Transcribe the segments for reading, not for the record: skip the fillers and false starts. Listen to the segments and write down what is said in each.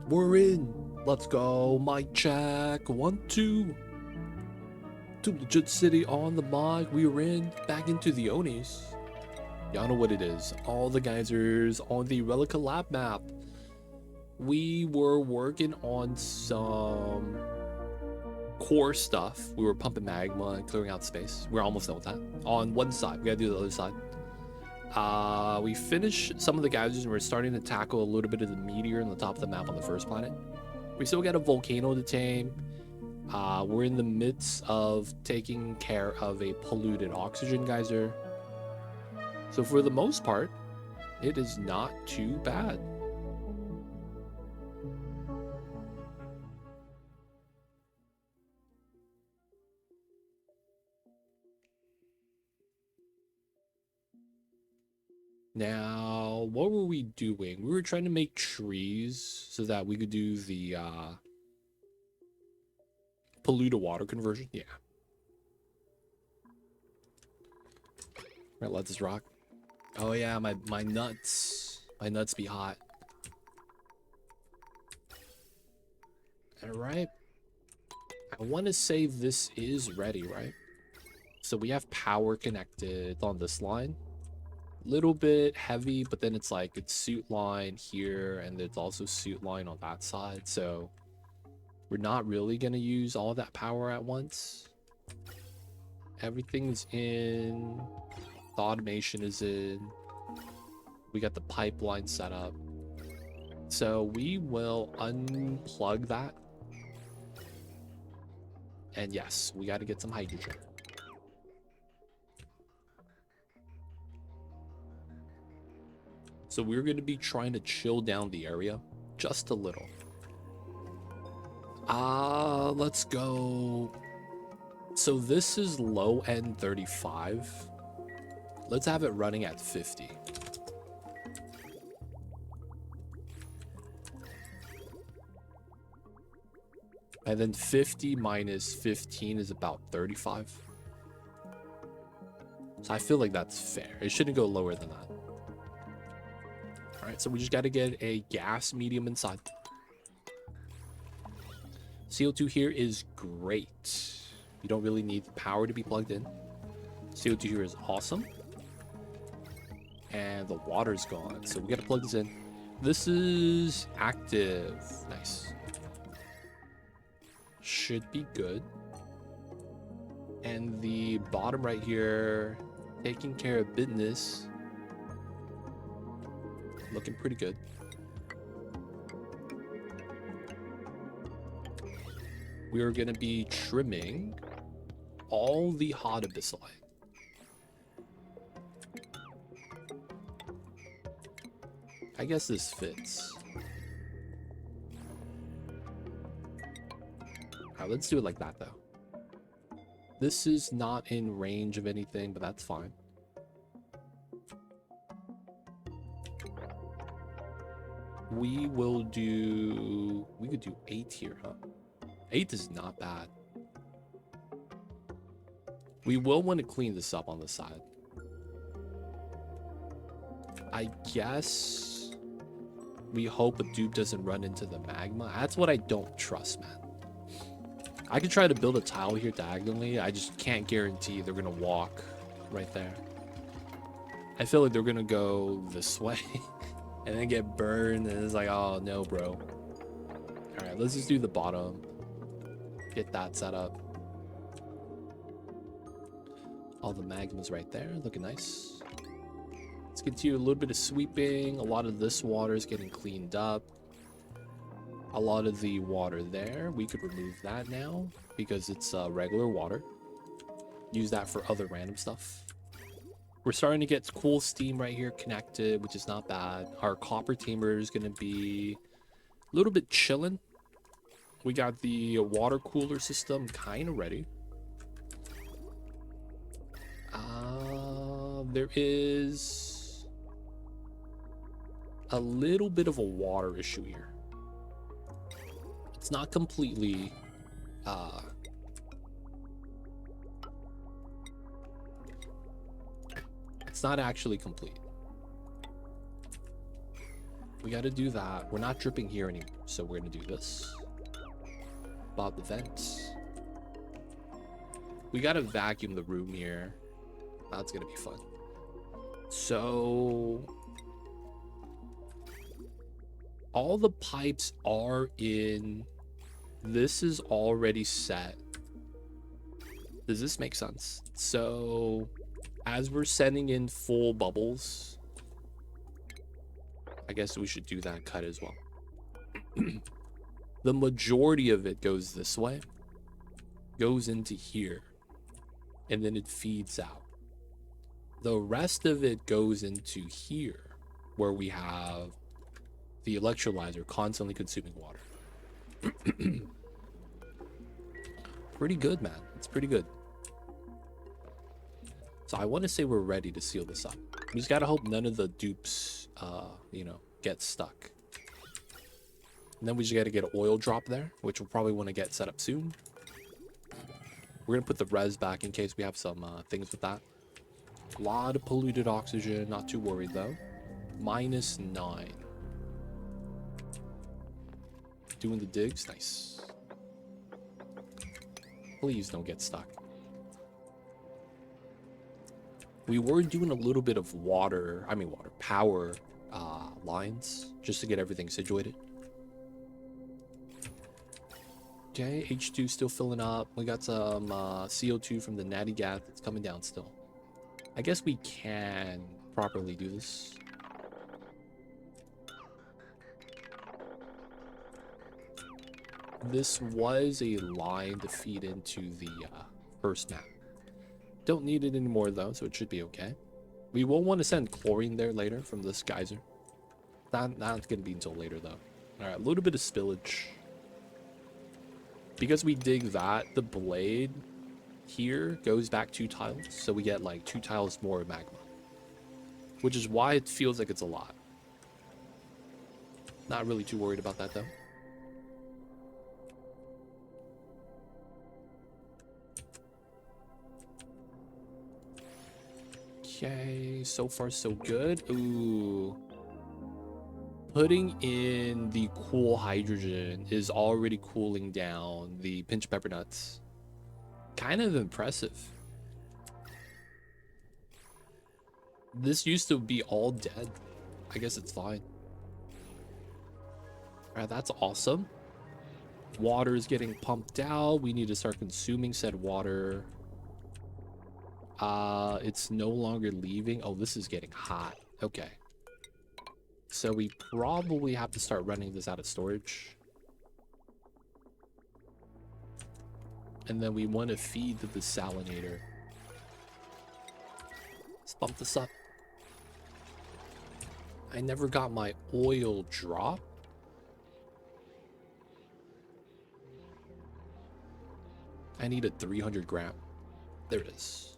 We're in. Let's go. Mic check. 1, 2. To Legit City on the mic. We are in. Back into the Onis. Y'all know what it is. All the geysers on the Relicaaargh lab map. We were working on some core stuff. We were pumping magma and clearing out space. We're almost done with that. On one side. We gotta do the other side. We finished some of the geysers and we're starting to tackle a little bit of the meteor on the top of the map on the first planet. We still got a volcano to tame. We're in the midst of taking care of a polluted oxygen geyser. So for the most part, it is not too bad. Now, what were we doing? We were trying to make trees so that we could do the pollute to water conversion. Yeah. Right, let this rock. Oh yeah, my nuts. My nuts be hot. Alright. I want to say this is ready, right? So we have power connected on this line. Little bit heavy, but then it's like it's suit line here and it's also suit line on that side, so we're not really going to use all that power at once. Everything's in, the automation is in, we got the pipeline set up, so we will unplug that. And yes, we got to get some hydrogen. So we're going to be trying to chill down the area just a little. Let's go. So this is low end 35. Let's have it running at 50. And then 50 minus 15 is about 35. So I feel like that's fair. It shouldn't go lower than that. Alright, so we just got to get a gas medium inside. CO2 here is great. You don't really need the power to be plugged in. CO2 here is awesome. And the water's gone, so we got to plug this in. This is active. Nice. Should be good. And the bottom right here, taking care of business. Looking pretty good. We are going to be trimming all the hot abyssali. I guess this fits. Alright, let's do it like that though. This is not in range of anything, but that's fine. We will do... We could do 8 here, huh? 8 is not bad. We will want to clean this up on the side. I guess we hope a dupe doesn't run into the magma. That's what I don't trust, man. I could try to build a tile here diagonally. I just can't guarantee they're going to walk right there. I feel like they're going to go this way and then get burned. And it's like, oh, no, bro. All right, let's just do the bottom. Get that set up. All the magma's right there, looking nice. Let's continue a little bit of sweeping. A lot of this water is getting cleaned up. A lot of the water there, we could remove that now because it's regular water. Use that for other random stuff. We're starting to get cool steam right here connected, which is not bad. Our copper tamer is going to be a little bit chilling. We got the water cooler system kind of ready. There is a little bit of a water issue here. It's not completely it's not actually complete. We got to do that. We're not dripping here anymore, so we're going to do this. Bob the vents. We got to vacuum the room here. That's going to be fun. So all the pipes are in. This is already set. Does this make sense? So as we're sending in full bubbles, I guess we should do that cut as well. The majority of it goes this way, goes into here, and then it feeds out. The rest of it goes into here, where we have the electrolyzer constantly consuming water. Pretty good, man. It's pretty good. So I want to say we're ready to seal this up. We just gotta hope none of the dupes, you know, get stuck. And then we just gotta get an oil drop there, which we'll probably want to get set up soon. We're gonna put the res back in case we have some things with that. A lot of polluted oxygen, not too worried though. -9. Doing the digs, nice. Please don't get stuck. We were doing a little bit of power lines just to get everything situated. Okay, H2 still filling up. We got some CO2 from the natty gas that's coming down still. I guess we can properly do this. This was a line to feed into the first map. Don't need it anymore though, so it should be okay. We will want to send chlorine there later from this geyser. That's going to be until later though. Alright, a little bit of spillage. Because we dig that, the blade here goes back 2 tiles, so we get like 2 tiles more magma. Which is why it feels like it's a lot. Not really too worried about that though. Okay, so far so good. Ooh. Putting in the cool hydrogen is already cooling down the pinch pepper nuts. Kind of impressive. This used to be all dead. I guess it's fine. Alright, that's awesome. Water is getting pumped out. We need to start consuming said water. It's no longer leaving. Oh, this is getting hot. Okay. So we probably have to start running this out of storage. And then we want to feed the desalinator. Let's bump this up. I never got my oil drop. I need a 300 gram. There it is.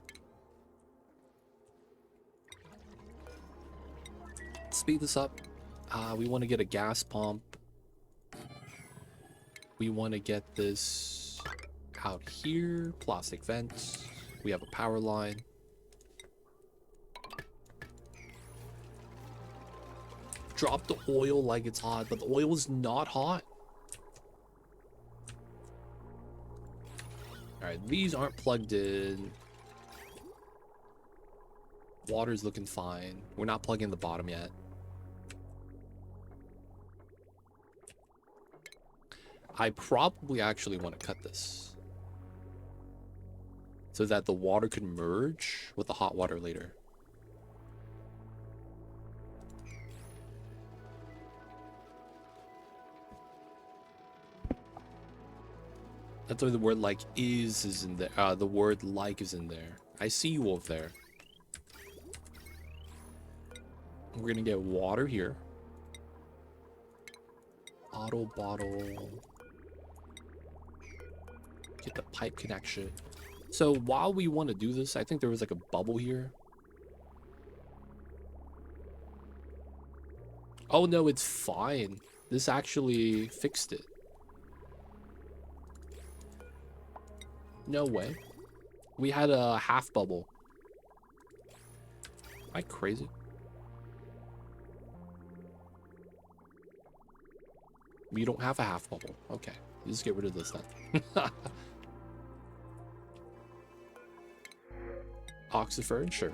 Speed this up. We want to get a gas pump. We want to get this out here. Plastic vents. We have a power line. Drop the oil like it's hot, but the oil is not hot. Alright, these aren't plugged in. Water's looking fine. We're not plugging the bottom yet. I probably actually want to cut this so that the water can merge with the hot water later. That's why the word like is in there. The word like is in there. I see you over there. We're gonna get water here. Auto bottle. Get the pipe connection. So while we want to do this, I think there was like a bubble here. Oh no, it's fine. This actually fixed it. No way. We had a half bubble. Am I crazy? You don't have a half bubble. Okay. Just get rid of this then. Oxyfern, sure.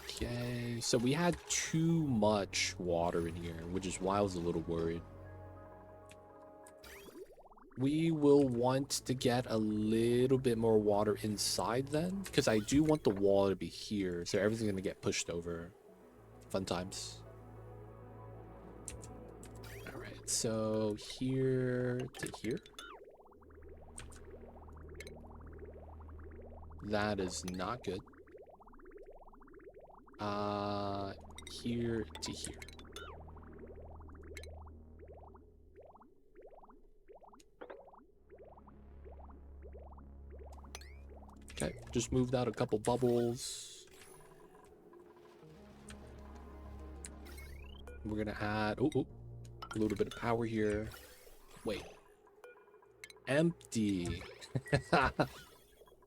Okay, so we had too much water in here, which is why I was a little worried. We will want to get a little bit more water inside then, because I do want the wall to be here, so everything's going to get pushed over. Fun times. Alright, so here to here. That is not good. Here to here. Okay, just moved out a couple bubbles. We're gonna add a little bit of power here. Wait. Empty.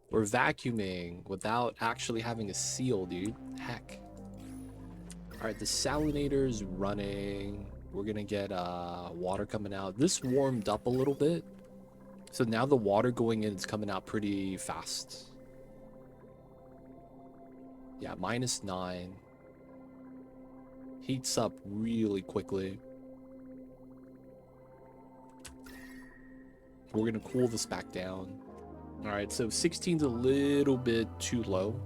We're vacuuming without actually having a seal, dude. Heck. Alright, the salinator's running. We're gonna get water coming out. This warmed up a little bit. So now the water going in is coming out pretty fast. Yeah, -9. Heats up really quickly. We're gonna cool this back down. Alright, so 16's a little bit too low.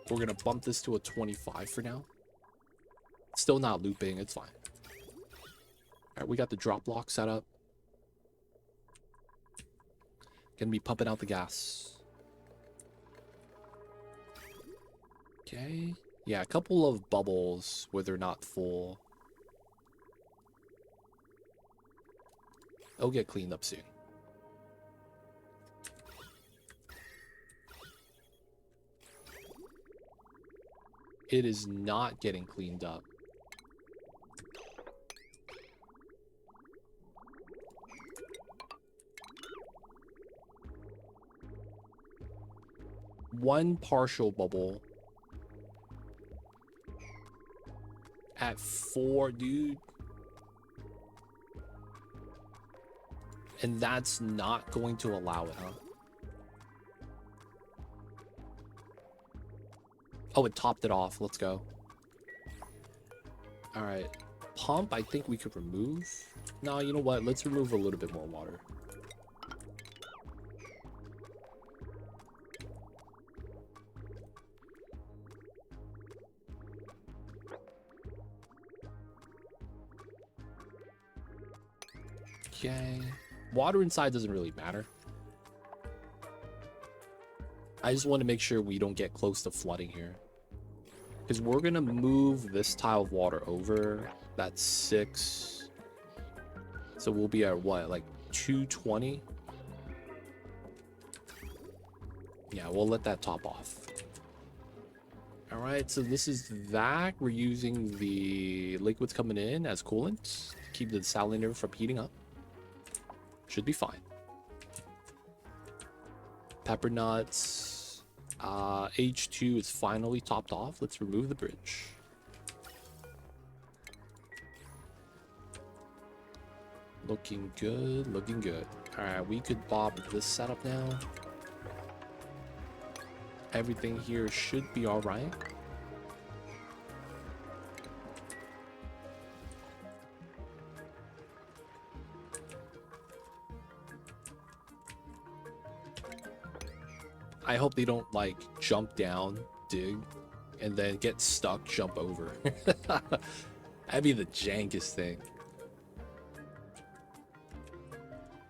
We're gonna bump this to a 25 for now. Still not looping, it's fine. Alright, we got the drop lock set up. Gonna be pumping out the gas. Okay. Yeah, a couple of bubbles where they're not full. It'll get cleaned up soon. It is not getting cleaned up. One partial bubble. At 4, dude. And that's not going to allow it, huh? Oh, it topped it off. Let's go. All right. Pump, I think we could remove. No, you know what? Let's remove a little bit more water. Okay. Water inside doesn't really matter. I just want to make sure we don't get close to flooding here. Because we're going to move this tile of water over. That's 6. So we'll be at what? Like 220? Yeah, we'll let that top off. Alright, so this is that. We're using the liquids coming in as coolant to keep the salinator from heating up. Should be fine. Pepper nuts. H2 is finally topped off. Let's remove the bridge. Looking good, looking good. Alright, we could bob this setup now. Everything here should be alright. I hope they don't, like, jump down, dig, and then get stuck, jump over. That'd be the jankest thing.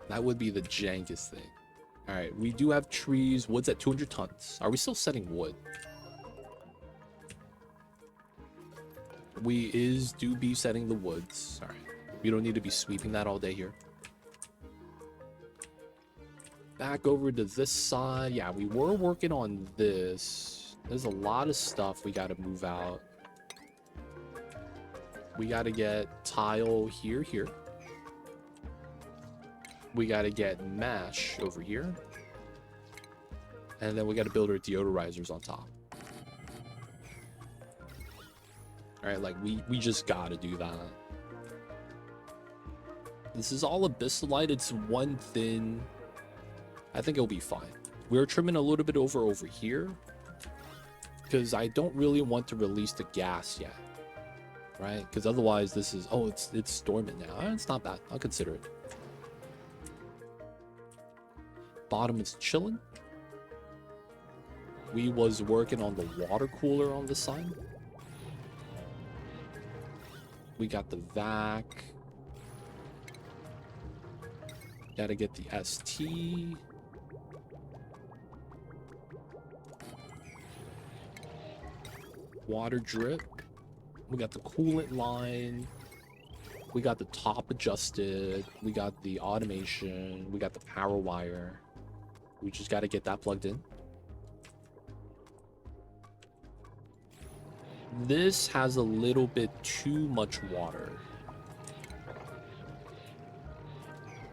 That would be the jankest thing. Alright, we do have trees. Wood's at 200 tons. Are we still setting wood? We do be setting the woods. Alright. We don't need to be sweeping that all day here. Back over to this side. Yeah, we were working on this. There's a lot of stuff we got to move out. We got to get tile here. We got to get mesh over here. And then we got to build our deodorizers on top. All right, like we just got to do that. This is all abyssalite. It's one thin. I think it'll be fine. We're trimming a little bit over here because I don't really want to release the gas yet, right? Because otherwise this is, oh, it's dormant now. It's not bad. I'll consider it. Bottom is chilling. We was working on the water cooler on the side. We got the vac. Gotta get the ST. Water drip. We got the coolant line. We got the top adjusted. We got the automation. We got the power wire. We just got to get that plugged in. This has a little bit too much water.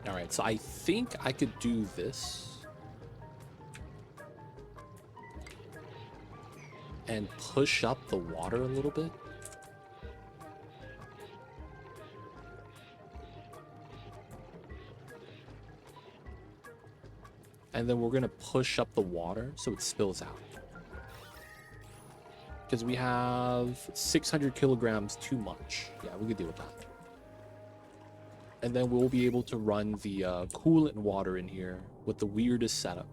All right, so I think I could do this and push up the water a little bit. And then we're going to push up the water so it spills out. Because we have 600 kilograms too much. Yeah, we could deal with that. And then we'll be able to run the coolant water in here with the weirdest setup.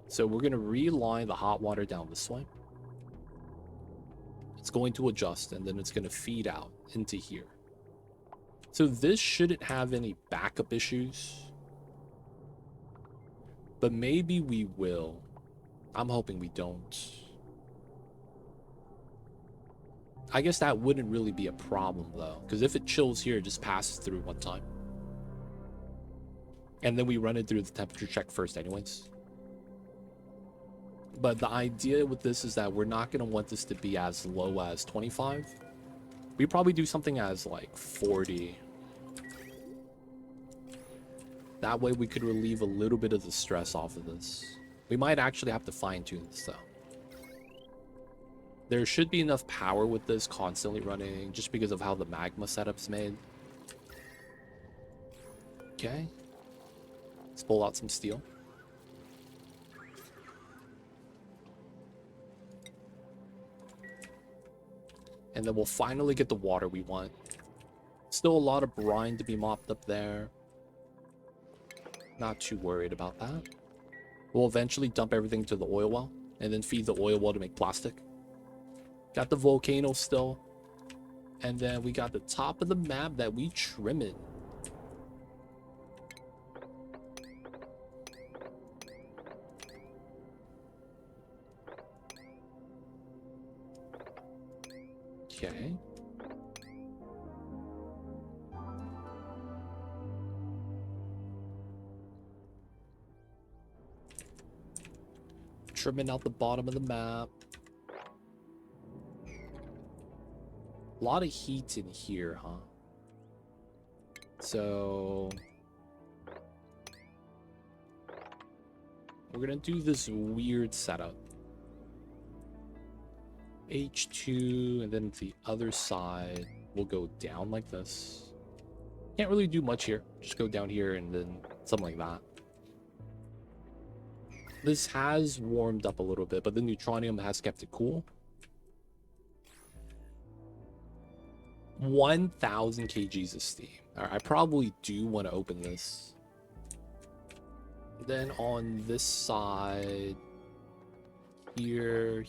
So we're going to realign the hot water down this way. It's going to adjust, and then it's going to feed out into here. So this shouldn't have any backup issues. But maybe we will. I'm hoping we don't. I guess that wouldn't really be a problem, though. Because if it chills here, it just passes through one time. And then we run it through the temperature check first anyways. But the idea with this is that we're not going to want this to be as low as 25. We probably do something as like 40. That way we could relieve a little bit of the stress off of this. We might actually have to fine-tune this, though. There should be enough power with this constantly running, just because of how the magma setup's made. Okay. Let's pull out some steel. And then we'll finally get the water we want. Still a lot of brine to be mopped up there. Not too worried about that. We'll eventually dump everything to the oil well and then feed the oil well to make plastic. Got the volcano still. And then we got the top of the map that we trim it. Okay. Trimming out the bottom of the map. A lot of heat in here, huh? So we're gonna do this weird setup. H2, and then the other side will go down like this. Can't really do much here. Just go down here and then something like that. This has warmed up a little bit, but the neutronium has kept it cool. 1,000 kgs of steam. All right, I probably do want to open this. Then on this side, here.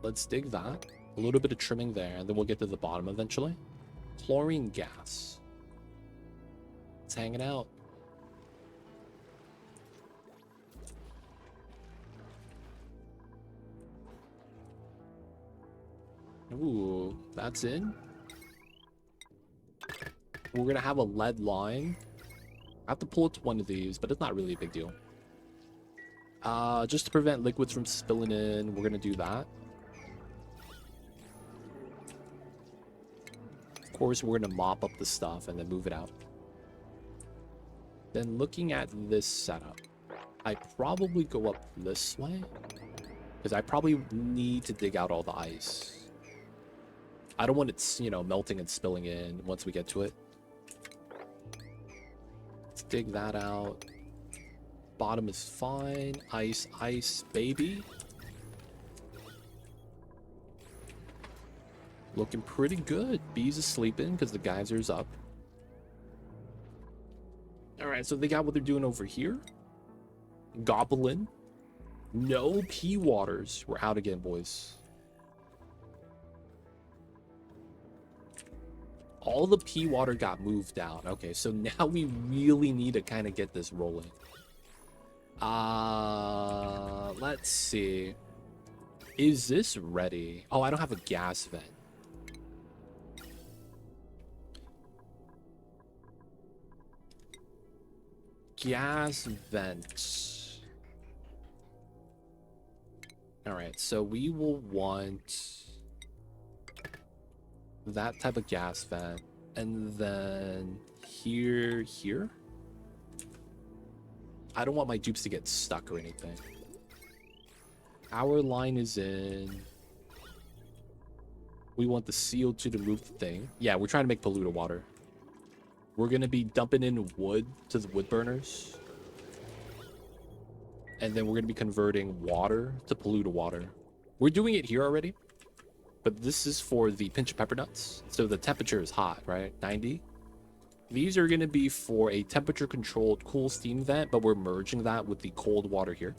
Let's dig that. A little bit of trimming there, and then we'll get to the bottom eventually. Chlorine gas. It's hanging out. Ooh, that's in. We're gonna have a lead line. I have to pull it to one of these, but it's not really a big deal. Just to prevent liquids from spilling in, we're gonna do that. Of course, we're gonna mop up the stuff and then move it out. Then looking at this setup, I probably go up this way because I probably need to dig out all the ice. I don't want it, you know, melting and spilling in once we get to it. Let's dig that out. Bottom is fine. Ice, ice, baby. Looking pretty good. Bees is sleeping because the geyser's up. Alright, so they got what they're doing over here. Goblin. No pea waters. We're out again, boys. All the pea water got moved down. Okay, so now we really need to kind of get this rolling. Let's see. Is this ready? Oh, I don't have a gas vent. Gas vents. All right, so we will want that type of gas vent, and then here. I don't want my dupes to get stuck or anything. Our line is in. We want the CO2 to move the thing. Yeah, we're trying to make polluted water. We're going to be dumping in wood to the wood burners. And then we're going to be converting water to polluted water. We're doing it here already. But this is for the pinch of pepper nuts. So the temperature is hot, right? 90. These are going to be for a temperature controlled cool steam vent, but we're merging that with the cold water here.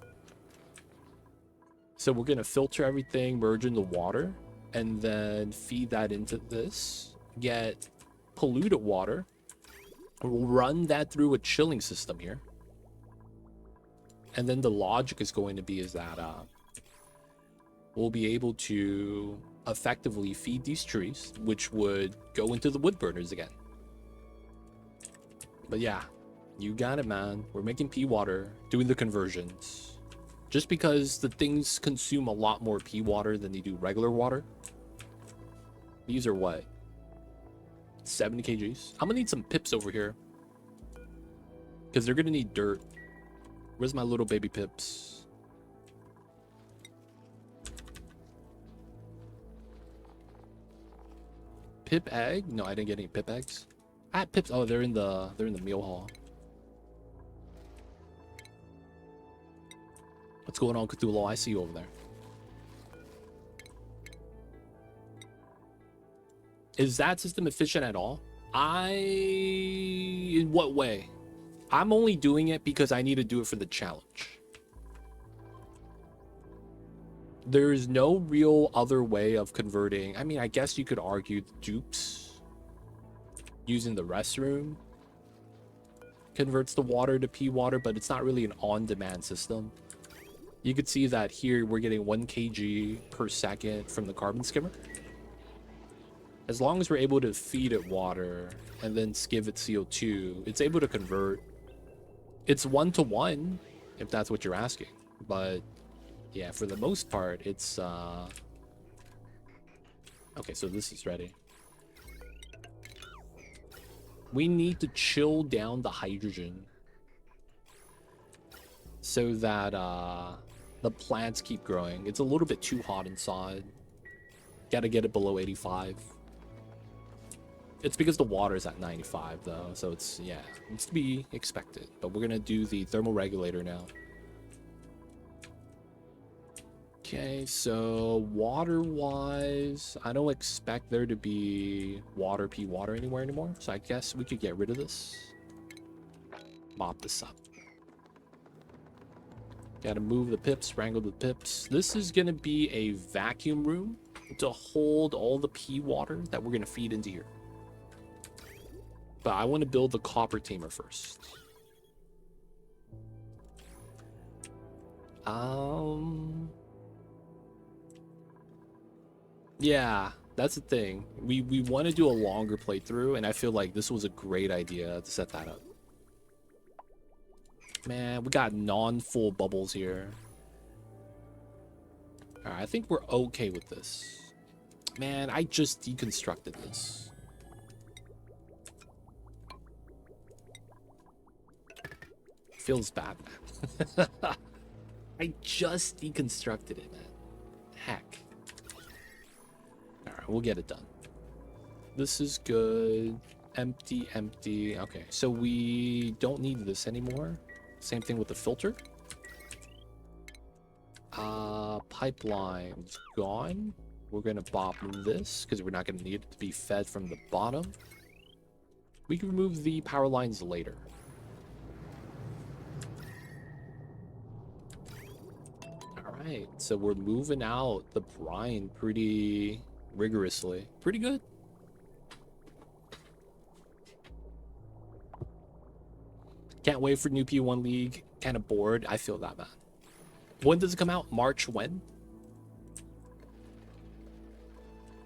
So we're going to filter everything, merge in the water, and then feed that into this. Get polluted water. We'll run that through a chilling system here. And then the logic is going to be is that we'll be able to effectively feed these trees, which would go into the wood burners again. But yeah, you got it, man. We're making pea water, doing the conversions. Just because the things consume a lot more pea water than they do regular water. These are what? 70 kgs. I'm gonna need some pips over here. Because they're gonna need dirt. Where's my little baby pips? Pip egg? No, I didn't get any pip eggs. I had pips. Oh, they're in the meal hall. What's going on, Cthulhu? I see you over there. Is that system efficient at all? In what way? I'm only doing it because I need to do it for the challenge. There's no real other way of converting. I mean, I guess you could argue the dupes using the restroom converts the water to pea water, but it's not really an on-demand system. You could see that here we're getting 1 kg per second from the carbon skimmer. As long as we're able to feed it water and then give it CO2, it's able to convert. It's 1-to-1, if that's what you're asking. But yeah, for the most part, it's okay, so this is ready. We need to chill down the hydrogen so that the plants keep growing. It's a little bit too hot inside. Gotta get it below 85. It's because the water is at 95 though, so it's, yeah, it's to be expected. But we're gonna do the thermal regulator now. Okay, so water-wise, I don't expect there to be pea water anywhere anymore, so I guess we could get rid of this. Mop this up. Gotta move the pips, wrangle the pips. This is gonna be a vacuum room to hold all the pea water that we're gonna feed into here. But I want to build the copper tamer first. Yeah, that's the thing. We want to do a longer playthrough, and I feel like this was a great idea to set that up. Man, we got non-full bubbles here. Alright, I think we're okay with this. Man, I just deconstructed this. Feels bad, man. I just deconstructed it, man. Heck. Alright, we'll get it done. This is good. Empty, empty. Okay, so we don't need this anymore. Same thing with the filter. Pipeline's gone. We're gonna bop this because we're not gonna need it to be fed from the bottom. We can remove the power lines later. Alright, so we're moving out the brine pretty rigorously. Pretty good. Can't wait for new P1 League. Kind of bored. I feel that, man. When does it come out? March when?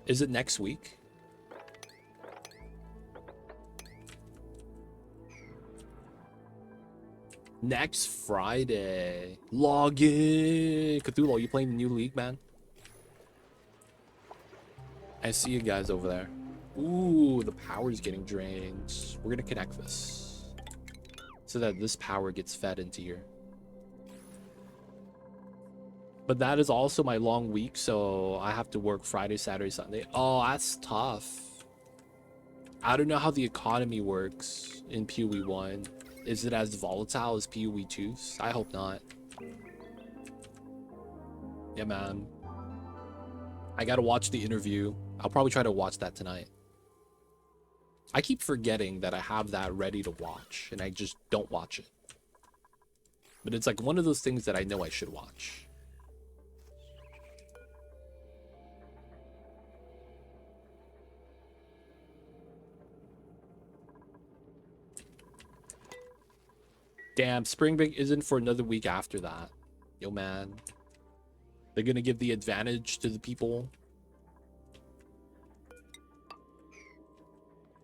Is it next week? Next Friday. Log in. Cthulhu, are you playing the new league, man? I see you guys over there. Ooh, the power's getting drained. We're gonna connect this so that this power gets fed into here. But that is also my long week, so I have to work Friday, Saturday, Sunday. Oh, that's tough. I don't know how the economy works in PoE 1. Is it as volatile as PoE 2's? I hope not. Yeah, man. I gotta watch the interview. I'll probably try to watch that tonight. I keep forgetting that I have that ready to watch, and I just don't watch it. But it's like one of those things that I know I should watch. Damn, spring break isn't for another week after that. Yo, man. They're gonna give the advantage to the people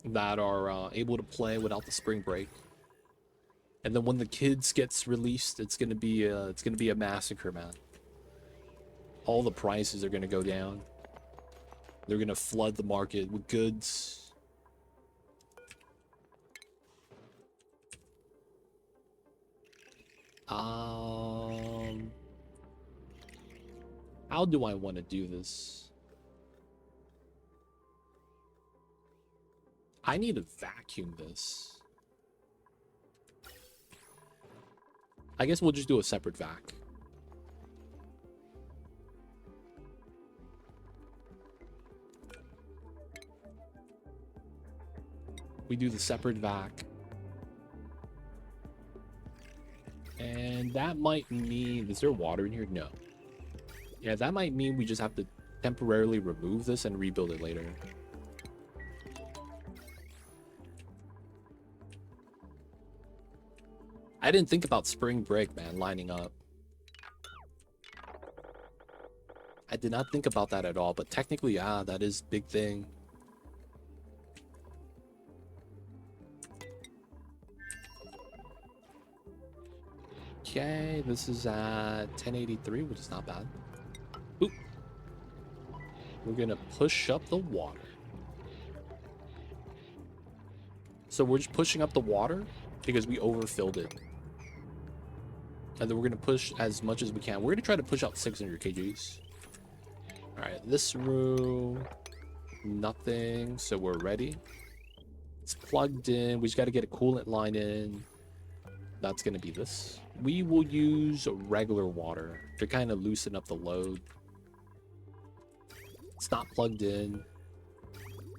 that are able to play without the spring break. And then when the kids gets released, it's gonna be a massacre, man. All the prices are gonna go down. They're gonna flood the market with goods. How do I want to do this? I need to vacuum this. I guess we'll just do a separate vac. We do the separate vac. And that might mean... Is there water in here? No. Yeah, that might mean we just have to temporarily remove this and rebuild it later. I didn't think about spring break, man, lining up. I did not think about that at all, but technically, yeah, that is a big thing. Okay, this is at 1083, which is not bad. Oop. We're gonna push up the water. So we're just pushing up the water because we overfilled it. And then we're gonna push as much as we can. We're gonna try to push out 600 kgs. Alright, this room, nothing, so we're ready. It's plugged in. We just gotta get a coolant line in. That's gonna be this. We will use regular water to kind of loosen up the load. It's not plugged in.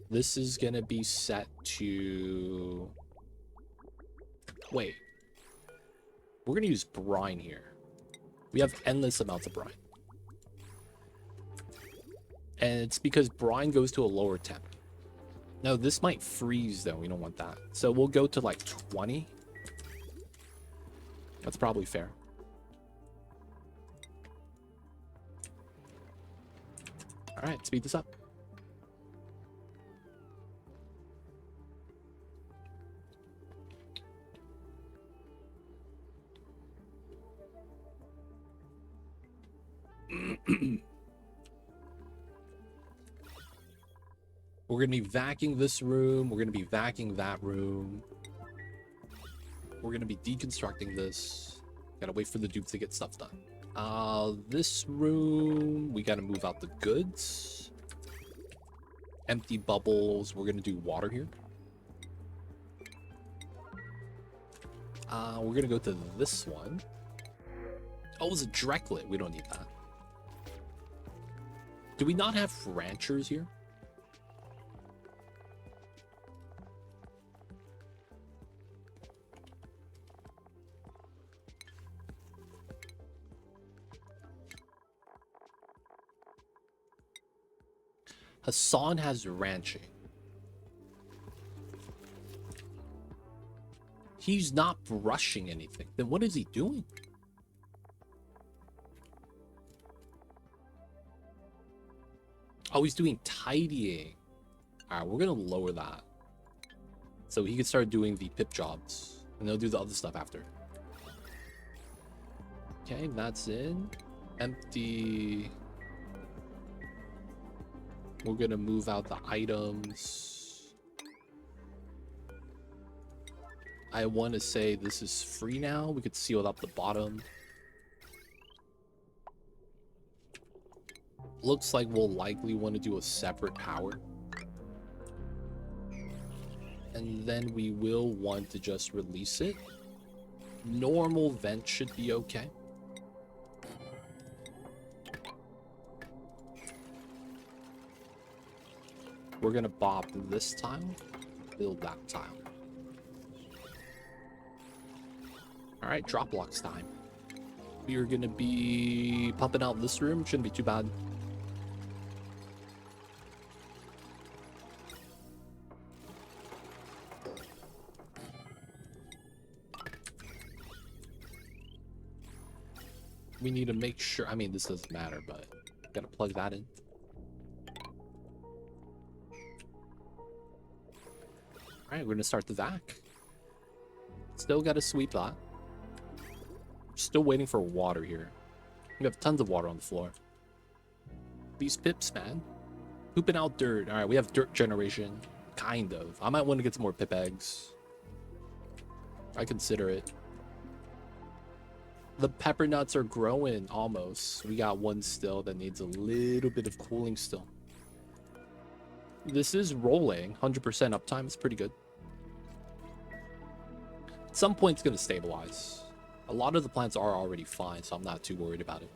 This is gonna be set to... Wait. We're gonna use brine here. We have endless amounts of brine. And it's because brine goes to a lower temp. No, this might freeze though. We don't want that. So we'll go to like 20. That's probably fair. All right, speed this up. We're going to be vacuuming this room. We're going to be vacuuming that room. We're gonna be deconstructing this. Gotta wait for the dupe to get stuff done. This room, we gotta move out the goods. Empty bubbles. We're gonna do water here. We're gonna go to this one. Oh, it's a Drecklet. We don't need that. Do we not have ranchers here? Hassan has ranching. He's not brushing anything. Then what is he doing? Oh, he's doing tidying. Alright, we're gonna lower that. So he can start doing the pip jobs. And they'll do the other stuff after. Okay, that's in. Empty. We're gonna move out the items. I want to say this is free now. We could seal up the bottom. Looks like we'll likely want to do a separate power. And then we will want to just release it. Normal vent should be okay. We're gonna bop this tile, build that tile. Alright, drop blocks time. We are gonna be pumping out this room, shouldn't be too bad. We need to make sure, I mean, this doesn't matter, but gotta plug that in. Alright, we're gonna start the vac. Still gotta sweep that. Still waiting for water here. We have tons of water on the floor. These pips, man. Pooping out dirt. Alright, we have dirt generation. Kind of. I might want to get some more pip eggs. I consider it. The pepper nuts are growing almost. We got one still that needs a little bit of cooling still. This is rolling. 100% uptime. It's pretty good. At some point, it's going to stabilize. A lot of the plants are already fine, so I'm not too worried about it.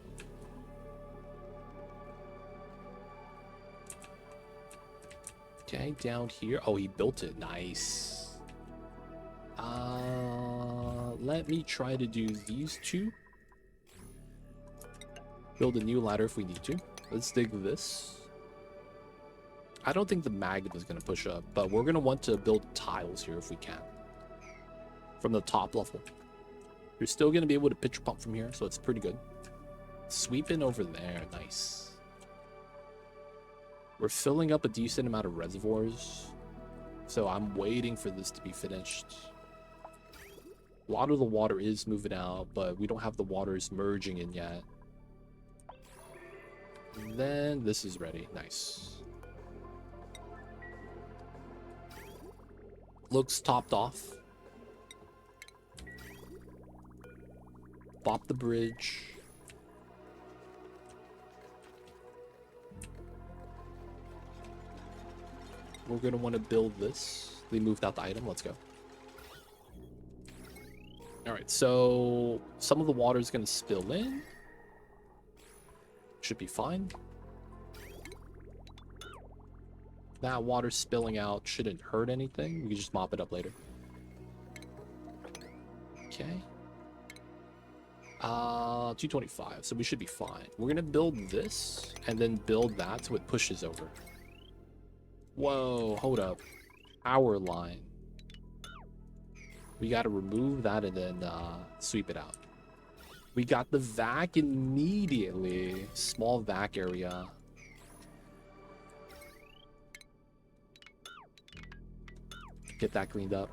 Okay, down here. Oh, he built it. Nice. Let me try to do these two. Build a new ladder if we need to. Let's dig this. I don't think the magnet is going to push up, but we're going to want to build tiles here if we can. From the top level. You're still going to be able to pitch pump from here, so it's pretty good. Sweeping over there. Nice. We're filling up a decent amount of reservoirs, so I'm waiting for this to be finished. A lot of the water is moving out, but we don't have the waters merging in yet. And then this is ready. Nice. Looks topped off. Bop the bridge. We're going to want to build this. They moved out the item. Let's go. Alright, so some of the water is going to spill in. Should be fine. That water spilling out shouldn't hurt anything. We can just mop it up later. Okay. 225, so we should be fine. We're gonna build this and then build that so it pushes over. Whoa, hold up. Power line. We gotta remove that and then sweep it out. We got the vac immediately. Small vac area. Get that cleaned up.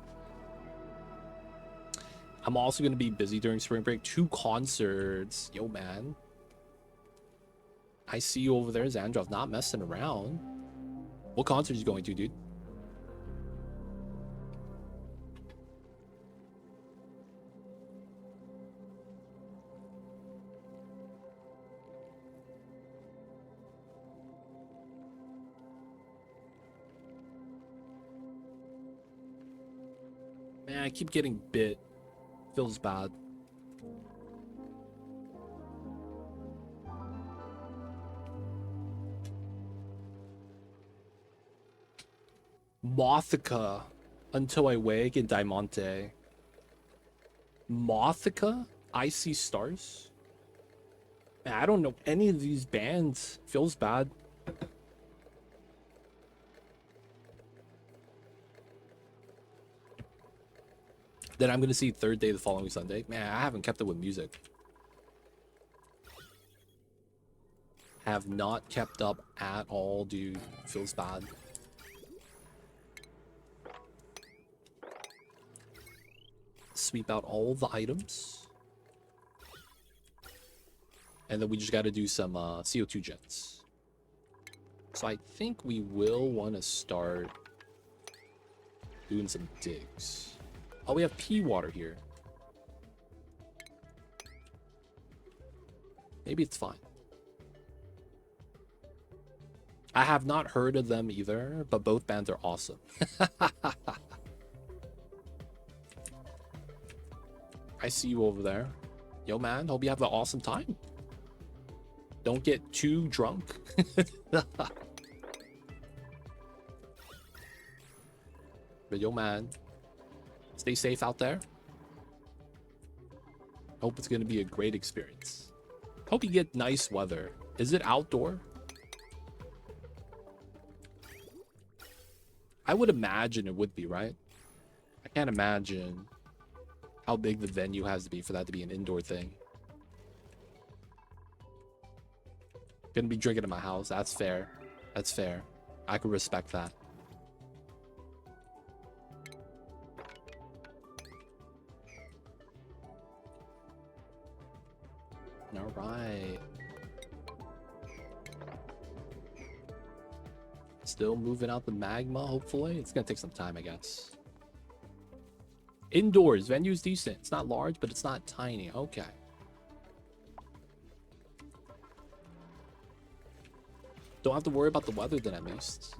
I'm also going to be busy during spring break. 2 concerts. Yo, man. I see you over there, Xandrov. Not messing around. What concert are you going to, dude? Man, I keep getting bit. Feels bad. Mothica. Until I Wake in Diamante. Mothica? I See Stars? Man, I don't know any of these bands. Feels bad. Then I'm gonna see Third Day the following Sunday. Man, I haven't kept up with music. Have not kept up at all, dude. Feels bad. Sweep out all the items. And then we just gotta do some CO2 jets. So I think we will want to start doing some digs. Oh, we have pea water here. Maybe it's fine. I have not heard of them either, but both bands are awesome. I see you over there. Yo, man, hope you have an awesome time. Don't get too drunk. But yo, man, stay safe out there. Hope it's going to be a great experience. Hope you get nice weather. Is it outdoor? I would imagine it would be, right? I can't imagine how big the venue has to be for that to be an indoor thing. Gonna be drinking in my house. That's fair. That's fair. I could respect that. All right. Still moving out the magma, hopefully. It's gonna take some time, I guess. Indoors, venue's decent. It's not large, but it's not tiny. Okay. Don't have to worry about the weather then, at least.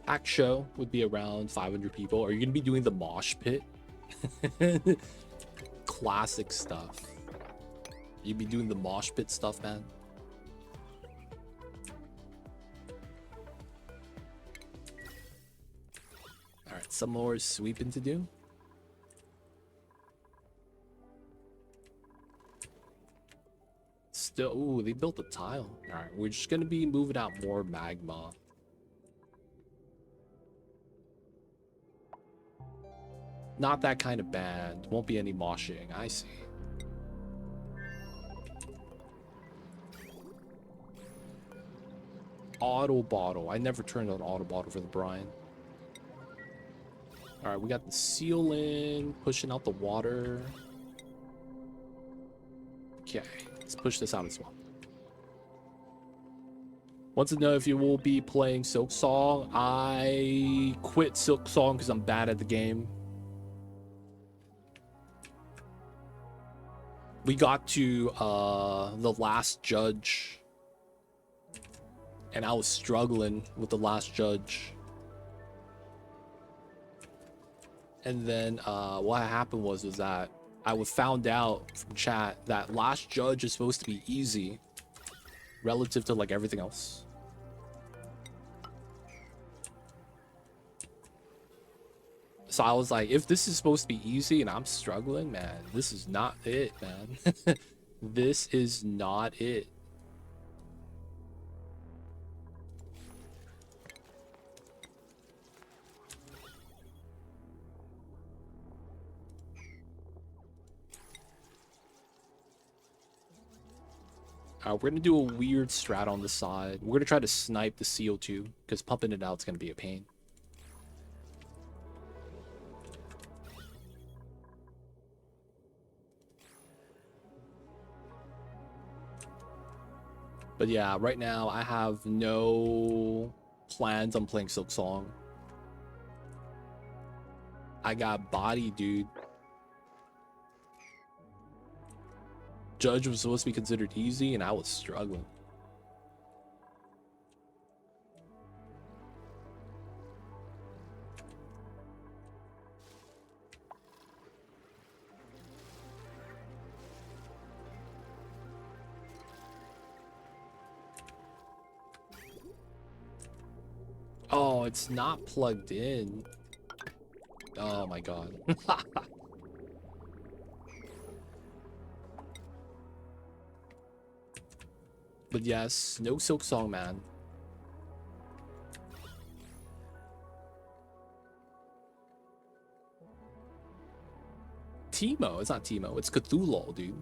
Pack show would be around 500 people. Are you gonna be doing the mosh pit? Classic stuff. You'd be doing the mosh pit stuff, man. All right, some more sweeping to do. Still, ooh, they built a tile. All right, we're just gonna be moving out more magma. Not that kind of band. Won't be any moshing. I see. Auto bottle. I never turned on auto bottle for the brine. All right, we got the seal in, pushing out the water. Okay, let's push this out as well. Want to know if you will be playing Silk Song? I quit Silk Song because I'm bad at the game. We got to the last judge, and I was struggling with the last judge. And then what happened was that I found out from chat that last judge is supposed to be easy relative to like everything else. So I was like, if this is supposed to be easy and I'm struggling, man, this is not it, man. This is not it. We're going to do a weird strat on the side. We're going to try to snipe the CO2 because pumping it out is going to be a pain. But yeah, right now I have no plans on playing Silk Song. I got body, dude. Judge was supposed to be considered easy, and I was struggling. Oh, it's not plugged in. Oh my god. But yes, no Silk Song Man. Timo? It's not Timo, it's Cthulhu, dude.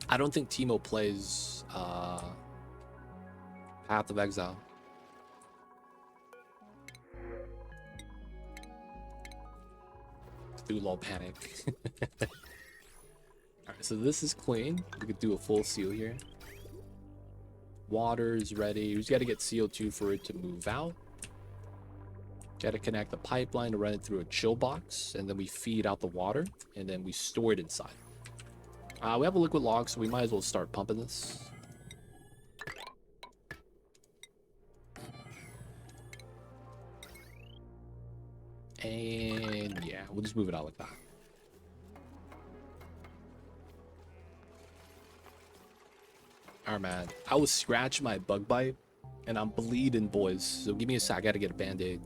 I don't think Timo plays Path of Exile. Cthulhu panic. Alright, so this is clean. We could do a full seal here. Water is ready. We just gotta get CO2 for it to move out. Gotta connect the pipeline to run it through a chill box, and then we feed out the water, and then we store it inside. We have a liquid log, so we might as well start pumping this. And yeah, we'll just move it out like that. Alright, man. I was scratching my bug bite, and I'm bleeding, boys. So give me a sec. I gotta get a band-aid.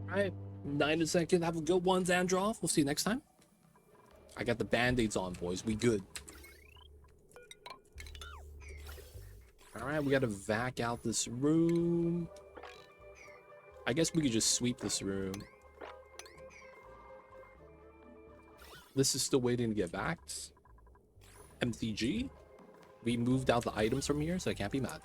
Alright, 9 a second. Have a good one, Xandroff. We'll see you next time. I got the band-aids on, boys. We good. Alright, we gotta vac out this room. I guess we could just sweep this room. This is still waiting to get vaxxed. MTG. We moved out the items from here, so I can't be mad.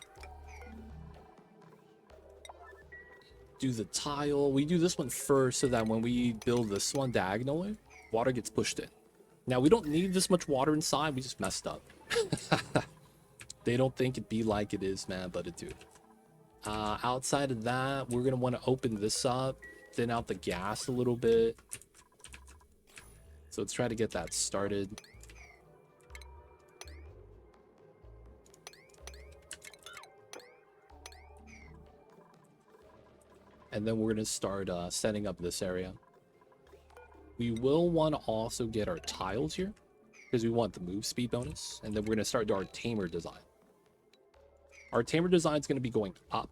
Do the tile. We do this one first so that when we build this one diagonally, water gets pushed in. Now, we don't need this much water inside. We just messed up. They don't think it'd be like it is, man, but it do. Outside of that, we're going to want to open this up, thin out the gas a little bit. So let's try to get that started. And then we're going to start setting up this area. We will want to also get our tiles here, because we want the move speed bonus. And then we're going to start our tamer design. Our tamer design is going to be going up.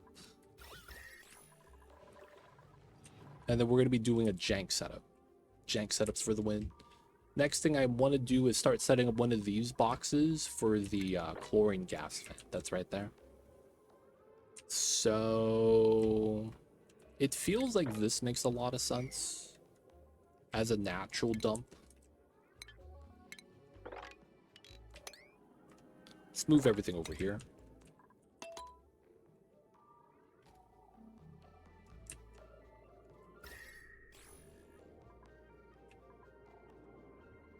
And then we're going to be doing a jank setup. Jank setups for the win. Next thing I want to do is start setting up one of these boxes for the chlorine gas vent. That's right there. So it feels like this makes a lot of sense as a natural dump. Let's move everything over here.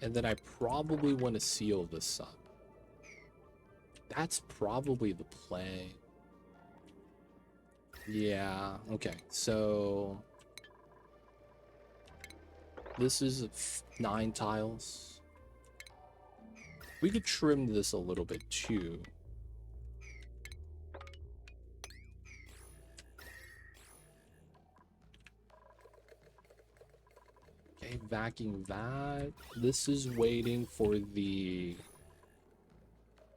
And then I probably want to seal this up. That's probably the play. Yeah, okay. So this is 9 tiles. We could trim this a little bit too. Okay, vacuum that. This is waiting for the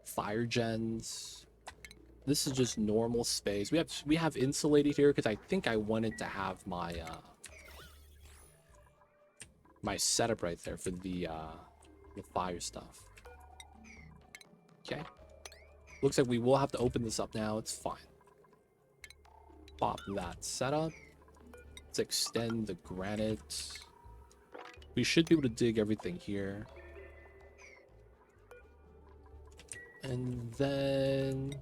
fire gens. This is just normal space. We have insulated here because I think I wanted to have my my setup right there for the fire stuff. Okay. Looks like we will have to open this up now. It's fine. Pop that setup. Let's extend the granite. We should be able to dig everything here. And then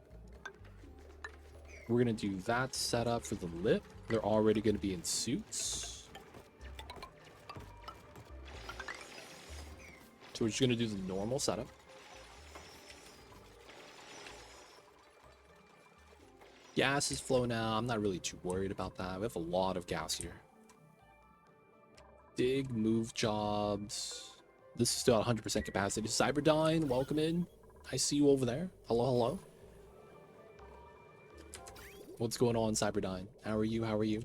we're gonna do that setup for the lip. They're already gonna be in suits. So we're just gonna do the normal setup. Gas is flowing out. I'm not really too worried about that. We have a lot of gas here. Dig, move jobs. This is still at 100% capacity. Cyberdyne, welcome in. I see you over there. Hello, hello. What's going on, Cyberdyne? How are you? How are you?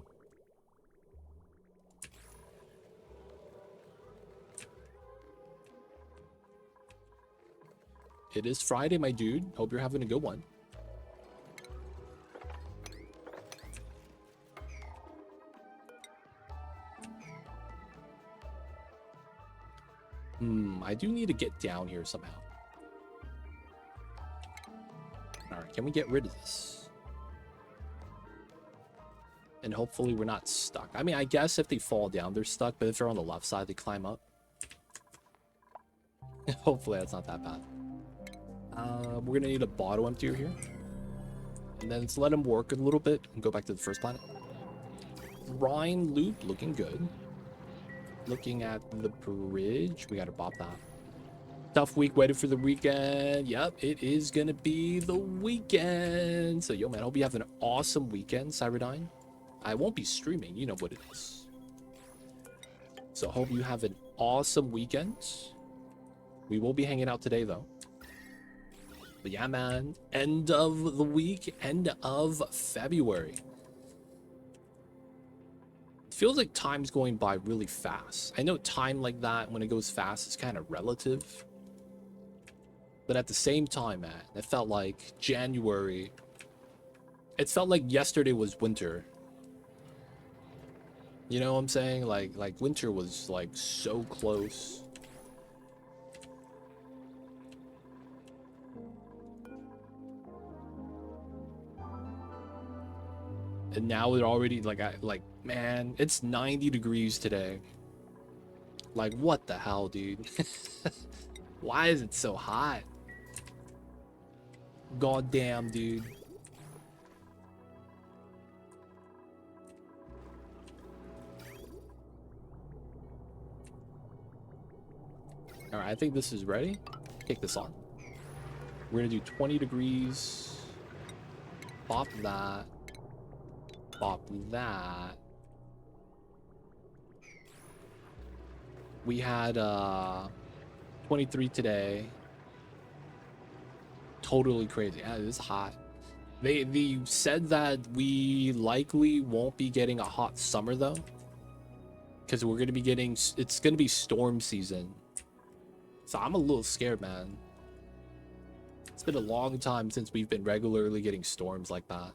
It is Friday, my dude. Hope you're having a good one. I do need to get down here somehow. Alright, can we get rid of this? And hopefully we're not stuck. I mean, I guess if they fall down, they're stuck, but if they're on the left side, they climb up. Hopefully that's not that bad. We're gonna need a bottle emptier here. And then let's let them work a little bit and go back to the first planet. Rhine loop looking good. Looking at the bridge, we gotta pop that. Tough week waiting for the weekend. Yep, it is gonna be the weekend. So yo man, I hope you have an awesome weekend, Cyberdyne. I won't be streaming, you know what it is. So hope you have an awesome weekend. We will be hanging out today though. But yeah man, end of the week, end of February. Feels like time's going by really fast. I know time like that, when it goes fast, is kind of relative. But at the same time, man, it felt like January. It felt like yesterday was winter. You know what I'm saying? Like winter was like so close. And now it already like man, it's 90 degrees today. Like what the hell, dude? Why is it so hot? God damn, dude. All right, I think this is ready. Kick this on. We're gonna do 20 degrees. Pop that. Pop that. We had 23 today. Totally crazy. Yeah, it is hot. They said that we likely won't be getting a hot summer though, because we're gonna be getting, it's gonna be storm season. So I'm a little scared, man. It's been a long time since we've been regularly getting storms like that.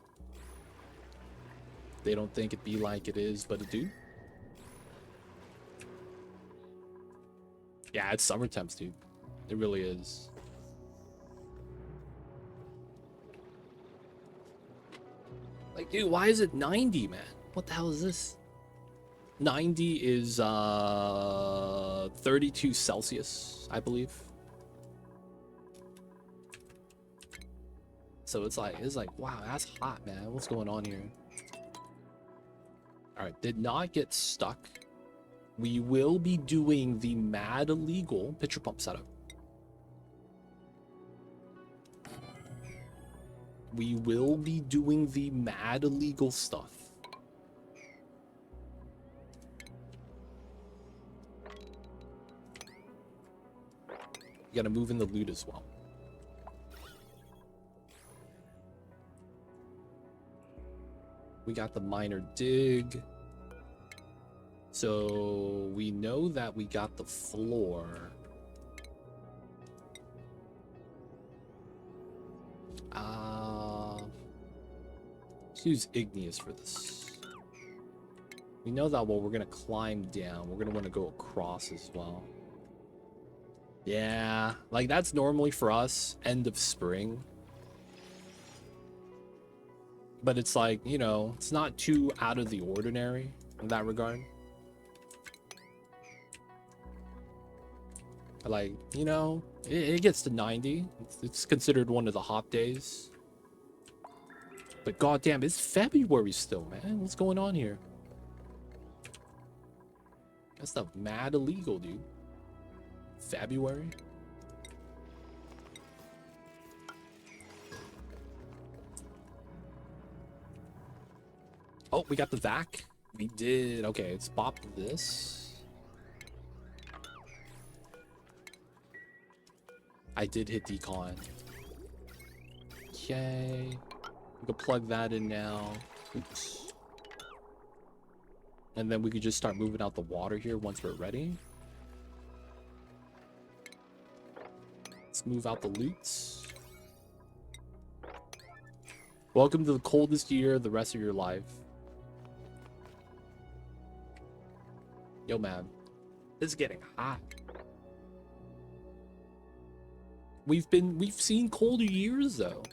They don't think it be like it is, but it do. Yeah, it's summer temps, dude. It really is. Like, dude, why is it 90, man? What the hell is this? 90 is 32 Celsius, I believe. So it's like, wow, that's hot, man. What's going on here? All right, did not get stuck. We will be doing the mad illegal pitcher pump setup. we will be doing the mad illegal stuff. You gotta move in the loot as well. We got the minor dig. So we know that we got the floor. Let's use igneous for this. We know that, well, we're gonna climb down. We're gonna want to go across as well. Yeah, like that's normally for us end of spring. But it's like, you know, it's not too out of the ordinary in that regard. Like, you know, it gets to 90. It's considered one of the hot days. But goddamn, it's February still, man. What's going on here? That's stuff mad illegal, dude. February? Oh, we got the vac. We did. Okay, let's pop this. I did hit decon. Okay. We could plug that in now. Oops. And then we could just start moving out the water here once we're ready. Let's move out the loots. Welcome to the coldest year of the rest of your life. Yo, man. This is getting hot. We've seen colder years, though.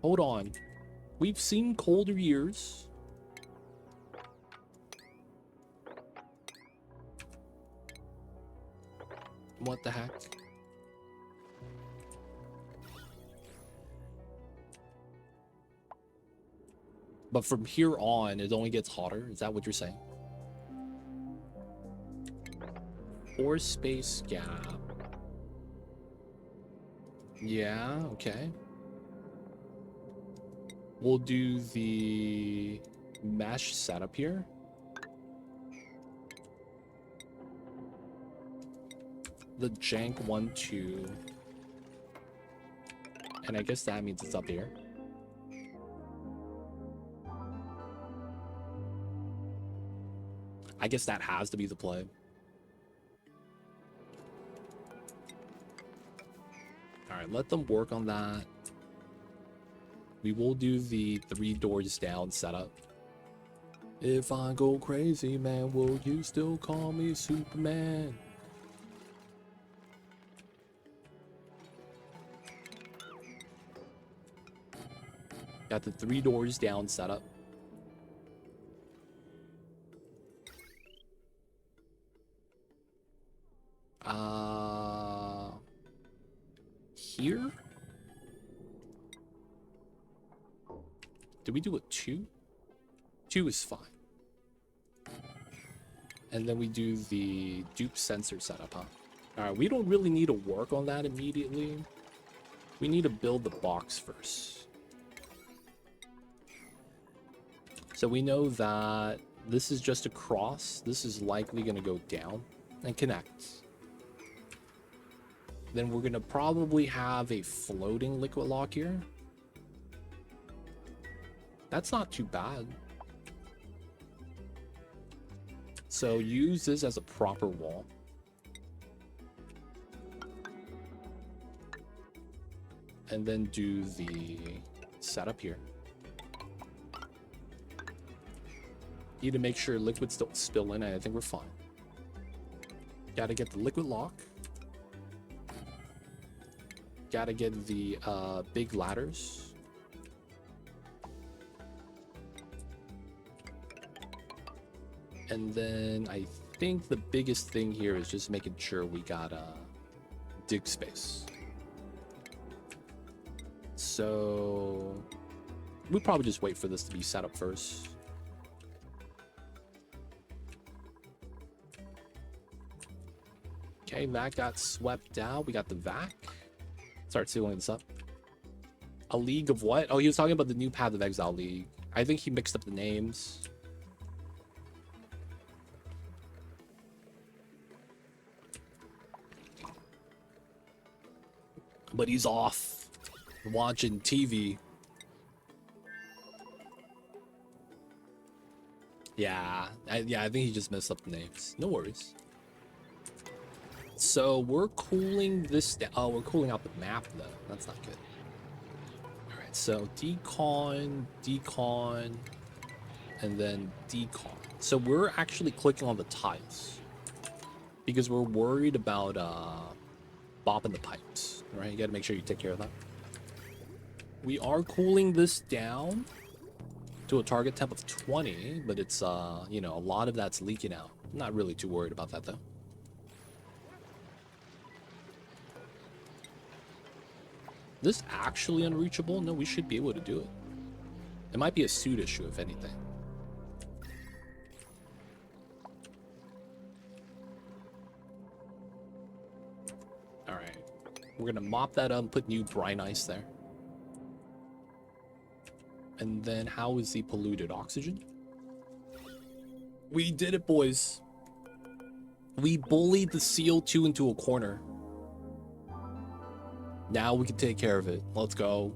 Hold on. We've seen colder years. What the heck? But from here on, it only gets hotter. Is that what you're saying? Or space gap. Yeah, okay. We'll do the mesh setup here. The jank 1, 2. And I guess that means it's up here. I guess that has to be the play. Alright, let them work on that. We will do the 3 doors down setup. If I go crazy, man, will you still call me Superman? Got the 3 doors down setup. Here? Did we do a 2? 2 is fine. And then we do the dupe sensor setup, huh? Alright, we don't really need to work on that immediately. We need to build the box first. So we know that this is just a cross. This is likely going to go down and connect. Then we're going to probably have a floating liquid lock here. That's not too bad. So use this as a proper wall. And then do the setup here. Need to make sure liquids don't spill in, and I think we're fine. Gotta get the liquid lock. Gotta get the big ladders. And then I think the biggest thing here is just making sure we got dig space. So we'll probably just wait for this to be set up first. Okay, that got swept out. We got the vac. Start sealing this up. A league of what? Oh, he was talking about the new Path of Exile League. I think he mixed up the names. But he's off watching TV. Yeah, I think he just messed up the names. No worries. So we're cooling this down. Oh, we're cooling out the map though. That's not good. All right, so decon, and then decon. So we're actually clicking on the tiles because we're worried about bopping the pipes. Right, you got to make sure you take care of that. We are cooling this down to a target temp of 20, but it's you know, a lot of that's leaking out. I'm not really too worried about that though. This actually unreachable? No, we should be able to do it. It might be a suit issue, if anything. All right, we're gonna mop that up and put new brine ice there. And then how is the polluted oxygen? We did it, boys. We bullied the CO2 into a corner. Now we can take care of it. Let's go.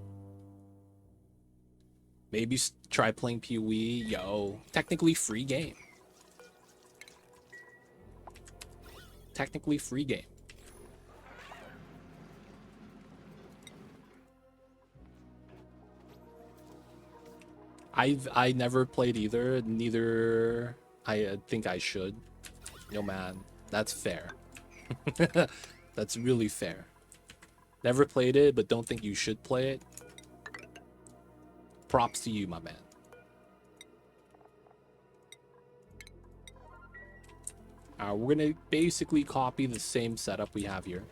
Maybe try playing PoE. Yo, technically free game. Technically free game. I never played either. Neither I think I should. Yo, man, that's fair. That's really fair. Never played it, but don't think you should play it. Props to you, my man. We're gonna basically copy the same setup we have here.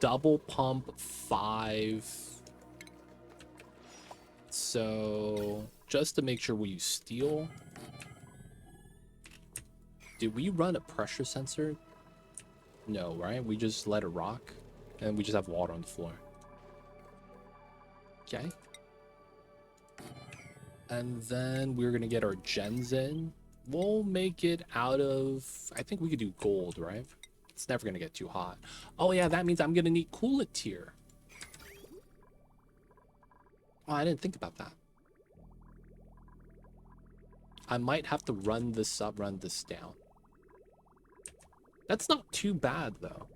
Double pump 5. So just to make sure we use steel. Did we run a pressure sensor? No, right? We just let it rock. And we just have water on the floor. Okay. And then we're going to get our gens in. We'll make it out of... I think we could do gold, right? It's never going to get too hot. Oh, yeah, that means I'm going to need coolant tier. Oh, I didn't think about that. I might have to run this up, run this down. That's not too bad, though.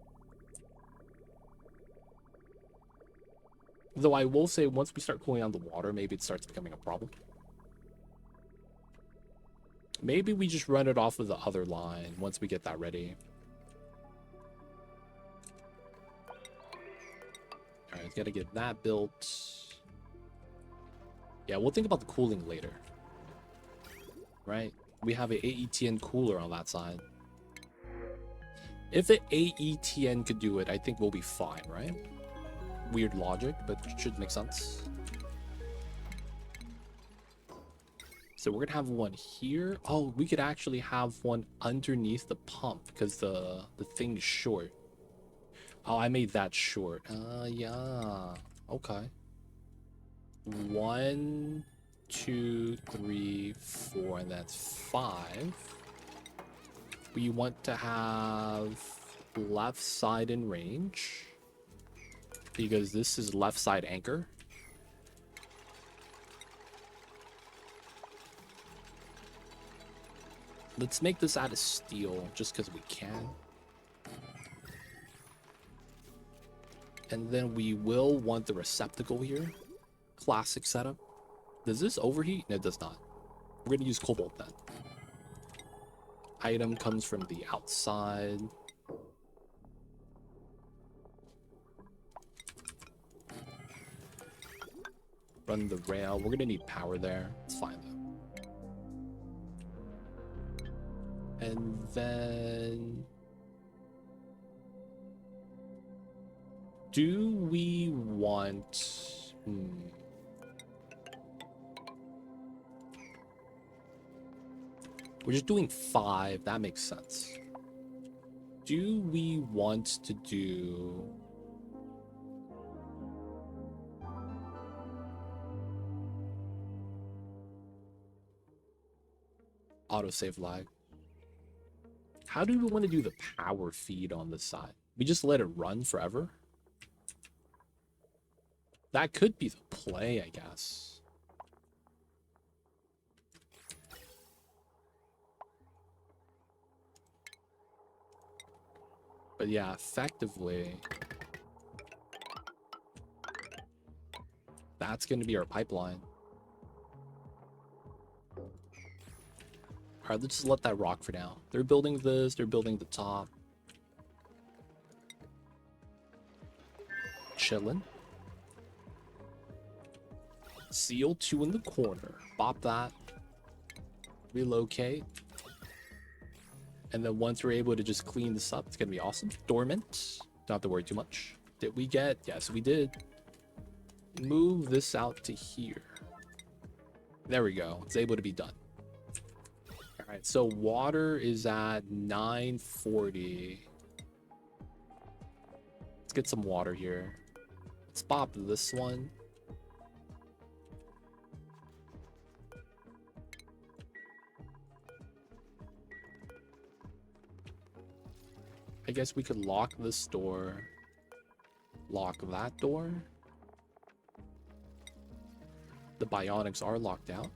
Though I will say, once we start cooling down the water, maybe it starts becoming a problem. Maybe we just run it off of the other line once we get that ready. Alright, gotta get that built. Yeah, we'll think about the cooling later. Right? We have an AETN cooler on that side. If the AETN could do it, I think we'll be fine, right? Weird logic, but it should make sense. So we're gonna have one here. Oh, we could actually have one underneath the pump because the thing is short. Oh, I made that short. Yeah. Okay. 1, 2, 3, 4, and that's 5. We want to have left side in range because this is left side anchor. Let's make this out of steel just because we can. And then we will want the receptacle here. Classic setup. Does this overheat? No, it does not. We're going to use cobalt then. Item comes from the outside. Run the rail. We're going to need power there. It's fine though. And then... do we want... We're just doing 5. That makes sense. Do we want to do... autosave lag. How do we want to do the power feed on this side? We just let it run forever? That could be the play, I guess. But yeah, effectively, that's going to be our pipeline. All right, let's just let that rock for now. They're building this, they're building the top. Chilling. Seal 2 in the corner. Bop that. Relocate. And then once we're able to just clean this up, it's going to be awesome. Dormant. Don't have to worry too much. Did we get? Yes, we did. Move this out to here. There we go. It's able to be done. All right, so water is at 940. Let's get some water here. Let's pop this one. I guess we could lock this door. Lock that door. The bionics are locked out.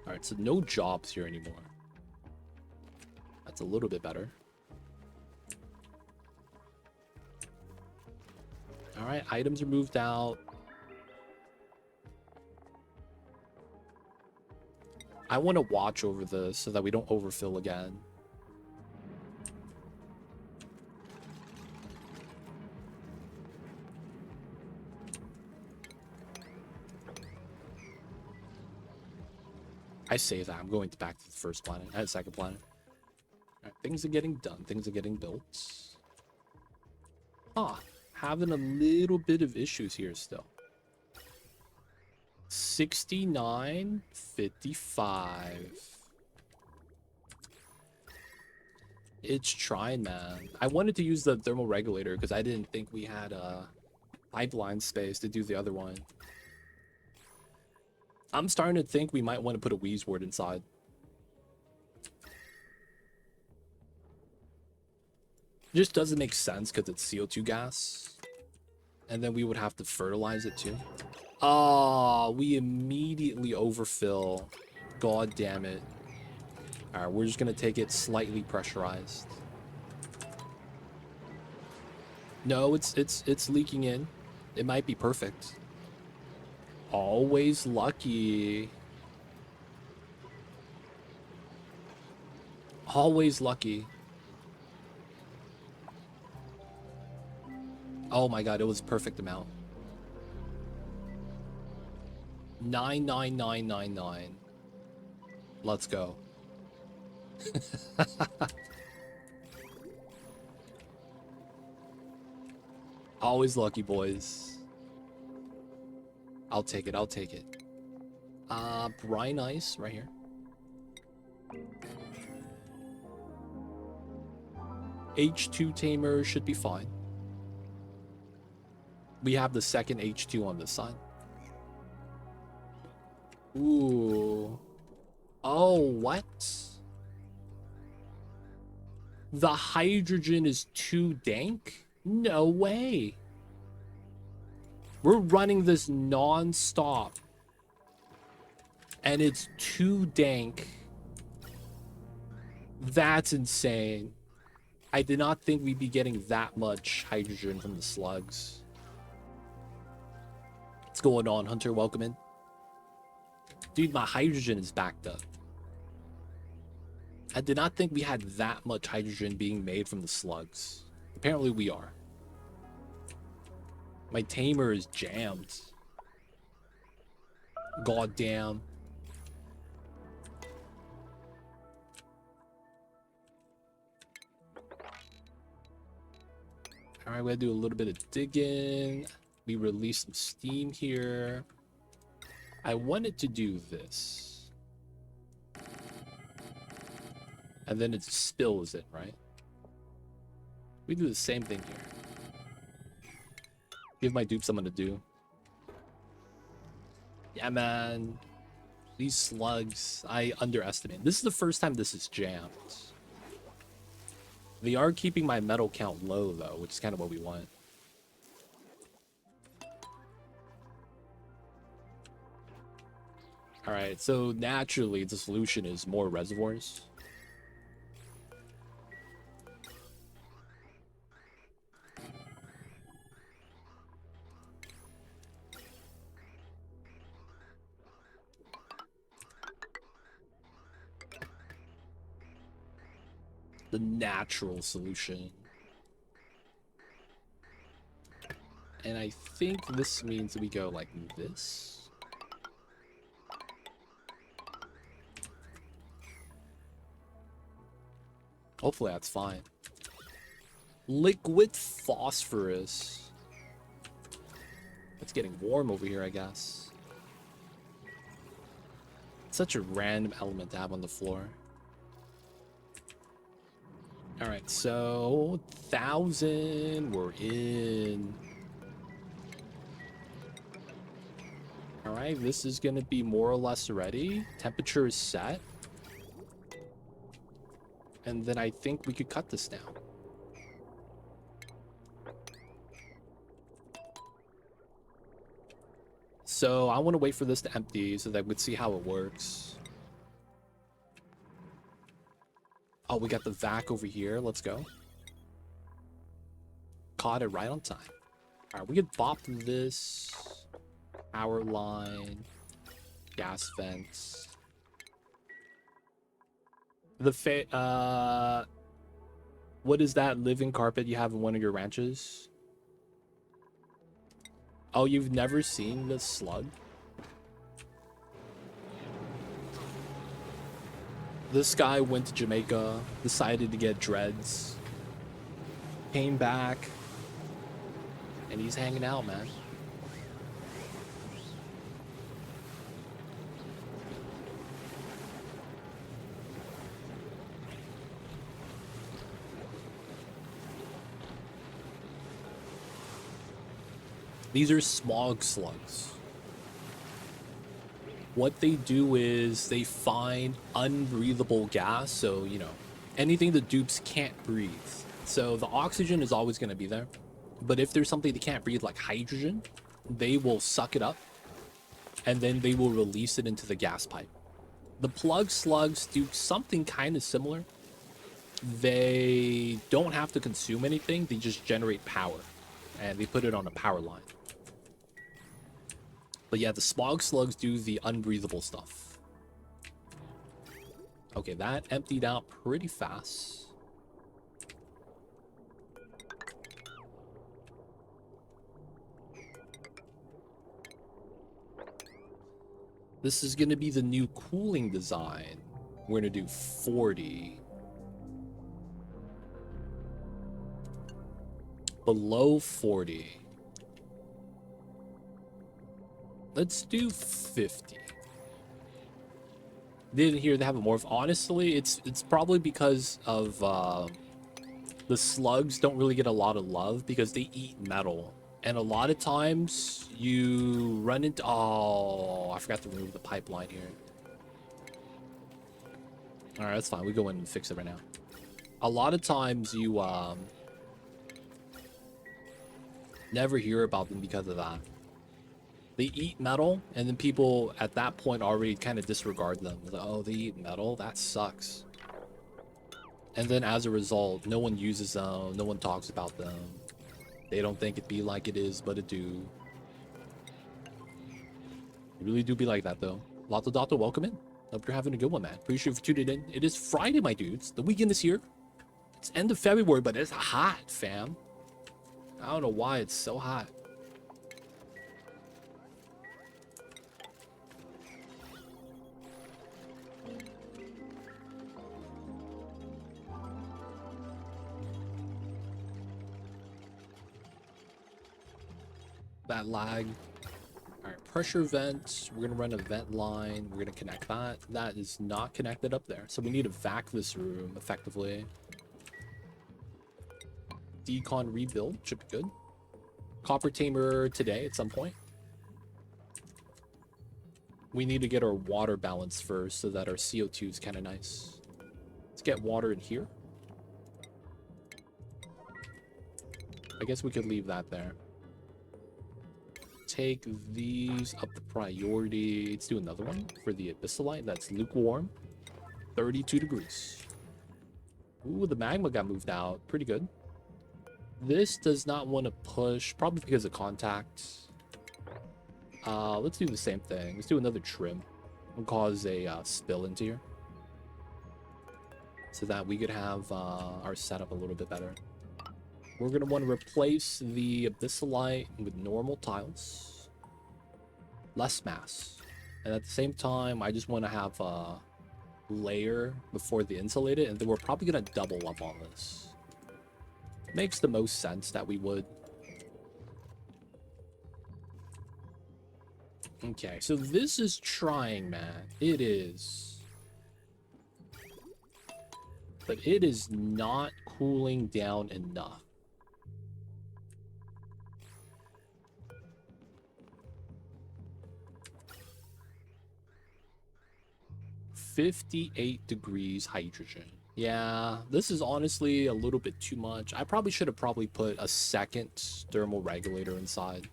Alright, so no jobs here anymore. That's a little bit better. Alright, items are moved out. I want to watch over this so that we don't overfill again. I say that. I'm going back to the first planet. Second planet. All right, things are getting done. Things are getting built. Ah, having a little bit of issues here still. 69.55. It's trying, man. I wanted to use the thermal regulator because I didn't think we had a pipeline space to do the other one. I'm starting to think we might want to put a wheeze ward inside. Just doesn't make sense because it's CO2 gas. And then we would have to fertilize it too. Oh, we immediately overfill. God damn it. Alright, we're just gonna take it slightly pressurized. No, it's leaking in. It might be perfect. Always lucky. Always lucky. Oh my god, it was perfect amount. 99999. Let's go. Always lucky, boys. I'll take it. I'll take it. Brine ice right here. H2 tamer should be fine. We have the second H2 on this side. Ooh. Oh, what? The hydrogen is too dank? No way. We're running this non-stop. And it's too dank. That's insane. I did not think we'd be getting that much hydrogen from the slugs. What's going on, Hunter? Welcome in. Dude, my hydrogen is backed up. I did not think we had that much hydrogen being made from the slugs. Apparently we are. My tamer is jammed. God damn. Alright, we gotta do a little bit of digging. We release some steam here. I wanted to do this. And then it spills it, right? We do the same thing here. Give my dupe something to do. Yeah, man. These slugs, I underestimate. This is the first time this is jammed. They are keeping my metal count low, though, which is kind of what we want. Alright, so naturally, the solution is more reservoirs. The natural solution. And I think this means we go like this. Hopefully that's fine. Liquid phosphorus. It's getting warm over here, I guess. Such a random element to have on the floor. Alright, so 1,000, we're in. Alright, this is gonna be more or less ready. Temperature is set. And then I think we could cut this now. So I want to wait for this to empty so that we see how it works. Oh, we got the vac over here. Let's go. Caught it right on time. All right, we could bop this. Power line. Gas vents. What is that living carpet you have in one of your ranches? Oh, you've never seen this slug? This guy went to Jamaica, decided to get dreads, came back, and he's hanging out, man. These are smog slugs. What they do is they find unbreathable gas, so, you know, anything the dupes can't breathe. So the oxygen is always going to be there. But if there's something they can't breathe, like hydrogen, they will suck it up, and then they will release it into the gas pipe. The plug slugs do something kind of similar. They don't have to consume anything, they just generate power, and they put it on a power line. But yeah, the smog slugs do the unbreathable stuff. Okay, that emptied out pretty fast. This is going to be the new cooling design. We're going to do 40. Below 40. Let's do 50. Didn't hear they have a morph. Honestly, it's probably because of the slugs don't really get a lot of love because they eat metal. And a lot of times you run into... Oh, I forgot to remove the pipeline here. Alright, that's fine. We go in and fix it right now. A lot of times you never hear about them because of that. They eat metal, and then people at that point already kind of disregard them. Like, oh, they eat metal? That sucks. And then as a result, no one uses them, no one talks about them. They don't think it be like it is, but it do. It really do be like that, though. Lotto Dotto, welcome in. Hope you're having a good one, man. Appreciate you for tuning in. It is Friday, my dudes. The weekend is here. It's end of February, but it's hot, fam. I don't know why it's so hot. That lag. All right, pressure vent. We're gonna run a vent line. We're gonna connect that. That is not connected up there, so we need to vac this room effectively. Decon rebuild should be good. Copper tamer today at some point. We need to get our water balance first so that our CO2 is kind of nice. Let's get water in here. I guess we could leave that there. Take these up the priority. Let's do another one for the abyssalite. That's lukewarm. 32 degrees. Ooh, the magma got moved out. Pretty good. This does not want to push, probably because of contact. Let's do the same thing. Let's do another trim. We'll cause a spill into here. So that we could have our setup a little bit better. We're going to want to replace the abyssalite with normal tiles. Less mass. And at the same time, I just want to have a layer before the insulated. And then we're probably going to double up on this. Makes the most sense that we would. Okay, so this is trying, man. It is. But it is not cooling down enough. $58 degrees hydrogen. Yeah, this is honestly a little bit too much. I probably should have put a second thermal regulator inside.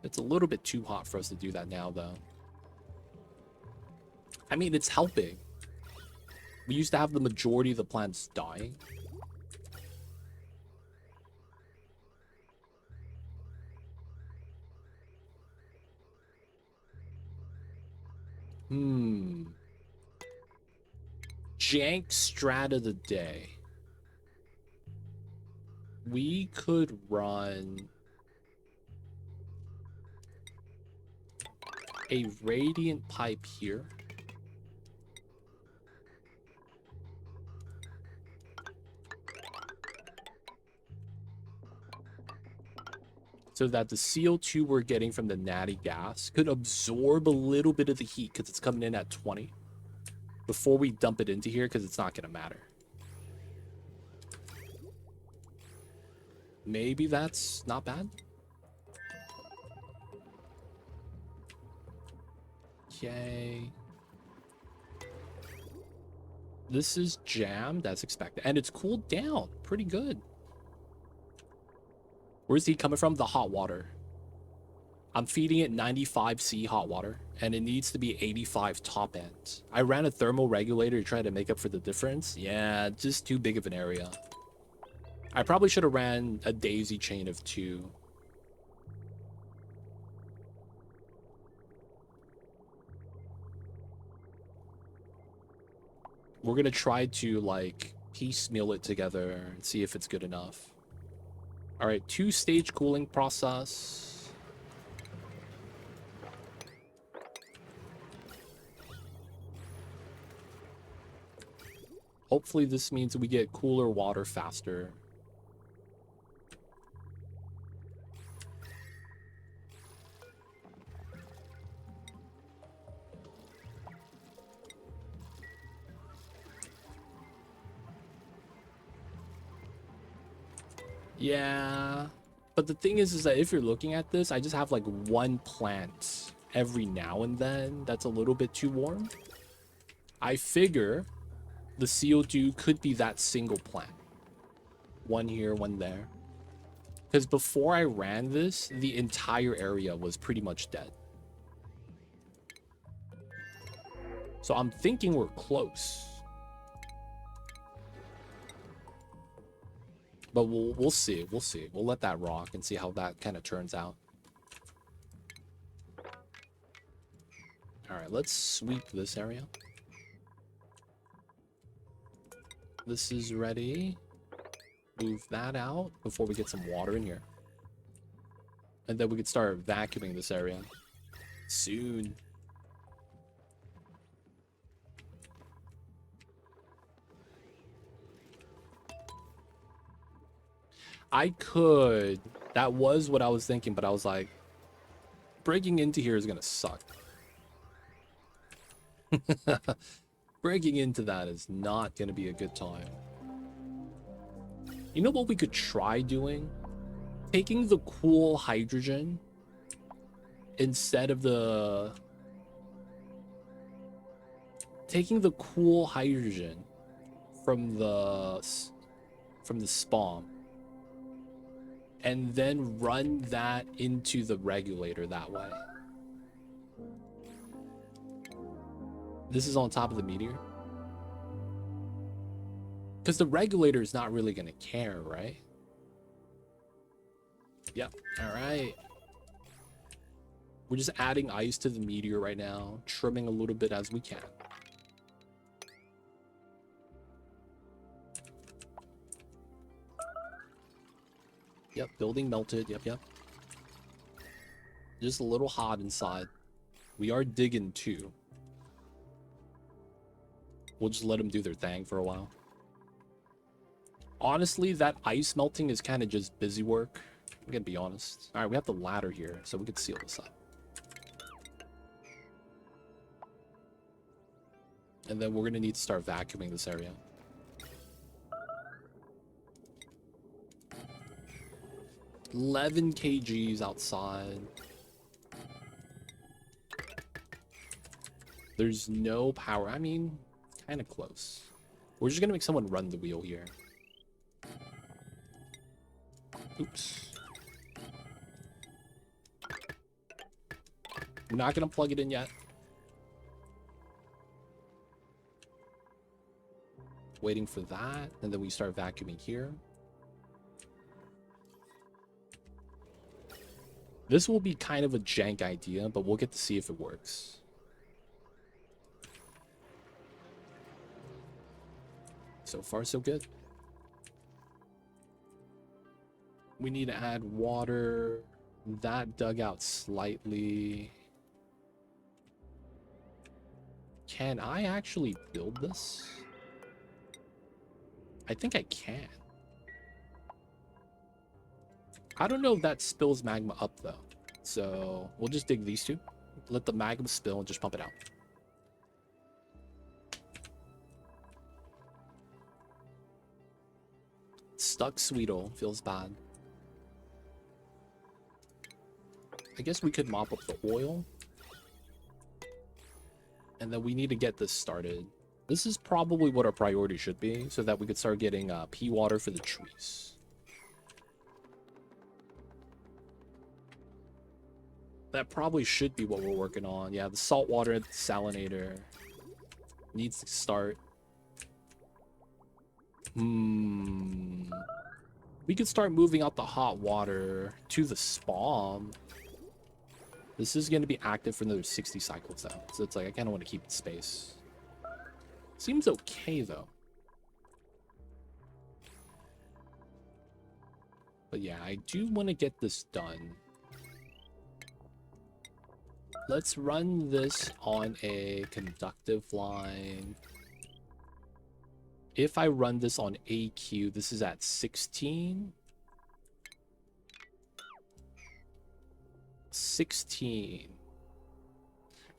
It's a little bit too hot for us to do that now, though. I mean, it's helping. We used to have the majority of the plants dying. Jank strat of the day. We could run a radiant pipe here. So that the CO2 we're getting from the natty gas could absorb a little bit of the heat because it's coming in at 20 before we dump it into here, because it's not going to matter. Maybe that's not bad. Okay. This is jammed as expected, and it's cooled down pretty good. Where's he coming from? The hot water. I'm feeding it 95C hot water, and it needs to be 85 top end. I ran a thermal regulator to try to make up for the difference. Yeah, just too big of an area. I probably should have ran a daisy chain of 2. We're gonna try to, like, piecemeal it together and see if it's good enough. All right, 2-stage cooling process. Hopefully this means we get cooler water faster. Yeah, but the thing is that if you're looking at this, I just have like one plant every now and then that's a little bit too warm. I figure the CO2 could be that single plant. One here, one there. Because before I ran this, the entire area was pretty much dead. So I'm thinking we're close. But we'll see. We'll see. We'll let that rock and see how that kind of turns out. All right, let's sweep this area. This is ready. Move that out before we get some water in here. And then we can start vacuuming this area soon. I could. That was what I was thinking, but I was like, breaking into here is gonna suck. Breaking into that is not gonna be a good time. You know what we could try doing? taking the cool hydrogen instead of the from the spawn and then run that into the regulator that way. This is on top of the meteor. Because the regulator is not really going to care, right? Yep. All right. We're just adding ice to the meteor right now, trimming a little bit as we can. Yep, building melted. Yep. Just a little hot inside. We are digging too. We'll just let them do their thing for a while. Honestly, that ice melting is kind of just busy work. I'm gonna be honest. All right, we have the ladder here, so we can seal this up. And then we're gonna need to start vacuuming this area. $11 kgs outside. There's no power. I mean, kind of close. We're just gonna make someone run the wheel here. Oops. We're not gonna plug it in yet. Waiting for that, and then we start vacuuming here. This will be kind of a jank idea, but we'll get to see if it works. So far, so good. We need to add water. That dug out slightly. Can I actually build this? I think I can. I don't know if that spills magma up though. So we'll just dig these two. Let the magma spill and just pump it out. Stuck Sweetle. Feels bad. I guess we could mop up the oil. And then we need to get this started. This is probably what our priority should be, so that we could start getting pea water for the trees. That probably should be what we're working on. Yeah, the saltwater salinator needs to start. We could start moving out the hot water to the spawn. This is going to be active for another 60 cycles though, so it's like I kind of want to keep the space. Seems okay though. But yeah, I do want to get this done. Let's run this on a conductive line. If I run this on AQ, this is at 16. 16.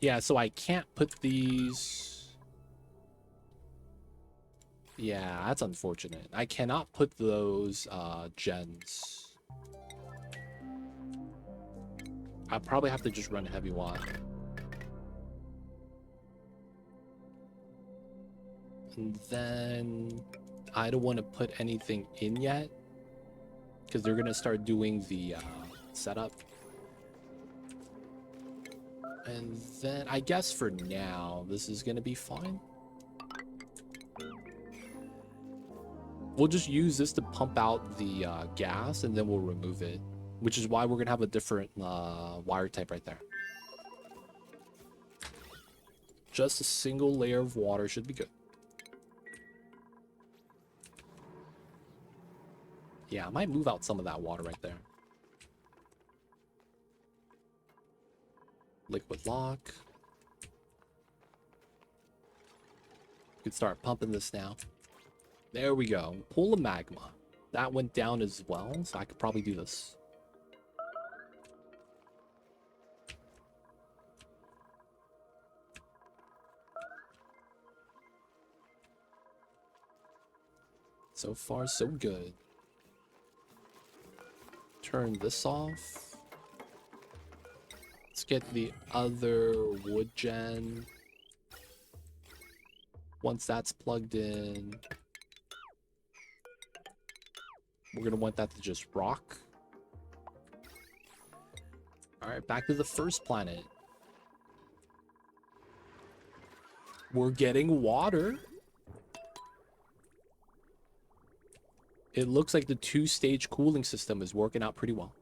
Yeah, so I can't put these. Yeah, that's unfortunate. I cannot put those gens. I probably have to just run heavy watt. And then I don't want to put anything in yet because they're gonna start doing the setup. And then I guess for now this is gonna be fine. We'll just use this to pump out the gas, and then we'll remove it, which is why we're gonna have a different wire type right there. Just a single layer of water should be good. Yeah, I might move out some of that water right there. Liquid lock. We could start pumping this now. There we go. Pool of magma. That went down as well, so I could probably do this. So far, so good. turn this off. Let's get the other wood gen. Once that's plugged in, we're gonna want that to just rock. All right, back to the first planet. We're getting water. It looks like the two-stage cooling system is working out pretty well.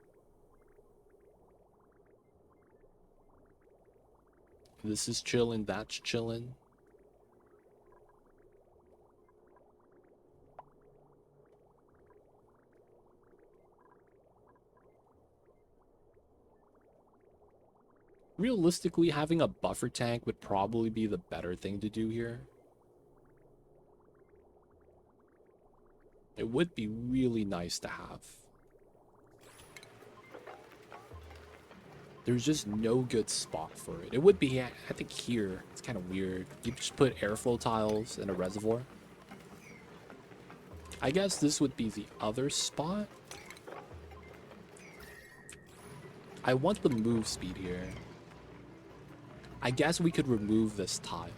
This is chilling, that's chilling. Realistically, having a buffer tank would probably be the better thing to do here. It would be really nice to have. There's just no good spot for it. It would be, I think, here. It's kind of weird. You just put airflow tiles in a reservoir. I guess this would be the other spot. I want the move speed here. I guess we could remove this tile.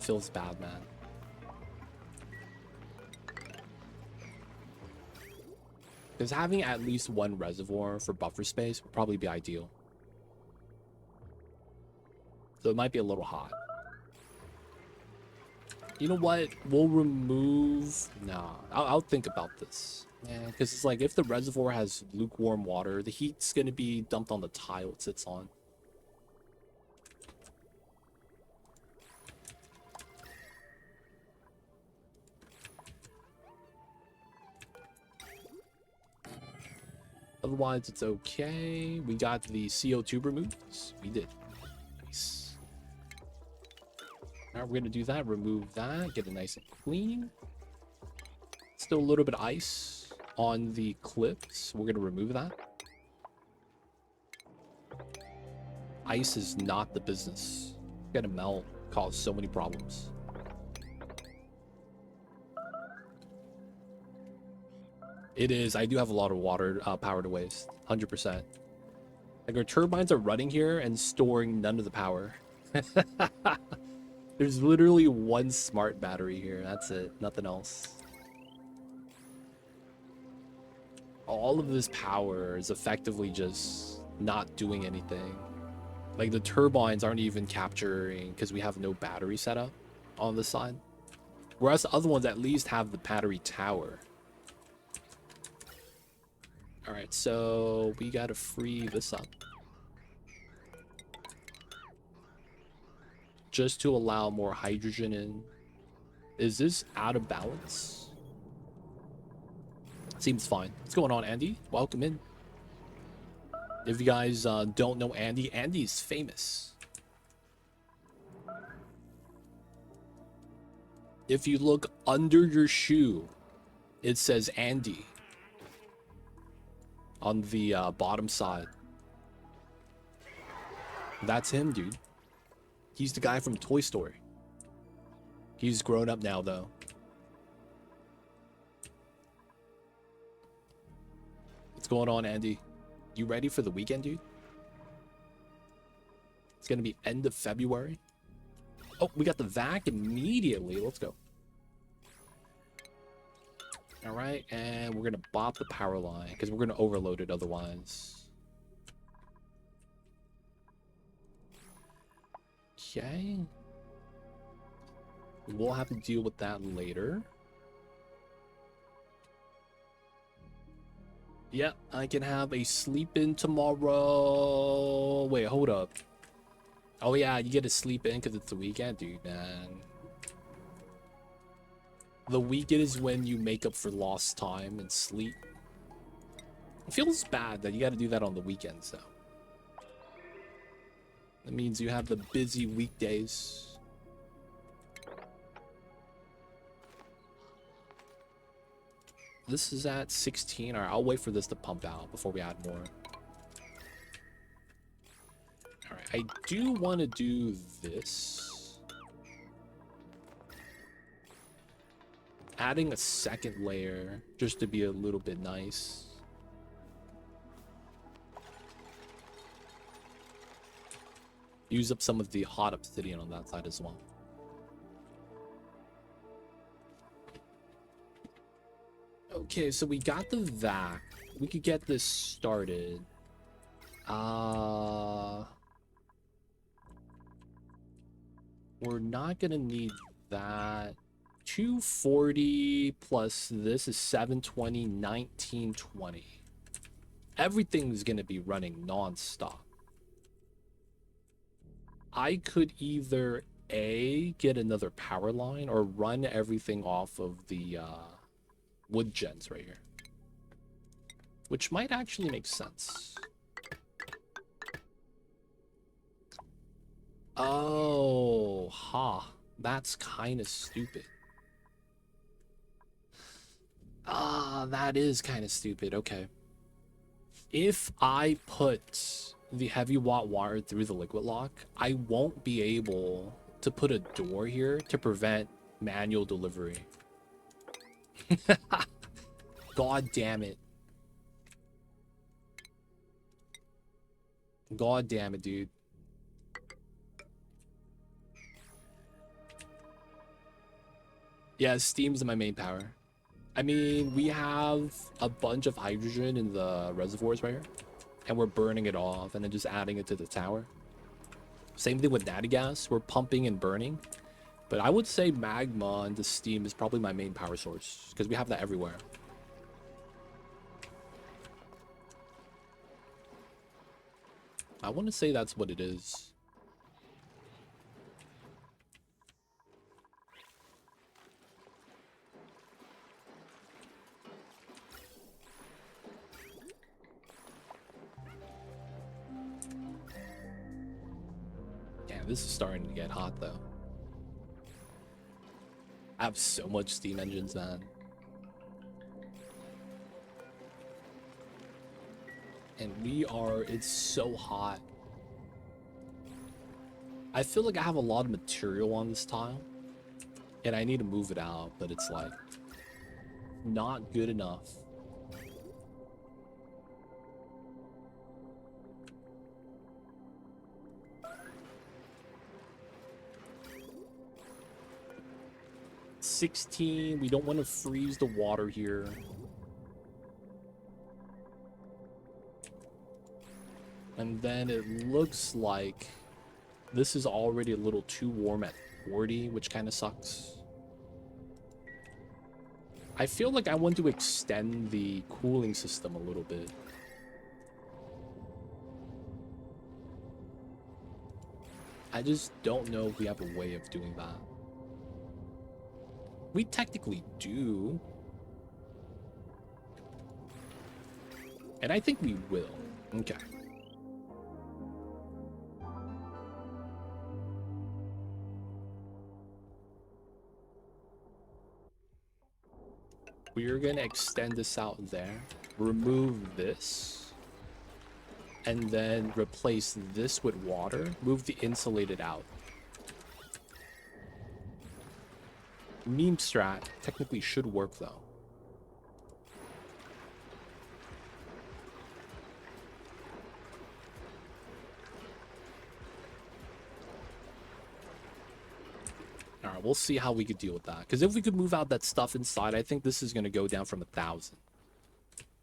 Feels bad, man. Because having at least one reservoir for buffer space would probably be ideal. So it might be a little hot. You know what? We'll remove... Nah, I'll think about this. Yeah, because it's like, if the reservoir has lukewarm water, the heat's going to be dumped on the tile it sits on. Otherwise, it's okay. We got the CO2 removes. We did. Nice. All right, we're going to do that. Remove that. Get it nice and clean. Still a little bit of ice on the clips. We're going to remove that. Ice is not the business. It's going to melt. Cause so many problems. It is. I do have a lot of water power to waste. 100%. Like, our turbines are running here and storing none of the power. There's literally one smart battery here. That's it. Nothing else. All of this power is effectively just not doing anything. Like, the turbines aren't even capturing because we have no battery setup on this side. Whereas the other ones at least have the battery tower. Alright, so we gotta free this up. Just to allow more hydrogen in. Is this out of balance? Seems fine. What's going on, Andy? Welcome in. If you guys don't know Andy, Andy's famous. If you look under your shoe, it says Andy on the bottom side. That's him, dude. He's the guy from Toy Story. He's grown up now, though. What's going on, Andy? You ready for the weekend, dude? It's gonna be end of February. Oh, we got the vac immediately. Let's go. All right, and we're gonna bop the power line because we're gonna overload it otherwise. Okay. We'll have to deal with that later. Yep, I can have a sleep in tomorrow. Wait, hold up. Oh yeah, you get to sleep in because it's the weekend, dude, man. The weekend is when you make up for lost time and sleep. It feels bad that you got to do that on the weekends, though. That means you have the busy weekdays. This is at 16. All right, I'll wait for this to pump out before we add more. All right, I do want to do this adding a second layer just to be a little bit nice. Use up some of the hot obsidian on that side as well. Okay, so we got the vac. We could get this started. We're not gonna need that. 240 plus this is 720, 1920. Everything's gonna be running non-stop. I could either A, get another power line, or run everything off of the wood gens right here. Which might actually make sense. Oh, that's kind of stupid. That is kind of stupid. Okay. If I put the heavy watt wire through the liquid lock, I won't be able to put a door here to prevent manual delivery. God damn it. God damn it, dude. Yeah, steam's my main power. I mean, we have a bunch of hydrogen in the reservoirs right here, and we're burning it off and then just adding it to the tower. Same thing with natty gas. We're pumping and burning. But I would say magma and the steam is probably my main power source, because we have that everywhere. I want to say that's what it is. Damn, this is starting to get hot though. I have so much steam engines, man. And it's so hot. I feel like I have a lot of material on this tile, and I need to move it out, but it's like not good enough. $16. We don't want to freeze the water here. And then it looks like this is already a little too warm at 40, which kind of sucks. I feel like I want to extend the cooling system a little bit. I just don't know if we have a way of doing that. We technically do. And I think we will. Okay. We're gonna extend this out there, remove this, and then replace this with water, move the insulated out. Meme strat technically should work though. Alright, we'll see how we could deal with that. Because if we could move out that stuff inside, I think this is going to go down from 1,000.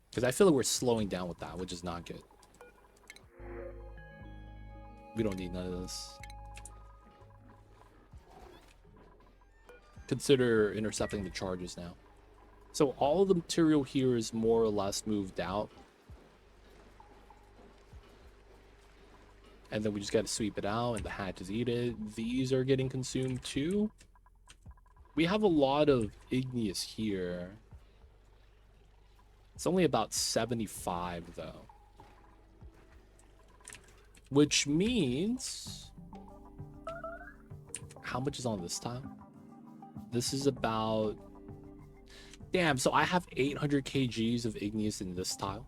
Because I feel like we're slowing down with that, which is not good. We don't need none of this. Consider intercepting the charges now. So all the material here is more or less moved out. And then we just got to sweep it out, and the hatches eat it. These are getting consumed too. We have a lot of igneous here. It's only about 75 though. Which means... How much is on this tile? This is about... Damn, so I have 800 kgs of igneous in this tile.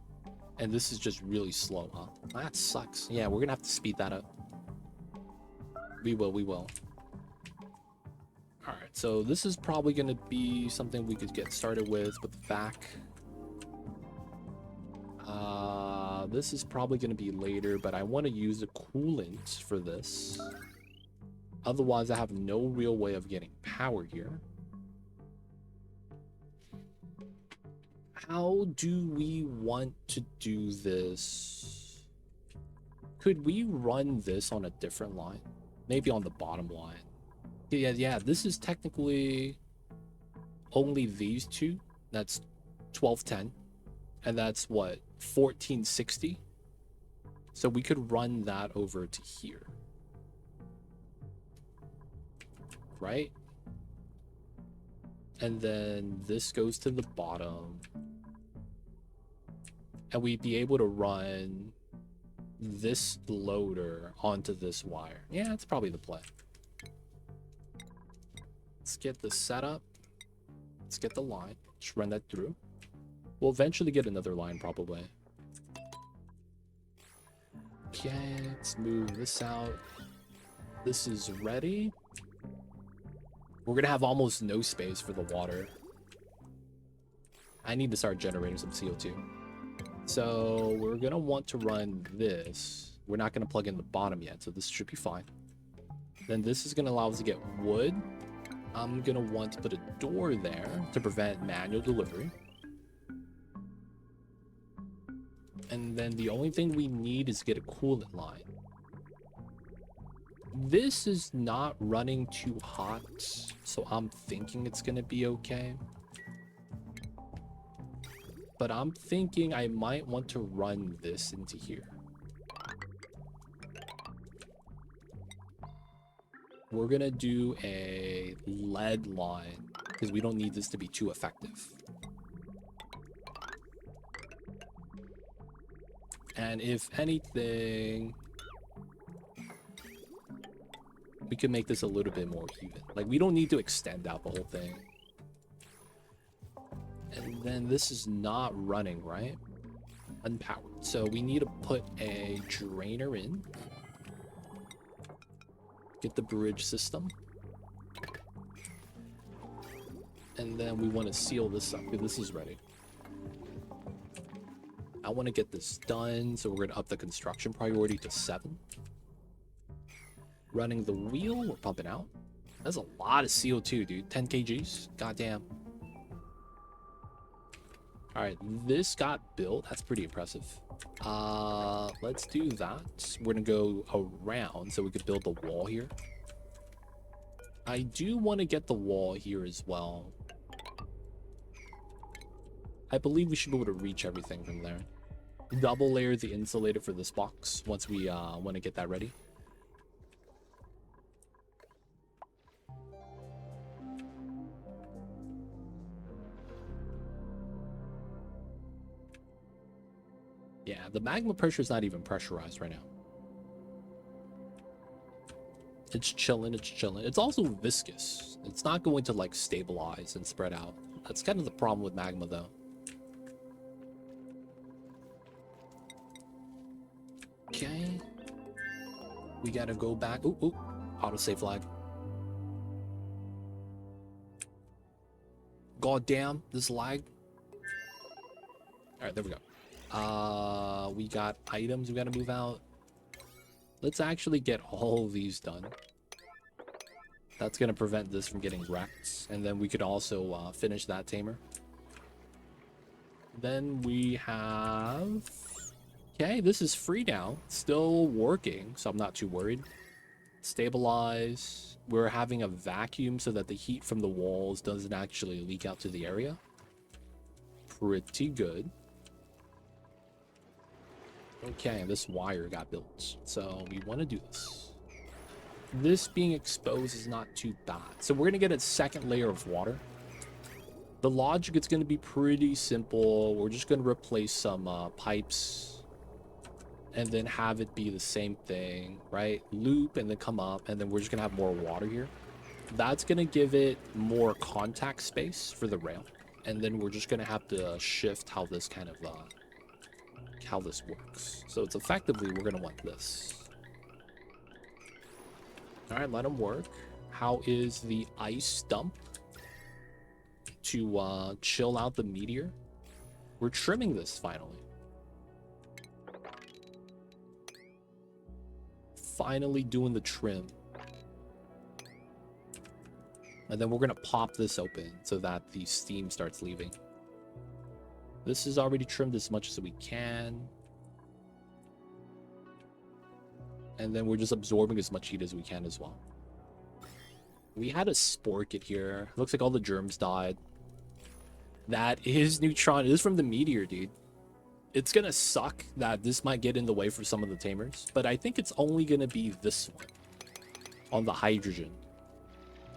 And this is just really slow, huh? That sucks. Yeah, we're gonna have to speed that up. We will. All right, so this is probably going to be something we could get started with the vac. This is probably going to be later, but I want to use a coolant for this. Otherwise, I have no real way of getting power here. How do we want to do this? Could we run this on a different line? Maybe on the bottom line. Yeah, this is technically only these two. That's 1210. And that's what? 1460. So we could run that over to here. Right? And then this goes to the bottom. And we'd be able to run this loader onto this wire. Yeah, that's probably the plan. Let's get the setup. Let's get the line. Just run that through. We'll eventually get another line, probably. Okay, let's move this out. This is ready. We're gonna have almost no space for the water. I need to start generating some CO2. So we're gonna want to run this. We're not gonna plug in the bottom yet, so this should be fine. Then this is gonna allow us to get wood. I'm gonna want to put a door there to prevent manual delivery. And then the only thing we need is get a coolant line. This is not running too hot, so I'm thinking it's gonna be okay. But I'm thinking I might want to run this into here. We're gonna do a lead line because we don't need this to be too effective. And if anything, we can make this a little bit more even. Like, we don't need to extend out the whole thing. And then this is not running, right? Unpowered. So we need to put a drainer in. Get the bridge system. And then we want to seal this up because this is ready. I want to get this done, so we're going to up the construction priority to 7. Running the wheel, we're pumping out. That's a lot of CO2, dude. 10 kgs. Goddamn. All right, this got built. That's pretty impressive. Let's do that. We're gonna go around so we could build the wall here. I do want to get the wall here as well. I believe we should be able to reach everything from there. Double layer the insulator for this box once we want to get that ready. Yeah, the magma pressure is not even pressurized right now. It's chilling, it's chilling. It's also viscous. It's not going to like stabilize and spread out. That's kind of the problem with magma though. Okay. We gotta go back. Ooh, autosave flag. God damn, this lag. Alright, there we go. We got items we gotta move out. Let's actually get all of these done. That's gonna prevent this from getting wrecked. And then we could also finish that tamer. Then we have... Okay, this is free now. Still working, so I'm not too worried. Stabilize. We're having a vacuum so that the heat from the walls doesn't actually leak out to the area. Pretty good. Okay, this wire got built, so we want to do this. This being exposed is not too bad. So we're going to get a second layer of water. The logic is going to be pretty simple. We're just going to replace some pipes and then have it be the same thing, right? Loop and then come up, and then we're just going to have more water here. That's going to give it more contact space for the rail. And then we're just going to have to shift how this kind of... how this works. So it's effectively, we're going to want this. All right, let them work. how is the ice dump to chill out the meteor? We're trimming this finally. Finally doing the trim. And then we're gonna pop this open so that the steam starts leaving. This is already trimmed as much as we can. And then we're just absorbing as much heat as we can as well. We had a spore kit here. Looks like all the germs died. That is neutron. It is from the meteor, dude. It's gonna suck that this might get in the way for some of the tamers, but I think it's only gonna be this one on the hydrogen.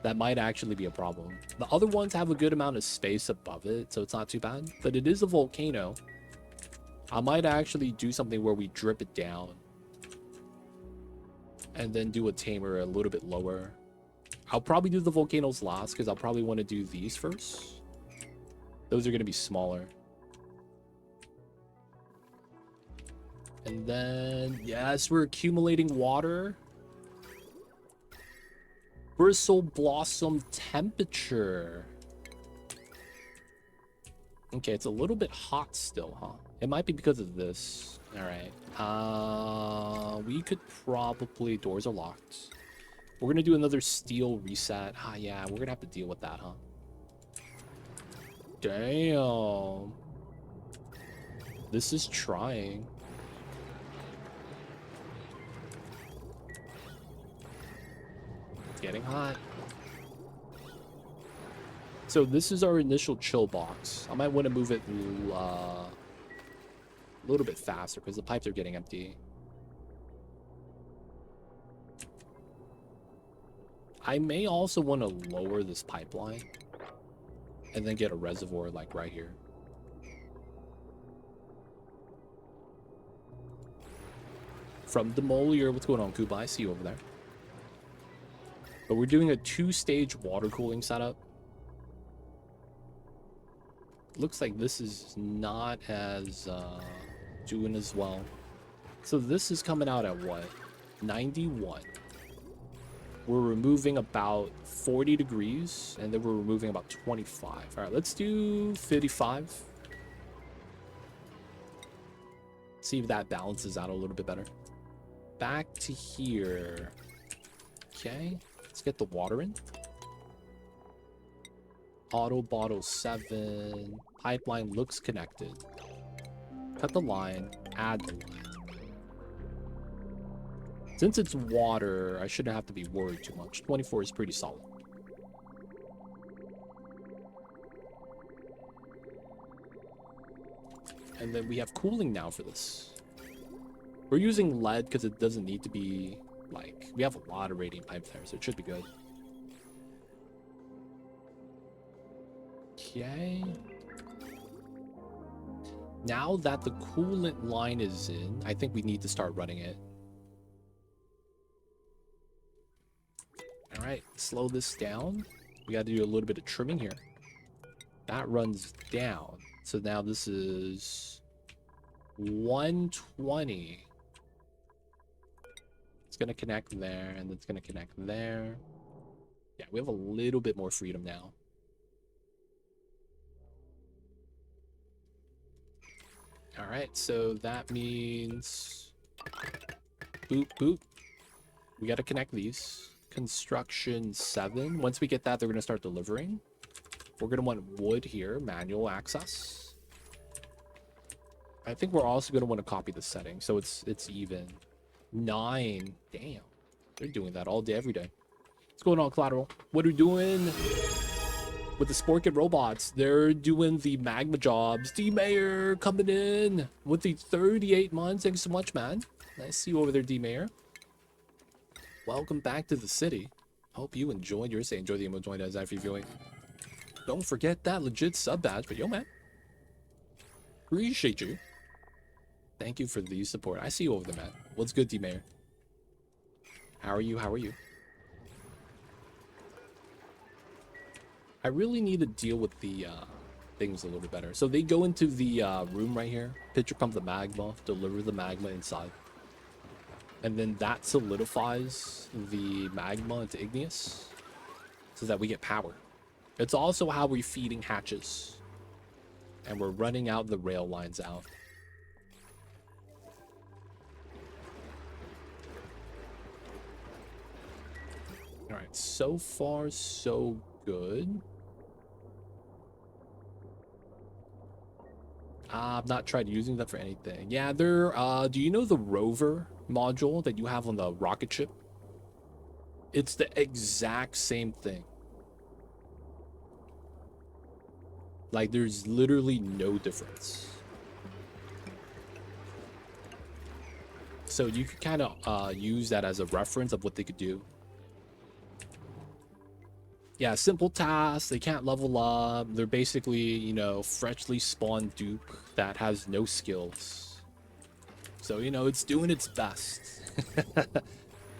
That might actually be a problem. The other ones have a good amount of space above it, so it's not too bad. But it is a volcano. I might actually do something where we drip it down and then do a tamer a little bit lower. I'll probably do the volcanoes last because I'll probably want to do these first. Those are going to be smaller. And then, yes, we're accumulating water. Bristle blossom temperature. Okay, it's a little bit hot still, huh? It might be because of this. All right. We could probably... Doors are locked. We're going to do another steel reset. Ah, yeah, we're going to have to deal with that, huh? Damn. This is trying. It's getting hot. So this is our initial chill box. I might want to move it a little bit faster because the pipes are getting empty. I may also want to lower this pipeline and then get a reservoir like right here. From Demolier, what's going on, Kuba? I see you over there. But we're doing a 2-stage water cooling setup. Looks like this is not as doing as well. So this is coming out at what? 91. We're removing about 40 degrees, and then we're removing about 25. All right, let's do 55. See if that balances out a little bit better. Back to here. Okay, let's get the water in. Auto bottle 7. Pipeline looks connected. Cut the line. Add the line. Since it's water, I shouldn't have to be worried too much. 24 is pretty solid. And then we have cooling now for this. We're using lead because it doesn't need to be, like, we have a lot of radiant pipe there, so it should be good. Okay. Now that the coolant line is in, I think we need to start running it. All right, slow this down. We got to do a little bit of trimming here. That runs down. So now this is 120. It's going to connect there, and it's going to connect there. Yeah, we have a little bit more freedom now. All right, so that means boop, boop. We got to connect these. Construction 7. Once we get that, they're going to start delivering. We're going to want wood here, manual access. I think we're also going to want to copy the setting, so it's even. 9. Damn. They're doing that all day, every day. What's going on, Collateral? What are we doing with the Sporkit robots? They're doing the magma jobs. D-Mayor coming in with the 38 months. Thanks so much, man. Nice to see you over there, D-Mayor. Welcome back to the city. Hope you enjoyed your stay. Enjoy the emoji as after viewing. Don't forget that legit sub badge. But yo, man, appreciate you. Thank you for the support. I see you over there, man. What's good, D-Mayor? How are you? How are you? I really need to deal with the things a little bit better. So they go into the room right here. Pitcher pump the magma. Deliver the magma inside. And then that solidifies the magma into igneous. so that we get power. It's also how we're feeding hatches. And we're running out the rail lines out. Alright, so far so good. I've not tried using them for anything. Yeah, they're, do you know the rover module that you have on the rocket ship? It's the exact same thing. Like, there's literally no difference. So you could kind of use that as a reference of what they could do. Yeah, simple tasks. They can't level up. They're basically, you know, freshly spawned dupe that has no skills. So, you know, it's doing its best.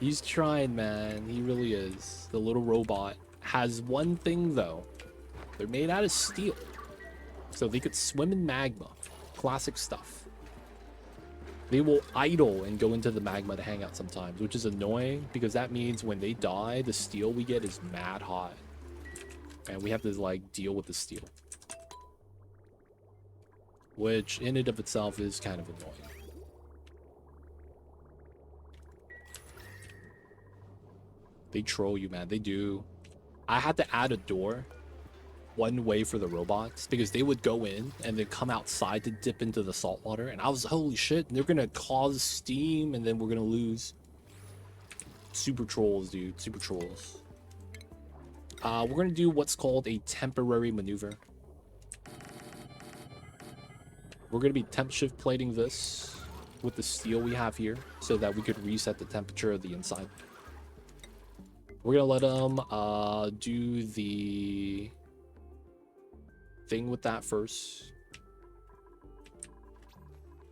He's trying, man. He really is. The little robot has one thing, though. They're made out of steel. So they could swim in magma. Classic stuff. They will idle and go into the magma to hang out sometimes, which is annoying because that means when they die, the steel we get is mad hot. And we have to, like, deal with the steel. Which, in and of itself, is kind of annoying. They troll you, man. They do. I had to add a door one way for the robots because they would go in and then come outside to dip into the salt water. And I was, holy shit, they're going to cause steam and then we're going to lose. Super trolls, dude. Super trolls. We're going to do what's called a temporary maneuver. We're going to be temp shift plating this with the steel we have here so that we could reset the temperature of the inside. We're going to let them do the thing with that first.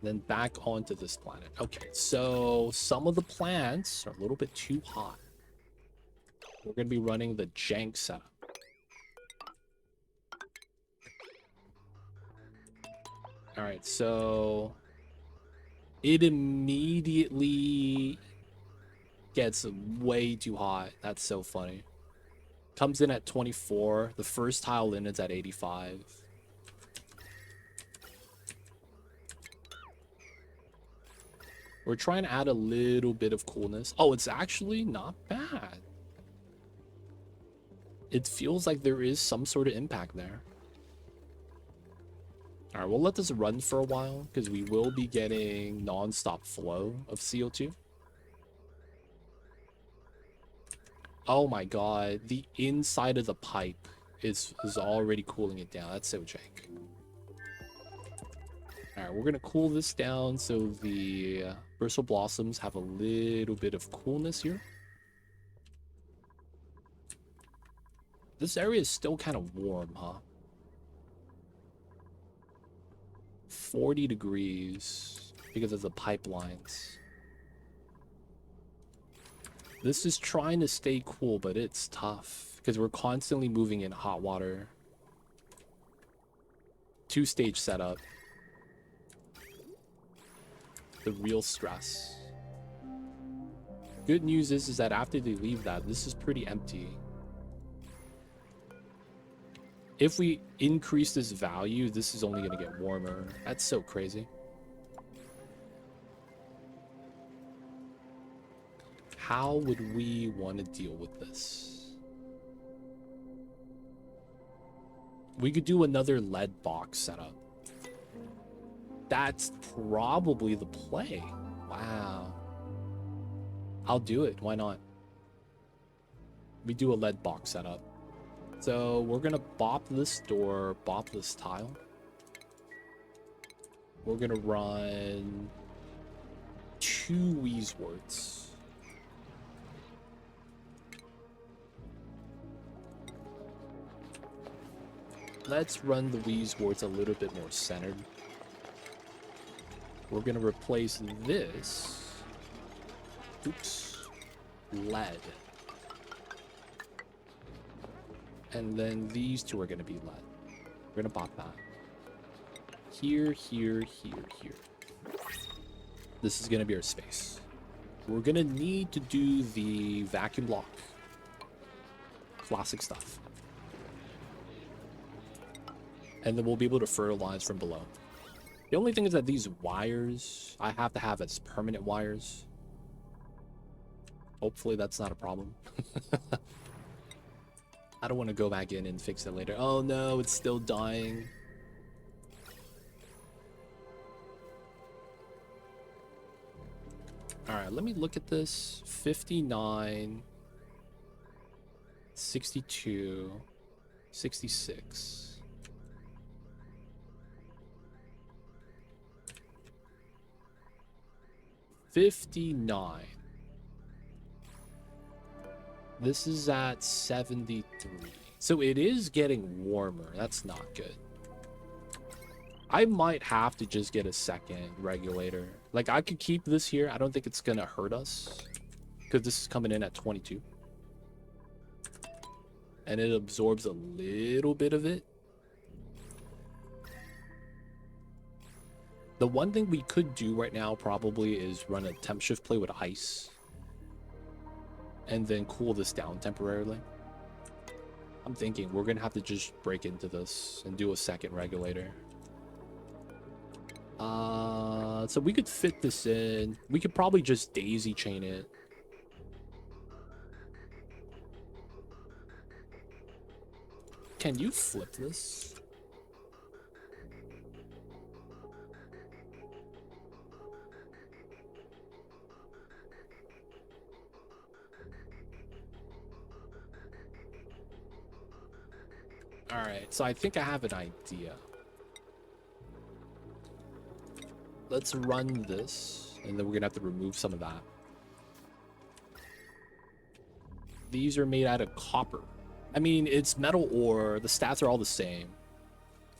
Then back onto this planet. Okay, so some of the plants are a little bit too hot. We're going to be running the jank setup. All right, so it immediately gets way too hot. That's so funny. Comes in at 24. The first tile in is at 85. We're trying to add a little bit of coolness. Oh, it's actually not bad. It feels like there is some sort of impact there. All right, we'll let this run for a while because we will be getting non-stop flow of CO2. Oh my god, the inside of the pipe is already cooling it down. That's so jank. All right, we're going to cool this down so the bristle blossoms have a little bit of coolness here. This area is still kind of warm, huh? 40 degrees because of the pipelines. This is trying to stay cool, but it's tough because we're constantly moving in hot water. Two-stage setup. The real stress. Good news is that after they leave that, this is pretty empty. If we increase this value, this is only going to get warmer. That's so crazy. How would we want to deal with this? We could do another lead box setup. That's probably the play. Wow. I'll do it. Why not? We do a lead box setup. So we're going to bop this door, bop this tile. We're going to run 2 Weezeworts. Let's run the Weezeworts a little bit more centered. We're going to replace this. Oops. Lead. And then these two are going to be lead. We're going to pop that. Here, here, here, here. This is going to be our space. We're going to need to do the vacuum block. classic stuff. And then we'll be able to fertilize from below. The only thing is that these wires, I have to have as permanent wires. Hopefully that's not a problem. I don't want to go back in and fix it later. Oh no, it's still dying. Alright, let me look at this. 59, 62, 66. 59. This is at 73. So it is getting warmer. That's not good. I might have to just get a second regulator. Like, I could keep this here. I don't think it's gonna hurt us, because this is coming in at 22. And it absorbs a little bit of it. The one thing we could do right now probably is run a temp shift play with ice. And then cool this down temporarily. I'm thinking we're gonna have to just break into this and do a second regulator. So we could fit this in. We could probably just daisy chain it. Can you flip this? Alright, so I think I have an idea. Let's run this, and then we're gonna have to remove some of that. These are made out of copper. I mean, it's metal ore. The stats are all the same.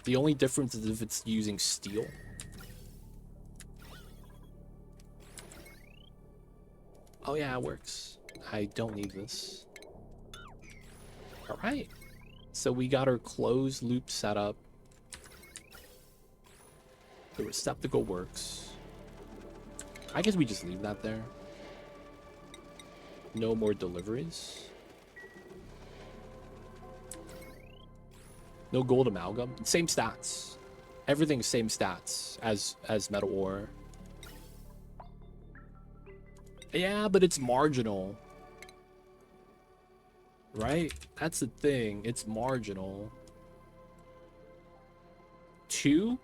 The only difference is if it's using steel. Oh yeah, it works. I don't need this. Alright. So we got our closed loop set up. The receptacle works. I guess we just leave that there. No more deliveries. No gold amalgam. Same stats. Everything's same stats as metal ore. Yeah, but it's marginal. Right? That's the thing. It's marginal. 2.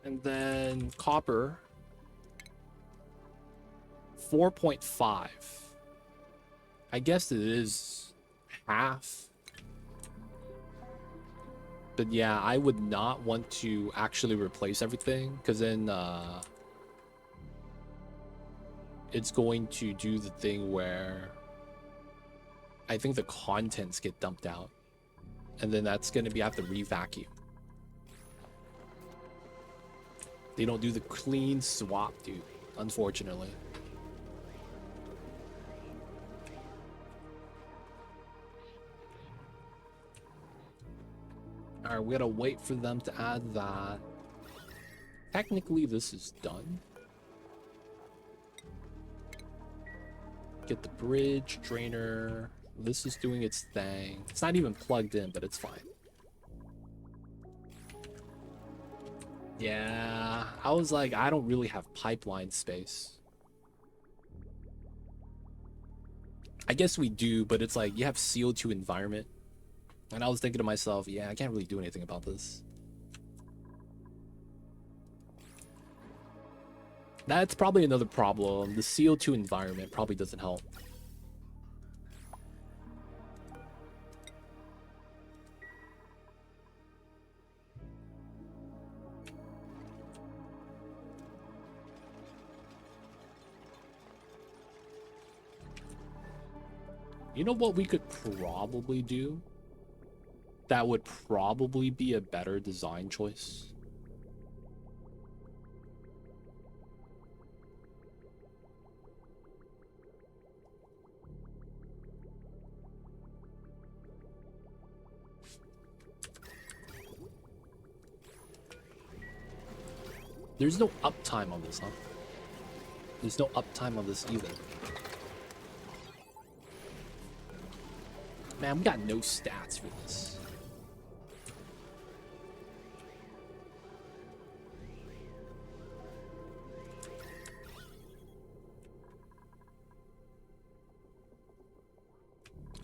And then copper. 4.5. I guess it is half. But yeah, I would not want to actually replace everything, because then it's going to do the thing where I think the contents get dumped out, and then that's going to be have to re-vacuum. They don't do the clean swap, dude, unfortunately. Alright, we gotta wait for them to add that. Technically, this is done. Get the bridge, drainer. This is doing its thing. It's not even plugged in, but it's fine. Yeah, I was like, I don't really have pipeline space. I guess we do, but it's like, you have CO2 environment. And I was thinking to myself, yeah, I can't really do anything about this. That's probably another problem. The CO2 environment probably doesn't help. You know what we could probably do? That would probably be a better design choice. There's no uptime on this, huh? There's no uptime on this either. Man, we got no stats for this.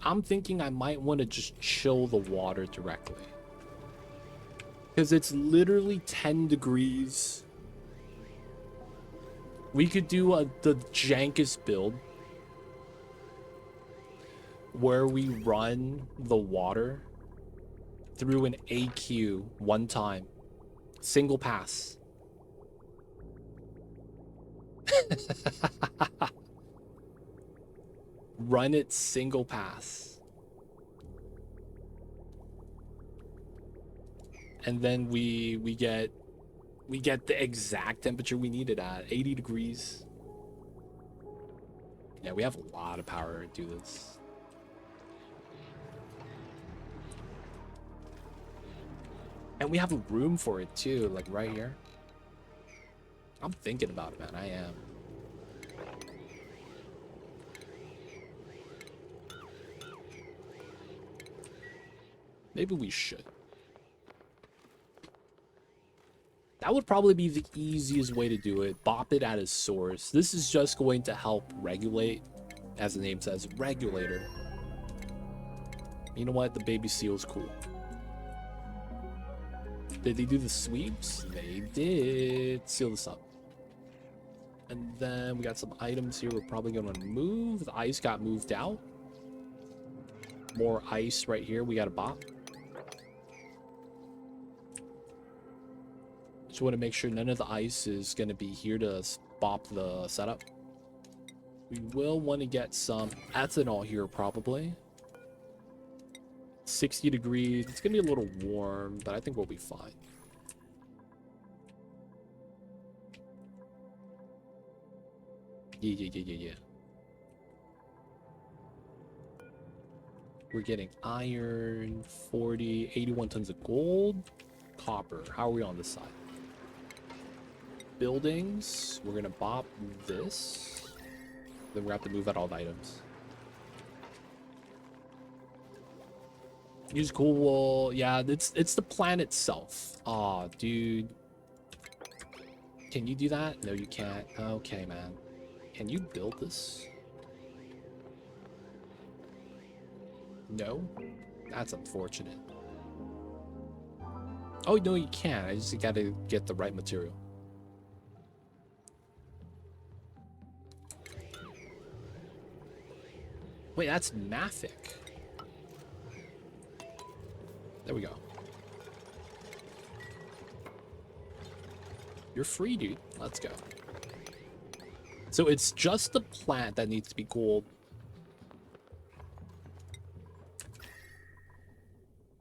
I'm thinking I might want to just chill the water directly. Because it's literally 10 degrees. We could do the jankest build where we run the water through an AQ one time. Single pass. Run it single pass. And then we get the exact temperature we need it at, 80 degrees. Yeah, we have a lot of power to do this. And we have a room for it too, like right here. I'm thinking about it, man. I am. Maybe we should. That would probably be the easiest way to do it. Bop it at its source. This is just going to help regulate, as the name says, regulator. You know what? The baby seal's cool. Did they do the sweeps? They did. Seal this up. And then we got some items here we're probably going to move. The ice got moved out. More ice right here. We got a bop. Just want to make sure none of the ice is going to be here to bop the setup. We will want to get some ethanol here probably. 60 degrees. It's going to be a little warm, but I think we'll be fine. Yeah. We're getting iron, 40, 81 tons of gold, copper. How are we on this side? Buildings. We're going to bop this. Then we have to move out all the items. Use cool wool. Yeah, it's the plan itself. Aw, dude. Can you do that? No, you can't. Okay, man. Can you build this? No? That's unfortunate. Oh, no, you can't. I just gotta get the right material. Wait, that's Mathic. There we go. You're free, dude. Let's go. So it's just the plant that needs to be cooled.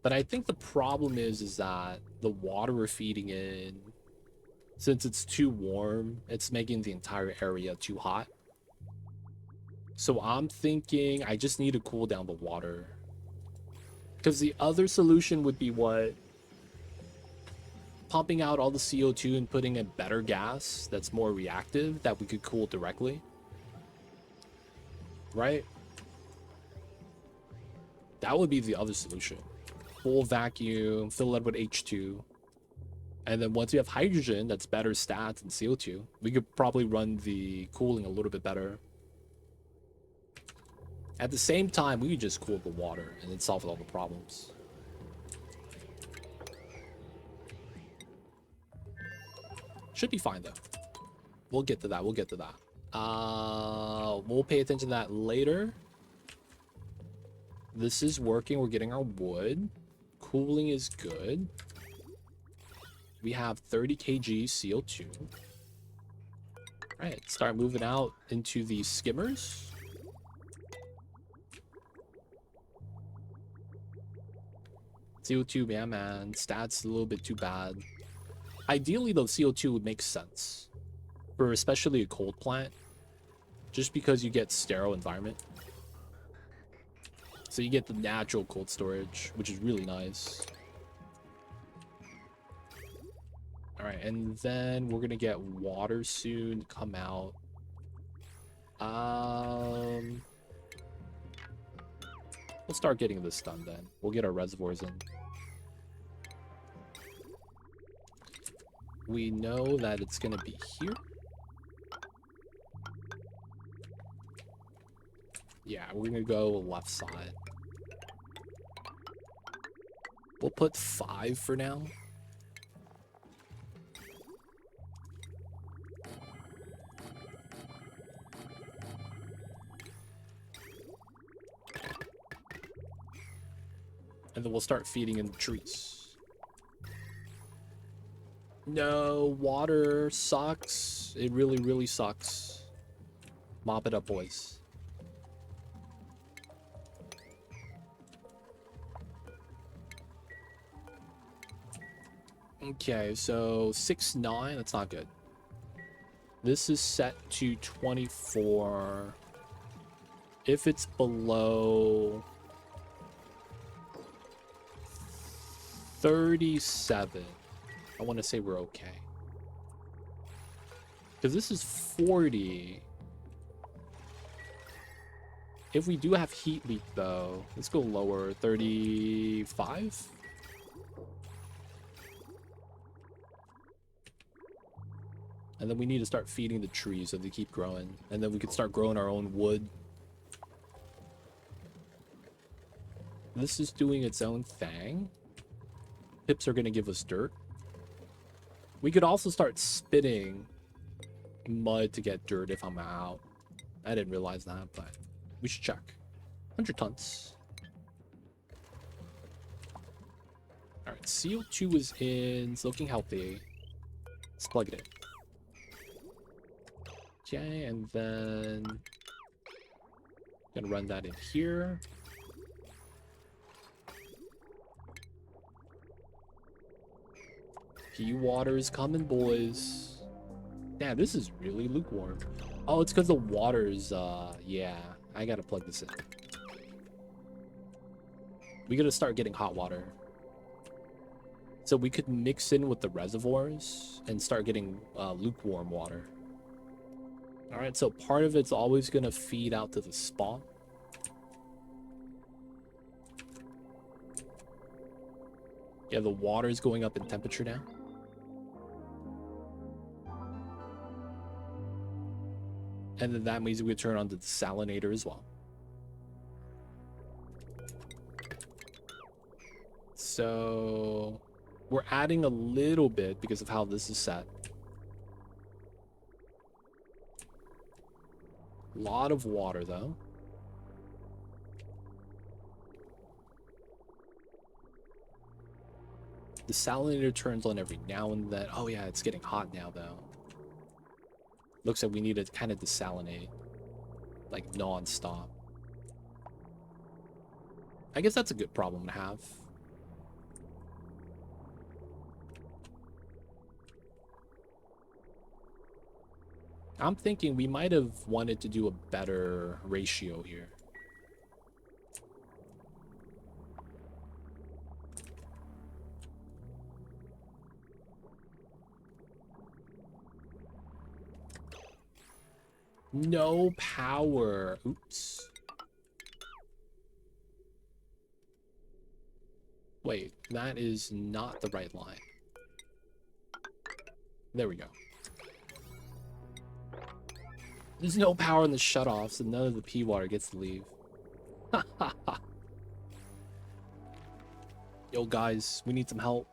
But I think the problem is that the water we're feeding in, since it's too warm, it's making the entire area too hot. So I'm thinking I just need to cool down the water. Because the other solution would be what? Pumping out all the CO2 and putting in better gas that's more reactive that we could cool directly. Right? That would be the other solution. Full vacuum, fill it with H2. And then once we have hydrogen that's better stats than CO2, we could probably run the cooling a little bit better. At the same time, we could just cool the water and then solve all the problems. Should be fine though. We'll get to that. We'll get to that. We'll pay attention to that later. This is working. We're getting our wood. Cooling is good. We have 30 kg CO2. All right, start moving out into the skimmers. CO2, yeah, man. Stats a little bit too bad. Ideally, though, CO2 would make sense for especially a cold plant, just because you get sterile environment. So you get the natural cold storage, which is really nice. All right, and then we're gonna get water soon come out. We'll start getting this done then. We'll get our reservoirs in. We know that it's gonna be here. Yeah, we're gonna go left side. We'll put 5 for now. And then we'll start feeding in the trees. No, water sucks. It really, really sucks. Mop it up, boys. Okay, so 6-9, that's not good. This is set to 24. If it's below 37, I want to say we're okay. Because this is 40. If we do have heat leak, though, let's go lower. 35? And then we need to start feeding the trees so they keep growing. And then we can start growing our own wood. This is doing its own thing. Pips are going to give us dirt. We could also start spitting mud to get dirt if I'm out. I didn't realize that, but we should check. 100 tons. Alright, CO2 is in. It's looking healthy. Let's plug it in. Okay, and then gonna run that in here. Pea water is coming, boys. Yeah, this is really lukewarm. Oh, it's because the water's yeah, I gotta plug this in. We gotta start getting hot water. So we could mix in with the reservoirs and start getting lukewarm water. All right, so part of it's always going to feed out to the spawn. Yeah, the water is going up in temperature now. And then that means we turn on the desalinator as well. So we're adding a little bit because of how this is set. A lot of water, though. The desalinator turns on every now and then. Oh, yeah, it's getting hot now, though. Looks like we need to kind of desalinate. Like, non-stop. I guess that's a good problem to have. I'm thinking we might have wanted to do a better ratio here. No power. Oops. Wait, that is not the right line. There we go. There's no power in the shutoffs, and none of the pea water gets to leave. Yo, guys, we need some help.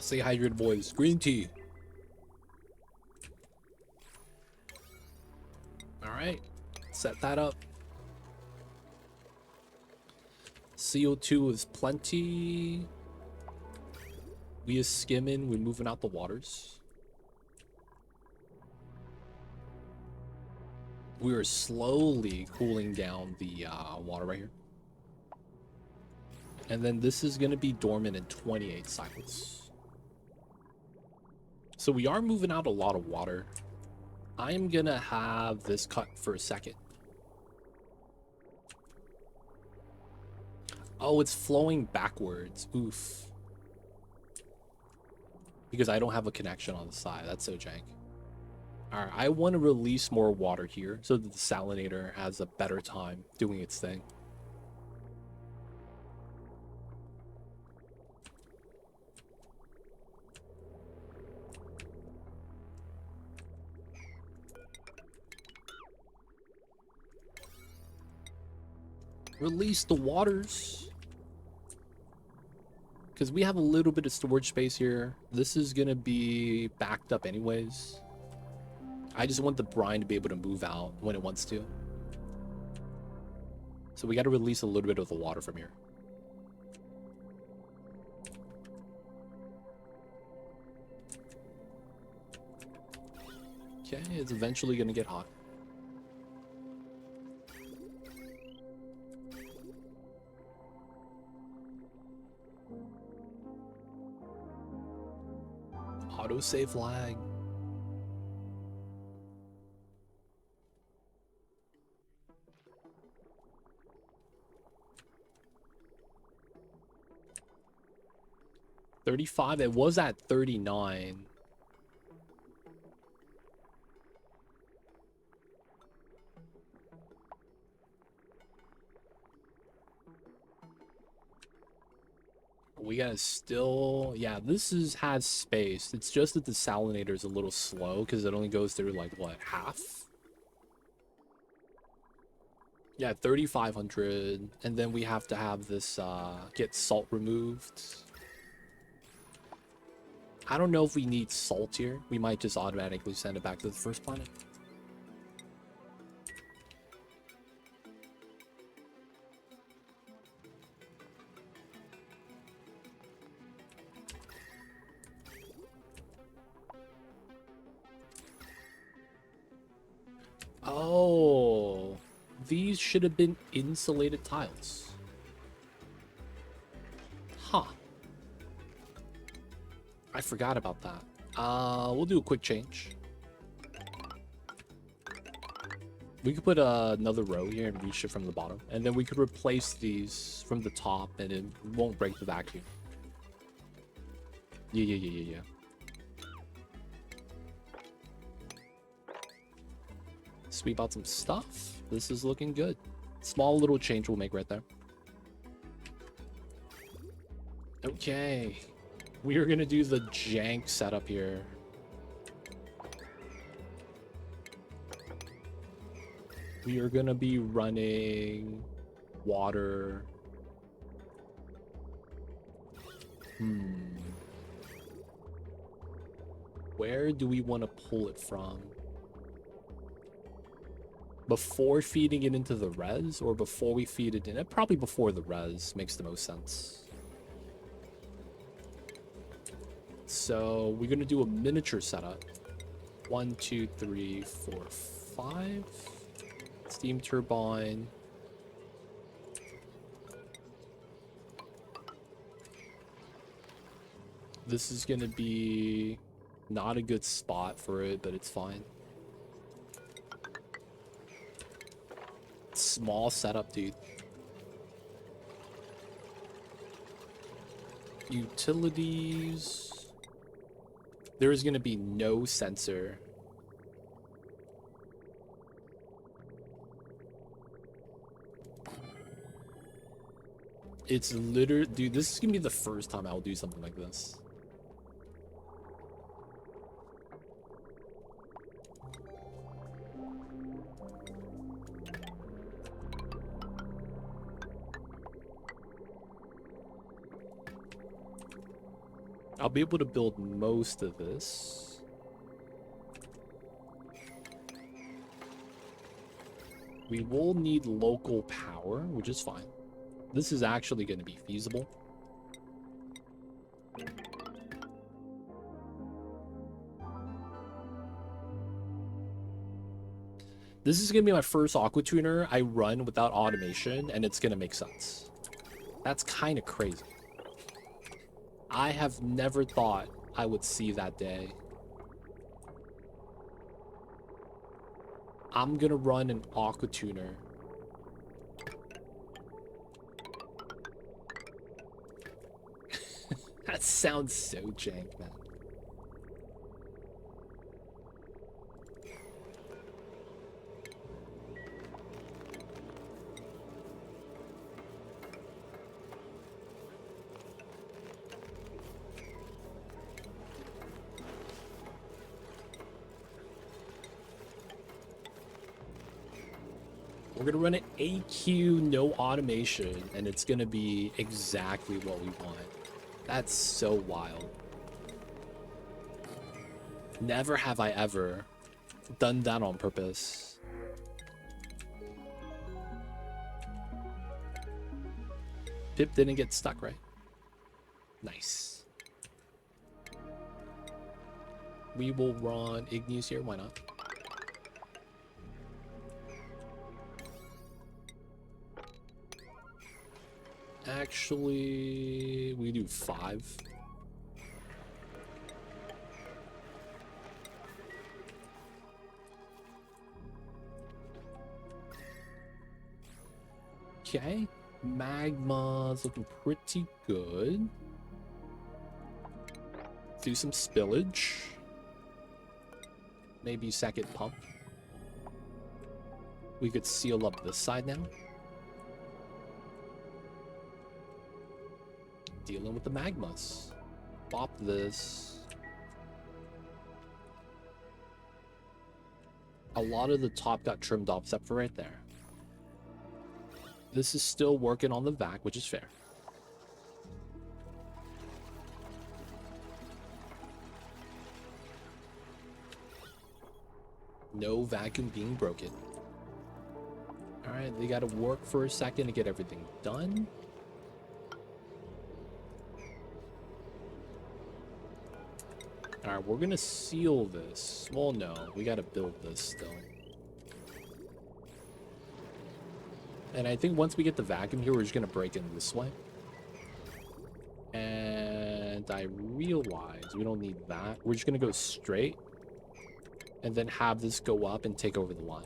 Stay hydrated, boys. Green tea. Alright. Set that up. CO2 is plenty. We is skimming. We're moving out the waters. We are slowly cooling down the water right here. And then this is going to be dormant in 28 cycles. So we are moving out a lot of water. I'm going to have this cut for a second. Oh, it's flowing backwards. Oof. Because I don't have a connection on the side. That's so jank. Alright, I want to release more water here so that the salinator has a better time doing its thing. Release the waters. Because we have a little bit of storage space here. This is going to be backed up anyways. I just want the brine to be able to move out when it wants to. So we got to release a little bit of the water from here. Okay, it's eventually going to get hot. Autosave lag. $35. It was at 39. We gotta still, yeah, has space. It's just that the salinator is a little slow because it only goes through like what, half? Yeah, 3,500, and then we have to have this get salt removed. I don't know if we need salt here. We might just automatically send it back to the first planet. Oh, these should have been insulated tiles. Huh. I forgot about that. We'll do a quick change. We could put another row here and reach it from the bottom. And then we could replace these from the top and it won't break the vacuum. Yeah. Sweep out some stuff. This is looking good. Small little change we'll make right there. Okay. We are gonna do the jank setup here. We are gonna be running water. Where do we want to pull it from? Before feeding it into the res, or before we feed it in? Probably before the res makes the most sense. So we're gonna do a miniature setup. 1, 2, 3, 4, 5. Steam turbine. This is gonna be not a good spot for it, but it's fine. Small setup, dude. Utilities. There is going to be no sensor. It's literally, dude, this is going to be the first time I'll do something like this. I'll be able to build most of this. We will need local power, which is fine. This is actually going to be feasible. This is gonna be my first aqua tuner I run without automation, and it's gonna make sense. That's kind of crazy. I have never thought I would see that day. I'm gonna run an aqua tuner. That sounds so jank, man. We're gonna run an AQ, no automation, and it's gonna be exactly what we want. That's so wild. Never have I ever done that on purpose. Pip didn't get stuck, right? Nice. We will run Igneous here, why not? Actually, we do 5. Okay, magma's looking pretty good. Do some spillage. Maybe second pump. We could seal up this side now. Dealing with the magmas. Bop this. A lot of the top got trimmed off except for right there. This is still working on the vac, which is fair. No vacuum being broken. Alright, they gotta work for a second to get everything done. Alright, we're gonna seal this. Well, no, we gotta build this still. And I think once we get the vacuum here, we're just gonna break in this way. And I realize we don't need that. We're just gonna go straight. And then have this go up and take over the line.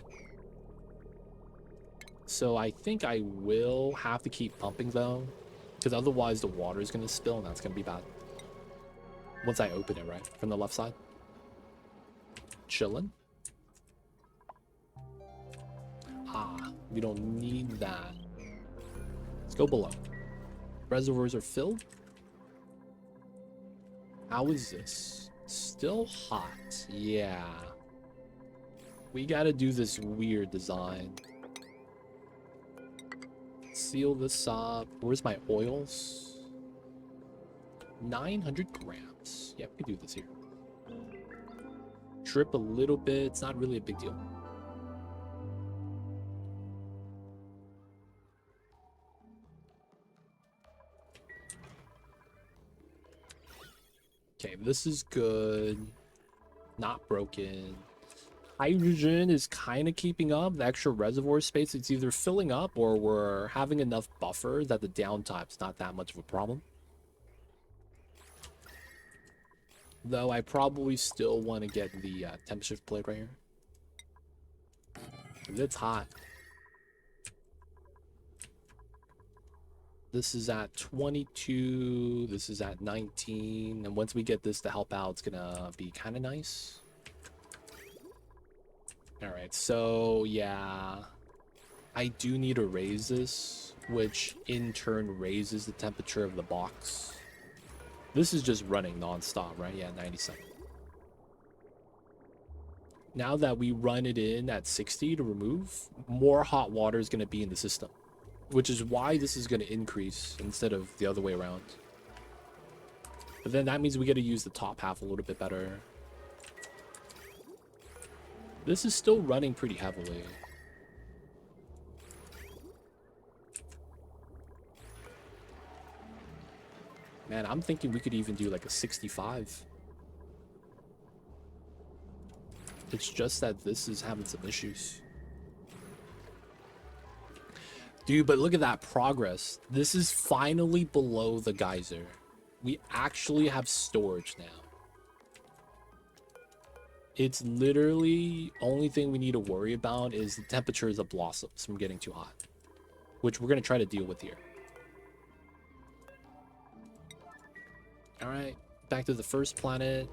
So I think I will have to keep pumping though. Because otherwise the water is gonna spill and that's gonna be bad. Once I open it, right? From the left side. Chillin'. Ah, we don't need that. Let's go below. Reservoirs are filled. How is this? Still hot. Yeah. We gotta do this weird design. Seal this up. Where's my oils? 900 grams. Yeah, we can do this here. Drip a little bit. It's not really a big deal. Okay, this is good. Not broken. Hydrogen is kind of keeping up. The extra reservoir space, it's either filling up or we're having enough buffer that the downtime's not that much of a problem. Though I probably still want to get the temp shift plate right here. It's hot. This is at 22. This is at 19. And once we get this to help out, it's gonna be kind of nice. All right, so yeah, I do need to raise this, which in turn raises the temperature of the box. This is just running non-stop, right? Yeah, 97. Now that we run it in at 60 to remove, more hot water is going to be in the system, which is why this is going to increase instead of the other way around. But then that means we got to use the top half a little bit better. This is still running pretty heavily. Man, I'm thinking we could even do like a 65. It's just that this is having some issues. Dude, but look at that progress. This is finally below the geyser. We actually have storage now. It's literally only thing we need to worry about is the temperature of the blossoms from getting too hot, which we're going to try to deal with here. All right, back to the first planet.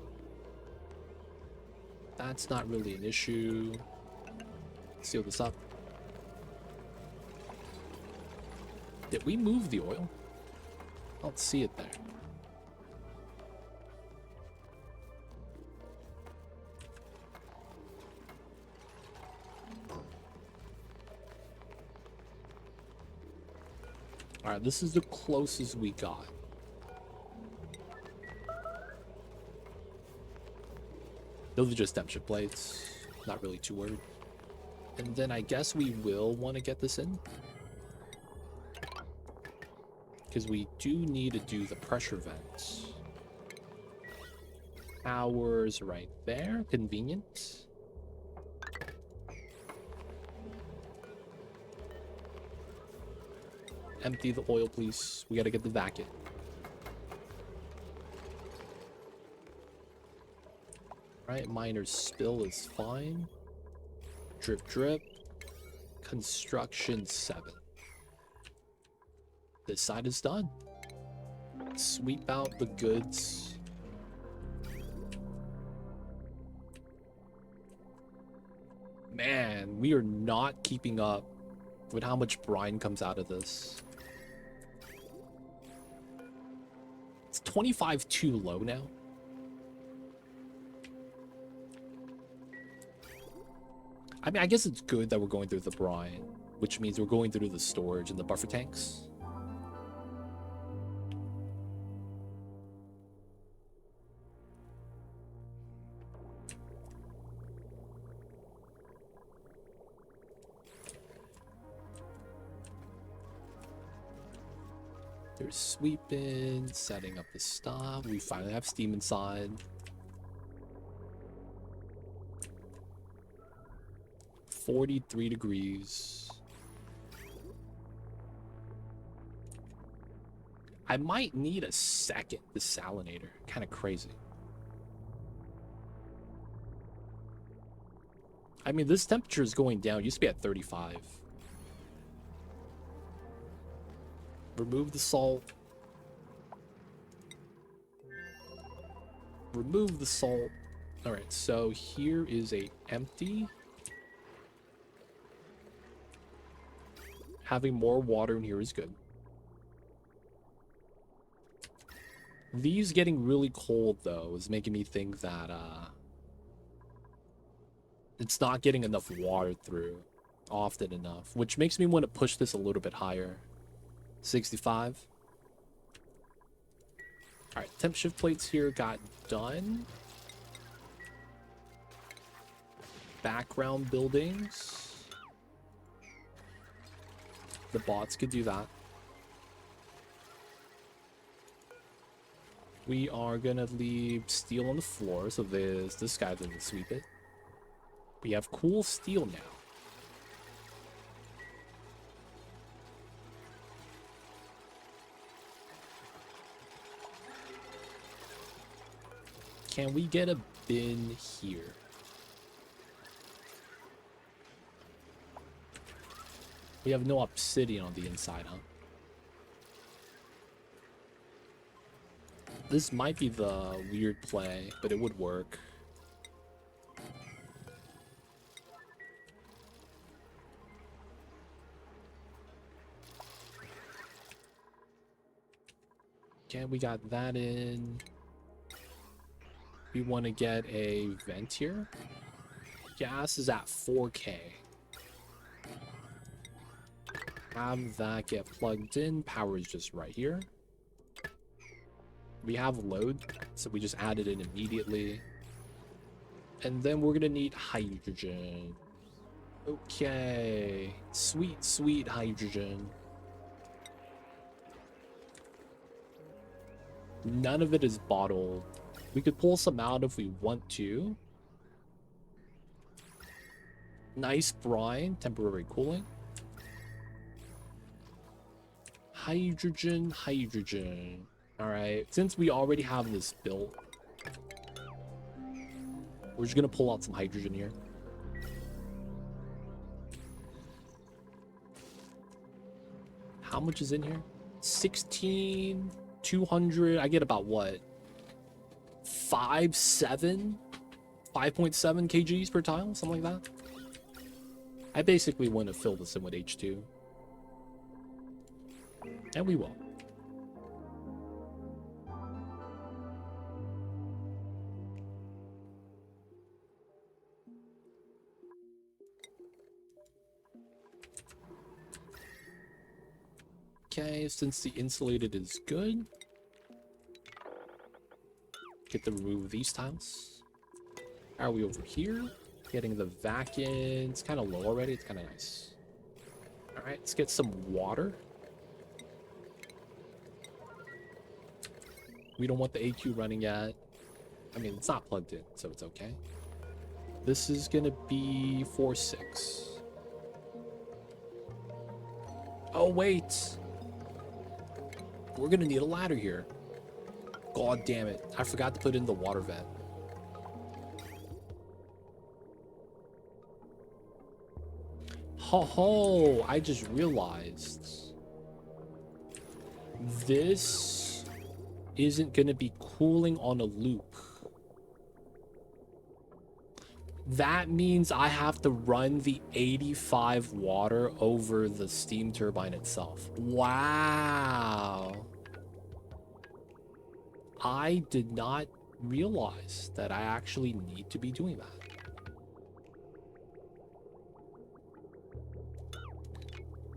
That's not really an issue. Seal this up. Did we move the oil? I don't see it there. All right, this is the closest we got. Those are just temperature plates. Not really too worried. And then I guess we will want to get this in, because we do need to do the pressure vents. Power's right there. Convenient. Empty the oil, please. We gotta get the vacuum. Right, miner's spill is fine. Drip, drip. Construction 7. This side is done. Sweep out the goods. Man, we are not keeping up with how much brine comes out of this. It's 25 too low now. I mean, I guess it's good that we're going through the brine, which means we're going through the storage and the buffer tanks. There's sweeping, setting up the stuff. We finally have steam inside. 43 degrees. I might need a second desalinator. Kind of crazy. I mean, this temperature is going down. It used to be at 35. Remove the salt. Remove the salt. All right, so here is a empty. Having more water in here is good. These getting really cold, though, is making me think that it's not getting enough water through often enough, which makes me want to push this a little bit higher. 65. All right, temp shift plates here got done. Background buildings. The bots could do that. We are gonna leave steel on the floor, so this guy doesn't sweep it. We have cool steel now. Can we get a bin here? We have no obsidian on the inside, huh? This might be the weird play, but it would work. Okay, we got that in. We want to get a vent here. Gas is at 4K. Have that get plugged in. Power is just right here. We have load, so we just add it in immediately. And then we're gonna need hydrogen. Okay. Sweet, sweet hydrogen. None of it is bottled. We could pull some out if we want to. Nice brine, temporary cooling. hydrogen, hydrogen. All right, since we already have this built, we're just gonna pull out some hydrogen here. How much is in here? 16, 200. I get about what? 5.7 kgs per tile, something like that. I basically want to fill this in with H2. And we will. Okay, since the insulated is good, get to remove these tiles. How are we over here? Getting the vac in. It's kind of low already. It's kind of nice. All right, let's get some water. We don't want the AQ running yet. I mean, it's not plugged in, so it's okay. This is going to be 4.6. Oh, wait. We're going to need a ladder here. God damn it. I forgot to put in the water vent. Ho, I just realized this isn't going to be cooling on a loop. That means I have to run the 85 water over the steam turbine itself. Wow. I did not realize that I actually need to be doing that.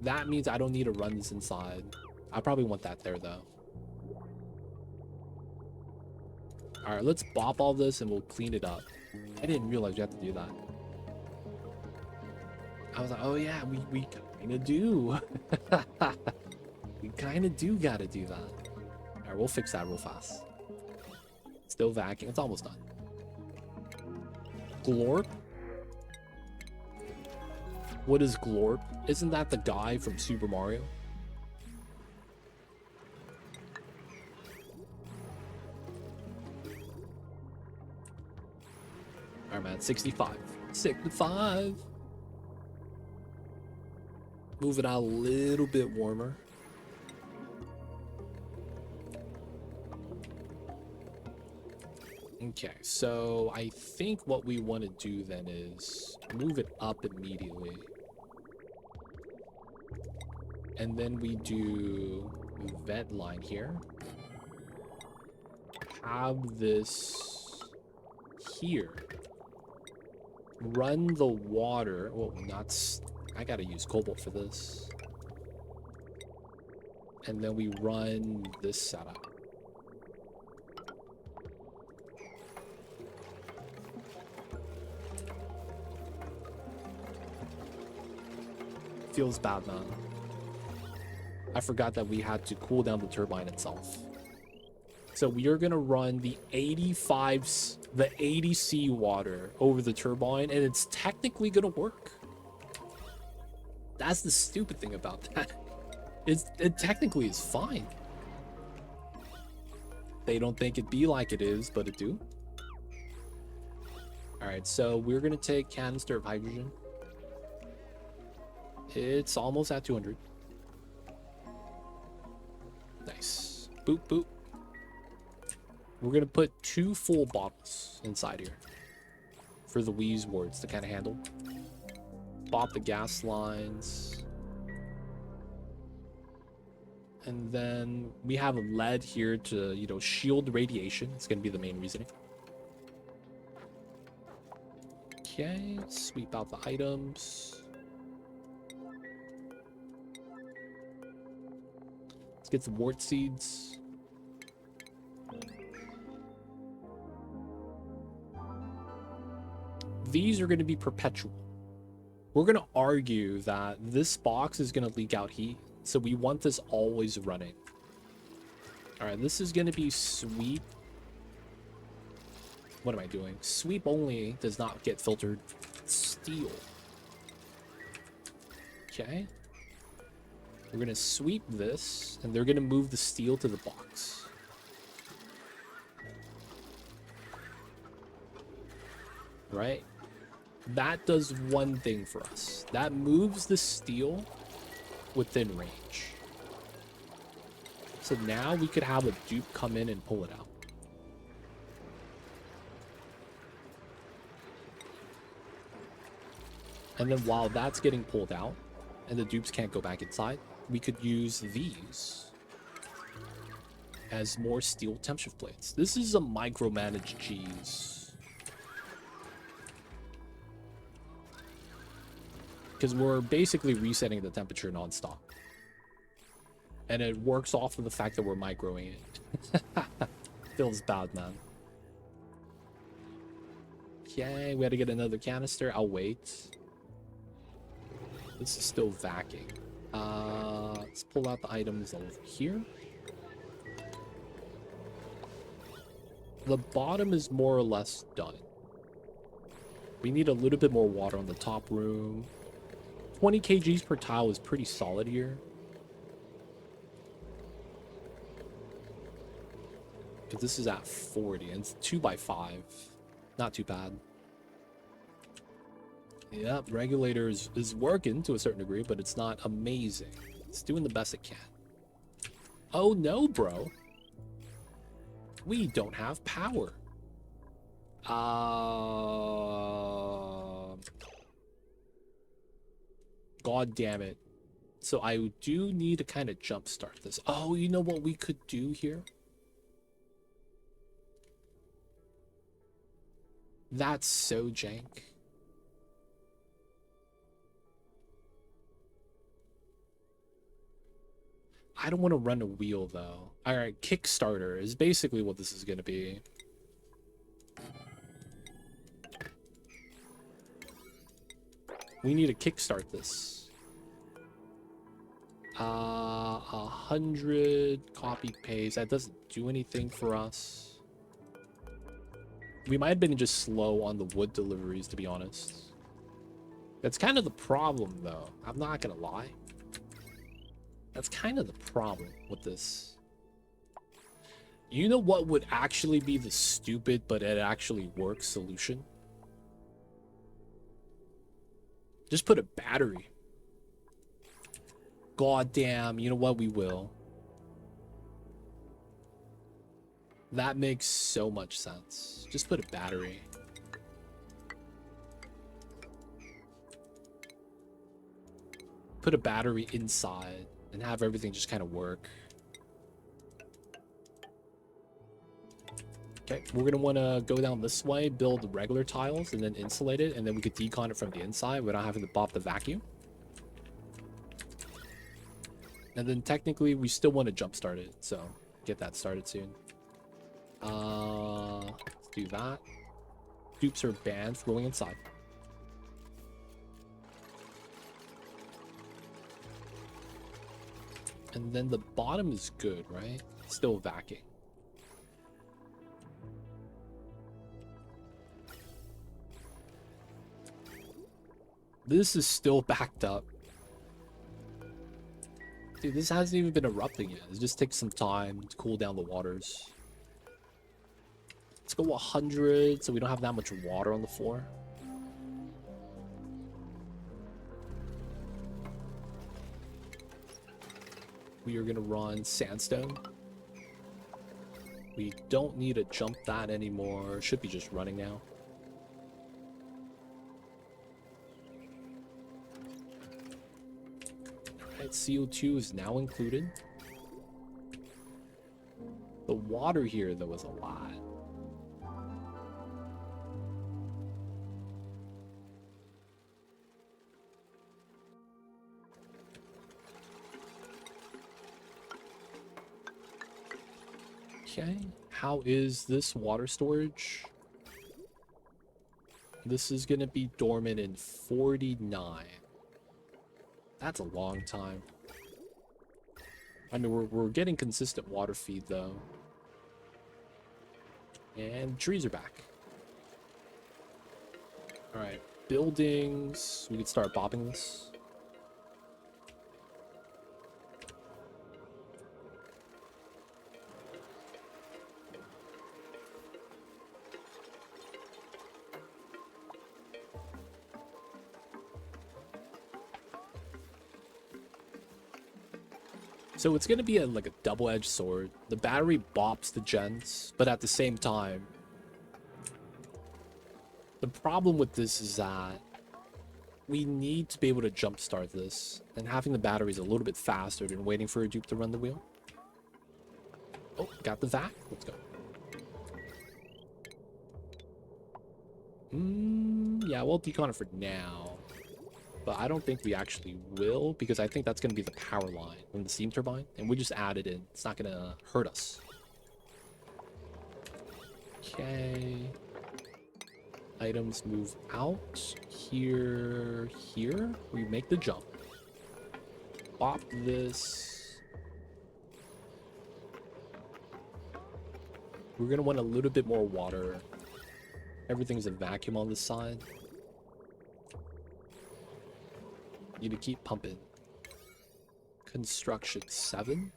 That means I don't need to run this inside. I probably want that there, though. All right, let's bop all this and we'll clean it up. I didn't realize you have to do that. I was like, oh yeah, we kind of do. We kind of do got to do that. All right, we'll fix that real fast. Still vacuum. It's almost done. Glorp? What is Glorp? Isn't that the guy from Super Mario? Alright, man. 65. 65. Move it out a little bit warmer. Okay, so I think what we want to do then is move it up immediately. And then we do vent line here. Have this here. Run the water. Well, I gotta use cobalt for this. And then we run this setup. Feels bad, man. I forgot that we had to cool down the turbine itself. So we are going to run the 80 seawater over the turbine, and it's technically going to work. That's the stupid thing about that. It technically is fine. They don't think it be like it is, but it do. Alright, so we're going to take canister of hydrogen. It's almost at 200. Nice. Boop, boop. We're going to put 2 full bottles inside here for the wheeze wards to kind of handle. Bop the gas lines. And then we have a lead here to, you know, shield radiation. It's going to be the main reasoning. Okay, sweep out the items. Let's get some wart seeds. These are going to be perpetual. We're going to argue that this box is going to leak out heat, so we want this always running. All right, this is going to be sweep. What am I doing? Sweep only does not get filtered. Steel. Okay. We're gonna sweep this, and they're gonna move the steel to the box. Right? That does one thing for us. That moves the steel within range. So now we could have a dupe come in and pull it out. And then while that's getting pulled out, and the dupes can't go back inside, we could use these as more steel temp shift plates. This is a micromanaged cheese. Because we're basically resetting the temperature non-stop. And it works off of the fact that we're microing it. Feels bad, man. Okay, we had to get another canister. I'll wait. This is still vacuuming. Let's pull out the items over here. The bottom is more or less done. We need a little bit more water on the top room. 20 kgs per tile is pretty solid here. Because this is at 40 and it's 2x5. Not too bad. Yep, regulator is working to a certain degree, but it's not amazing. It's doing the best it can. Oh no, bro. We don't have power. God damn it. So I do need to kind of jumpstart this. Oh, you know what we could do here? That's so jank. I don't want to run a wheel, though. Alright, Kickstarter is basically what this is going to be. We need to kickstart this. 100 copy paste. That doesn't do anything for us. We might have been just slow on the wood deliveries, to be honest. That's kind of the problem, though. I'm not going to lie. That's kind of the problem with this. You know what would actually be the stupid, but it actually works solution? Just put a battery. God damn, you know what? We will. That makes so much sense. Just put a battery. Put a battery inside and have everything just kind of work. Okay, we're going to want to go down this way, build regular tiles, and then insulate it, and then we could decon it from the inside without having to pop the vacuum. And then technically, we still want to jumpstart it, so get that started soon. Let's do that. Dupes are banned for going inside. And then the bottom is good, right? Still vacuuming. This is still backed up. Dude, this hasn't even been erupting yet. It just takes some time to cool down the waters. Let's go 100 so we don't have that much water on the floor. We are going to run sandstone. We don't need to jump that anymore. Should be just running now. Alright, CO2 is now included. The water here, though, is a lot. Okay, how is this water storage? This is going to be dormant in 49. That's a long time. I mean, we're getting consistent water feed, though. And trees are back. Alright, buildings. We can start bopping this. So it's going to be like a double-edged sword. The battery bops the gens, but at the same time, the problem with this is that we need to be able to jumpstart this, and having the batteries a little bit faster than waiting for a dupe to run the wheel. Oh, got the vac. Let's go. Yeah, we'll decon it for now. But I don't think we actually will, because I think that's going to be the power line from the steam turbine, and we just add it in. It's not going to hurt us. Okay. Items move out. Here. We make the jump. Bop this. We're going to want a little bit more water. Everything's in vacuum on this side. Need to keep pumping. Construction 7.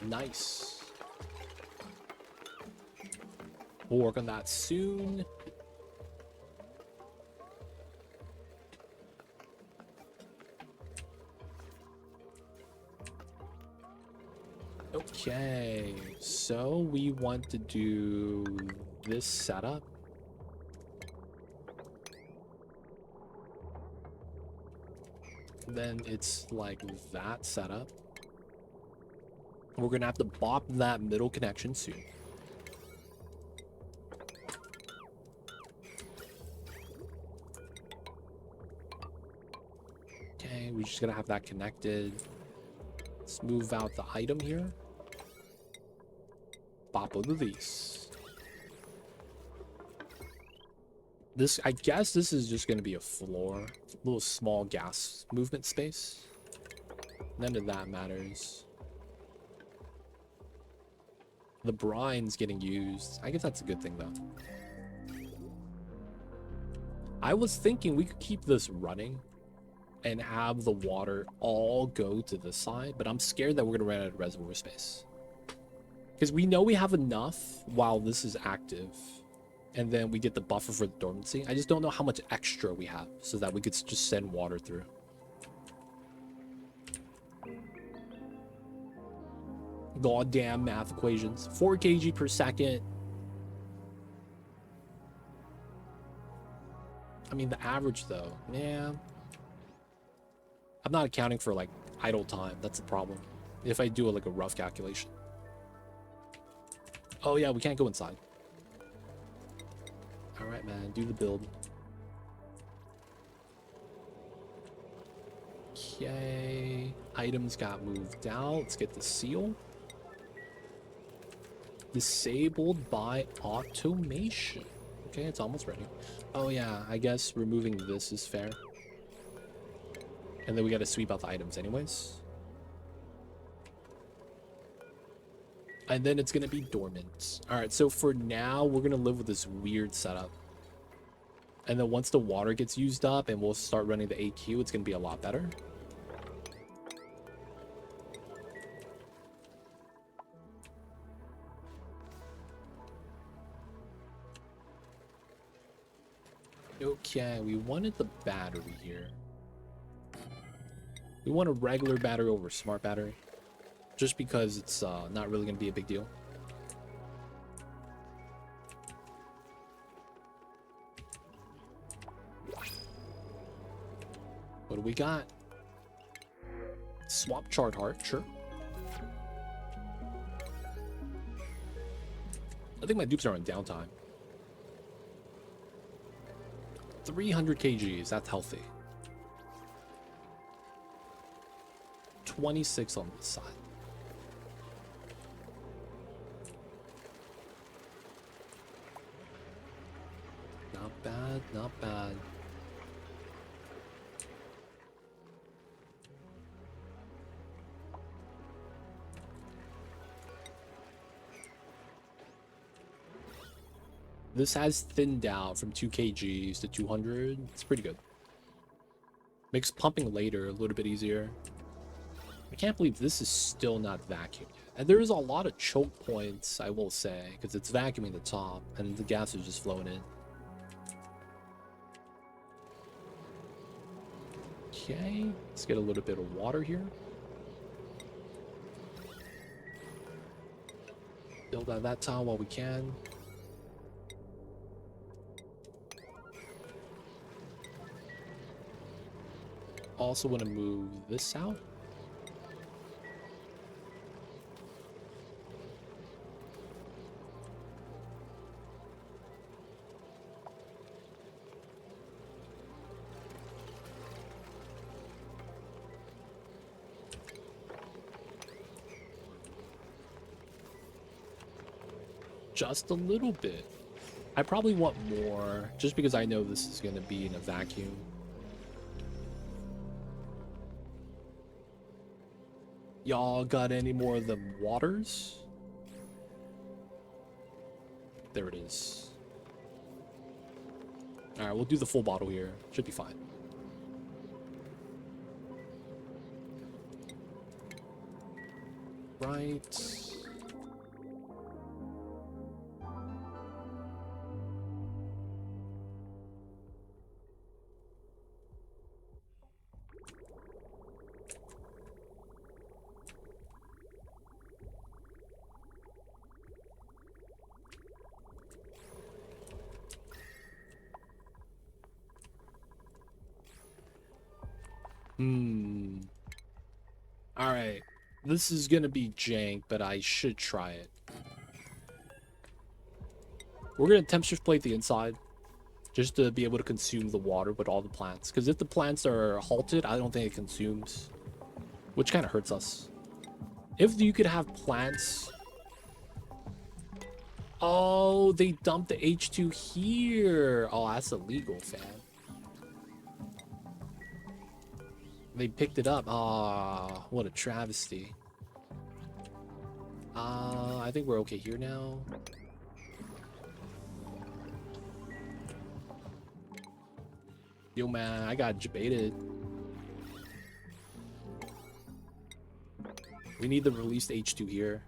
Nice. We'll work on that soon. Okay, so we want to do this setup. Then it's like that setup. We're gonna have to bop that middle connection soon. Okay, we're just gonna have that connected. Let's move out the item here. Bop over these. This, I guess this is just going to be a floor. A little small gas movement space. None of that matters. The brine's getting used. I guess that's a good thing, though. I was thinking we could keep this running and have the water all go to this side, but I'm scared that we're going to run out of reservoir space. Because we know we have enough while this is active. And then we get the buffer for the dormancy. I just don't know how much extra we have so that we could just send water through. Goddamn math equations. 4 kg per second. I mean, the average though, man. I'm not accounting for like idle time. That's the problem. If I do like a rough calculation. Oh yeah, we can't go inside. Alright, man, do the build. Okay. Items got moved out. Let's get the seal. Disabled by automation. Okay, it's almost ready. Oh yeah, I guess removing this is fair. And then we gotta sweep out the items anyways. And then it's gonna be dormant. Alright, so for now, we're gonna live with this weird setup. And then once the water gets used up and we'll start running the AQ, it's gonna be a lot better. Okay, we wanted the battery here. We want a regular battery over a smart battery. Just because it's not really going to be a big deal. What do we got? Swap chart heart, sure. I think my dupes are on downtime. 300 kgs, that's healthy. 26 on this side. Not bad, not bad. This has thinned out from 2 kgs to 200. It's pretty good. Makes pumping later a little bit easier. I can't believe this is still not vacuumed. And there is a lot of choke points, I will say, because it's vacuuming the top and the gas is just flowing in. Okay, let's get a little bit of water here. Build out that tile while we can. Also want to move this out. Just a little bit. I probably want more, just because I know this is going to be in a vacuum. Y'all got any more of the waters? There it is. Alright, we'll do the full bottle here. Should be fine. Right. Alright. This is gonna be jank, but I should try it. We're gonna temperature plate the inside, just to be able to consume the water with all the plants. Because if the plants are halted, I don't think it consumes, which kind of hurts us. If you could have plants... Oh, they dumped the H2 here. Oh, that's illegal, fam. They picked it up. Ah, what a travesty. I think we're okay here now. Yo, man, I got debated. We need the released H2 here.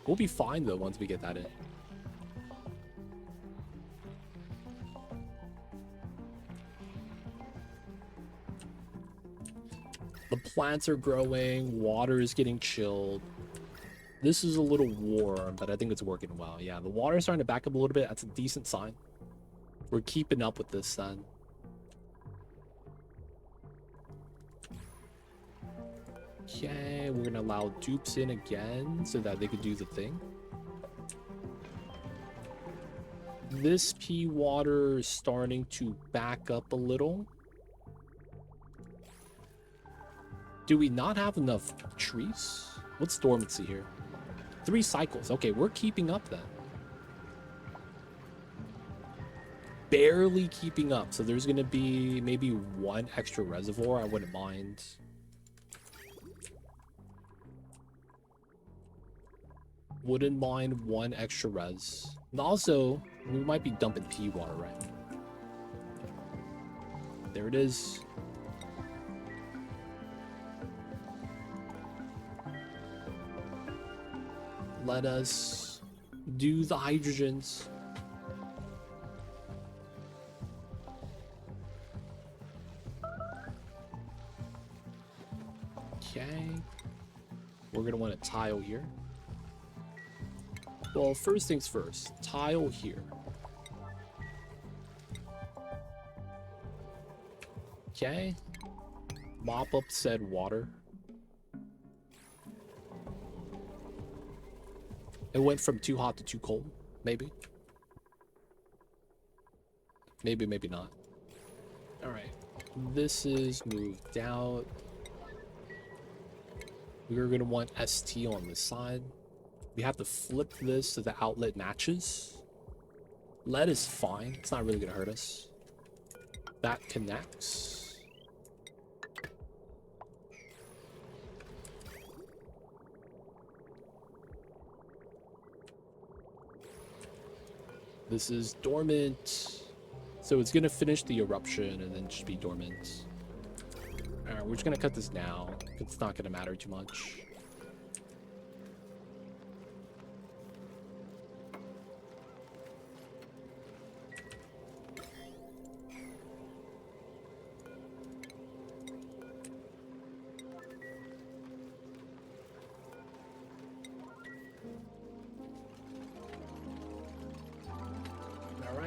We'll be fine, though, once we get that in. The plants are growing, water is getting chilled. This is a little warm, but I think it's working well. Yeah, the water is starting to back up a little bit. That's a decent sign. We're keeping up with this then. Okay, we're gonna allow dupes in again so that they could do the thing. This pea water is starting to back up a little. Do we not have enough trees? What's dormancy here? 3 cycles. Okay, we're keeping up then. Barely keeping up. So there's going to be maybe 1 extra reservoir. I wouldn't mind. Wouldn't mind 1 extra res. And also, we might be dumping pea water, right? There it is. Let us do the hydrogens. Okay. We're going to want a tile here. Well, first things first. Tile here. Okay. Mop up said water. It went from too hot to too cold, maybe. Maybe, maybe not. All right, this is moved out. We're gonna want ST on this side. We have to flip this so the outlet matches. Lead is fine, it's not really gonna hurt us. That connects. This is dormant, so it's gonna finish the eruption and then just be dormant. All right, we're just gonna cut this now. It's not gonna matter too much.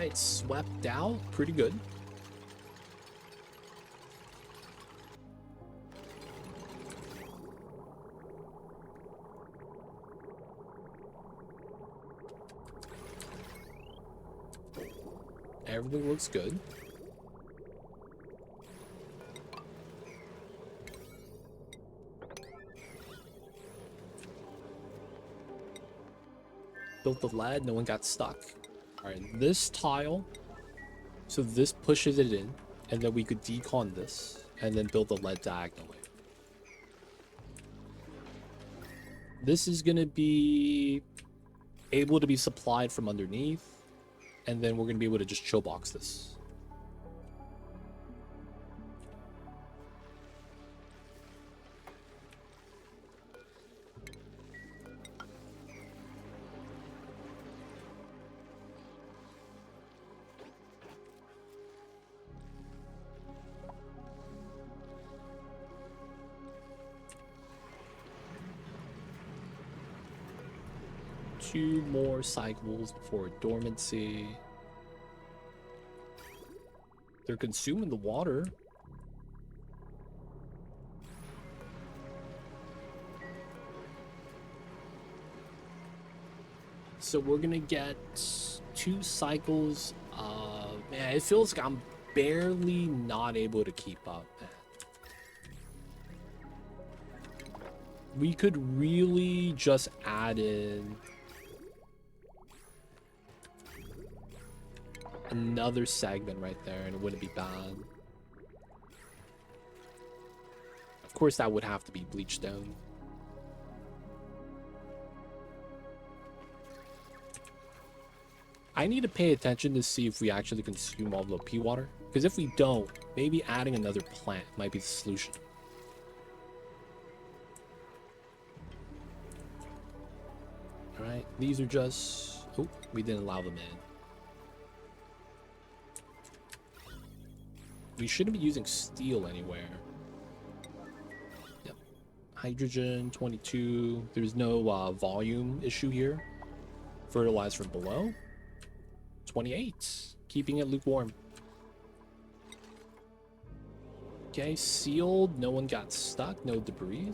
right, swept out. Pretty good. Everything looks good. Built the lead, no one got stuck. Alright, this tile, so this pushes it in, and then we could decon this, and then build the lead diagonally. This is gonna be able to be supplied from underneath, and then we're gonna be able to just chill box this. Two more cycles before dormancy. They're consuming the water. So we're gonna get 2 cycles. Man, it feels like I'm barely not able to keep up, man. We could really just add in another segment right there and it wouldn't be bad. Of course that would have to be bleach stone. I need to pay attention to see if we actually consume all the P water, because if we don't, maybe adding another plant might be the solution. Alright, these are just... Oh, we didn't allow them in. We shouldn't be using steel anywhere. Yep. Hydrogen, 22. There's no volume issue here. Fertilize from below. 28. Keeping it lukewarm. Okay, sealed. No one got stuck. No debris.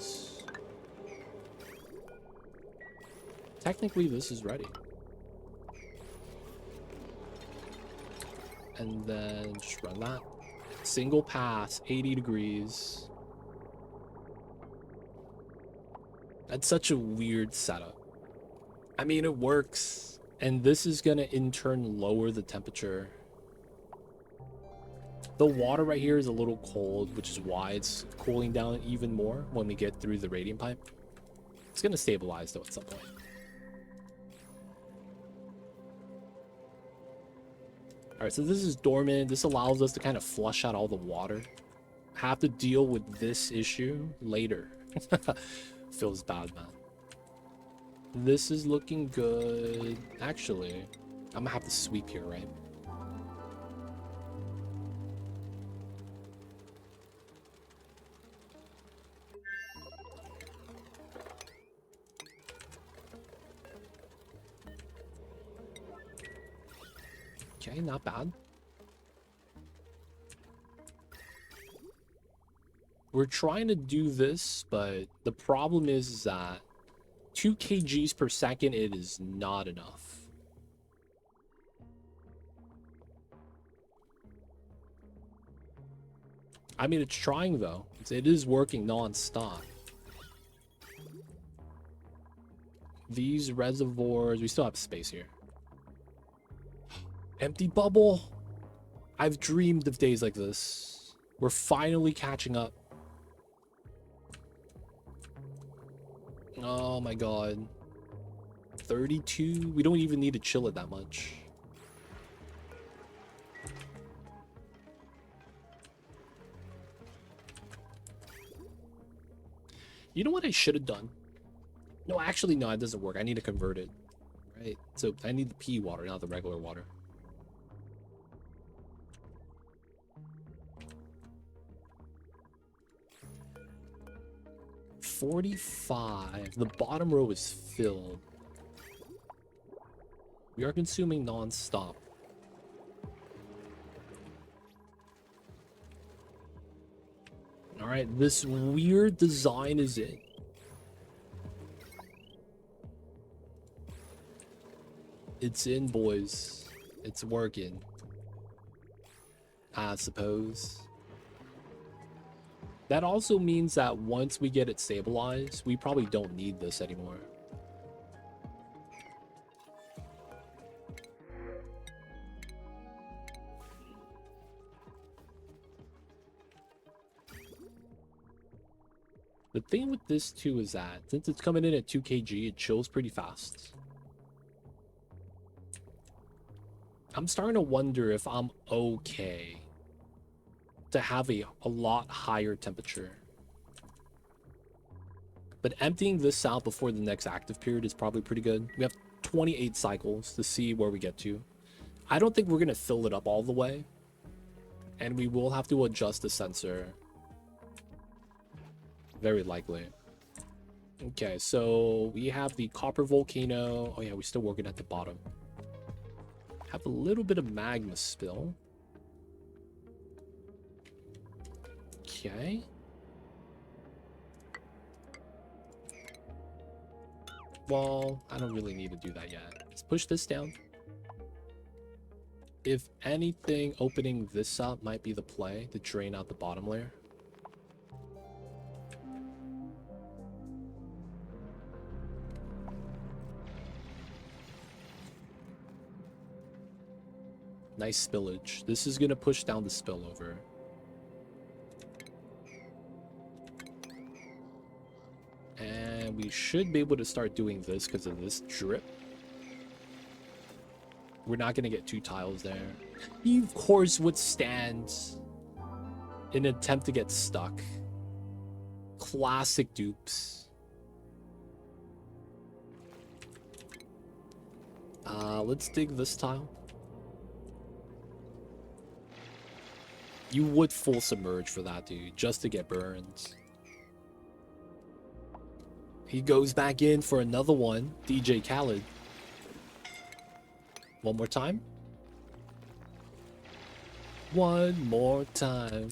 Technically, this is ready. And then just run that. Single pass, 80 degrees. That's such a weird setup. I mean, it works. And this is going to in turn lower the temperature. The water right here is a little cold, which is why it's cooling down even more when we get through the radiant pipe. It's going to stabilize though at some point. Alright, so this is dormant. This allows us to kind of flush out all the water. Have to deal with this issue later. Feels bad, man. This is looking good. Actually, I'm gonna have to sweep here, right? Okay, not bad. We're trying to do this, but the problem is that 2 kgs per second, it is not enough. I mean, it's trying though. It is working non-stop. These reservoirs, we still have space here. Empty bubble. I've dreamed of days like this. We're finally catching up. Oh my god. 32? We don't even need to chill it that much. You know what I should have done? No, actually, no, it doesn't work. I need to convert it. Right? So I need the pea water, not the regular water. $45. The bottom row is filled. We are consuming non-stop. right, this weird design is in. It's in, boys. It's working. I suppose. That also means that once we get it stabilized, we probably don't need this anymore. The thing with this too is that since it's coming in at 2 kg, it chills pretty fast. I'm starting to wonder if I'm okay to have a lot higher temperature. But emptying this out before the next active period is probably pretty good. We have 28 cycles to see where we get to. I don't think we're going to fill it up all the way. And we will have to adjust the sensor. Very likely. Okay, so we have the copper volcano. Oh yeah, we're still working at the bottom. Have a little bit of magma spill. Okay. Well, I don't really need to do that yet. Let's push this down. If anything, opening this up might be the play to drain out the bottom layer. Nice spillage. This is going to push down the spillover. And we should be able to start doing this because of this drip. We're not going to get 2 tiles there. He, of course, would stand in an attempt to get stuck. Classic dupes. Let's dig this tile. You would full submerge for that, dude, just to get burned. He goes back in for another one, DJ Khaled. One more time. One more time.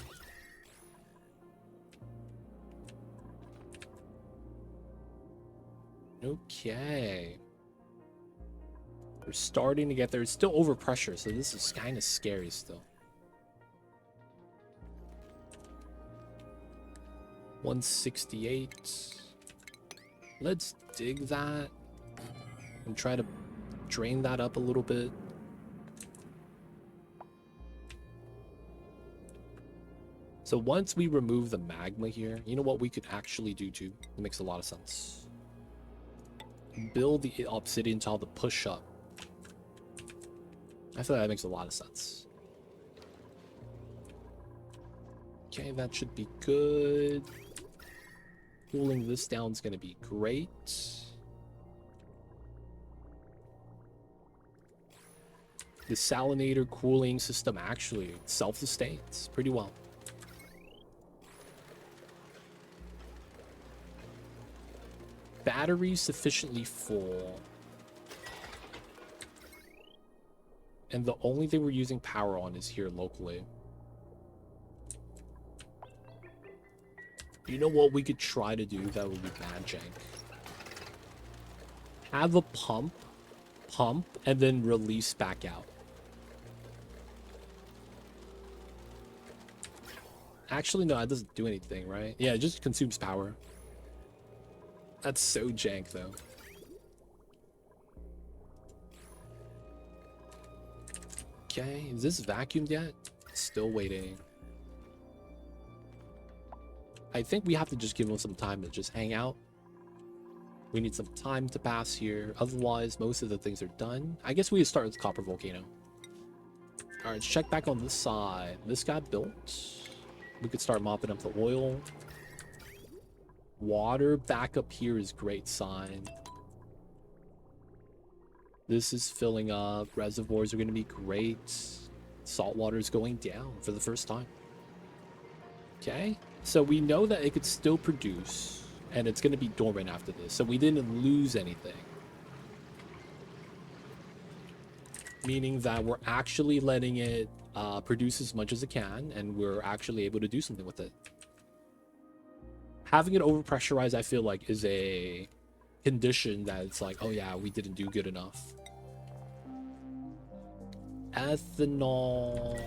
Okay. We're starting to get there. It's still overpressure, so this is kind of scary still. 168. Let's dig that and try to drain that up a little bit. So once we remove the magma here, you know what we could actually do too? It makes a lot of sense. Build the obsidian tile to push up. I feel like that makes a lot of sense. Okay, that should be good. Cooling this down is going to be great. The salinator cooling system actually self-sustains pretty well. Battery sufficiently full. And the only thing we're using power on is here locally. You know what we could try to do that would be mad jank? Have a pump, and then release back out. Actually, no, that doesn't do anything, right? Yeah, it just consumes power. That's so jank, though. Okay, is this vacuumed yet? Still waiting. I think we have to just give them some time to just hang out. We need some time to pass here. Otherwise, most of the things are done. I guess we could start with Copper Volcano. Alright, let's check back on this side. This got built. We could start mopping up the oil. Water back up here is great sign. This is filling up. Reservoirs are going to be great. Salt water is going down for the first time. Okay. So we know that it could still produce, and it's going to be dormant after this. So we didn't lose anything. Meaning that we're actually letting it produce as much as it can, and we're actually able to do something with it. Having it overpressurized, I feel like, is a condition that it's like, oh yeah, we didn't do good enough. Ethanol.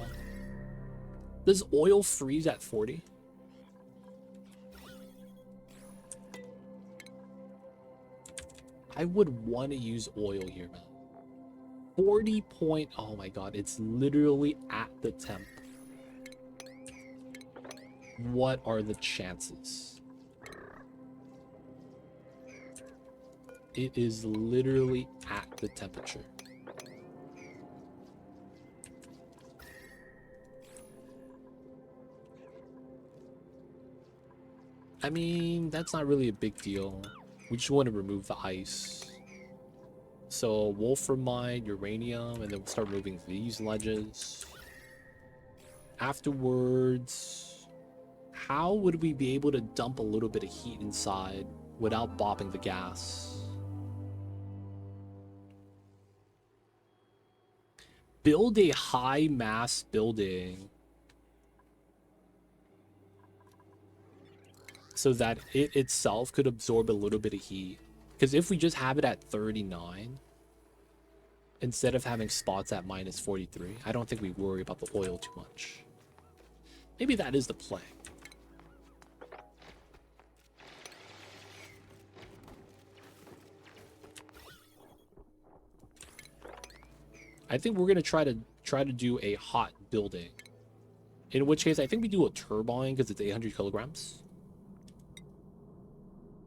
Does oil freeze at 40? I would want to use oil here, man. 40 point. Oh my god, it's literally at the temp. What are the chances? It is literally at the temperature. I mean, that's not really a big deal. We just want to remove the ice. So wolframite, uranium, and then we'll start moving these ledges. Afterwards, how would we be able to dump a little bit of heat inside without bopping the gas? Build a high mass building so that it itself could absorb a little bit of heat. Because if we just have it at 39, instead of having spots at minus 43, I don't think we worry about the oil too much. Maybe that is the play. I think we're gonna try to do a hot building. In which case, I think we do a turbine because it's 800 kilograms.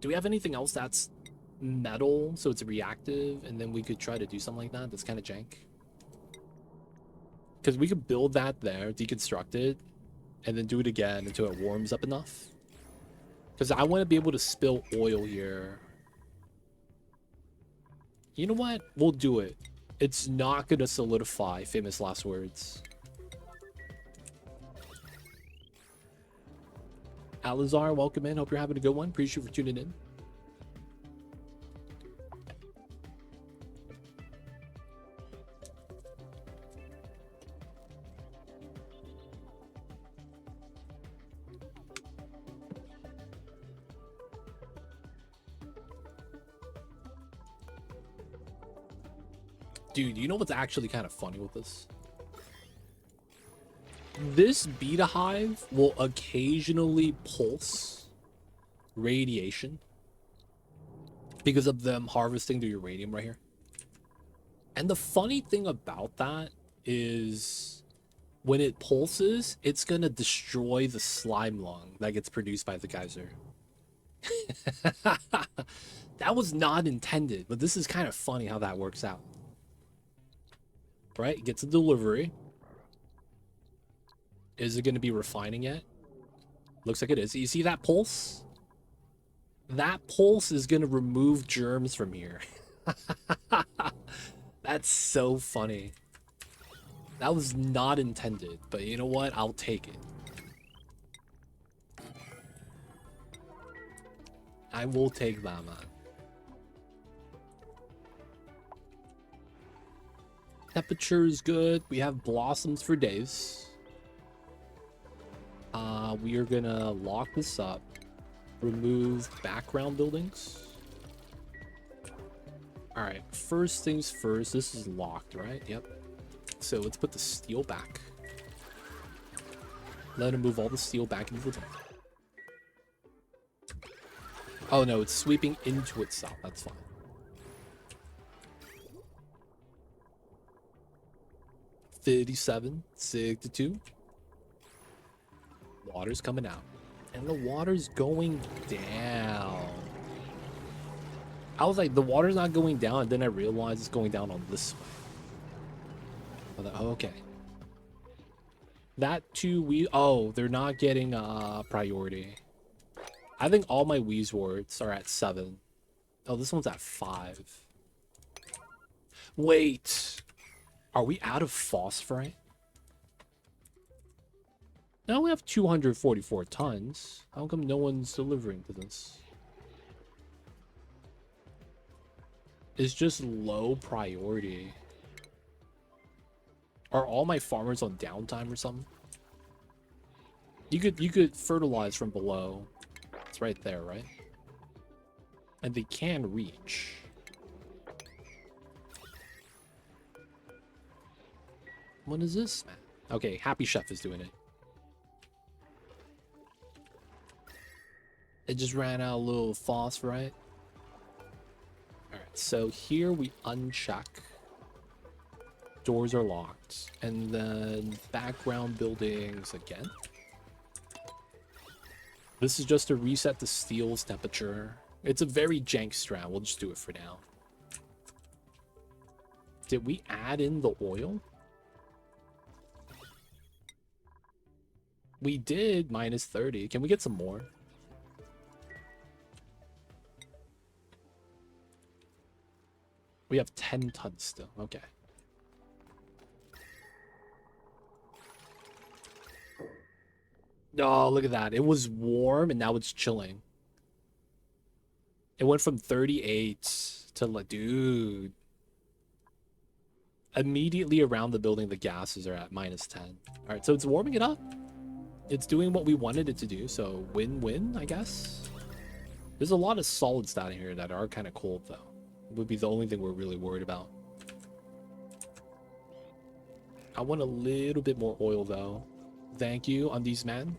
Do we have anything else that's metal, so it's reactive, and then we could try to do something like that? That's kind of jank. Because we could build that there, deconstruct it, and then do it again until it warms up enough. Because I want to be able to spill oil here. You know what? We'll do it. It's not going to solidify, famous last words. Alizar, welcome in. Hope you're having a good one. Appreciate you for tuning in. Dude, you know what's actually kind of funny with this? This beta hive will occasionally pulse radiation because of them harvesting the uranium right here. And the funny thing about that is when it pulses, it's going to destroy the slime lung that gets produced by the geyser. That was not intended, but this is kind of funny how that works out. Right? It gets a delivery. Is it going to be refining yet? Looks like it is. You see that pulse? That pulse is going to remove germs from here. That's so funny. That was not intended, but you know what? I'll take it. I will take that, man. Temperature is good. We have blossoms for days. We are gonna lock this up. Remove background buildings. Alright, first things first. This is locked, right? Yep. So let's put the steel back. Let him move all the steel back into the tank. Oh no, it's sweeping into itself. That's fine. $57.62. Water's coming out. And the water's going down. I was like, the water's not going down, and then I realized it's going down on this way. I thought, oh, okay. That too, oh, they're not getting priority. I think all my Weezeworts are at 7. Oh, this one's at 5. Wait. Are we out of phosphorite? Now we have 244 tons. How come no one's delivering to this? It's just low priority. Are all my farmers on downtime or something? You could fertilize from below. It's It's right there, right? And they can reach. What is this, man? Okay, Happy Chef is doing it. It just ran out a little phosphorite. Alright, so here we uncheck. Doors are locked. And then background buildings again. This is just to reset the steel's temperature. It's a very jank strat. We'll just do it for now. Did we add in the oil? We did minus 30. Can we get some more? We have 10 tons still. Okay. Oh, look at that. It was warm and now it's chilling. It went from 38 to like, dude. Immediately around the building, the gases are at minus 10. All right, so it's warming it up. It's doing what we wanted it to do, so win-win, I guess. There's a lot of solids down here that are kind of cold, though. It would be the only thing we're really worried about. I want a little bit more oil, though. Thank you on these men.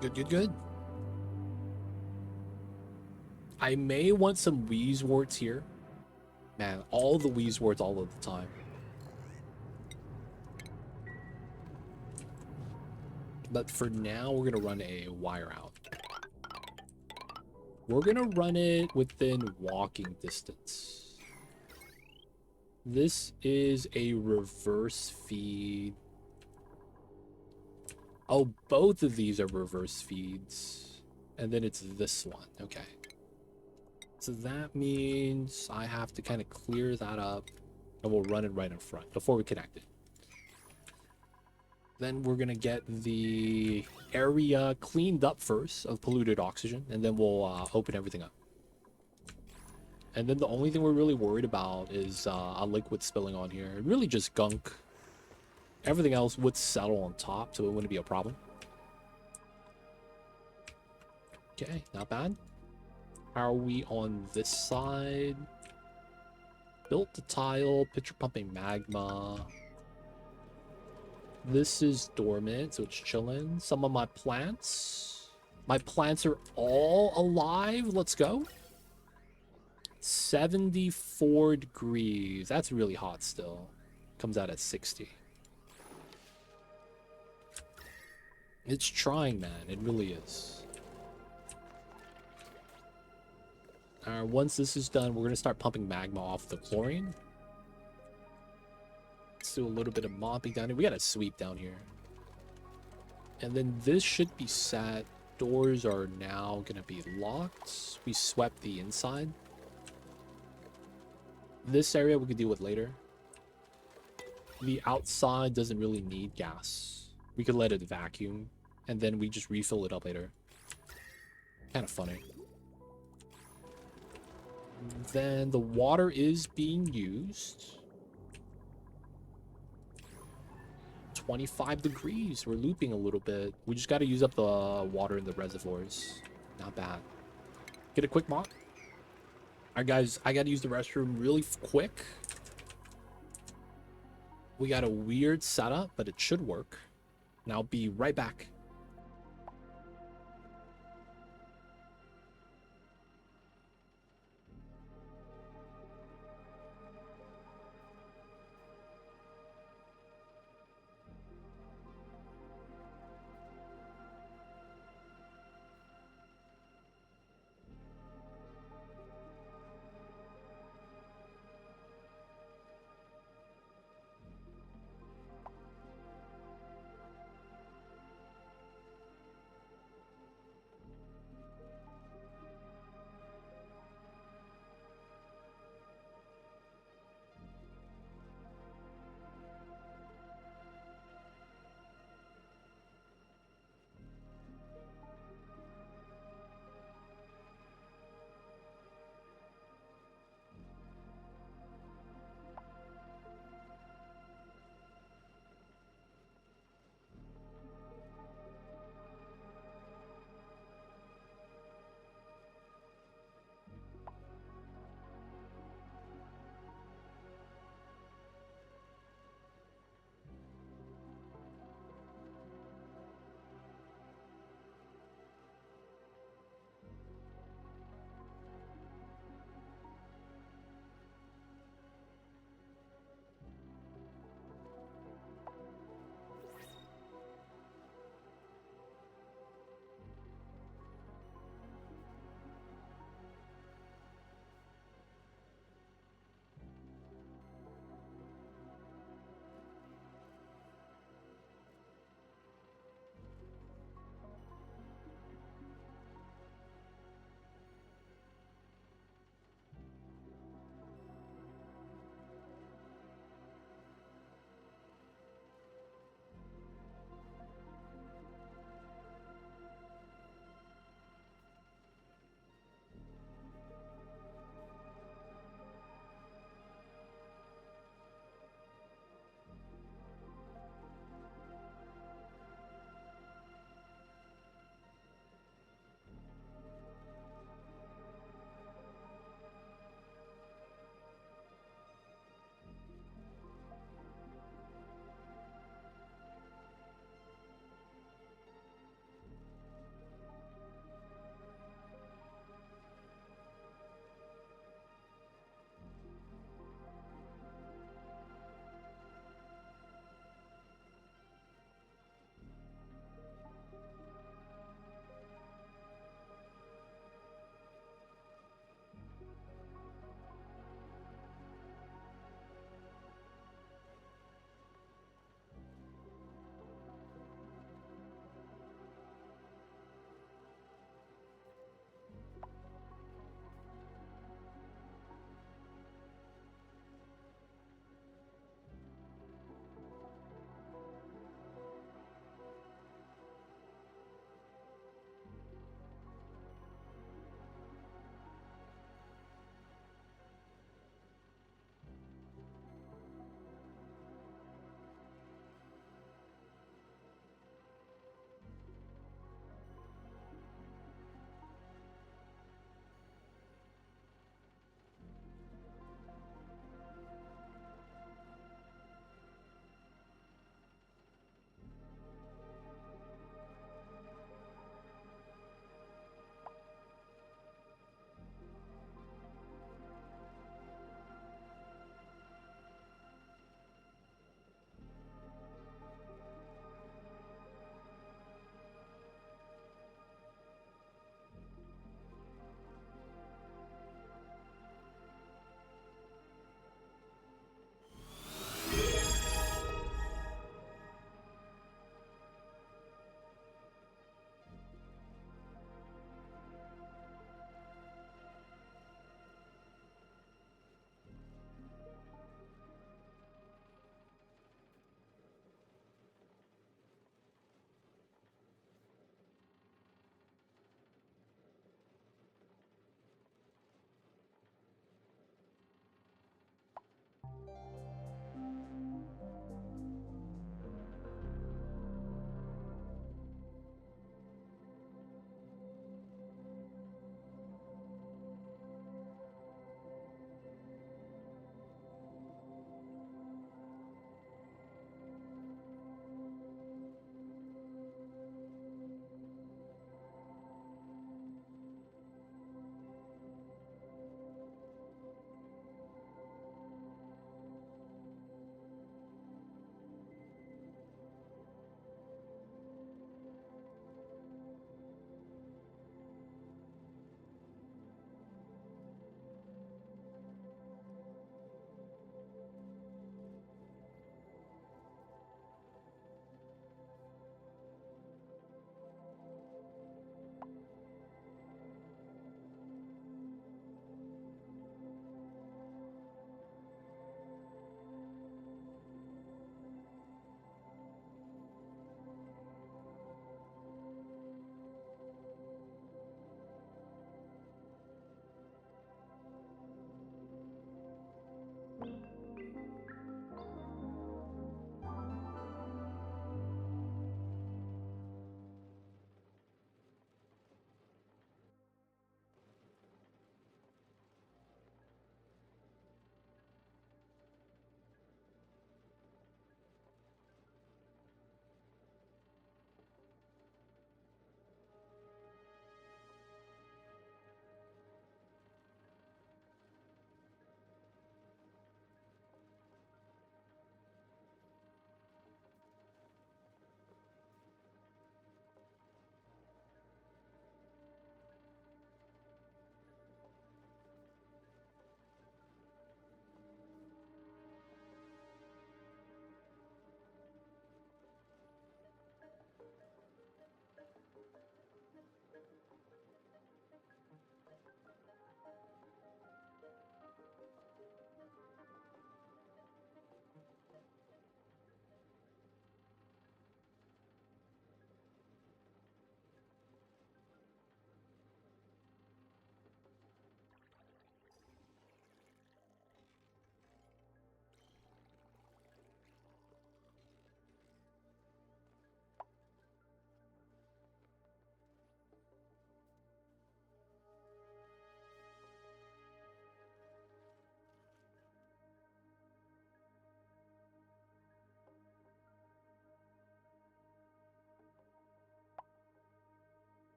Good, good, good. I may want some Wheezeworts here. Man, all the Wheezeworts all of the time. But for now, we're going to run a wire out. We're going to run it within walking distance. This is a reverse feed. Oh, both of these are reverse feeds. And then it's this one. Okay. So that means I have to kind of clear that up. And we'll run it right in front before we connect it. Then we're going to get the area cleaned up first of polluted oxygen. And then we'll open everything up. And then the only thing we're really worried about is a liquid spilling on here. Really just gunk. Everything else would settle on top, so it wouldn't be a problem. Okay, not bad. How are we on this side? Built the tile, pitcher pumping magma. This is dormant, so it's chilling. Some of my plants. My plants are all alive. Let's go. 74 degrees. That's really hot still. Comes out at 60. It's trying, man. It really is. Once this is done, we're going to start pumping magma off the chlorine. Let's do a little bit of mopping down here. We got to sweep down here. And then this should be set. Doors are now going to be locked. We swept the inside. This area we could deal with later. The outside doesn't really need gas. We could let it vacuum. And then we just refill it up later. Kind of funny. Then the water is being used. 25 degrees. We're looping a little bit. We just got to use up the water in the reservoirs. Not bad. Get a quick mop. Alright, guys. I got to use the restroom really quick. We got a weird setup, but it should work. And I'll be right back.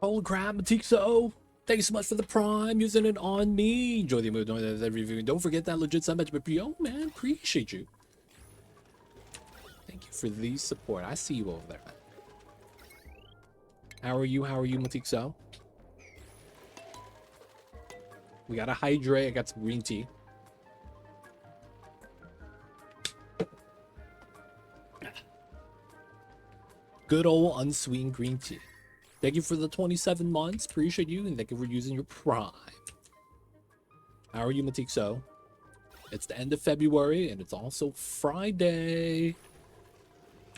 Holy crap, Matixo! Thank you so much for the prime, using it on me. Enjoy the move, review. Don't forget that legit sub match, but yo, man, appreciate you. Thank you for the support. I see you over there, man. How are you? How are you, Matixo? We got a hydrate. I got some green tea. Good old unsweetened green tea. Thank you for the 27 months. Appreciate you, and thank you for using your prime. How are you, Matixo? It's the end of February, and it's also Friday.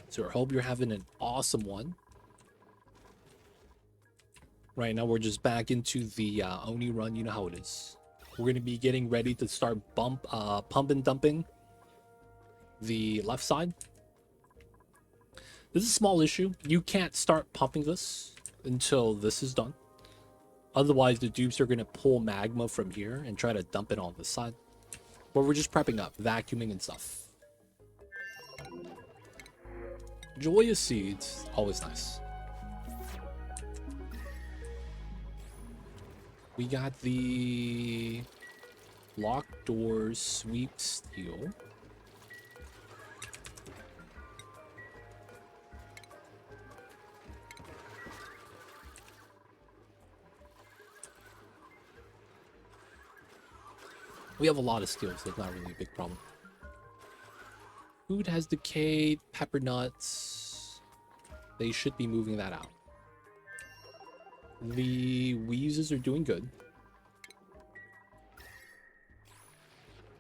So I hope you're having an awesome one. Right now, we're just back into the Oni run. You know how it is. We're going to be getting ready to start pump and dumping the left side. This is a small issue. You can't start pumping this until this is done. Otherwise, the dupes are going to pull magma from here and try to dump it on this side. But we're just prepping up, vacuuming and stuff. Joyous seeds, always nice. We got the locked doors, sweep steel. We have a lot of steel, so it's not really a big problem. Food has decayed, pepper nuts. They should be moving that out. The wheezes are doing good.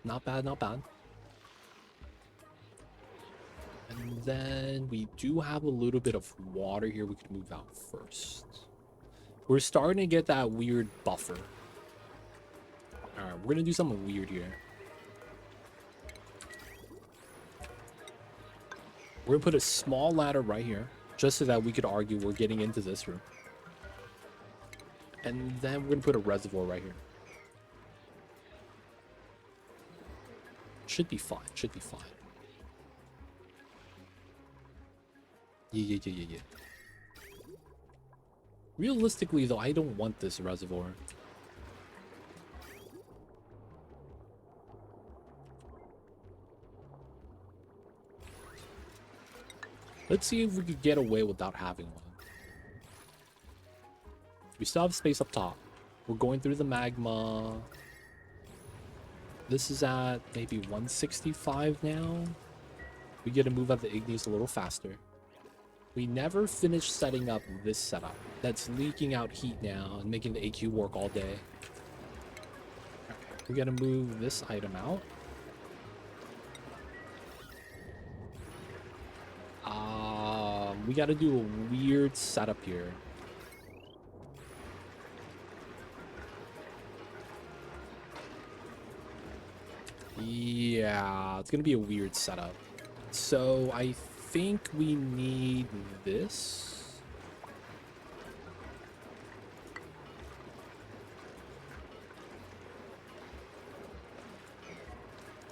Not bad, not bad. And then we do have a little bit of water here we could move out first. We're starting to get that weird buffer. Alright, we're gonna do something weird here. We're gonna put a small ladder right here, just so that we could argue we're getting into this room. And then we're gonna put a reservoir right here. Should be fine, should be fine. Yeah. Realistically though, I don't want this reservoir. Let's see if we could get away without having one. We still have space up top. We're going through the magma. This is at maybe 165 now. We get to move out the igneous a little faster. We never finished setting up this setup. That's leaking out heat now and making the AQ work all day. We gotta move this item out. We gotta do a weird setup here. Yeah, it's gonna be a weird setup. So I think we need this.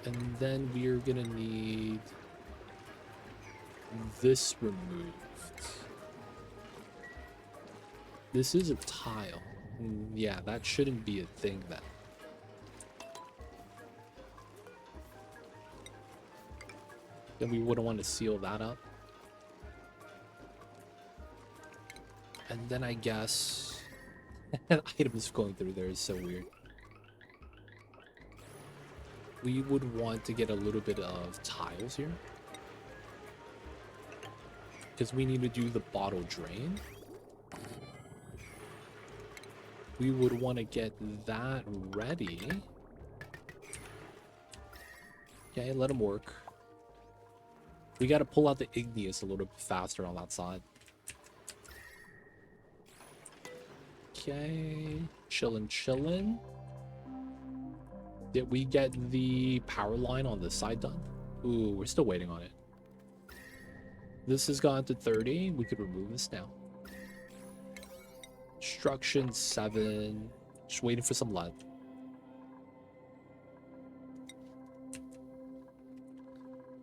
And then we're gonna need this removed. This is a tile. Yeah, that shouldn't be a thing then. Then we wouldn't want to seal that up. And then I guess items going through there is so weird. We would want to get a little bit of tiles here, because we need to do the bottle drain. We would want to get that ready. Okay, let them work. We got to pull out the igneous a little bit faster on that side. Okay, chillin'. Did we get the power line on this side done? Ooh, we're still waiting on it. This has gone to 30. We could remove this now. Construction 7. Just waiting for some lead.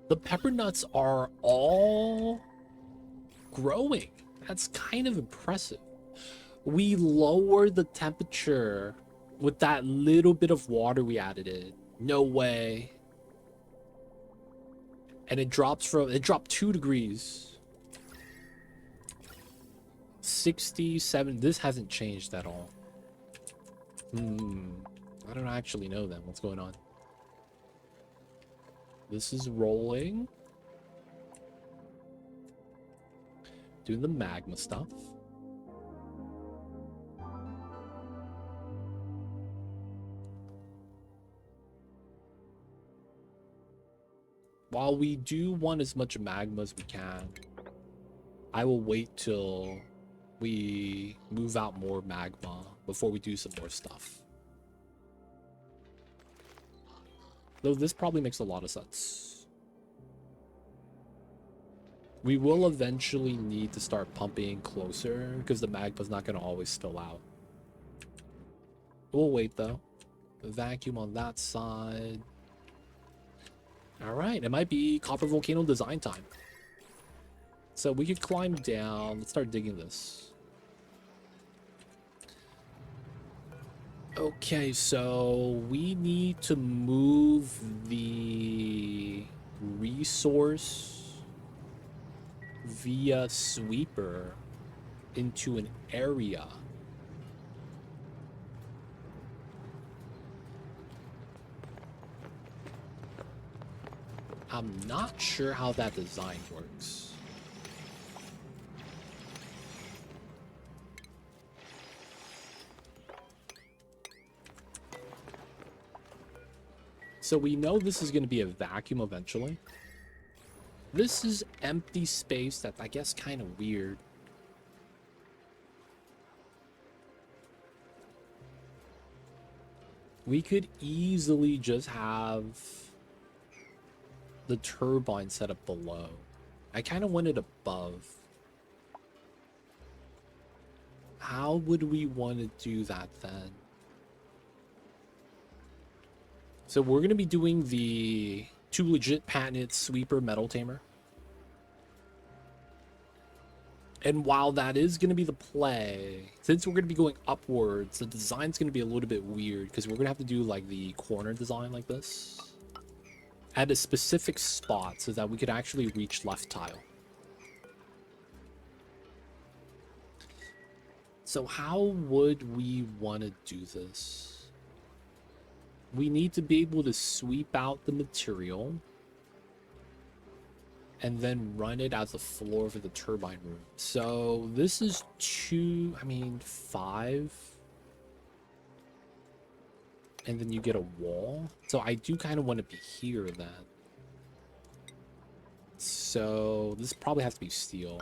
The pepper nuts are all growing. That's kind of impressive. We lowered the temperature with that little bit of water we added in. No way. And it dropped 2 degrees. 67. This hasn't changed at all. I don't actually know then what's going on. This is rolling. Doing the magma stuff. While we do want as much magma as we can, I will wait till we move out more magma before we do some more stuff. Though this probably makes a lot of sense. We will eventually need to start pumping closer because the magma's not going to always spill out. We'll wait though. Vacuum on that side. All right, it might be copper volcano design time. So we could climb down. Let's start digging this. Okay, so we need to move the resource via sweeper into an area. I'm not sure how that design works. So we know this is going to be a vacuum eventually. This is empty space that's, I guess, kind of weird. We could easily just have the turbine set up below. I kind of want it above. How would we want to do that then? So we're going to be doing the 2 legit patented sweeper metal tamer. And while that is going to be the play, since we're going to be going upwards, the design's going to be a little bit weird because we're going to have to do like the corner design like this at a specific spot so that we could actually reach left tile. So how would we want to do this? We need to be able to sweep out the material and then run it as a floor for the turbine room. So this is 5. And then you get a wall. So I do kind of want to be here then. So this probably has to be steel.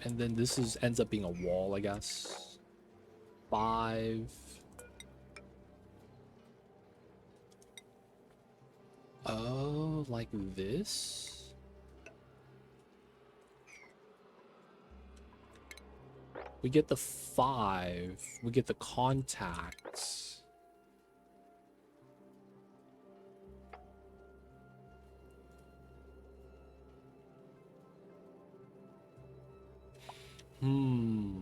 And then this ends up being a wall, I guess. 5. Oh, like this? We get the 5. We get the contacts.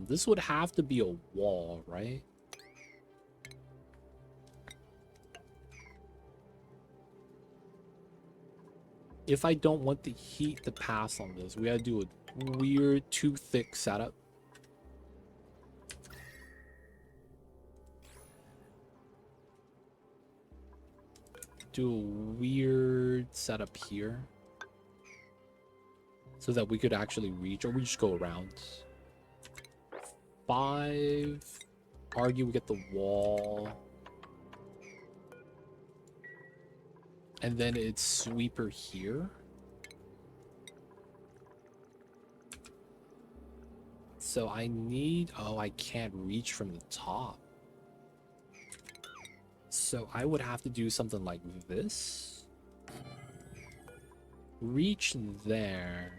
This would have to be a wall, right? If I don't want the heat to pass on this, we gotta do a weird too thick setup. Do a weird setup here so that we could actually reach, or we just go around. 5. Argue we get the wall. And then it's sweeper here. So I need... Oh, I can't reach from the top. So I would have to do something like this. Reach there.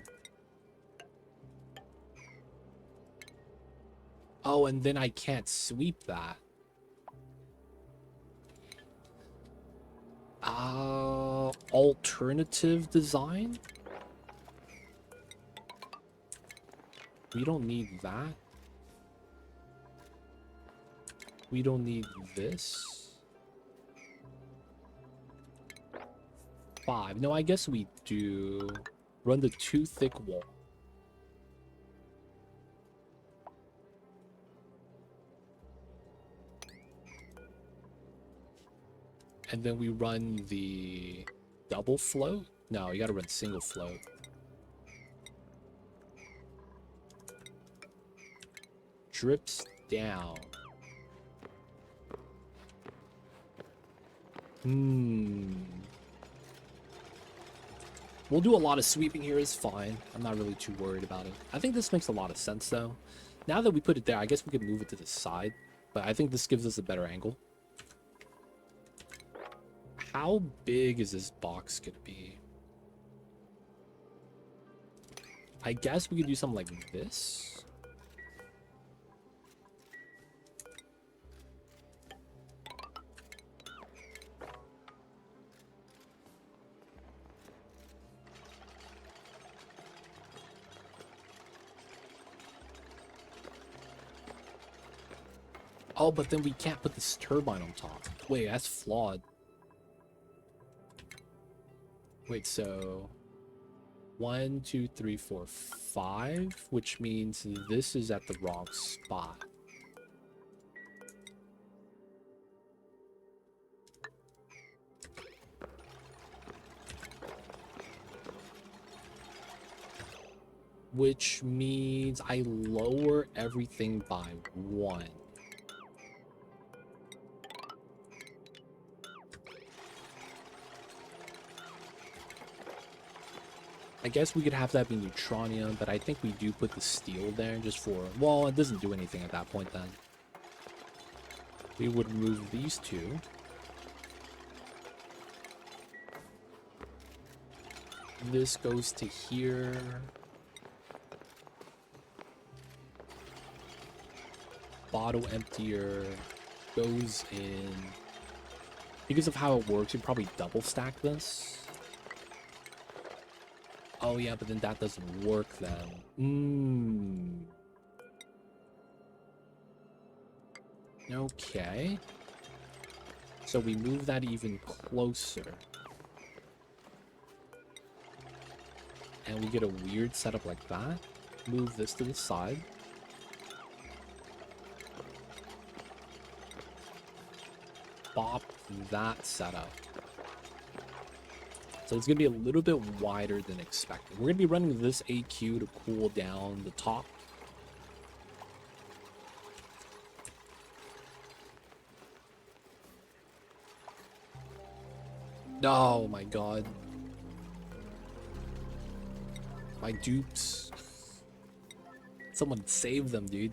Oh, and then I can't sweep that. Alternative design? We don't need that. We don't need this. 5. No, I guess we do. Run the 2 thick wall. And then we run the double float. No, you gotta run single float. Drips down. We'll do a lot of sweeping here, is fine. I'm not really too worried about it. I think this makes a lot of sense though. Now that we put it there, I guess we could move it to the side. But I think this gives us a better angle. How big is this box gonna be? I guess we could do something like this. Oh, but then we can't put this turbine on top. Wait, that's flawed. Wait, so 1, 2, 3, 4, 5, which means this is at the wrong spot. Which means I lower everything by 1. I guess we could have that be neutronium, but I think we do put the steel there just for... Well, it doesn't do anything at that point then. We would remove these 2. This goes to here. Bottle emptier goes in. Because of how it works, we'd probably double stack this. Oh yeah, but then that doesn't work then. Okay. So we move that even closer. And we get a weird setup like that. Move this to the side. Bop that setup. So it's going to be a little bit wider than expected. We're going to be running this AQ to cool down the top. Oh my god. My dupes. Someone save them, dude.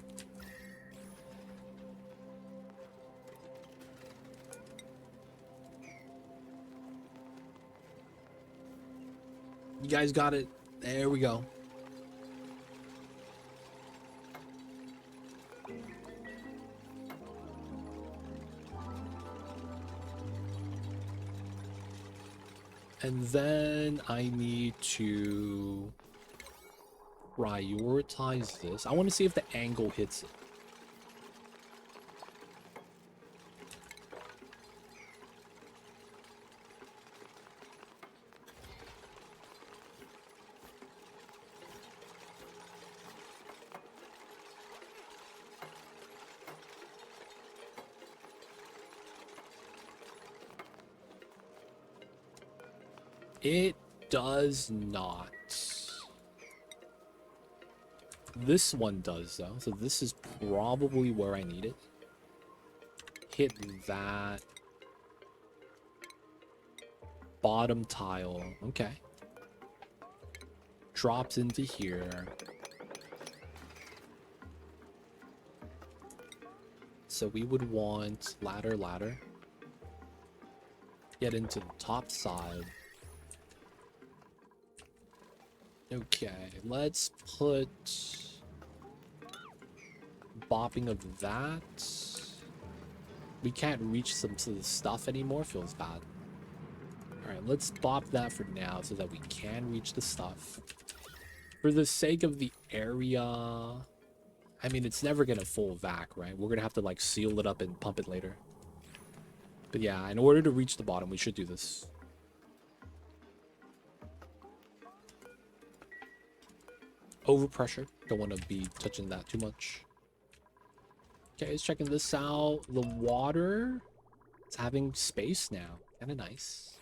You guys got it. There we go. And then I need to prioritize this. I want to see if the angle hits it. It does not. This one does, though. So this is probably where I need it. Hit that. Bottom tile. Okay. Drops into here. So we would want ladder, ladder. Get into the top side. Okay, let's put bopping of that. We can't reach some of the stuff anymore, feels bad. Alright, let's bop that for now so that we can reach the stuff. For the sake of the area, I mean, it's never gonna full vac, right? We're gonna have to like seal it up and pump it later. But yeah, in order to reach the bottom, we should do this. Overpressure. Don't want to be touching that too much. Okay, let's checking this out. The water, it's having space now. Kind of nice.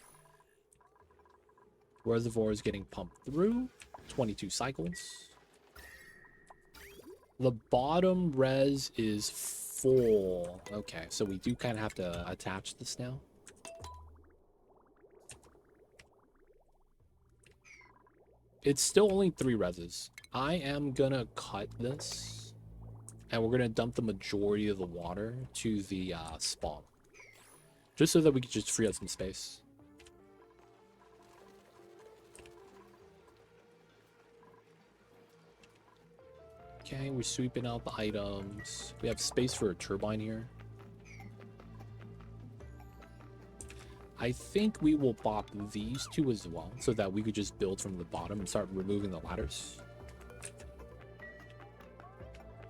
Reservoir is getting pumped through. 22 cycles. The bottom res is full. Okay, so we do kind of have to attach this now. It's still only 3 reses. I am gonna cut this, and we're gonna dump the majority of the water to the spawn, just so that we can just free up some space. Okay, we're sweeping out the items. We have space for a turbine here. I think we will bop these 2 as well, so that we could just build from the bottom and start removing the ladders.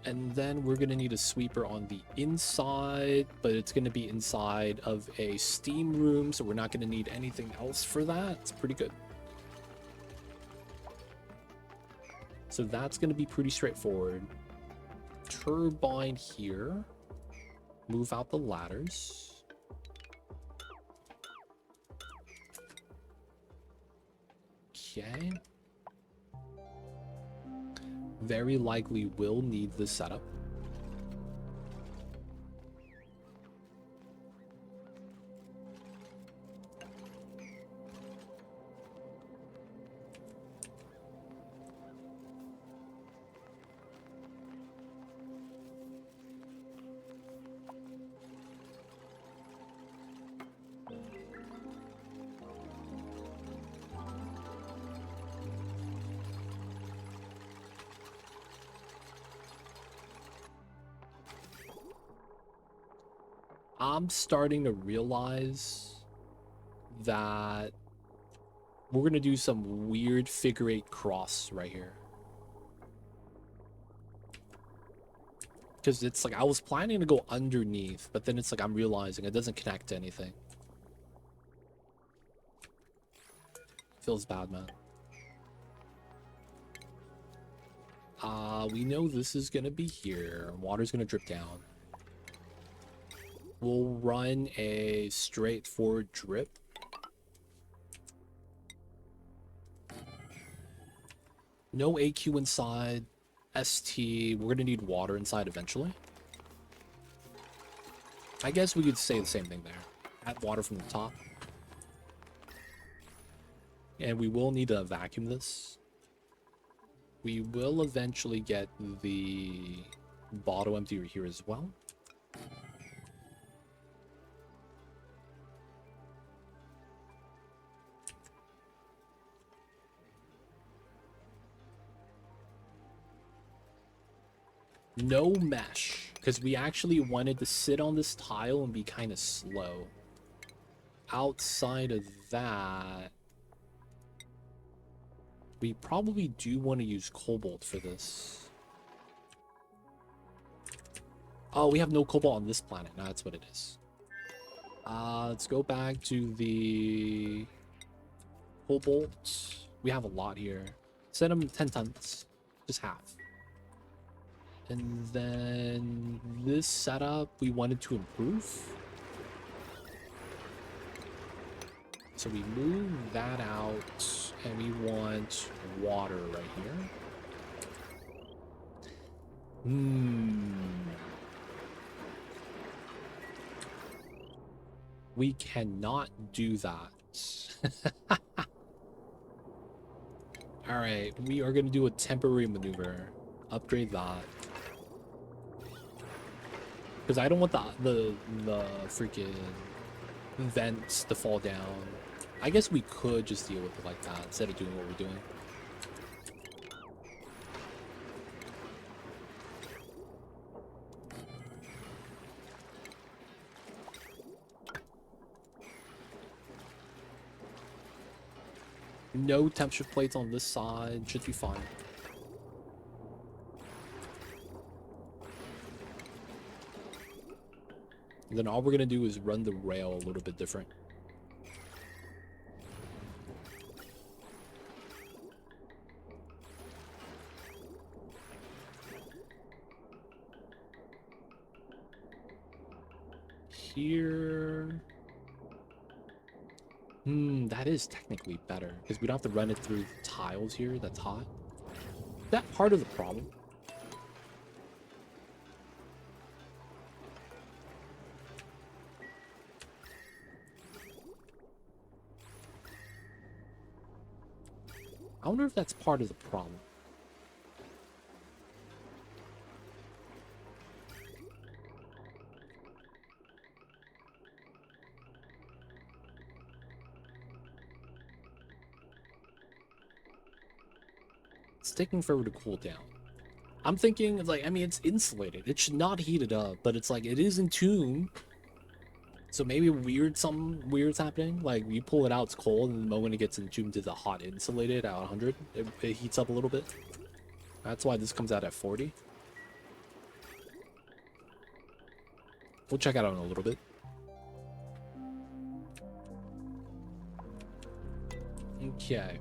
And then we're going to need a sweeper on the inside, but it's going to be inside of a steam room, so we're not going to need anything else for that. It's pretty good. So that's going to be pretty straightforward. Turbine here. Move out the ladders. Okay. Very likely will need this setup. I'm starting to realize that we're going to do some weird figure 8 cross right here. Because it's like, I was planning to go underneath, but then it's like, I'm realizing it doesn't connect to anything. Feels bad, man. We know this is going to be here. Water's going to drip down. We'll run a straightforward drip. No AQ inside. ST. We're going to need water inside eventually. I guess we could say the same thing there. Add water from the top. And we will need to vacuum this. We will eventually get the bottle emptier here as well. No mesh, because we actually wanted to sit on this tile and be kind of slow. Outside of that, we probably do want to use cobalt for this. Oh, we have no cobalt on this planet. No, that's what it is. Let's go back to the cobalt. We have a lot here. Send them 10 tons. Just half. And then this setup we wanted to improve. So we move that out and we want water right here. We cannot do that. Alright, we are going to do a temporary maneuver. Upgrade that. Because I don't want the freaking vents to fall down. I guess we could just deal with it like that instead of doing what we're doing. No temperature plates on this side. Should be fine. And then all we're gonna do is run the rail a little bit different. Here. That is technically better because we don't have to run it through the tiles here that's hot. Is that part of the problem? I wonder if that's part of the problem. It's taking forever to cool down. I'm thinking, like, I mean, it's insulated. It should not heat it up, but it's like, it is in tune. So maybe something weird's happening. Like, you pull it out, it's cold, and the moment it gets in tune to the hot insulated at 100, it heats up a little bit. That's why this comes out at 40. We'll check it out in a little bit. Okay.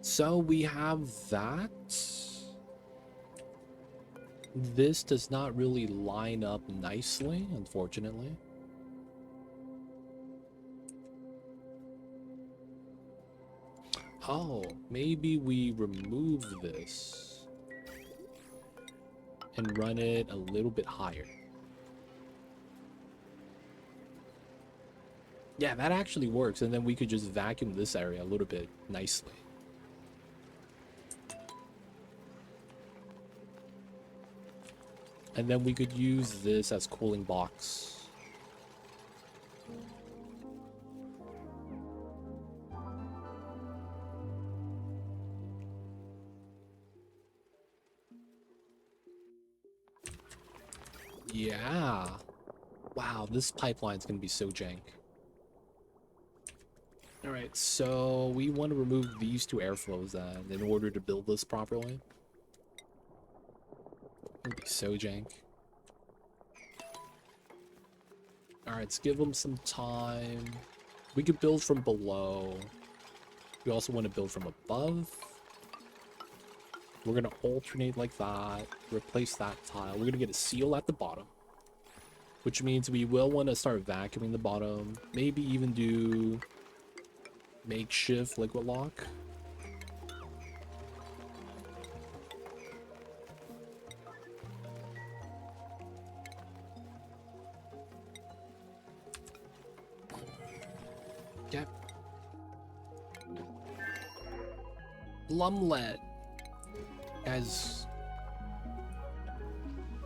So we have that. This does not really line up nicely, unfortunately. Oh, maybe we remove this and run it a little bit higher. Yeah, that actually works, and then we could just vacuum this area a little bit nicely. And then we could use this as cooling box. Yeah. Wow, this pipeline's gonna be so jank. Alright, so we want to remove these two airflows then in order to build this properly. It'd be so jank. Alright, let's give them some time. We could build from below. We also want to build from above. We're going to alternate like that. Replace that tile. We're going to get a seal at the bottom. Which means we will want to start vacuuming the bottom. Maybe even do makeshift liquid lock. Yep. Lumlet.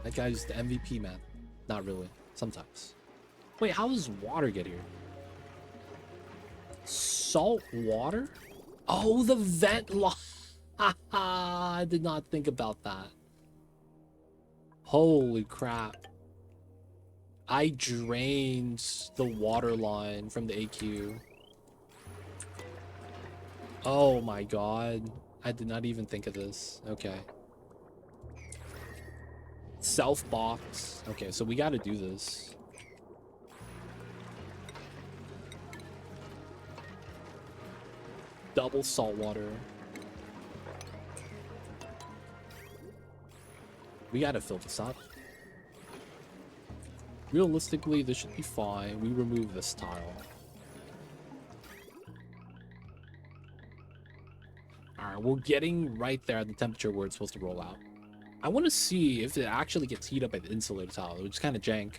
That guy's the MVP, man. Not really. Sometimes. Wait, how does water get here? Salt water? Oh, the vent line. I did not think about that. Holy crap. I drained the water line from the AQ. Oh my god. I did not even think of this. Okay. Self box. Okay, so we gotta do this. Double salt water. We gotta fill this up. Realistically, this should be fine. We remove this tile. Alright, we're getting right there at the temperature where it's supposed to roll out. I want to see if it actually gets heated up by the insulated tile, which is kind of jank.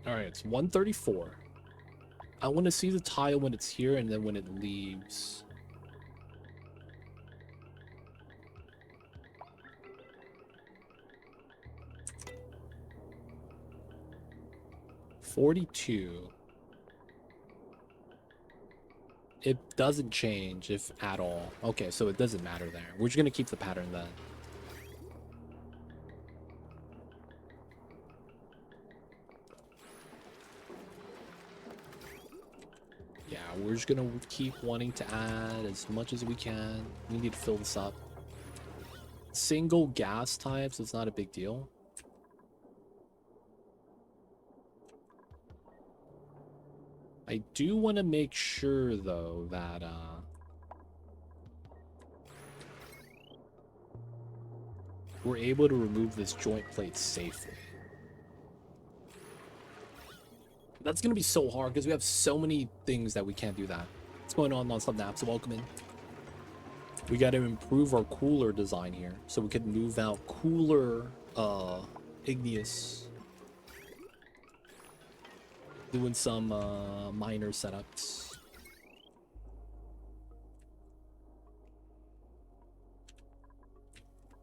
Alright, it's 134. I want to see the tile when it's here and then when it leaves. $42. It doesn't change if at all. Okay, so it doesn't matter there. We're just gonna keep the pattern then. Yeah, we're just gonna keep wanting to add as much as we can. We need to fill this up. single gas type, so it's not a big deal. I do want to make sure, though, that we're able to remove this joint plate safely. That's going to be so hard because we have so many things that we can't do that. What's going on, Non-Stop Naps? Welcome in. We got to improve our cooler design here so we can move out cooler igneous. Doing some minor setups.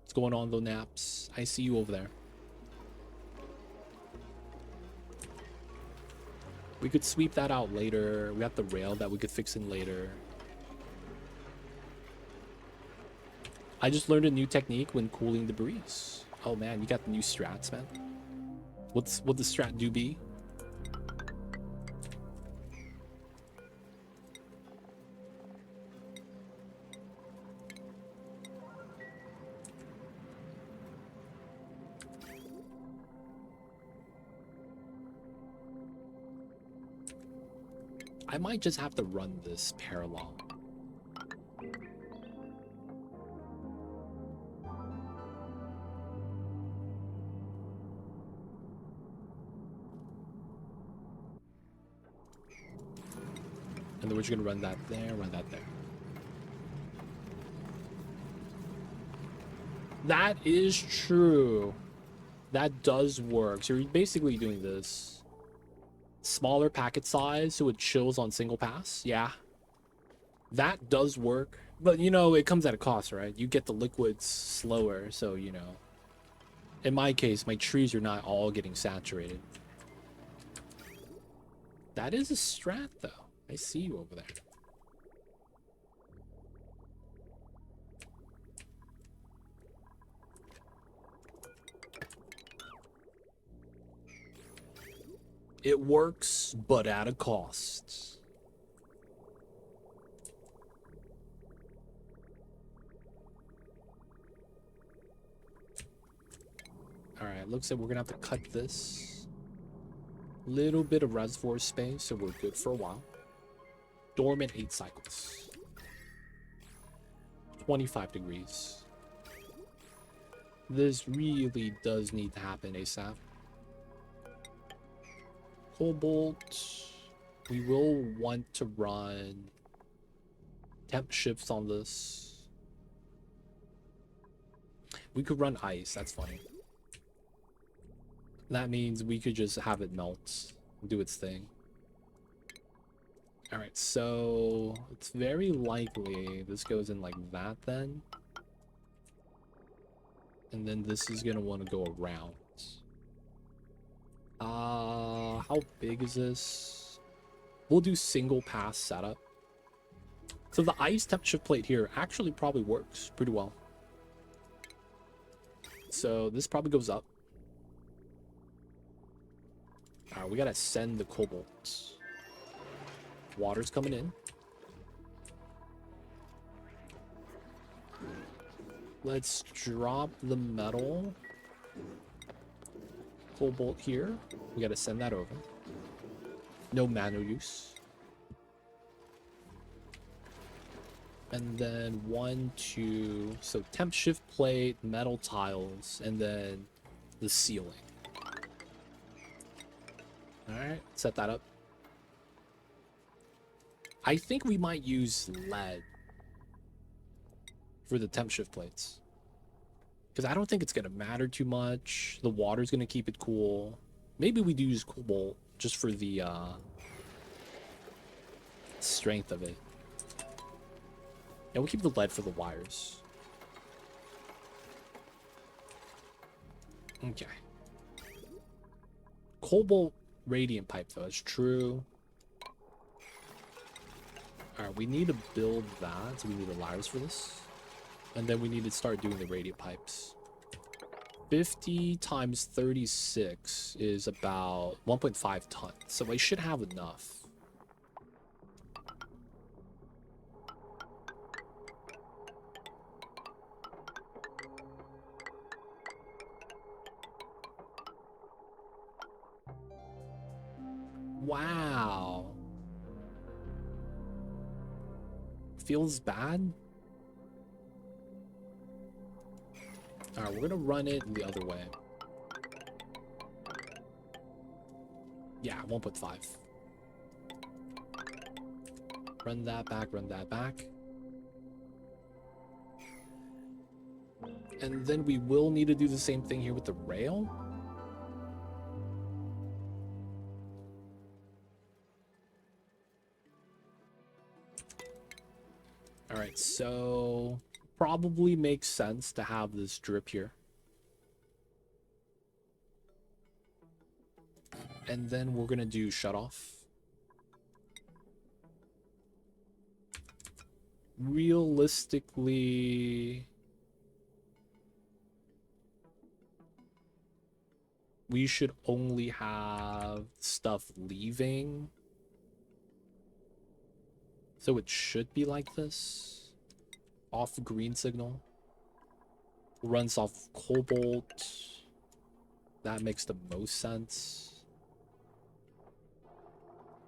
What's going on, though, Naps? I see you over there. We could sweep that out later. We got the rail that we could fix in later. I just learned a new technique when cooling debris. Oh man, you got the new strats, man. What the strat do be? I might just have to run this parallel. And then we're just gonna run that there, run that there. That is true. That does work. So you're basically doing this. Smaller packet size so it chills on single pass. Yeah. That does work. But, you know, it comes at a cost, right? You get the liquids slower, so, you know. In my case, my trees are not all getting saturated. That is a strat, though. I see you over there. It works, but at a cost. Alright, looks like we're gonna have to cut this. Little bit of reservoir space, so we're good for a while. Dormant 8 cycles. 25 degrees. This really does need to happen ASAP. Cobalt. We will want to run temp shifts on this. We could run ice, that's funny. That means we could just have it melt, do its thing. Alright, so it's very likely this goes in like that then. And then this is gonna want to go around. How big is this? We'll do single pass setup. So the ice temp shift plate here actually probably works pretty well. So this probably goes up. Alright, we gotta send the cobalt. Water's coming in. Let's drop the metal. Cobalt here. We gotta send that over. No manual use. And then 1, 2. So temp shift plate, metal tiles, and then the ceiling. Alright, set that up. I think we might use lead for the temp shift plates. Because I don't think it's going to matter too much. The water's going to keep it cool. Maybe we do use cobalt just for the strength of it. Yeah, we'll keep the lead for the wires. Okay. Cobalt radiant pipe, though. That's true. Alright, we need to build that. So we need the wires for this. And then we need to start doing the radiant pipes. 50 times 36 is about 1.5 tons. So I should have enough. Wow. Feels bad. Alright, we're gonna run it the other way. Yeah, 1.5. Run that back, run that back. And then we will need to do the same thing here with the rail. Alright, so probably makes sense to have this drip here. And then we're gonna do shut off. Realistically, we should only have stuff leaving. So it should be like this. Off green signal. Runs off cobalt. That makes the most sense.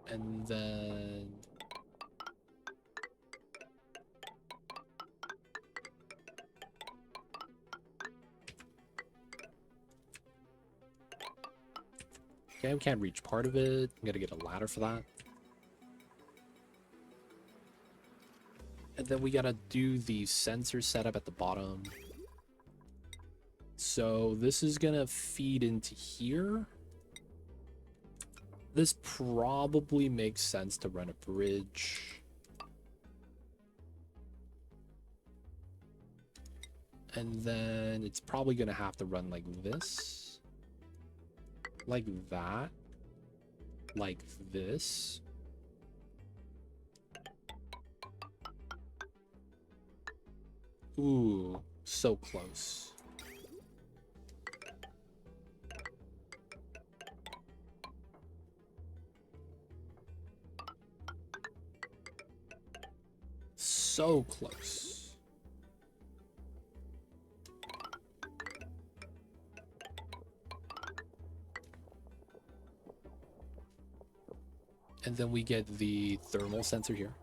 And then okay, we can't reach part of it. I'm gonna get a ladder for that. And then we gotta do the sensor setup at the bottom. So this is gonna feed into here. This probably makes sense to run a bridge. And then it's probably gonna have to run like this. Like that. Like this. Ooh, so close. So close. And then we get the thermal sensor here.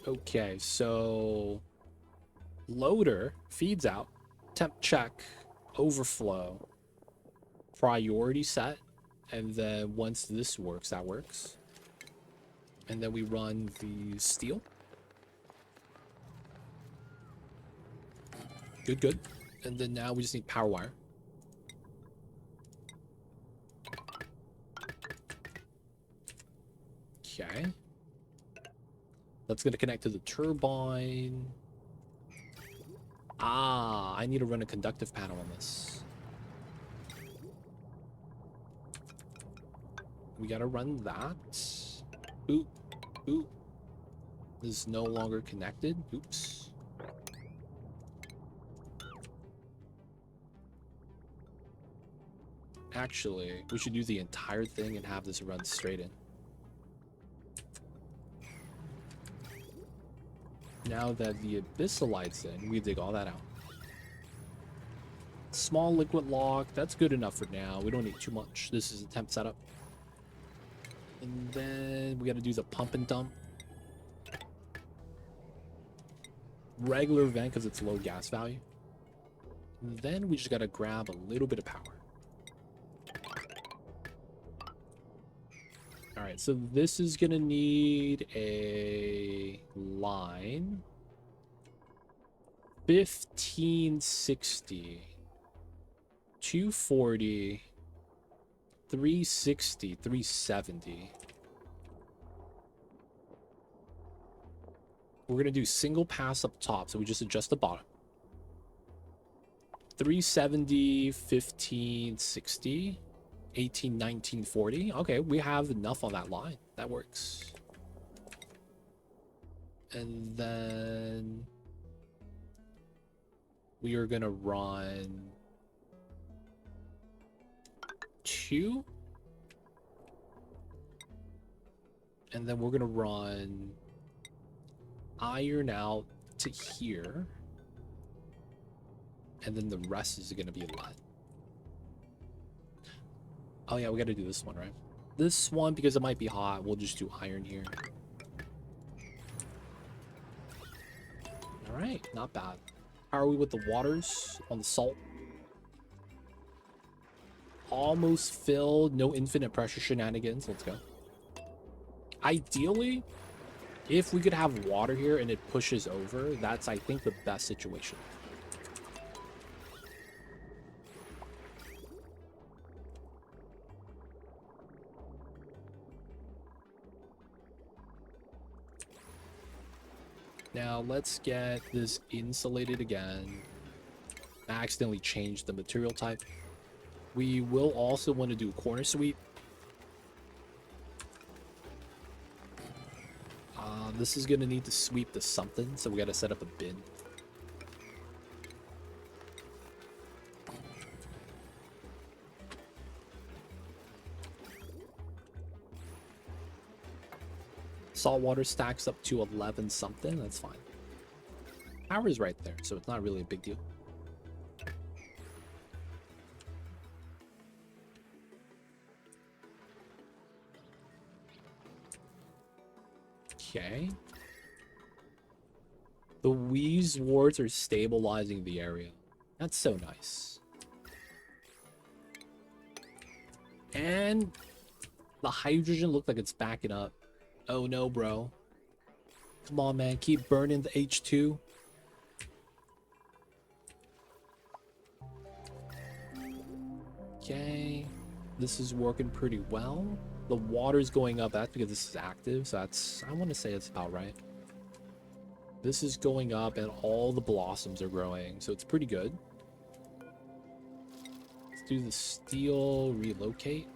Okay, so loader feeds out, temp check, overflow, priority set, and then once this works, that works. And then we run the steel. Good, good. And then now we just need power wire. Okay. That's going to connect to the turbine. Ah, I need to run a conductive panel on this. We got to run that. Oop, oop. This is no longer connected. Oops. Actually, we should do the entire thing and have this run straight in. Now that the abyssalit's in, we dig all that out. Small liquid lock, that's good enough for now. We don't need too much. This is a temp setup. And then we got to do the pump and dump. Regular vent because it's low gas value. And then we just got to grab a little bit of power. Alright, so this is going to need a line. 1560. 240. 360. 370. We're going to do single pass up top, so we just adjust the bottom. 370, 1560. 18, 19, 40. Okay, we have enough on that line. That works. And then we are gonna run 2. And then we're gonna run iron out to here. and then the rest is going to be lead. Oh yeah, we got to do this one, right? This one, because it might be hot, we'll just do iron here. All right, not bad. How are we with the waters on the salt? Almost filled. No infinite pressure shenanigans. Let's go. Ideally, if we could have water here and it pushes over, that's, I think, the best situation. Now, let's get this insulated again. I accidentally changed the material type. We will also want to do corner sweep. This is going to need to sweep to something, so we got to set up a bin. Saltwater stacks up to 11 something. That's fine. Power is right there, so it's not really a big deal. Okay. The Wheeze wards are stabilizing the area. That's so nice. And the hydrogen looked like it's backing up. Oh no, bro. Come on, man. Keep burning the H2. Okay. This is working pretty well. The water's going up. That's because this is active. So that's, I want to say it's about right. This is going up and all the blossoms are growing. So it's pretty good. Let's do the steel relocate.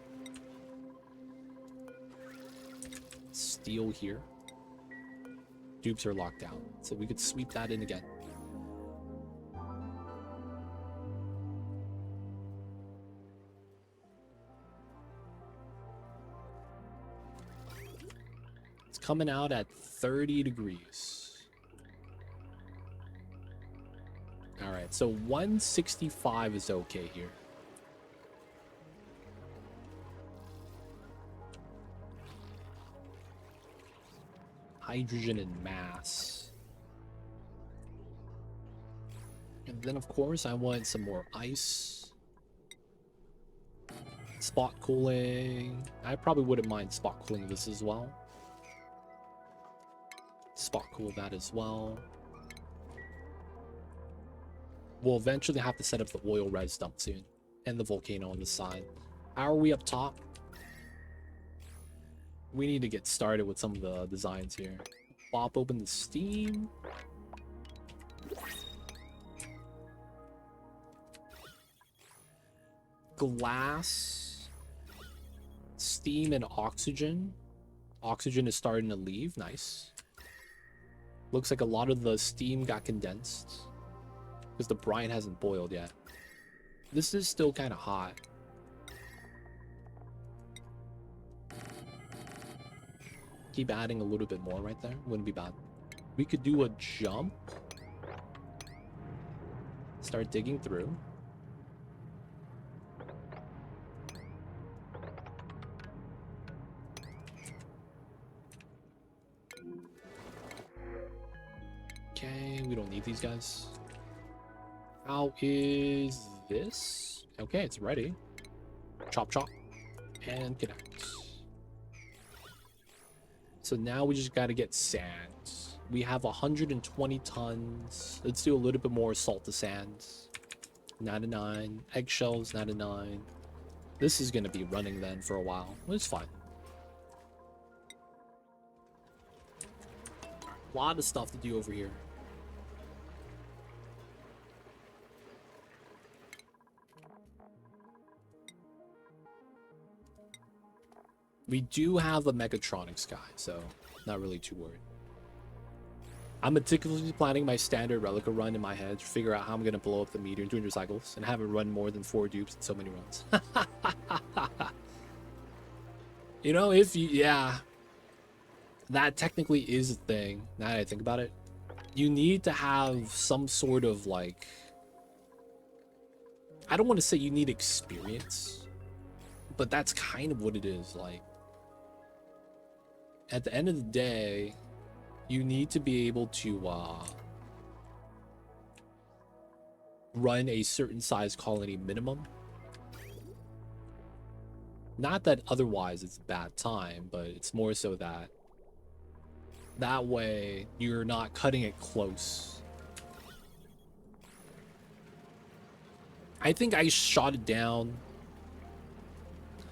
Steel here. Dupes are locked out. So we could sweep that in again. Coming out at 30 degrees. All right, so 165 is okay here. Hydrogen and mass. And then, of course, I want some more ice. Spot cooling. I probably wouldn't mind spot cooling this as well. Spot cool that as well. We'll eventually have to set up the oil res dump soon. And the volcano on the side. How are we up top? We need to get started with some of the designs here. Pop open the steam. Glass. Steam and oxygen. Oxygen is starting to leave. Nice. Looks like a lot of the steam got condensed because the brine hasn't boiled yet. This is still kind of hot. Keep adding a little bit more right there. Wouldn't be bad. We could do a jump. Start digging through. Okay, we don't need these guys. How is this? Okay, it's ready. Chop, chop, and connect. So now we just got to get sand. We have 120 tons. Let's do a little bit more salt to sand. 99. Eggshells, 99. This is going to be running then for a while. It's fine. A lot of stuff to do over here. We do have a Mechatronics guy, so not really too worried. I'm meticulously planning my standard Relicaaargh run in my head to figure out how I'm going to blow up the meter in 200 cycles and have it run more than 4 dupes in so many runs. You know, if you... Yeah. That technically is a thing, now that I think about it. You need to have some sort of, like, I don't want to say you need experience, but that's kind of what it is. Like, at the end of the day, you need to be able to run a certain size colony minimum. Not that otherwise it's a bad time, but it's more so that that way you're not cutting it close. I think I shot it down.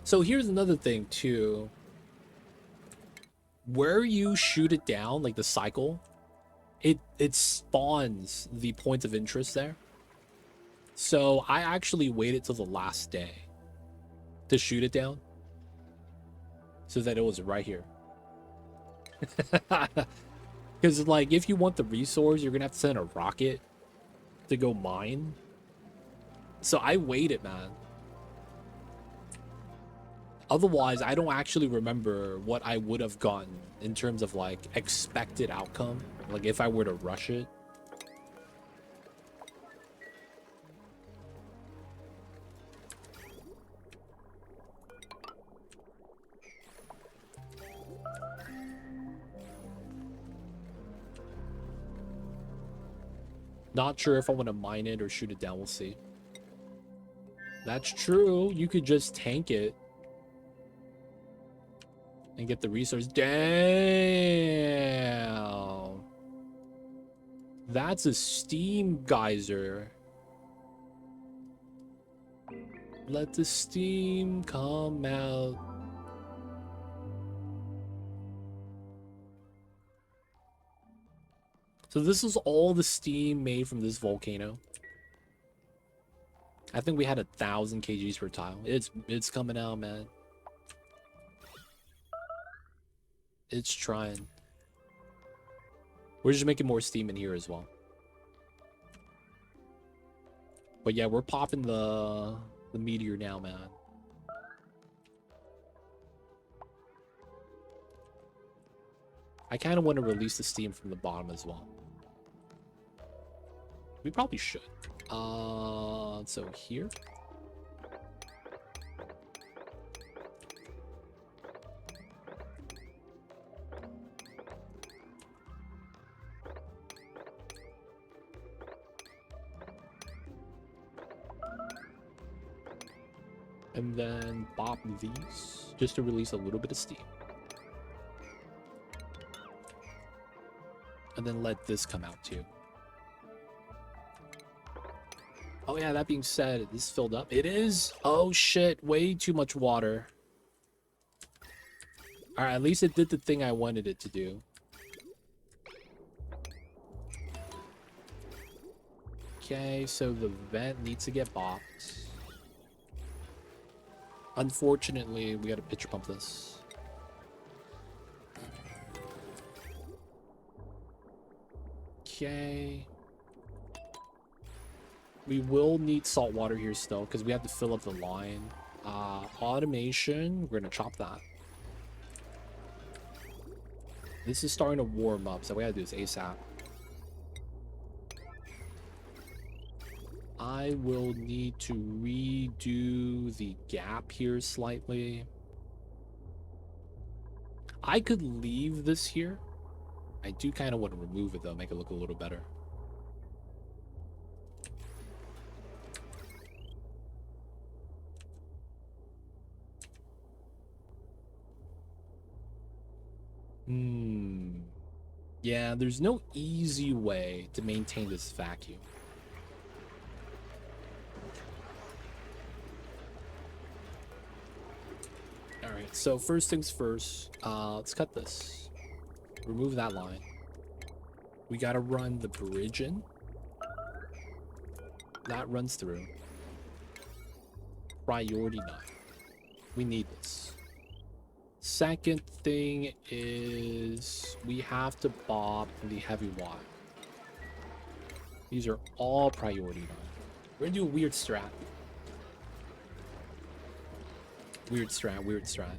So here's another thing too. Where you shoot it down, like the cycle, it spawns the points of interest there. So I actually waited till the last day to shoot it down so that it was right here. Because like if you want the resource, you're gonna have to send a rocket to go mine. So I waited, man. Otherwise, I don't actually remember what I would have gotten in terms of like expected outcome, like if I were to rush it. Not sure if I want to mine it or shoot it down. We'll see. That's true. You could just tank it and get the resource. Damn. That's a steam geyser. Let the steam come out. So this is all the steam made from this volcano. I think we had 1,000 kgs per tile. It's coming out, man. It's trying. We're just making more steam in here as well. But yeah, we're popping the meteor now, man. I kind of want to release the steam from the bottom as well. We probably should. So here. And then pop these just to release a little bit of steam. And then let this come out too. Oh yeah, that being said, this filled up. It is. Oh shit, way too much water. Alright, at least it did the thing I wanted it to do. Okay, so the vent needs to get bopped. Unfortunately, we gotta pitcher pump this. Okay. We will need salt water here still because we have to fill up the line. Automation, we're gonna chop that. This is starting to warm up, so what we gotta do is ASAP. I will need to redo the gap here slightly. I could leave this here. I do kind of want to remove it though, make it look a little better. Yeah, there's no easy way to maintain this vacuum. Alright, so first things first, let's cut this. Remove that line. We gotta run the bridge in. That runs through. Priority 9. We need this. Second thing is we have to bob the heavy wire. These are all priority 9. We're gonna do a weird strat. Weird strat, weird strat.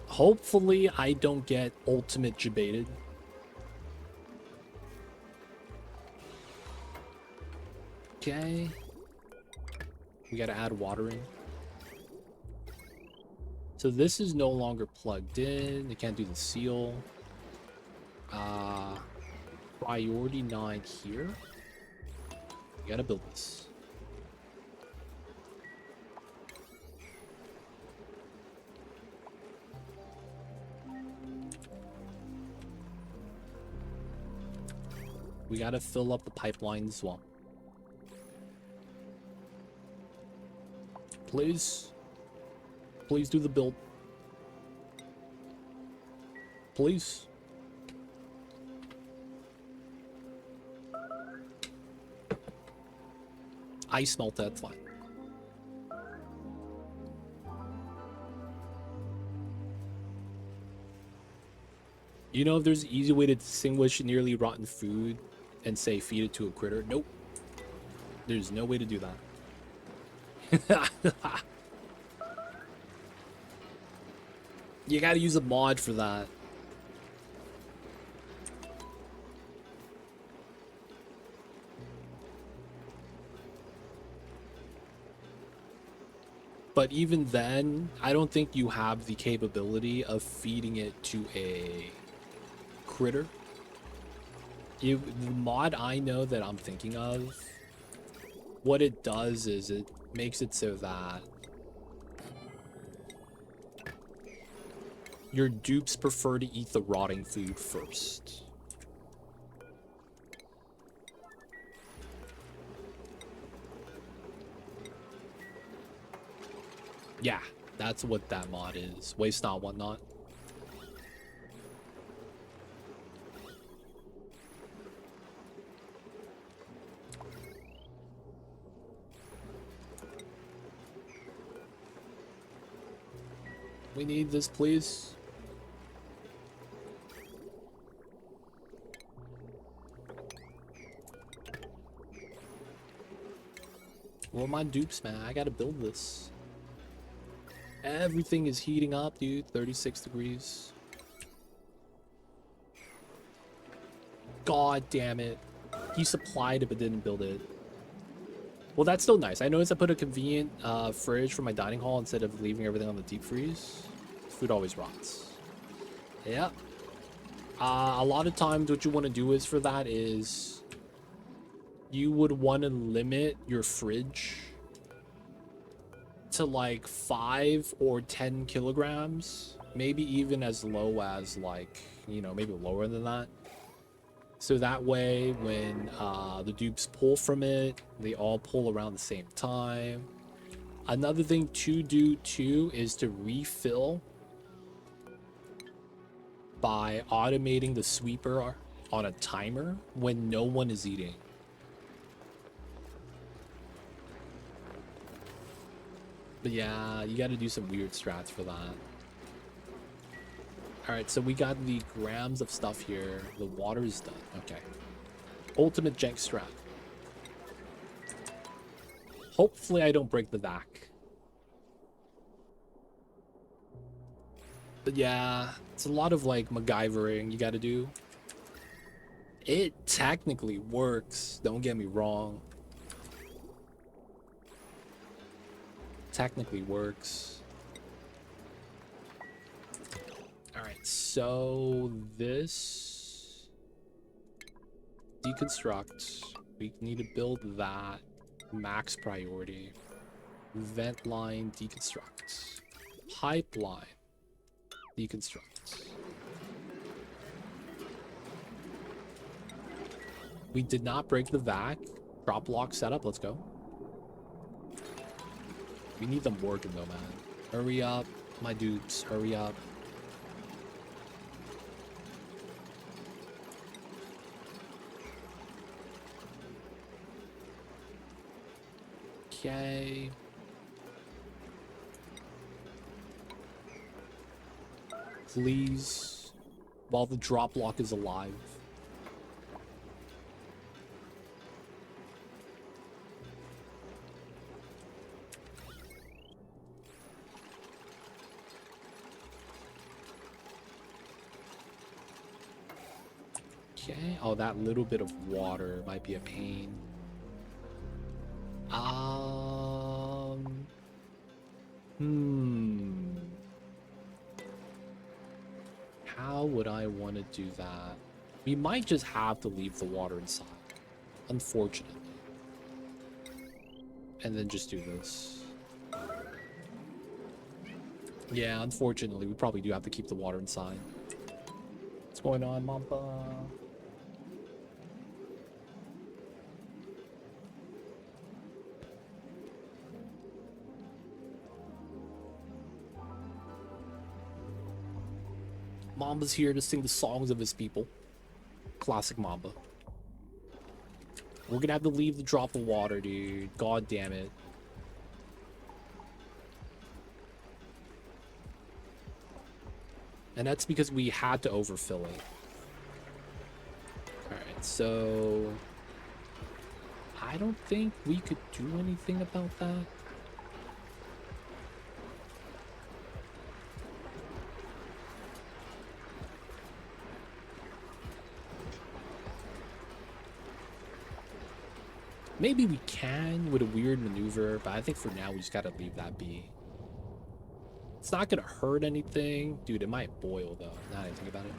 Hopefully I don't get ultimate debated. Okay. We gotta add water in. So this is no longer plugged in. It can't do the seal. Priority 9 here. We gotta build this. We gotta fill up the pipeline as well. Please. Please do the build. Please. Ice melt that, fine. You know if there's an easy way to distinguish nearly rotten food and say feed it to a critter? Nope. There's no way to do that. You gotta use a mod for that. But even then, I don't think you have the capability of feeding it to a critter. The mod I know that I'm thinking of, what it does is it makes it so that your dupes prefer to eat the rotting food first. Yeah, that's what that mod is. Waste not, whatnot. We need this, please. Well, my dupes, man. I gotta build this. Everything is heating up, dude. 36 degrees. God damn it. He supplied it but didn't build it. Well, that's still nice. I noticed I put a convenient fridge for my dining hall instead of leaving everything on the deep freeze. Food always rots. Yep. A lot of times what you want to do is for that is you would want to limit your fridge to like 5 or 10 kilograms, maybe even as low as like, you know, maybe lower than that. So that way when the dupes pull from it, they all pull around the same time. Another thing to do too is to refill by automating the sweeper on a timer when no one is eating. But yeah, you got to do some weird strats for that. All right, so we got the grams of stuff here. The water is done. Okay. Ultimate jank strat. Hopefully I don't break the vac. But yeah, it's a lot of like MacGyvering you got to do. It technically works. Don't get me wrong. Technically works. All right, so this deconstruct, we need to build that max priority. Vent line deconstruct. Pipeline deconstruct. We did not break the vac. Drop block setup, let's go. We need them working though, man. Hurry up, my dupes, hurry up. Okay. Please, while the drop lock is alive. Okay. Oh, that little bit of water might be a pain. How would I want to do that? We might just have to leave the water inside, unfortunately. And then just do this. Yeah, unfortunately, we probably do have to keep the water inside. What's going on, Mamba? Mamba's here to sing the songs of his people. Classic Mamba. We're gonna have to leave the drop of water, dude. God damn it. And that's because we had to overfill it. Alright, so... I don't think we could do anything about that. Maybe we can with a weird maneuver, but I think for now we just gotta leave that be. It's not gonna hurt anything. Dude, it might boil though, now that I think about it.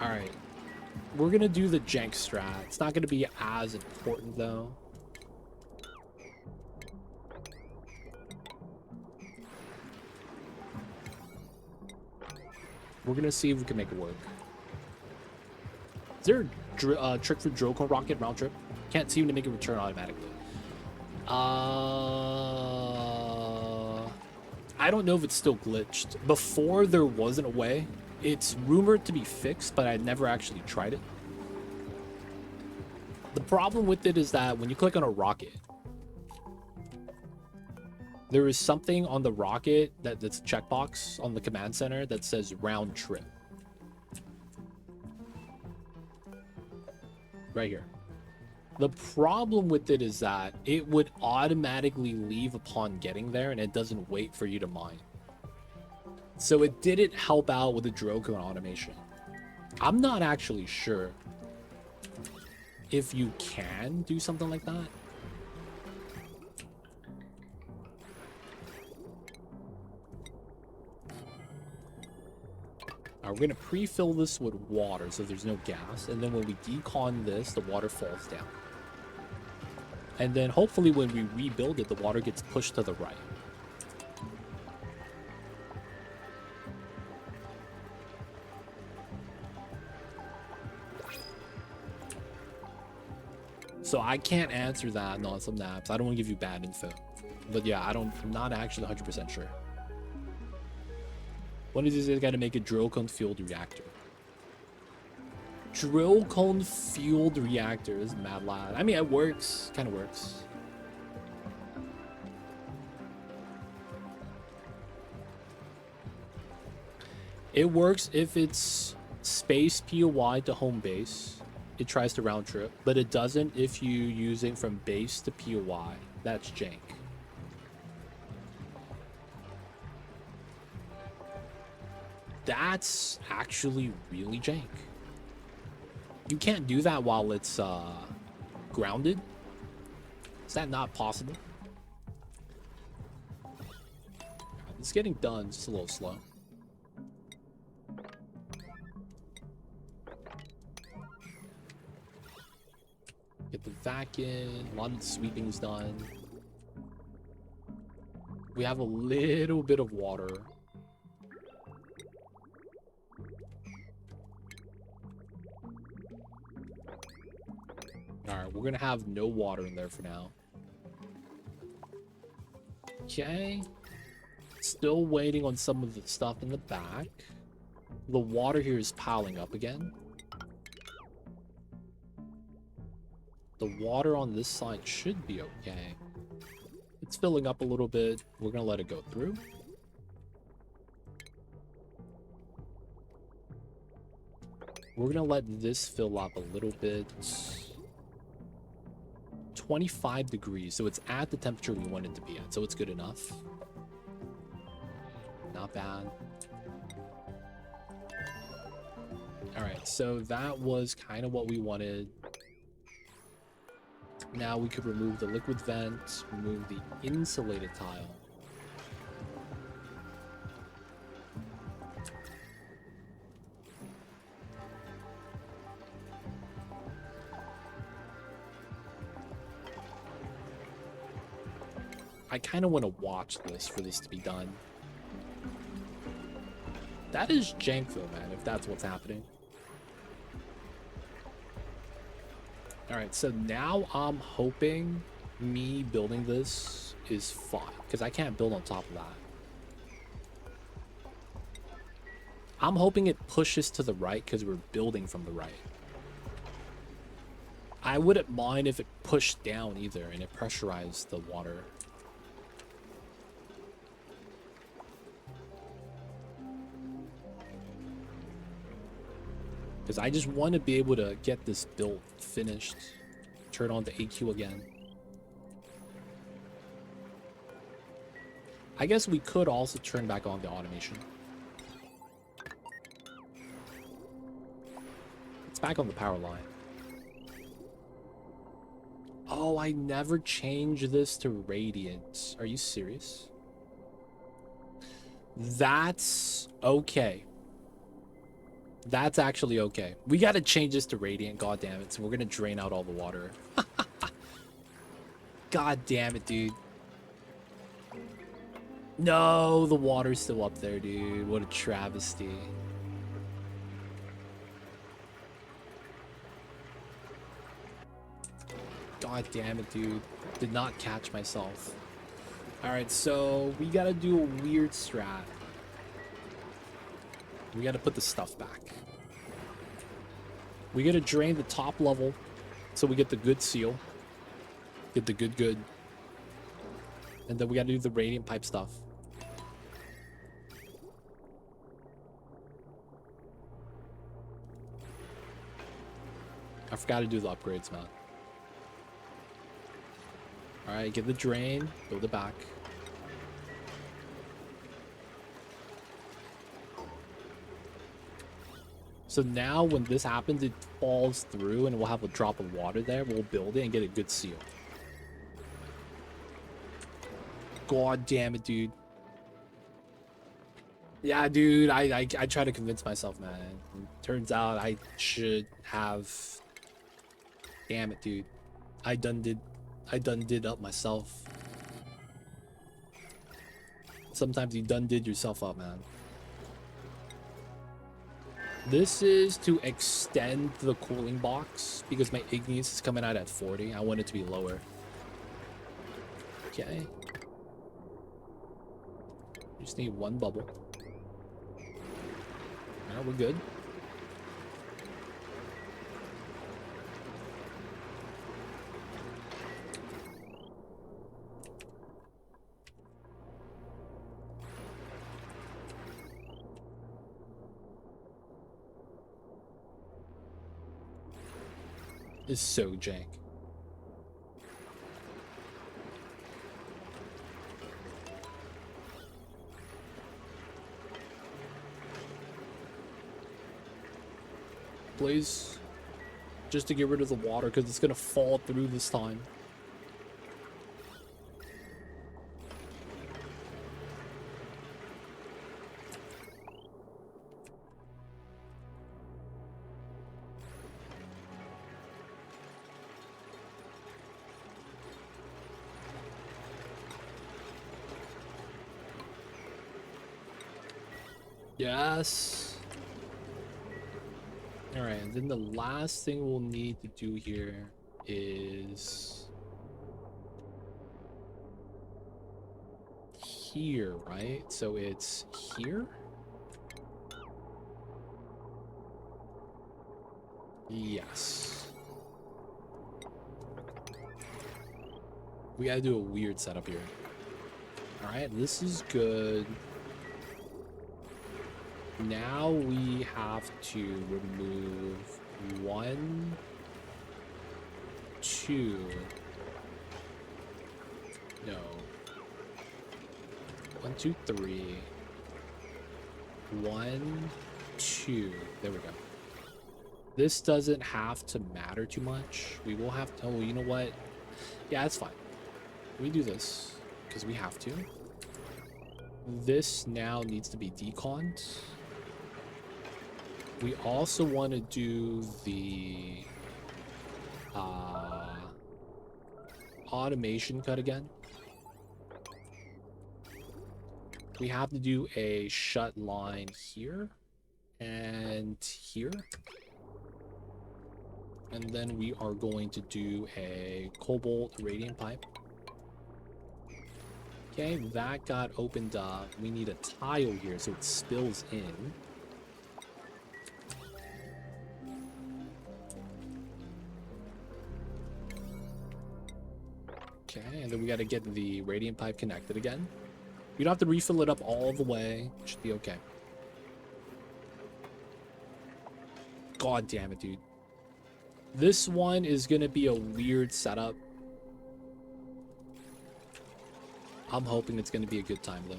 Alright. We're gonna do the jank strat. It's not gonna be as important though. We're gonna see if we can make it work. Is there a trick for Drocone rocket round trip? Can't seem to make it return automatically. I don't know if it's still glitched. Before there wasn't a way. It's rumored to be fixed, but I never actually tried it. The problem with it is that when you click on a rocket, there is something on the rocket that's a checkbox on the command center that says round trip. Right here. The problem with it is that it would automatically leave upon getting there and it doesn't wait for you to mine. So it didn't help out with the Drocone automation. I'm not actually sure if you can do something like that. We're going to pre-fill this with water so there's no gas. And then when we decon this, the water falls down. And then hopefully when we rebuild it, the water gets pushed to the right. So I can't answer that on some maps. I don't want to give you bad info. But yeah, I'm not actually 100% sure. One of these days, I gotta make a Drocone fueled reactor. Drocone fueled reactor is mad lad. I mean, it works. Kind of works. It works if it's space POI to home base. It tries to round trip, but it doesn't if you use it from base to POI. That's jank. That's actually really jank. You can't do that while it's grounded. Is that not possible? It's getting done, just a little slow. Get the vac in, a lot of the sweeping's done. We have a little bit of water. Alright, we're gonna have no water in there for now. Okay. Still waiting on some of the stuff in the back. The water here is piling up again. The water on this side should be okay. It's filling up a little bit. We're gonna let it go through. We're gonna let this fill up a little bit. 25 degrees, so it's at the temperature we want it to be at, so it's good enough. Not bad. Alright, so that was kind of what we wanted. Now we could remove the liquid vent, remove the insulated tile. I kind of want to watch this for this to be done. That is jank though, man, if that's what's happening. Alright, so now I'm hoping me building this is fine, because I can't build on top of that. I'm hoping it pushes to the right because we're building from the right. I wouldn't mind if it pushed down either and it pressurized the water. Because I just want to be able to get this built, finished, turn on the AQ again. I guess we could also turn back on the automation. It's back on the power line. Oh, I never changed this to radiant. Are you serious? That's okay. That's actually okay. We got to change this to radiant, god damn it. So we're going to drain out all the water. God damn it, dude. No, the water's still up there, dude. What a travesty. God damn it, dude. Did not catch myself. Alright, so we gotta do a weird strat. We gotta put the stuff back. We gotta drain the top level so we get the good seal. Get the good. And then we gotta do the radiant pipe stuff. I forgot to do the upgrades, man. Alright, get the drain, build it back. So now when this happens, it falls through and we'll have a drop of water there. We'll build it and get a good seal. God damn it, dude. Yeah, dude, I try to convince myself, man. Turns out I should have... Damn it, dude. I done did up myself. Sometimes you done did yourself up, man. This is to extend the cooling box because my igneous is coming out at 40. I want it to be lower. Okay. Just need one bubble. Now we're good. Is so jank. Please, just to get rid of the water because it's gonna fall through this time. Yes. All right, and then the last thing we'll need to do here is here, right? So it's here. Yes. We gotta do a weird setup here. All right, this is good. Now we have to remove 1, 2. No. 1, 2, 3. 1, 2. There we go. This doesn't have to matter too much. We will have to. Oh, you know what? Yeah, it's fine. We do this because we have to. This now needs to be deconned. We also want to do the automation cut again. We have to do a shut line here and here. And then we are going to do a cobalt radiant pipe. Okay, that got opened up. We need a tile here so it spills in. Okay, and then we got to get the radiant pipe connected again. You don't have to refill it up all the way. It should be okay. God damn it, dude. This one is going to be a weird setup. I'm hoping it's going to be a good time, though.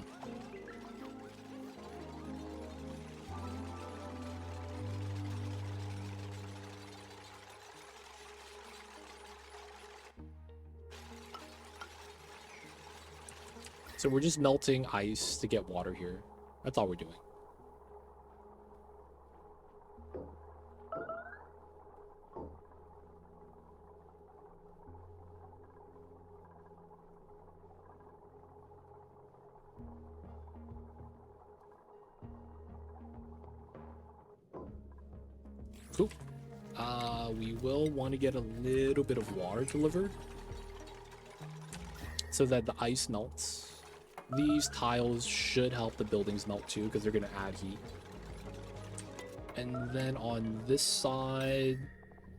So we're just melting ice to get water here. That's all we're doing. Cool. We will want to get a little bit of water delivered so that the ice melts. These tiles should help the buildings melt too because they're going to add heat. And then on this side,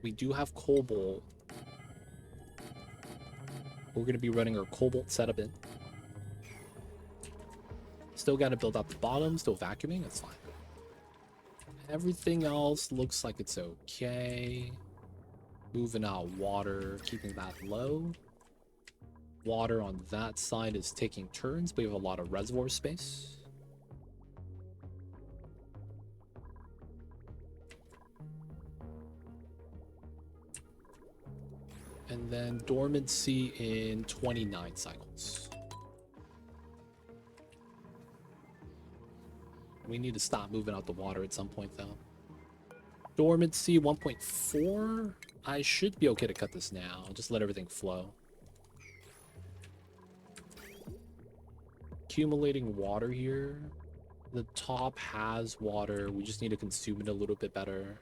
we do have cobalt. We're going to be running our cobalt setup in. Still got to build out the bottom, still vacuuming, that's fine. Everything else looks like it's okay. Moving out water, keeping that low. Water on that side is taking turns, but we have a lot of reservoir space. And then dormancy in 29 cycles. We need to stop moving out the water at some point, though. Dormancy 1.4. I should be okay to cut this now. Just let everything flow. Accumulating water here. The top has water. We just need to consume it a little bit better.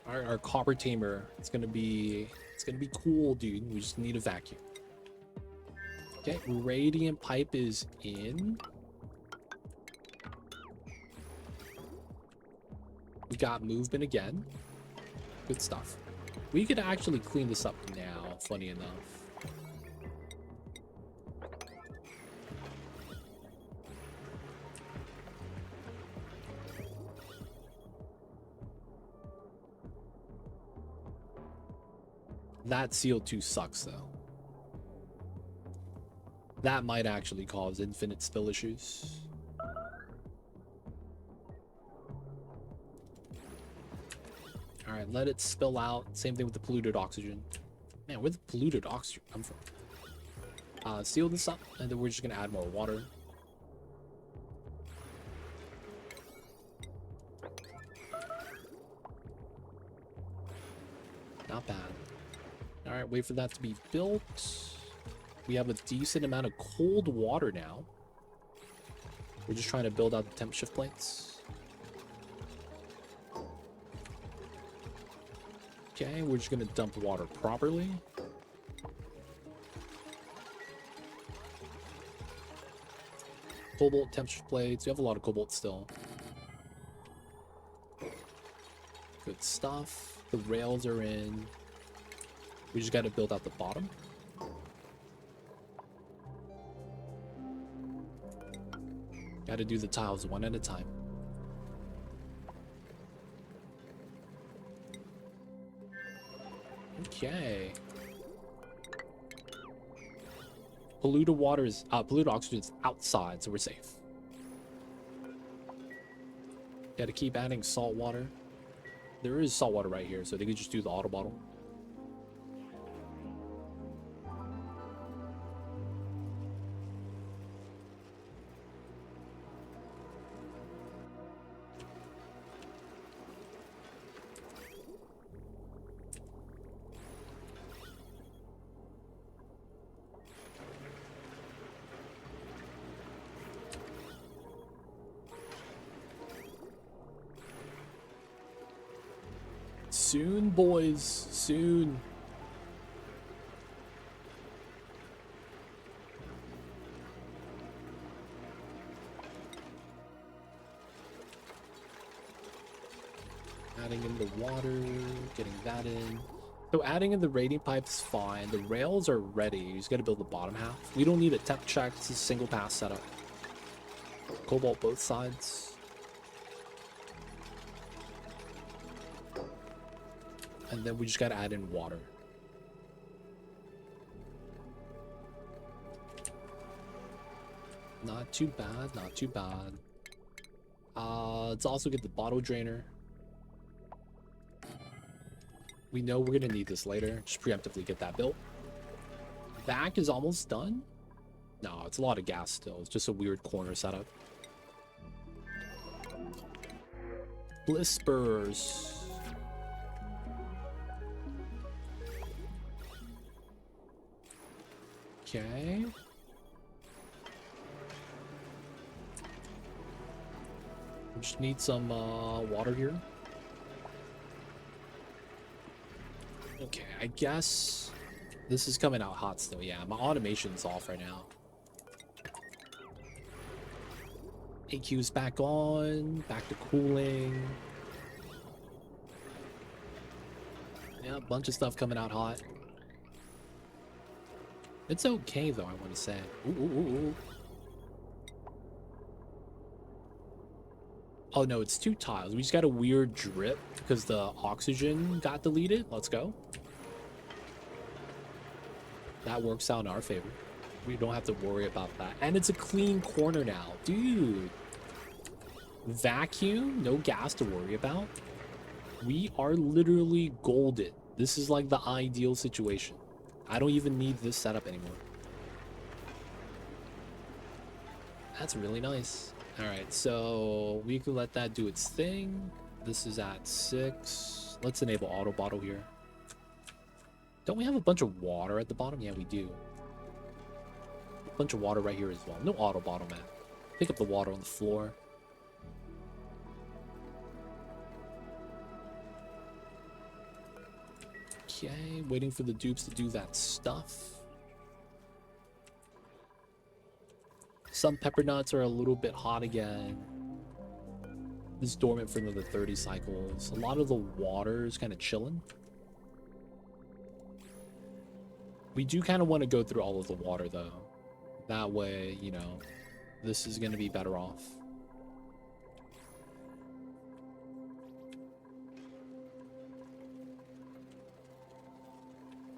Our copper tamer, it's gonna be cool, dude. We just need a vacuum. Okay, radiant pipe is in. We got movement again. Good stuff. We could actually clean this up now, funny enough. That CO2 sucks, though. That might actually cause infinite spill issues. Alright, let it spill out. Same thing with the polluted oxygen. Man, where the polluted oxygen come from? Seal this up, and then we're just gonna add more water. Not bad. Alright, wait for that to be built. We have a decent amount of cold water now. We're just trying to build out the temp shift plates. Okay, we're just gonna dump water properly. Cobalt temp shift plates. We have a lot of cobalt still. Good stuff. The rails are in. We just got to build out the bottom. Got to do the tiles one at a time. Okay. Polluted water is polluted oxygen is outside, so we're safe. Got to keep adding salt water. There is salt water right here, so they could just do the auto bottle. Soon, boys. Soon. Adding in the water, getting that in. So adding in the raiding pipe is fine. The rails are ready. You just gotta build the bottom half. We don't need a temp check. It's a single pass setup. Cobalt both sides. And then we just gotta add in water. Not too bad, not too bad. Let's also get the bottle drainer. We know we're gonna need this later. Just preemptively get that built. Vac is almost done. No, it's a lot of gas still. It's just a weird corner setup. Blispers. Okay. We just need some water here. Okay, I guess this is coming out hot still. Yeah, my automation's off right now. AQ's back on, back to cooling. Yeah, a bunch of stuff coming out hot. It's okay though, I want to say. Ooh, ooh, ooh, ooh. Oh no, it's 2 tiles. We just got a weird drip because the oxygen got deleted. Let's go. That works out in our favor. We don't have to worry about that. And it's a clean corner now. Dude. Vacuum, no gas to worry about. We are literally golden. This is like the ideal situation. I don't even need this setup anymore. That's really nice. Alright, so we can let that do its thing. This is at 6. Let's enable auto bottle here. Don't we have a bunch of water at the bottom? Yeah, we do. A bunch of water right here as well. No auto bottle, man. Pick up the water on the floor. Okay, waiting for the dupes to do that stuff. Some pepper nuts are a little bit hot again. This is dormant for another 30 cycles. A lot of the water is kind of chilling. We do kind of want to go through all of the water, though. That way, you know, this is going to be better off.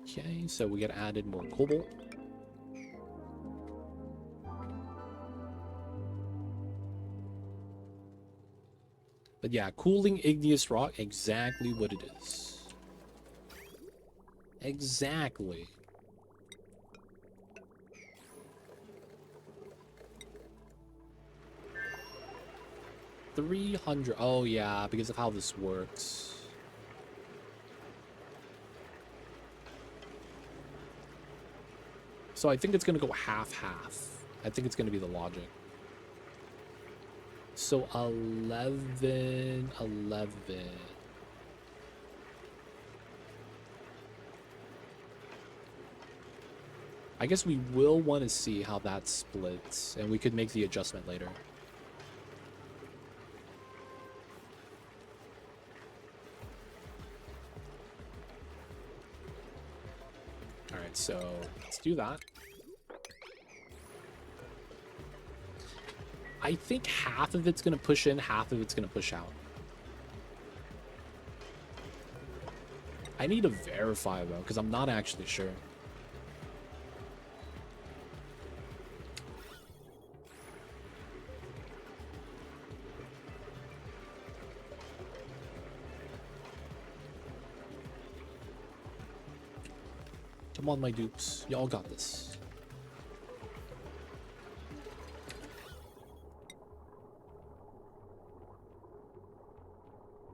Okay, so we got added more cobalt. But yeah, cooling igneous rock, exactly what it is. Exactly. $300. Oh yeah, because of how this works. So I think it's gonna go half-half. I think it's gonna be the logic. So 11. I guess we will want to see how that splits, and we could make the adjustment later. Alright, so let's do that. I think half of it's going to push in, half of it's going to push out. I need to verify, though, because I'm not actually sure. Come on, my dupes. Y'all got this.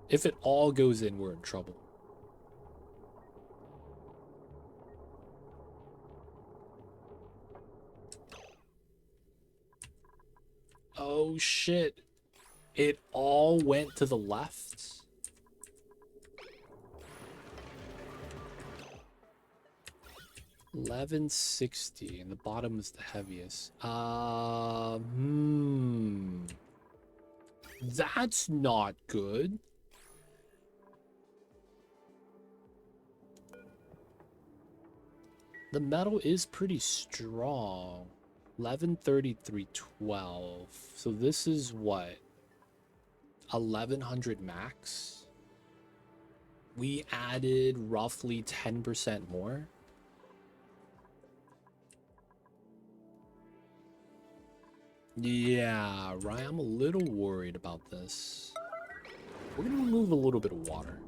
If it all goes in, we're in trouble. Oh shit. It all went to the left. 1160, and the bottom is the heaviest. That's not good. The metal is pretty strong. 113312. So this is what? 1100 max. We added roughly 10% more. Yeah, right. I'm a little worried about this. We're gonna remove a little bit of water.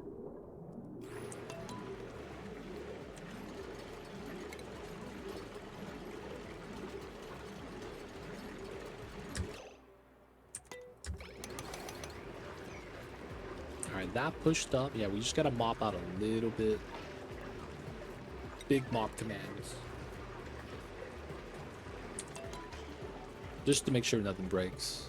Alright, that pushed up. Yeah, we just gotta mop out a little bit. Big mop commands. Just to make sure nothing breaks.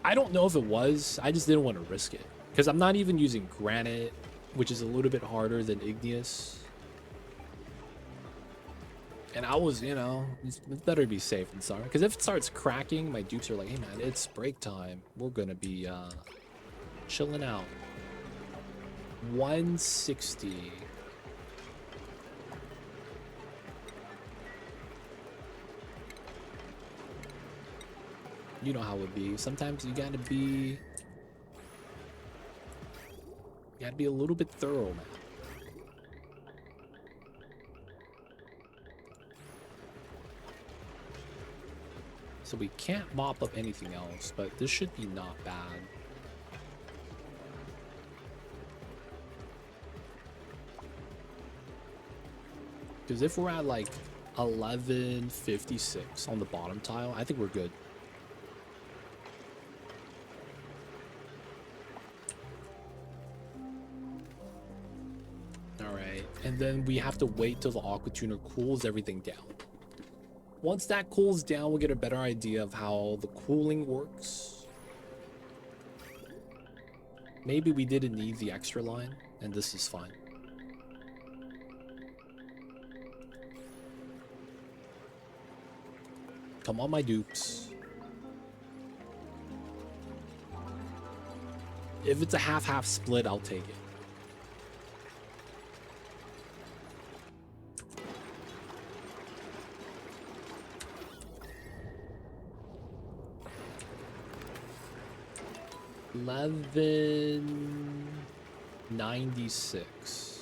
I don't know if it was. I just didn't want to risk it. Because I'm not even using granite, which is a little bit harder than igneous. And I was, you know, it's better to be safe than sorry. Because if it starts cracking, my dupes are like, hey man, it's break time. We're going to be chilling out. 160. You know how it would be. Sometimes you gotta be a little bit thorough, man. So we can't mop up anything else, but this should be not bad. Because if we're at like 1156 on the bottom tile, I think we're good. And then we have to wait till the aqua tuner cools everything down. Once that cools down, we'll get a better idea of how the cooling works. Maybe we didn't need the extra line, and this is fine. Come on, my dupes. If it's a half-half split, I'll take it. $11.96.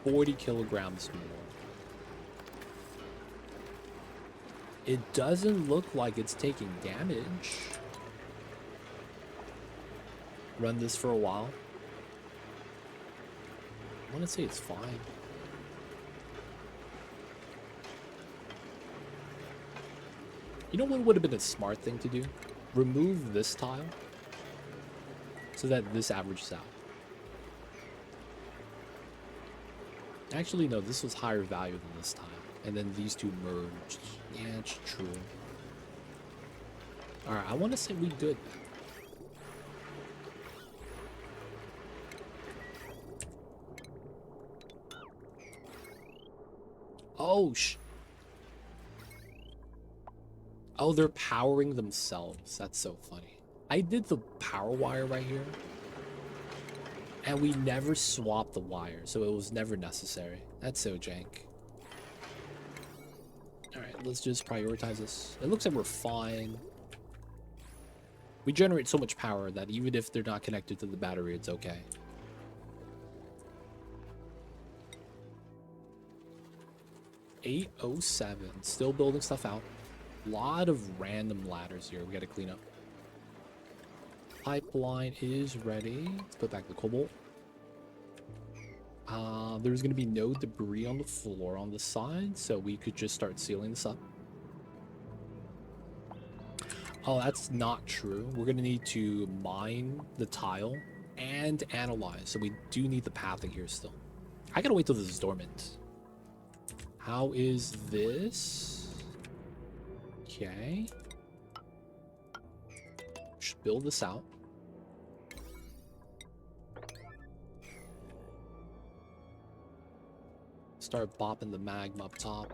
40 kilograms more. It doesn't look like it's taking damage. Run this for a while. I want to say it's fine. You know what would have been a smart thing to do? Remove this tile so that this averages out. Actually, no, this was higher value than this tile. And then these two merged. Yeah, it's true. Alright, I want to say we good. Oh, oh, they're powering themselves. That's so funny. I did the power wire right here. And we never swapped the wire, so it was never necessary. That's so jank. Alright, let's just prioritize this. It looks like we're fine. We generate so much power that even if they're not connected to the battery, it's okay. $807. Still building stuff out. A lot of random ladders here we gotta clean up. Pipeline is ready. Let's put back the cobalt. There's going to be no debris on the floor on the side, so we could just start sealing this up. Oh, that's not true. We're going to need to mine the tile and analyze, so we do need the pathing here still. I got to wait till this is dormant. How is this? Okay. Just build this out. Start bopping the magma up top.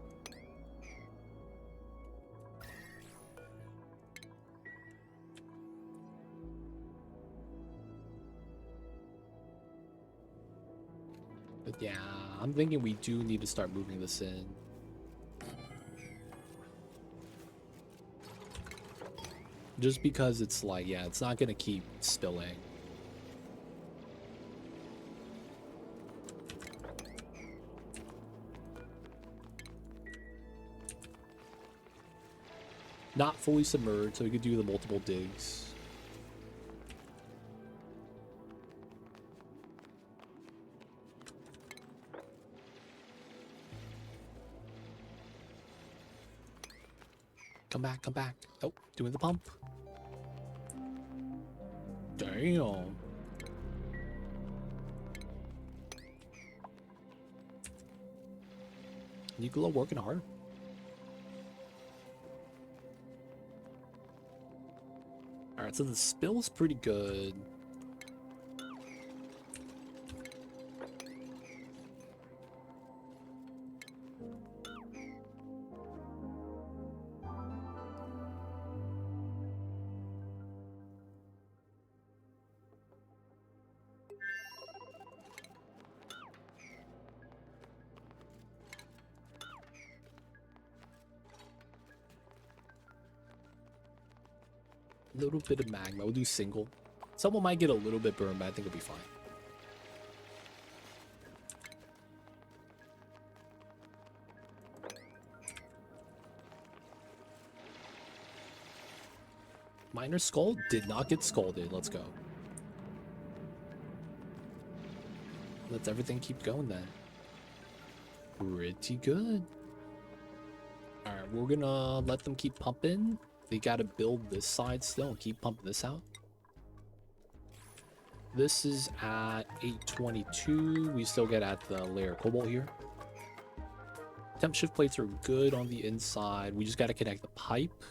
But yeah, I'm thinking we do need to start moving this in. Just because it's like, yeah, it's not gonna keep spilling. Not fully submerged, so we could do the multiple digs. Come back, come back. Oh, doing the pump. Damn. Nicola working hard. Alright, so the spill's pretty good. Little bit of magma. We'll do single. Someone might get a little bit burned, but I think it'll be fine. Miner skull did not get scalded. Let's go. Let's everything keep going then. Pretty good. Alright, we're gonna let them keep pumping. They gotta build this side still and keep pumping this out. This is at 822. We still get at the layer of cobalt here. Temp shift plates are good on the inside. We just gotta connect the pipe.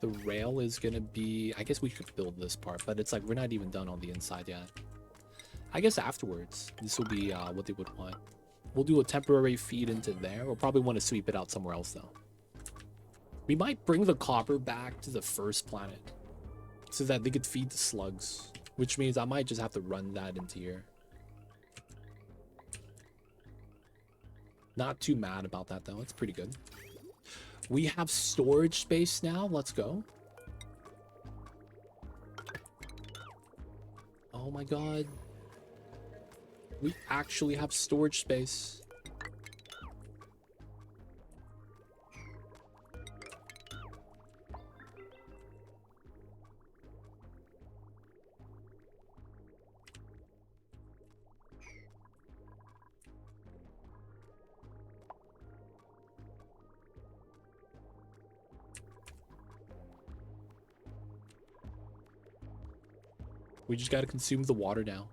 The rail is gonna be... I guess we could build this part, but it's like we're not even done on the inside yet. I guess afterwards, this will be what they would want. We'll do a temporary feed into there. We'll probably want to sweep it out somewhere else, though. We might bring the copper back to the first planet so that they could feed the slugs, which means I might just have to run that into here. Not too mad about that, though. It's pretty good. We have storage space now. Let's go. Oh my god. We actually have storage space. We just got to consume the water now.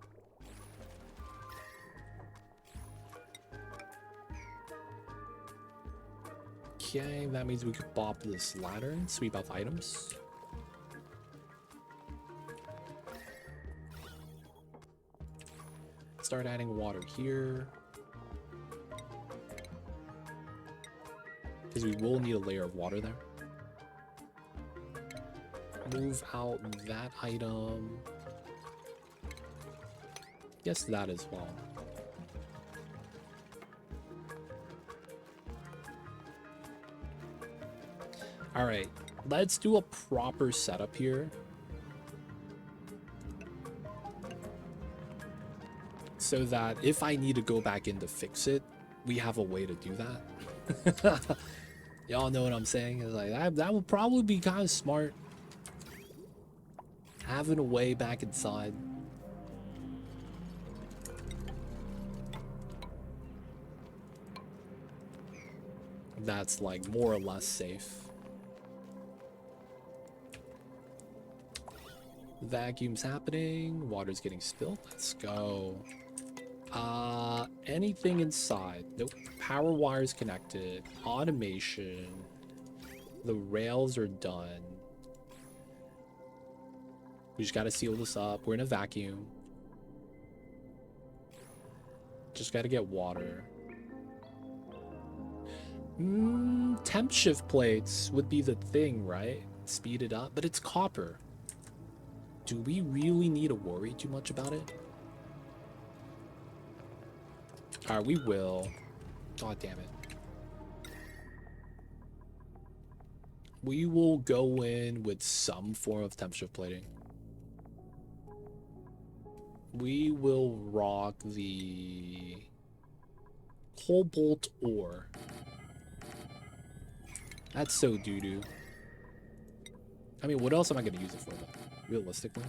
Okay, that means we could bop this ladder and sweep out the items. Start adding water here. Because we will need a layer of water there. Move out that item. Yes, that as well. All right, let's do a proper setup here. So that if I need to go back in to fix it, we have a way to do that. Y'all know what I'm saying? It's like that would probably be kind of smart. Having a way back inside. That's like more or less safe. Vacuum's happening. Water's getting spilled. Let's go. Anything inside? Nope. Power wires connected. Automation. The rails are done. We just gotta seal this up. We're in a vacuum. Just gotta get water. Temp shift plates would be the thing, right? Speed it up, but it's copper. Do we really need to worry too much about it? Alright, we will. God damn it. We will go in with some form of temp shift plating. We will rock the cobalt ore. That's so doo-doo. I mean, what else am I going to use it for, though? Realistically.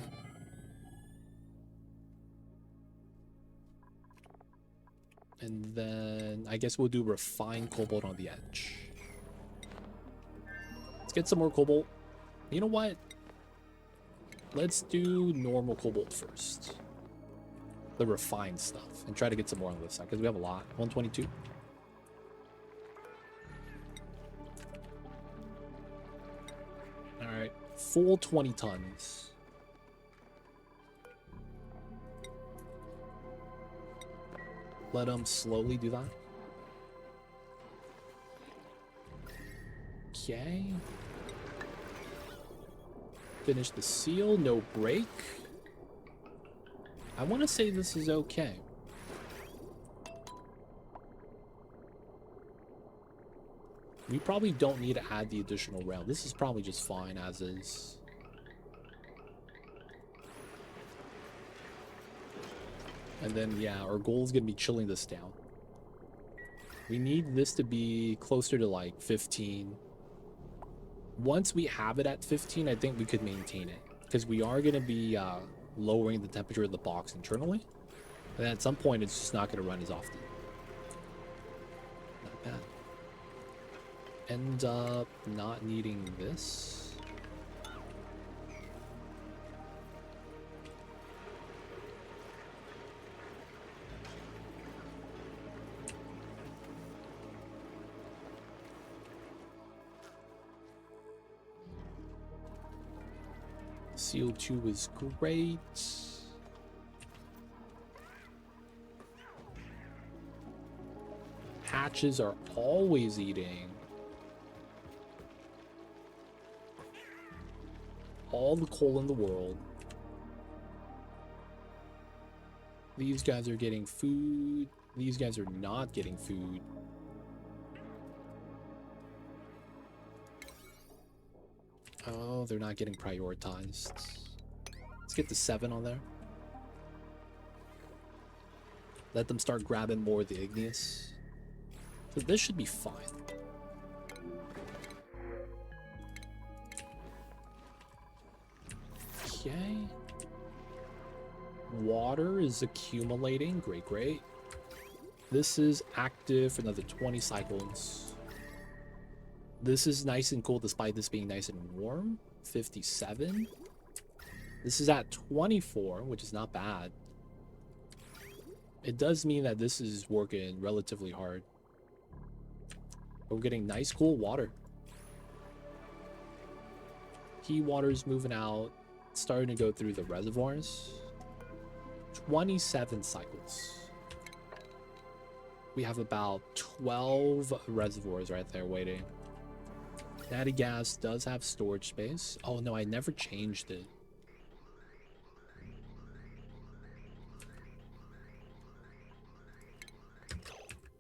And then I guess we'll do refined cobalt on the edge. Let's get some more cobalt. You know what? Let's do normal cobalt first. The refined stuff. And try to get some more on this side, because we have a lot. 122. Alright. Full 20 tons. Let them slowly do that. Okay. Finish the seal. No break. I want to say this is okay. We probably don't need to add the additional rail. This is probably just fine as is. And then, yeah, our goal is going to be chilling this down. We need this to be closer to like 15. Once we have it at 15, I think we could maintain it. Because we are going to be lowering the temperature of the box internally. And at some point, it's just not going to run as often. Not bad. End up not needing this. CO2 is great. Hatches are always eating. All the coal in the world. These guys are getting food. These guys are not getting food. Oh, they're not getting prioritized. Let's get the 7 on there. Let them start grabbing more of the igneous. So this should be fine. Okay. Water is accumulating. Great, great. This is active for another 20 cycles. This is nice and cool despite this being nice and warm. 57. This is at 24, which is not bad. It does mean that this is working relatively hard. But we're getting nice, cool water. Key water's moving out. Starting to go through the reservoirs. 27 cycles. We have about 12 reservoirs right there waiting. Natty gas does have storage space. Oh no, I never changed it.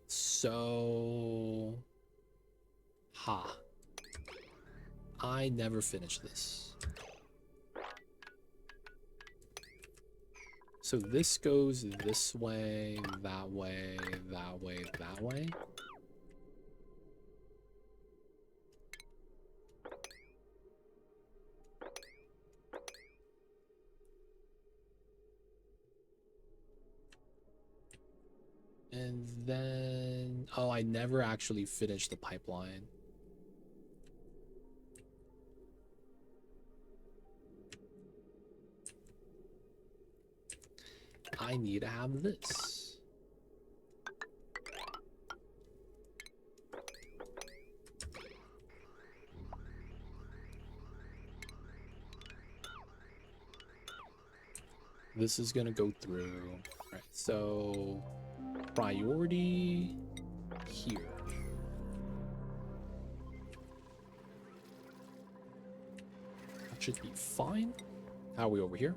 So... Ha. I never finished this. So this goes this way, that way, that way, that way. And then... Oh, I never actually finished the pipeline. I need to have this. This is gonna go through. All right, so priority here. should be fine. How are we over here?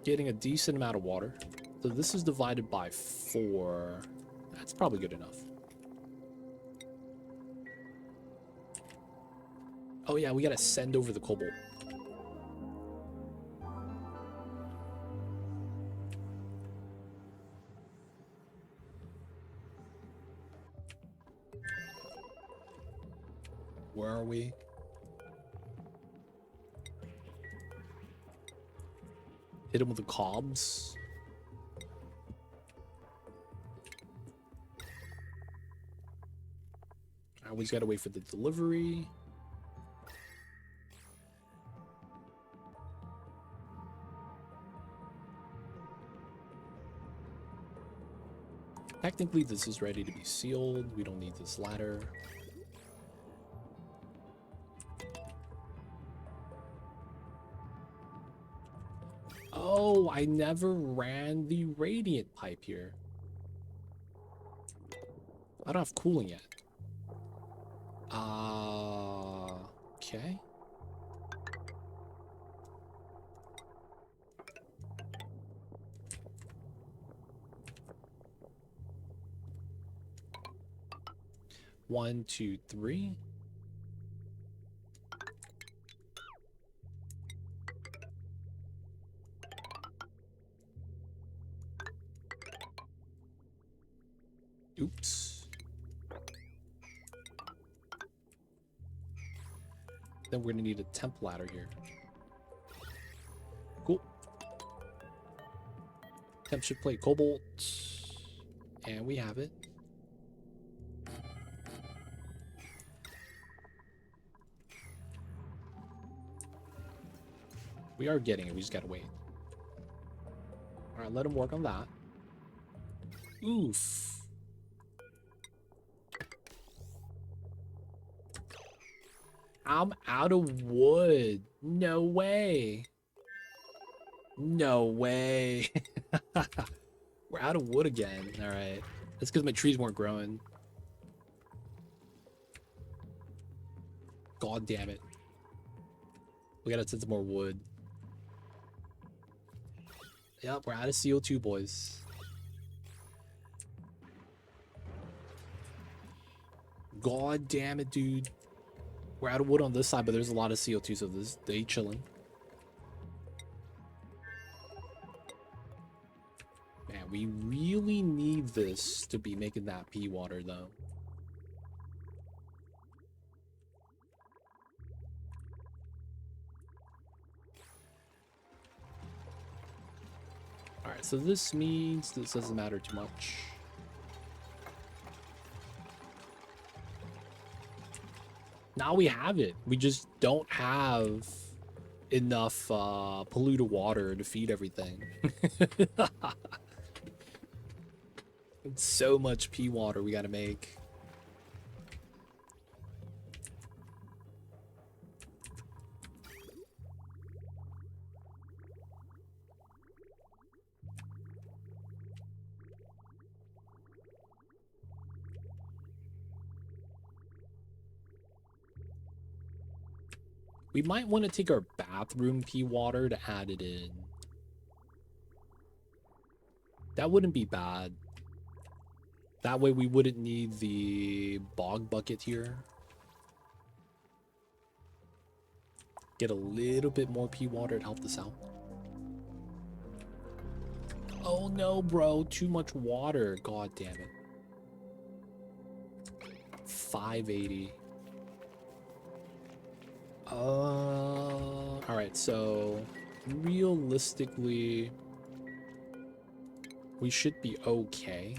Getting a decent amount of water. So this is divided by 4. That's probably good enough. Oh yeah, we gotta send over the cobalt. Where are we? Hit him with the cobs. I always gotta wait for the delivery. Technically, this is ready to be sealed. We don't need this ladder. Oh, I never ran the radiant pipe here. I don't have cooling yet. Okay. One, two, three. Oops. Then we're gonna need a temp ladder here. Cool. Temp should play cobalt. And we have it. We are getting it, we just gotta wait. Alright, let him work on that. Oof. I'm out of wood. No way. No way. We're out of wood again. Alright. That's because my trees weren't growing. God damn it. We gotta send some more wood. Yep, we're out of CO2, boys. God damn it, dude. We're out of wood on this side, but there's a lot of CO2, so this they chilling. Man, we really need this to be making that pea water, though. Alright, so this means this doesn't matter too much. Now we have it. We just don't have enough polluted water to feed everything. It's so much pea water we gotta make. We might want to take our bathroom pea water to add it in. That wouldn't be bad. That way we wouldn't need the bog bucket here. Get a little bit more pea water to help this out. Oh no, bro. Too much water. God damn it. 580. Alright, so realistically, we should be okay.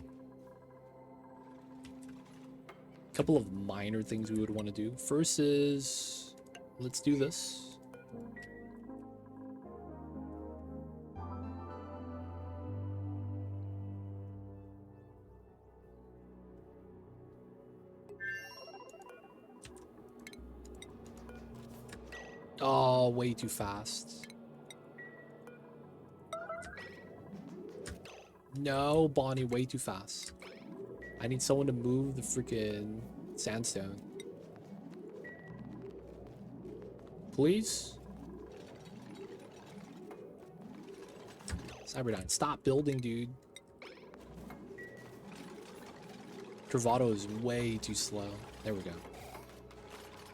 A couple of minor things we would want to do. First is, let's do this. Oh, way too fast. No, Bonnie, way too fast. I need someone to move the freaking sandstone. please. Cyberdyne, stop building, dude. Travato is way too slow. There we go.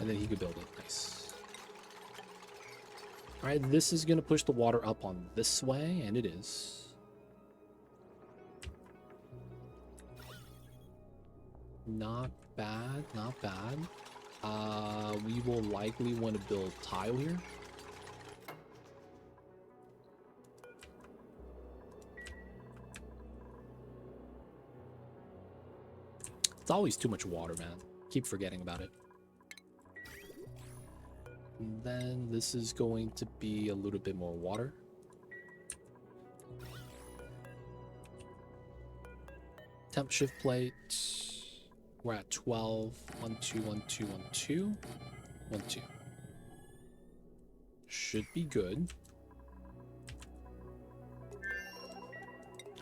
And then he could build it. Nice. Alright, this is going to push the water up on this way, and it is. Not bad, not bad. We will likely want to build tile here. It's always too much water, man. Keep forgetting about it. And then this is going to be a little bit more water. Temp shift plate. We're at 12. 1, 2, 1, 2, 1, 2. 1, 2. Should be good.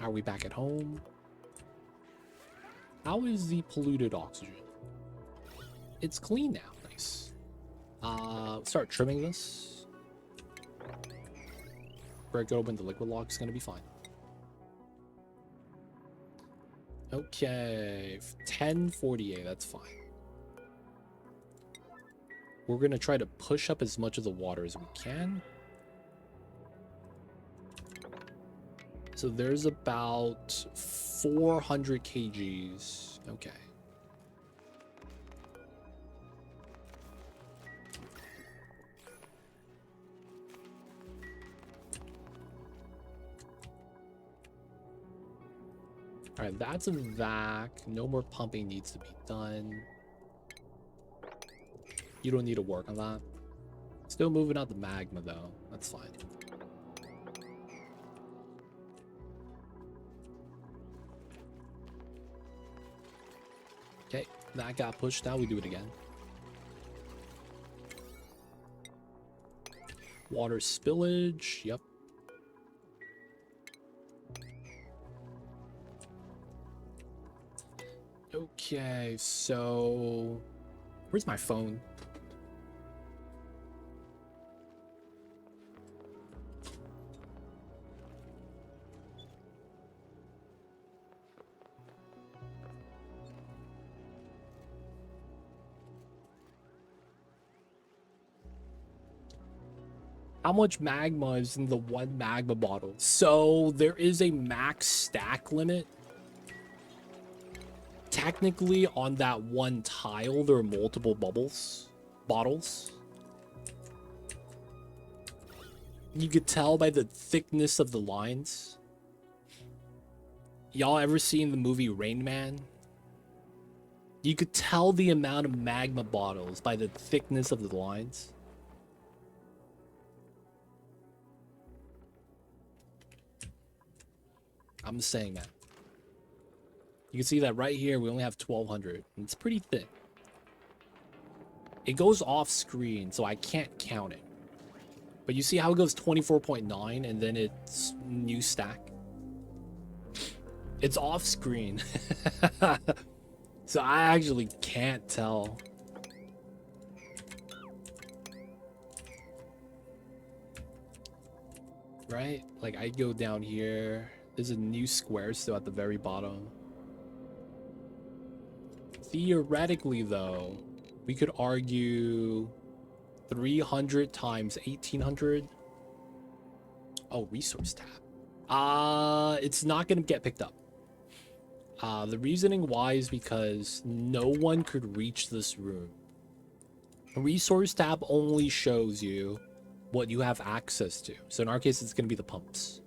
Are we back at home? How is the polluted oxygen? It's clean now. Nice. Start trimming this. Break it open, the liquid lock is gonna be fine. Okay, 1048, that's fine. We're gonna try to push up as much of the water as we can. So there's about 400 kgs. Okay. All right, that's a vac. No more pumping needs to be done. You don't need to work on that. Still moving out the magma though. That's fine. Okay, that got pushed out. We do it again. Water spillage. Yep. Okay, so where's my phone? How much magma is in the one magma bottle? So there is a max stack limit. Technically, on that one tile, there are multiple bottles. You could tell by the thickness of the lines. Y'all ever seen the movie Rain Man? You could tell the amount of magma bottles by the thickness of the lines. I'm just saying that. You can see that right here, we only have 1200. It's pretty thick. It goes off screen, so I can't count it. But you see how it goes 24.9 and then it's new stack? It's off screen. So I actually can't tell. Right? Like I go down here. There's a new square still at the very bottom. Theoretically, though, we could argue 300 times 1800. Oh, resource tab. It's not going to get picked up. The reasoning why is because no one could reach this room. A resource tab only shows you what you have access to. So in our case, it's going to be the pumps.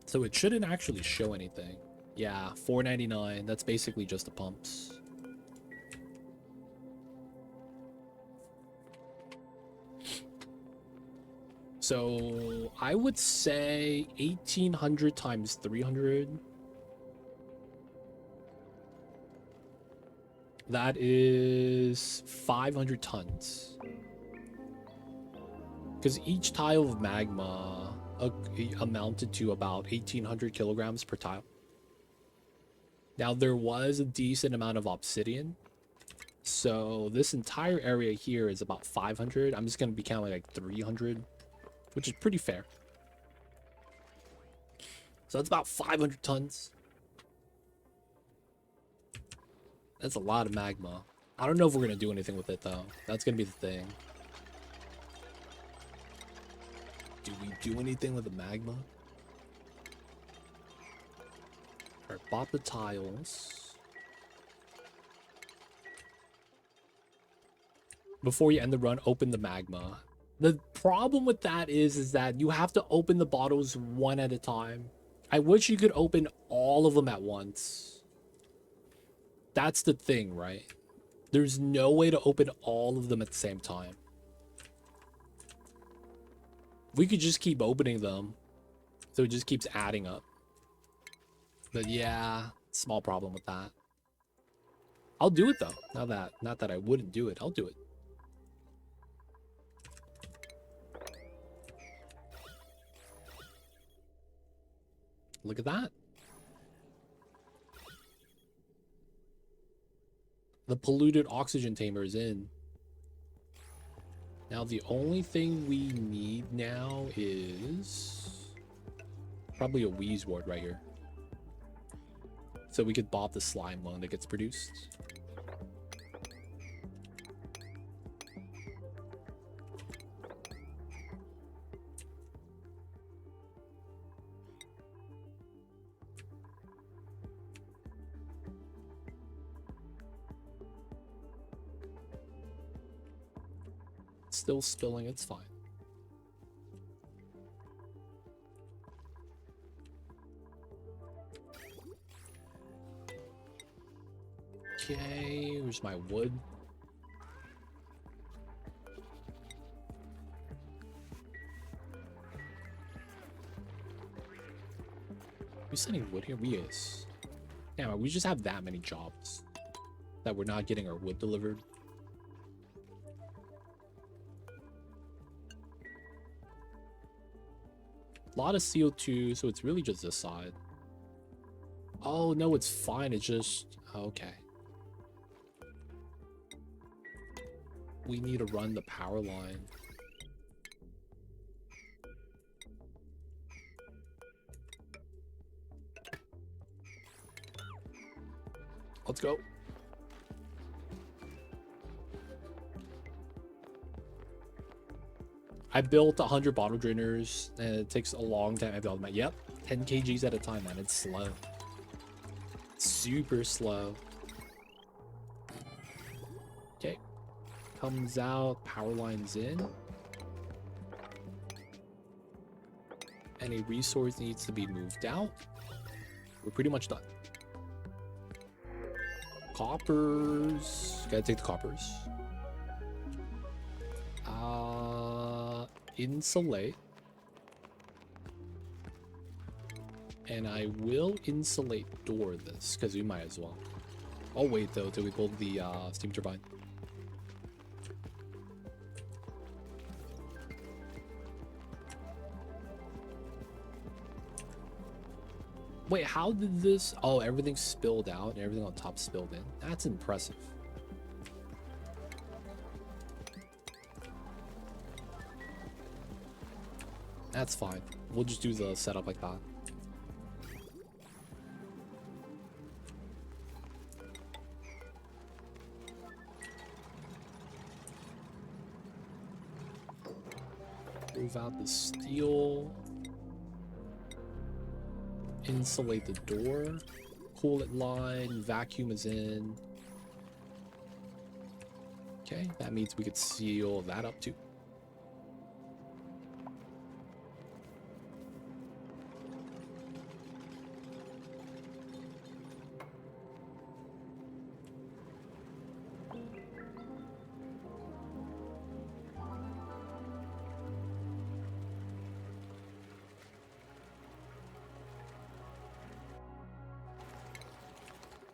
So it shouldn't actually show anything. Yeah, $4.99. That's basically just the pumps. So I would say 1800 times 300. That is 500 tons. Because each tile of magma amounted to about 1800 kilograms per tile. Now there was a decent amount of obsidian, So this entire area here is about 500. I'm just going to be counting like 300, which is pretty fair. So that's about 500 tons. That's a lot of magma. I don't know if we're going to do anything with it, though. That's going to be the thing. Do we do anything with the magma? Alright, bought the tiles. Before you end the run, open the magma. The problem with that is that you have to open the bottles one at a time. I wish you could open all of them at once. That's the thing, right? There's no way to open all of them at the same time. We could just keep opening them, so it just keeps adding up. But yeah, small problem with that. I'll do it though. Not that I wouldn't do it. I'll do it. Look at that. The polluted oxygen tamer is in. Now the only thing we need now is probably a wheeze ward right here. So we could bop the slime one that gets produced. Still spilling, it's fine. Okay, where's my wood? We sending wood here? We is. Damn, we just have that many jobs that we're not getting our wood delivered. A lot of CO2, so it's really just this side. Oh, no, it's fine. It's just... okay. We need to run the power line. Let's go. I built 100 bottle drainers, and it takes a long time to build them. Yep, 10 kgs at a time, man. It's slow. Super slow. Okay. Comes out, power lines in. Any resource needs to be moved out. We're pretty much done. Coppers. Gotta take the coppers. Insulate. And I will insulate door this, because we might as well. I'll wait though till we build the steam turbine. Wait, how did this... oh, everything spilled out and everything on top spilled in. That's impressive. That's fine. We'll just do the setup like that. Move out the steel. Insulate the door. Coolant line. Vacuum is in. Okay, that means we could seal that up too.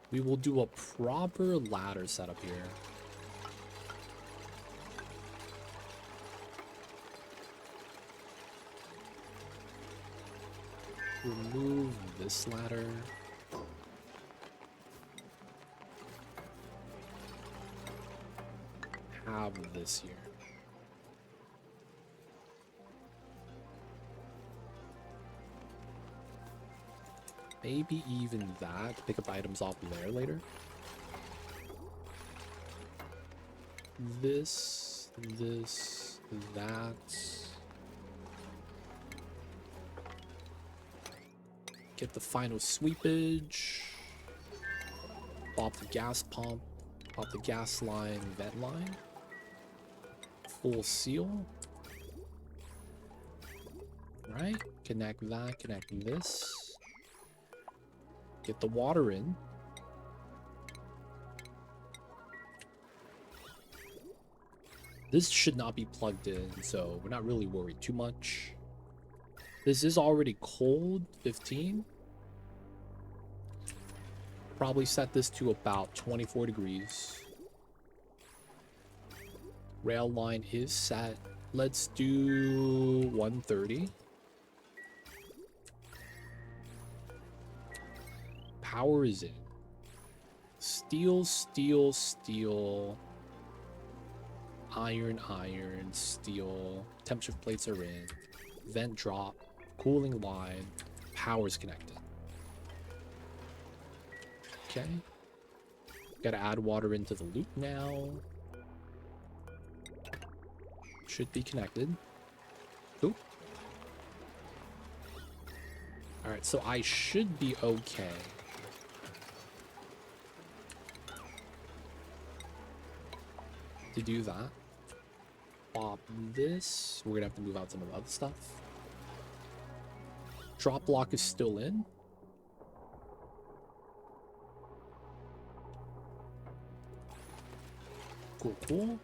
We will do a proper ladder setup here. Remove this ladder. have this here. Maybe even that. Pick up items off there later. This, that. Get the final sweepage. Pop the gas pump. Pop the gas line, vent line. Full seal. Right? Connect that, connect this. Get the water in. This should not be plugged in, so we're not really worried too much. This is already cold, 15. Probably set this to about 24 degrees. Rail line is set. Let's do 130. Power is in. Steel, steel, steel. Iron, iron, steel. Temperature plates are in. Vent drop. Cooling line. Power's connected. Okay. Gotta add water into the loop now. Should be connected. Oop. Alright, so I should be okay. To do that. Pop this. We're gonna have to move out some of the other stuff. Drop block is still in. Cool, cool.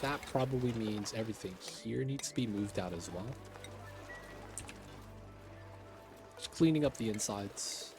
That probably means everything here needs to be moved out as well. Just cleaning up the insides.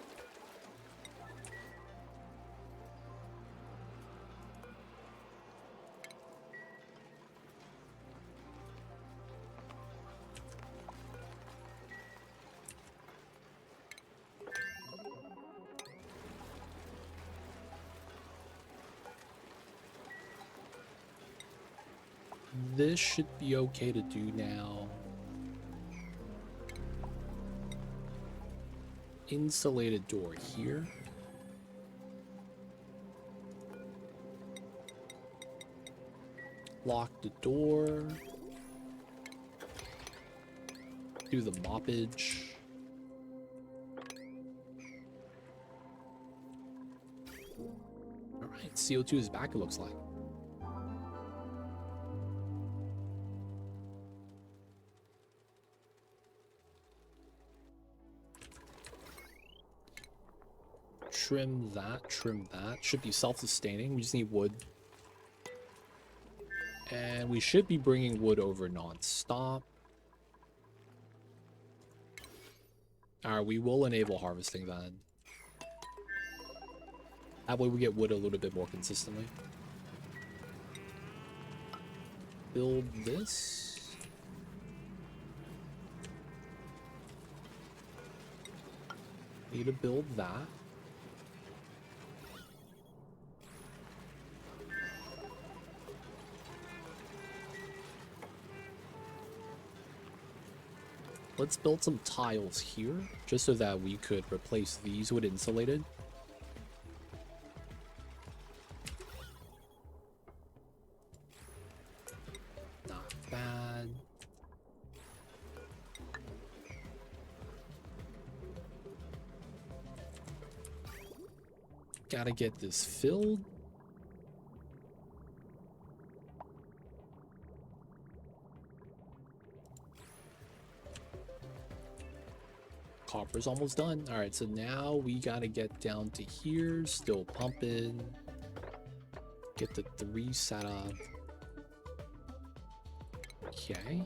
This should be okay to do now. Insulated door here. Lock the door. Do the moppage. Alright, CO2 is back, it looks like. Trim that, trim that. Should be self-sustaining. We just need wood. And we should be bringing wood over non-stop. Alright, we will enable harvesting then. That way we get wood a little bit more consistently. Build this. Need to build that. Let's build some tiles here, just so that we could replace these with insulated. Not bad. Gotta get this filled. Copper's almost done. All right, so now we gotta get down to here, still pumping. Get the 3 set up. Okay.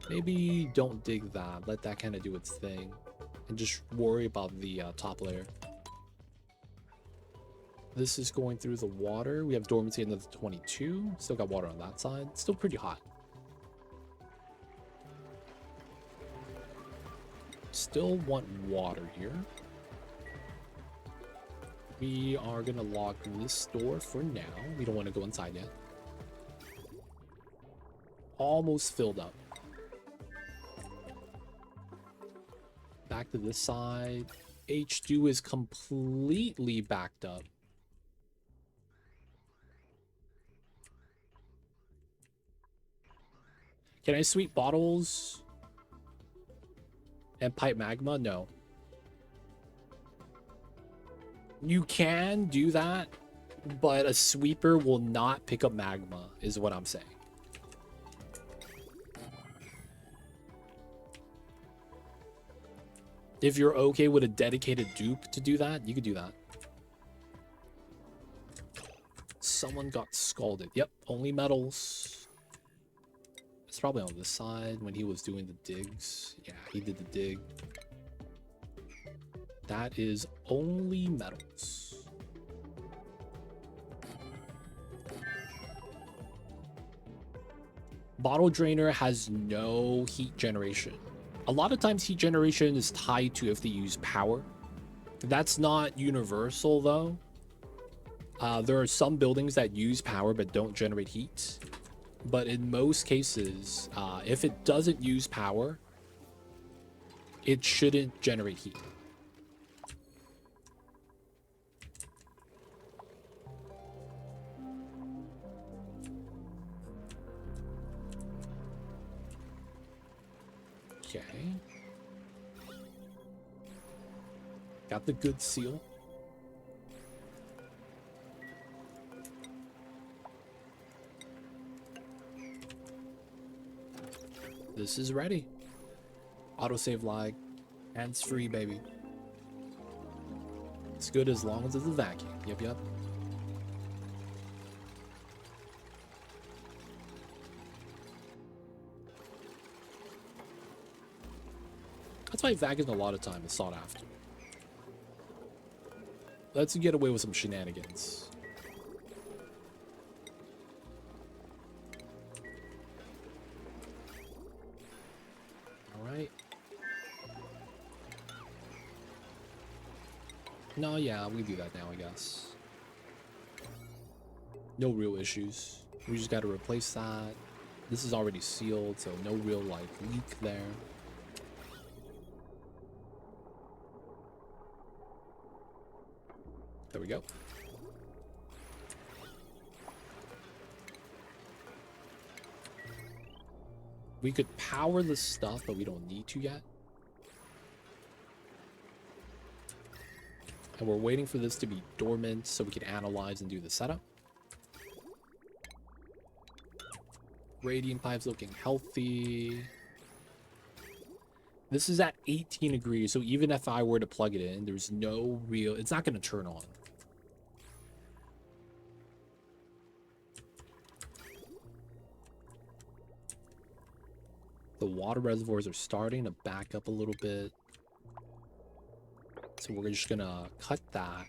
Maybe don't dig that. Let that kind of do its thing. And just worry about the top layer. This is going through the water. We have dormancy another 22. Still got water on that side. Still pretty hot. Still want water here. We are gonna lock this door for now. We don't want to go inside yet. Almost filled up. Back to this side. H2 is completely backed up. Can I sweep bottles and pipe magma? No. You can do that, but a sweeper will not pick up magma, is what I'm saying. If you're okay with a dedicated dupe to do that, you could do that. Someone got scalded. Yep, only metals. It's probably on this side when he was doing the digs. Yeah, he did the dig. That is only metals. Bottle drainer has no heat generation. A lot of times heat generation is tied to if they use power. That's not universal though. There are some buildings that use power but don't generate heat. But in most cases, if it doesn't use power, it shouldn't generate heat. Okay. Got the good seal. This is ready. Autosave lag. Hands free, baby. It's good as long as it's a vacuum. Yep, yep. That's why vacuuming a lot of time is sought after. Let's get away with some shenanigans. Alright. No, yeah, we do that now, I guess. No real issues. We just gotta replace that. This is already sealed, so no real, like, leak there. There we go. We could power the stuff, but we don't need to yet. And we're waiting for this to be dormant so we can analyze and do the setup. Radiant pipe's looking healthy. This is at 18 degrees, so even if I were to plug it in, there's no real... It's not going to turn on. The water reservoirs are starting to back up a little bit. So we're just going to cut that.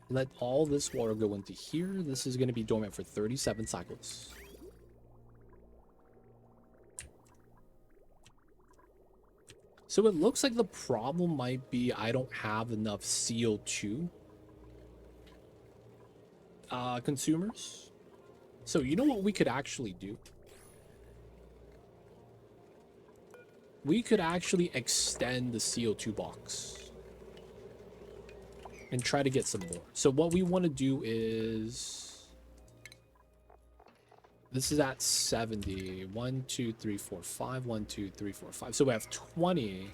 Let all this water go into here. This is going to be dormant for 37 cycles. So it looks like the problem might be I don't have enough CO2 consumers. So you know what we could actually do? We could actually extend the CO2 box and try to get some more. So what we want to do is, this is at 70. 1, 2, 3, 4, 5. 1, 2, 3, 4, 5. So we have 20.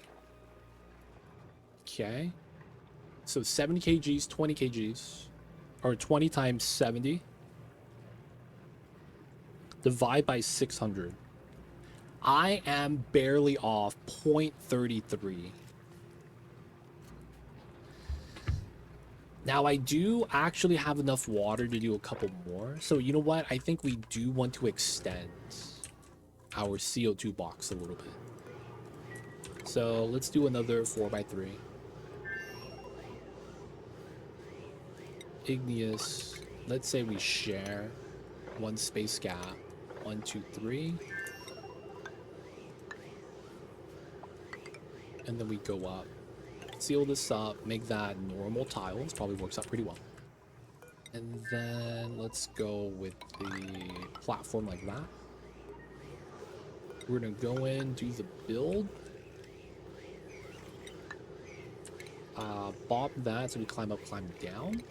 Okay. So 70 kgs, 20 kgs. Or 20 times 70. Divide by 600. I am barely off 0.33. Now, I do actually have enough water to do a couple more. So, you know what? I think we do want to extend our CO2 box a little bit. So, let's do another 4x3. Igneous. Let's say we share one space gap. 1, 2, 3. And then we go up, seal this up, make that normal tiles. Probably works out pretty well. And then let's go with the platform like that. We're gonna go in, do the build. Bob that so we climb up, climb down.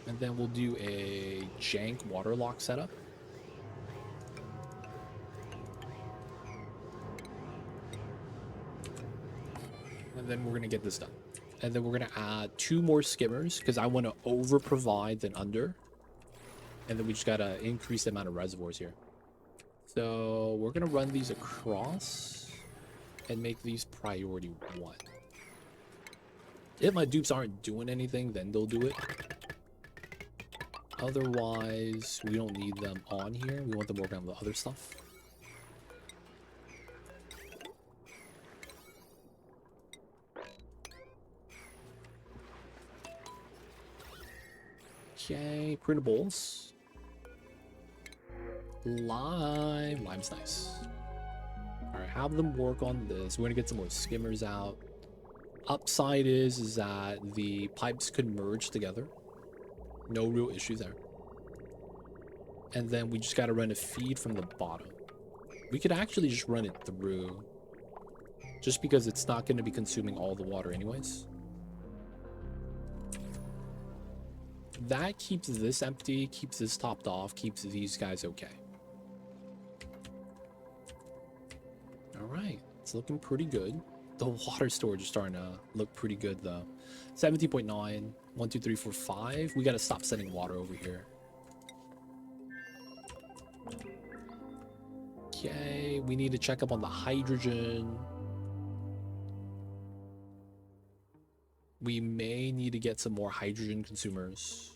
And then we'll do a jank water lock setup. And then we're gonna get this done. And then we're gonna add 2 more skimmers because I want to over provide than under. And then we just gotta increase the amount of reservoirs here. So we're gonna run these across and make these priority 1. If my dupes aren't doing anything, then they'll do it. Otherwise, we don't need them on here. We want them working on the other stuff. Okay, printables. Lime. Lime's nice. Alright, have them work on this. We're gonna get some more skimmers out. Upside is that the pipes could merge together. No real issue there. And then we just gotta run a feed from the bottom. We could actually just run it through. Just because it's not gonna be consuming all the water anyways. That keeps this empty, keeps this topped off, keeps these guys okay. Alright, it's looking pretty good. The water storage is starting to look pretty good though. 17.9, 1, 2, 3, 4, 5. We gotta stop sending water over here. Okay, we need to check up on the hydrogen. We may need to get some more hydrogen consumers.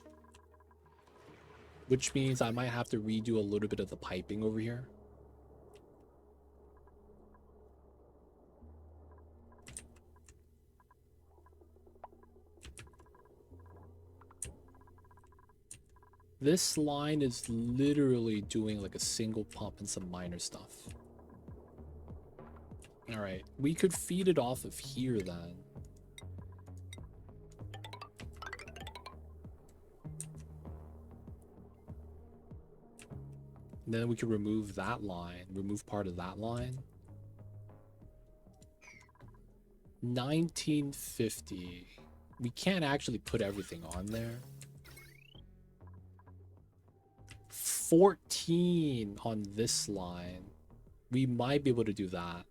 Which means I might have to redo a little bit of the piping over here. This line is literally doing like a single pump and some minor stuff. All right, we could feed it off of here then. And then we could remove that line, remove part of that line. 1950. We can't actually put everything on there. 14 on this line. We might be able to do that.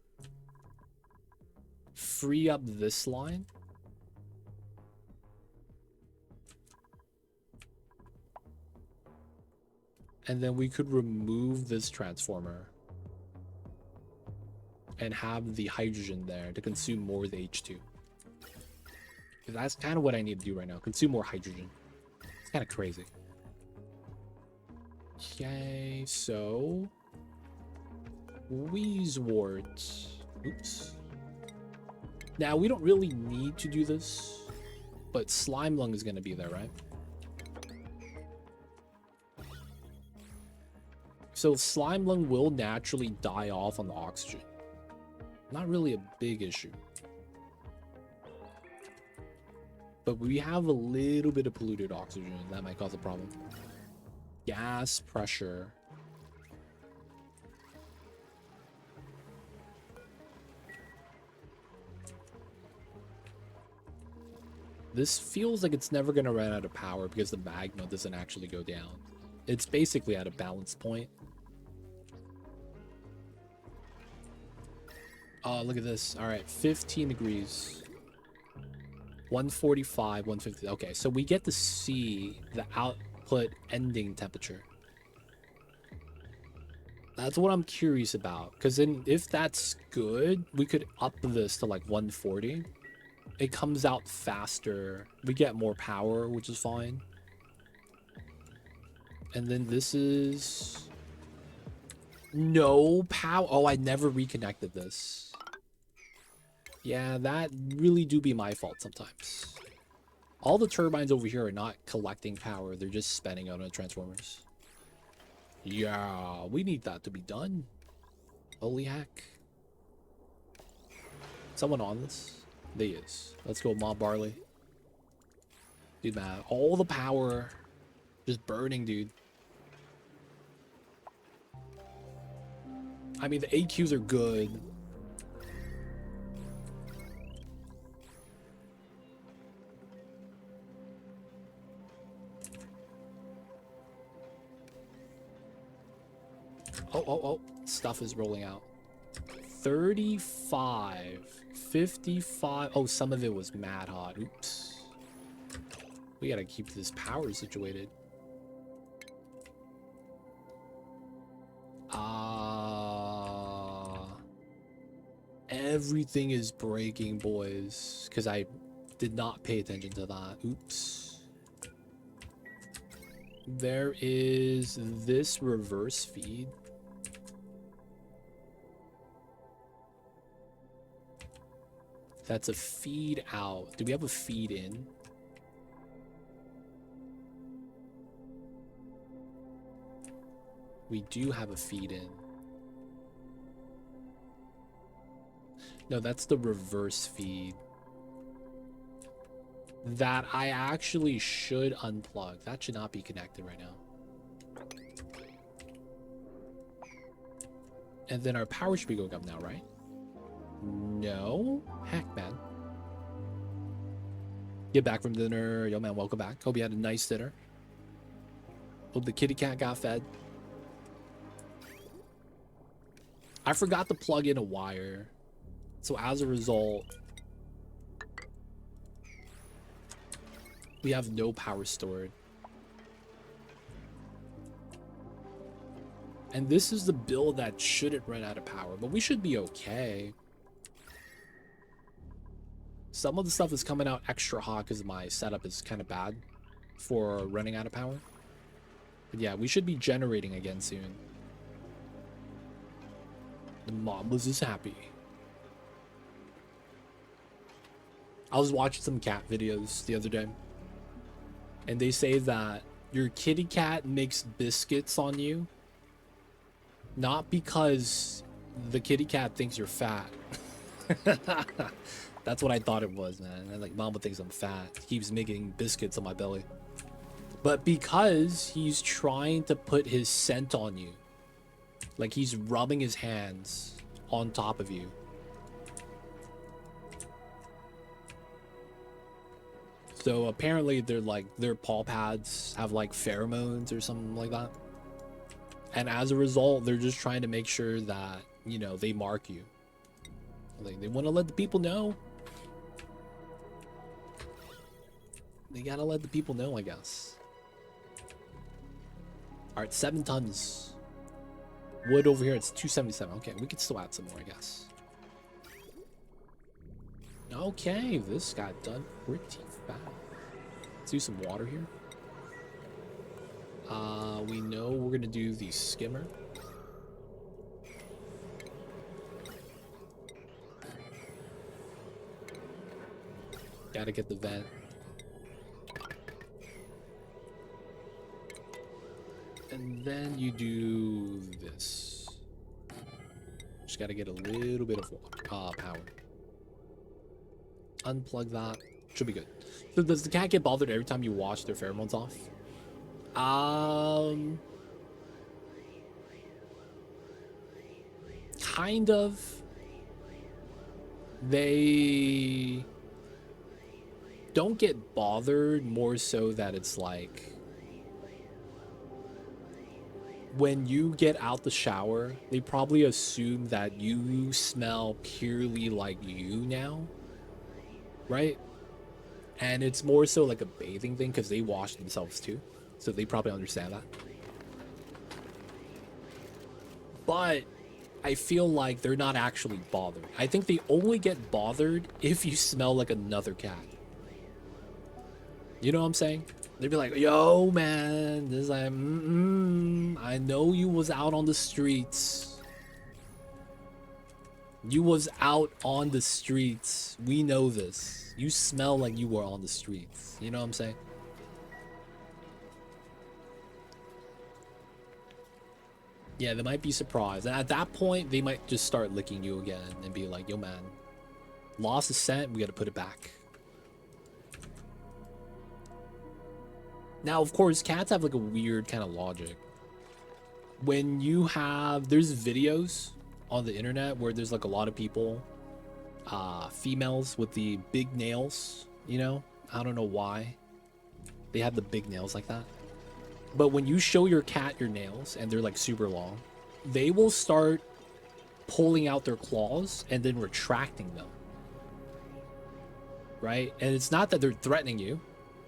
Free up this line. And then we could remove this transformer. And have the hydrogen there to consume more of the H2. That's kind of what I need to do right now. Consume more hydrogen. It's kind of crazy. Okay, so Wheezewort. Oops. Now we don't really need to do this, but Slime Lung is going to be there, right? So Slime Lung will naturally die off on the oxygen. Not really a big issue. But we have a little bit of polluted oxygen. That might cause a problem. Gas pressure. This feels like it's never going to run out of power because the magma doesn't actually go down. It's basically at a balance point. Oh, look at this. All right, 15 degrees. 145, 150. Okay, so we get to see the output ending temperature. That's what I'm curious about. Because then if that's good, we could up this to like 140. It comes out faster. We get more power, which is fine. And then this is... no power. Oh, I never reconnected this. Yeah, that really do be my fault sometimes. All the turbines over here are not collecting power. They're just spending out on transformers. Yeah, we need that to be done. Holy heck. Someone on this? There is. Let's go, Mob Barley. Dude, man, all the power just burning, dude. I mean, the AQs are good. Oh, stuff is rolling out. 35, 55. Oh, some of it was mad hot. Oops. We gotta keep this power situated. Everything is breaking, boys, because I did not pay attention to that. Oops. There is this reverse feed. That's a feed out. Do we have a feed in? We do have a feed in. No, that's the reverse feed. That I actually should unplug. That should not be connected right now. And then our power should be going up now, right? No? Heck, man. Get back from dinner. Yo, man, welcome back. Hope you had a nice dinner. Hope the kitty cat got fed. I forgot to plug in a wire. So as a result, we have no power stored. And this is the build that shouldn't run out of power, but we should be okay. Some of the stuff is coming out extra hot because my setup is kind of bad for running out of power. But yeah, we should be generating again soon. The mom was just happy. I was watching some cat videos the other day, and they say that your kitty cat makes biscuits on you, not because the kitty cat thinks you're fat. That's what I thought it was, man. And like, Mama thinks I'm fat. He keeps making biscuits on my belly. But because he's trying to put his scent on you. Like he's rubbing his hands on top of you. So apparently they're like, their paw pads have like pheromones or something like that. And as a result, they're just trying to make sure that, you know, they mark you. Like they want to let the people know. They gotta let the people know, I guess. Alright, 7 tons. Wood over here, it's 277. Okay, we could still add some more, I guess. Okay, this got done pretty fast. Let's do some water here. We know we're gonna do the skimmer. Gotta get the vent. And then you do this. Just gotta get a little bit of power. Unplug that. Should be good. So does the cat get bothered every time you wash their pheromones off? Kind of. They don't get bothered, more so that it's like when you get out the shower, they probably assume that you smell purely like you now, right? And it's more so like a bathing thing because they wash themselves too, so they probably understand that. But I feel like they're not actually bothered. I think they only get bothered if you smell like another cat. You know what I'm saying? They'd be like, yo, man, this is like, I know you was out on the streets. You was out on the streets. We know this. You smell like you were on the streets. You know what I'm saying? Yeah, they might be surprised. And at that point, they might just start licking you again and be like, yo, man, Lost the scent, we gotta put it back. Now, of course, cats have like a weird kind of logic. When you have, there's videos on the internet where there's like a lot of people, females with the big nails, you know? I don't know why they have the big nails like that. But when you show your cat your nails and they're like super long, they will start pulling out their claws and then retracting them. Right? And it's not that they're threatening you.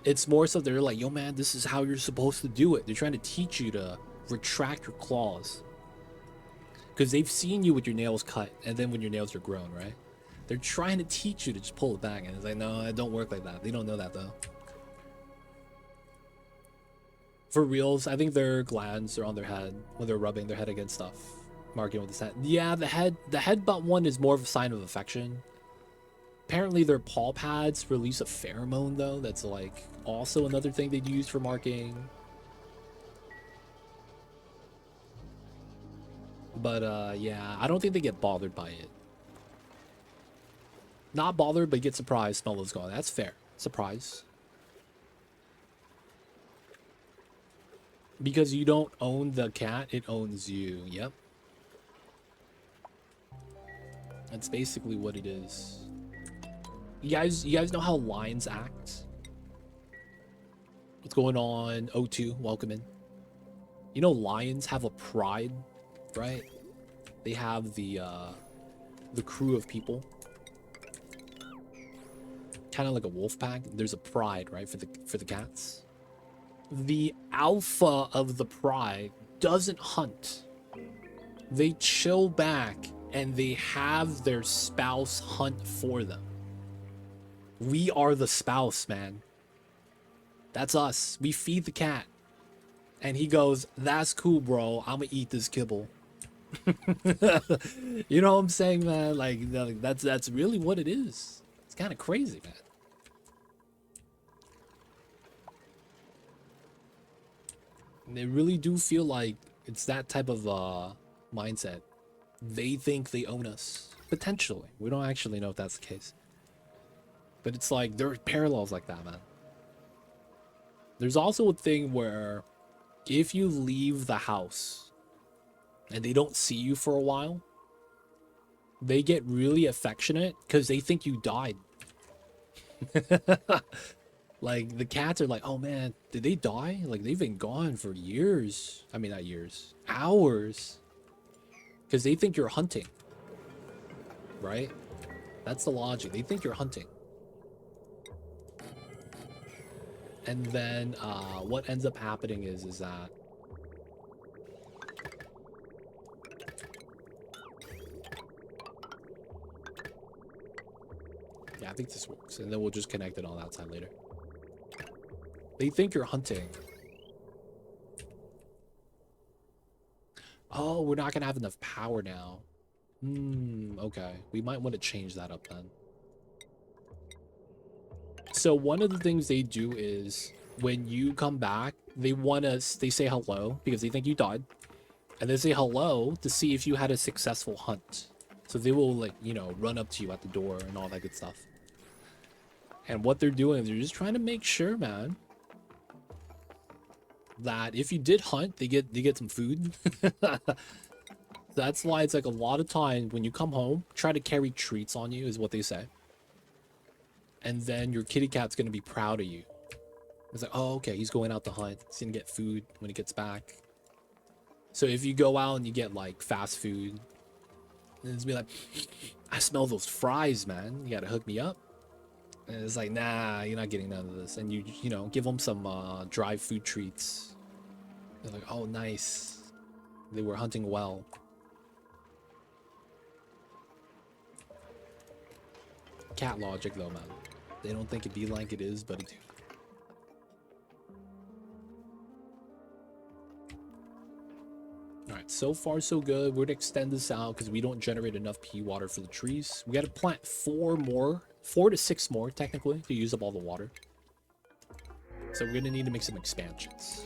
It's more so they're like, yo man, this is how you're supposed to do it. They're trying to teach you to retract your claws. Because they've seen you with your nails cut and then when your nails are grown, right? They're trying to teach you to just pull it back. And it's like, no, it don't work like that. They don't know that though. For reals, I think their glands are on their head when they're rubbing their head against stuff. Marking with the head. Yeah, the headbutt one is more of a sign of affection. Apparently their paw pads release a pheromone though. That's like also another thing they'd use for marking. But yeah, I don't think they get bothered by it. Not bothered, but get surprised. Smell those gone. That's fair. Surprise. Because you don't own the cat, it owns you. Yep. That's basically what it is. You guys know how lions act? What's going on? O2, welcome in. You know lions have a pride, right? They have the crew of people. Kind of like a wolf pack. There's a pride, right, for the cats. The alpha of the pride doesn't hunt. They chill back and they have their spouse hunt for them. We are the spouse, man. That's us. We feed the cat. And he goes, that's cool, bro. I'm gonna eat this kibble. You know what I'm saying, man? Like that's really what it is. It's kind of crazy, man. And they really do feel like it's that type of mindset. They think they own us. Potentially. We don't actually know if that's the case. But it's like, there are parallels like that, man. There's also a thing where if you leave the house and they don't see you for a while, they get really affectionate because they think you died. Like, the cats are like, oh man, did they die? Like, they've been gone for years. I mean, not years, hours. Because they think you're hunting. Right? That's the logic. They think you're hunting. And then what ends up happening is that yeah, I think this works. And then we'll just connect it on that side later. They think you're hunting. Oh, we're not gonna have enough power now. Okay. We might want to change that up then. So one of the things they do is when you come back, they say hello because they think you died. And they say hello to see if you had a successful hunt. So they will, like, you know, run up to you at the door and all that good stuff. And what they're doing is they're just trying to make sure, man, that if you did hunt, they get some food. That's why it's like a lot of times when you come home, try to carry treats on you is what they say. And then your kitty cat's gonna be proud of you. It's like, oh, okay, he's going out to hunt. He's gonna get food when he gets back. So if you go out and you get like fast food, and it's be like, I smell those fries, man. You gotta hook me up. And it's like, nah, you're not getting none of this. And you know, give them some dry food treats. They're like, oh, nice. They were hunting well. Cat logic, though, man. They don't think it be like it is, but it do. Alright, so far so good. We're gonna extend this out because we don't generate enough pea water for the trees. We gotta plant 4 to 6 more, technically, to use up all the water. So we're gonna need to make some expansions.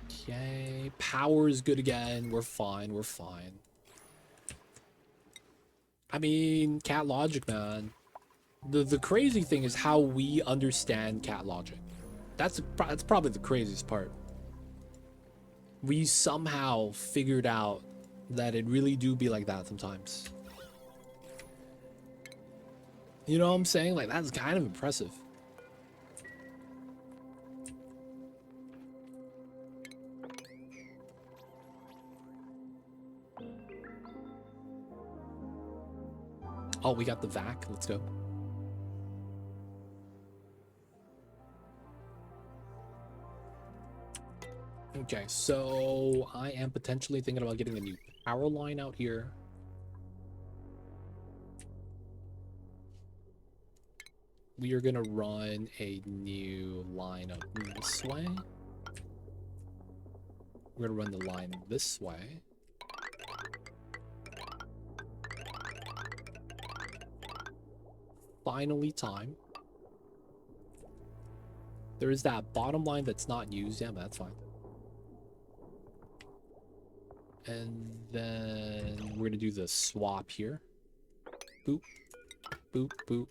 Okay, power is good again. We're fine, we're fine. I mean, cat logic, man. The crazy thing is how we understand cat logic. That's probably the craziest part. We somehow figured out that it really do be like that sometimes. You know what I'm saying? Like, that's kind of impressive. Oh, we got the vac. Let's go. Okay, so I am potentially thinking about getting a new power line out here. We are gonna run a new line up this way. We're gonna run the line this way. Finally time. There is that bottom line that's not used. Yeah, but that's fine. And then we're gonna do the swap here. Boop, boop, boop.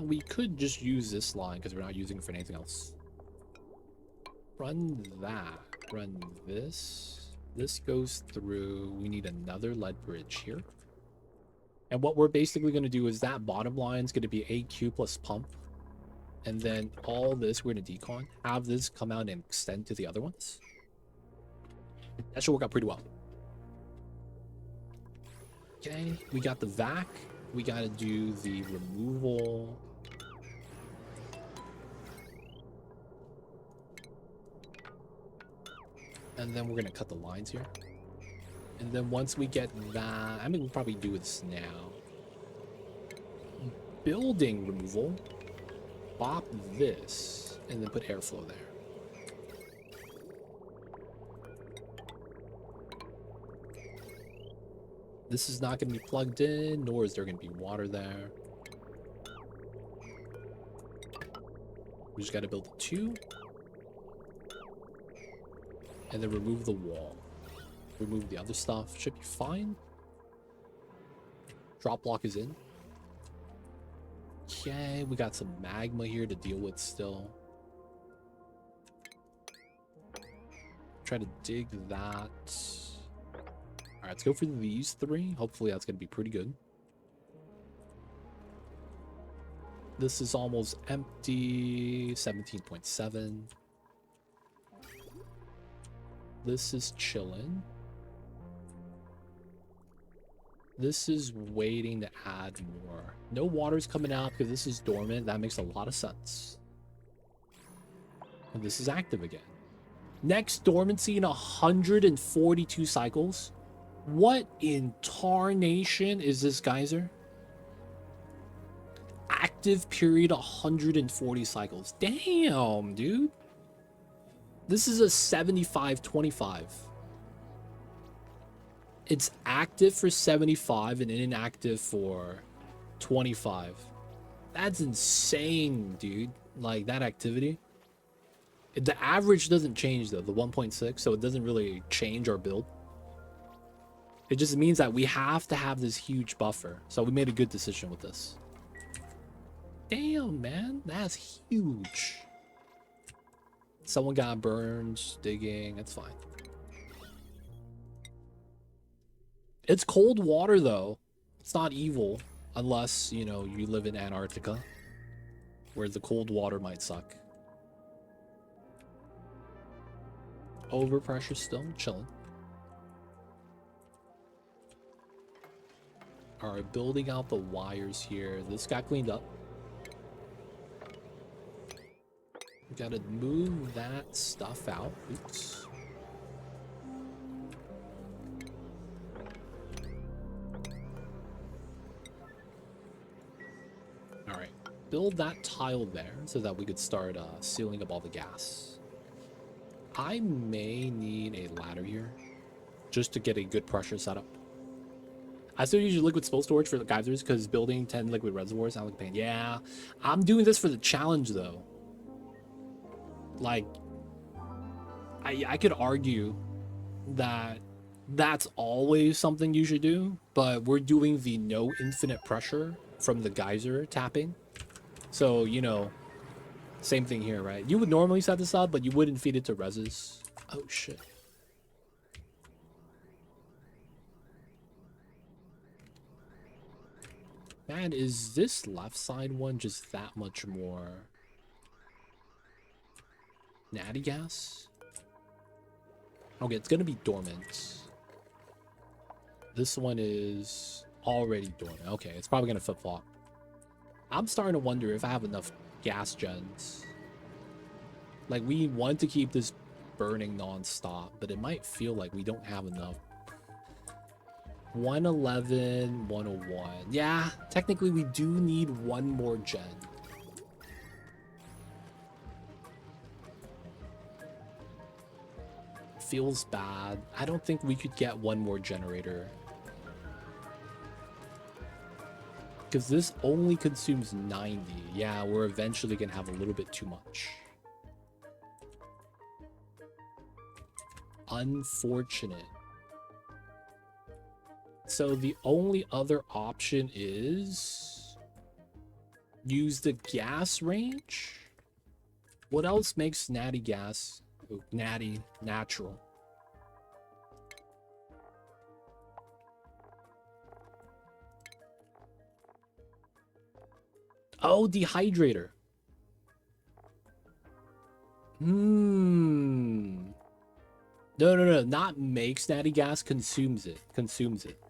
We could just use this line because we're not using it for anything else. Run that. Run this. This goes through. We need another lead bridge here. And what we're basically going to do is that bottom line is going to be AQ plus pump. And then all this, we're going to decon. Have this come out and extend to the other ones. That should work out pretty well. Okay, we got the vac. We got to do the removal. And then we're going to cut the lines here. And then once we get that, I mean, we'll probably do this now. Building removal. Bop this. And then put airflow there. This is not going to be plugged in, nor is there going to be water there. We just got to build 2. And then remove the wall. Remove the other stuff. Should be fine. Drop block is in. Okay, we got some magma here to deal with still. Try to dig that. Alright, let's go for these 3. Hopefully that's going to be pretty good. This is almost empty. 17.7. This is chilling. This is waiting to add more. No water's coming out because this is dormant. That makes a lot of sense. And this is active again. Next dormancy in 142 cycles. What in tarnation is this geyser? Active period 140 cycles. Damn, dude. This is a 75-25. It's active for 75 and inactive for 25. That's insane, dude. Like, that activity. The average doesn't change, though, the 1.6, so it doesn't really change our build. It just means that we have to have this huge buffer. So we made a good decision with this. Damn, man. That's huge. Someone got burned digging. That's fine. It's cold water, though. It's not evil. Unless, you know, you live in Antarctica. Where the cold water might suck. Overpressure still. Chilling. Alright, building out the wires here. This got cleaned up. We gotta move that stuff out. Oops. Alright, build that tile there so that we could start sealing up all the gas. I may need a ladder here just to get a good pressure setup. I still use liquid spill storage for the geysers because building 10 liquid reservoirs sounds like a pain. Yeah, I'm doing this for the challenge though. Like, I could argue that that's always something you should do, but we're doing the no infinite pressure from the geyser tapping. So, you know, same thing here, right? You would normally set this up, but you wouldn't feed it to reses. Oh, shit. Man, is this left side one just that much more natty gas? Okay, it's gonna be dormant. This one is already dormant. Okay, it's probably gonna flip-flop. I'm starting to wonder if I have enough gas gens. Like, we want to keep this burning non-stop, but it might feel like we don't have enough. 111, 101. Yeah, technically we do need one more gen. Feels bad. I don't think we could get one more generator. Because this only consumes 90. Yeah, we're eventually going to have a little bit too much. Unfortunate. So the only other option is use the gas range. What else makes natty gas? Ooh, natty natural. Oh, dehydrator. No. Not makes natty gas, consumes it. Consumes it.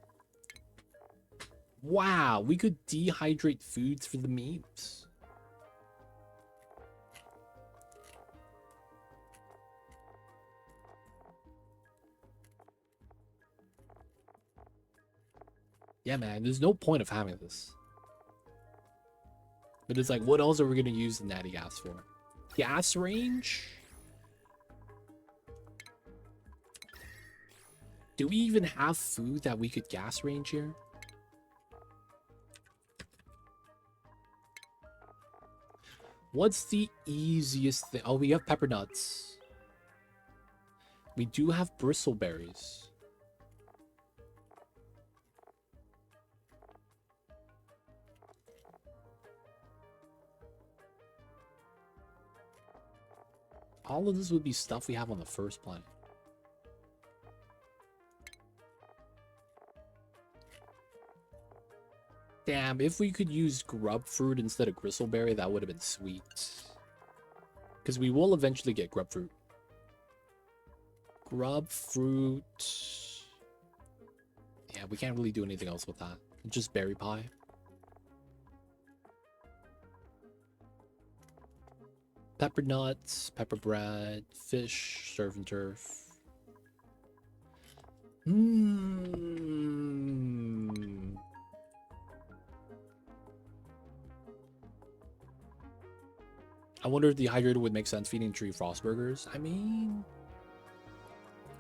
Wow, we could dehydrate foods for the memes. Yeah, man, there's no point of having this. But it's like, what else are we going to use the natty gas for? Gas range? Do we even have food that we could gas range here? What's the easiest thing? Oh, we have pepper nuts. We do have bristleberries. All of this would be stuff we have on the first planet. Damn, if we could use grub fruit instead of gristleberry, that would have been sweet. Because we will eventually get grub fruit. Grub fruit. Yeah, we can't really do anything else with that. Just berry pie. Pepper nuts, pepper bread, fish, surf and turf. I wonder if dehydrated would make sense feeding tree frost burgers. I mean,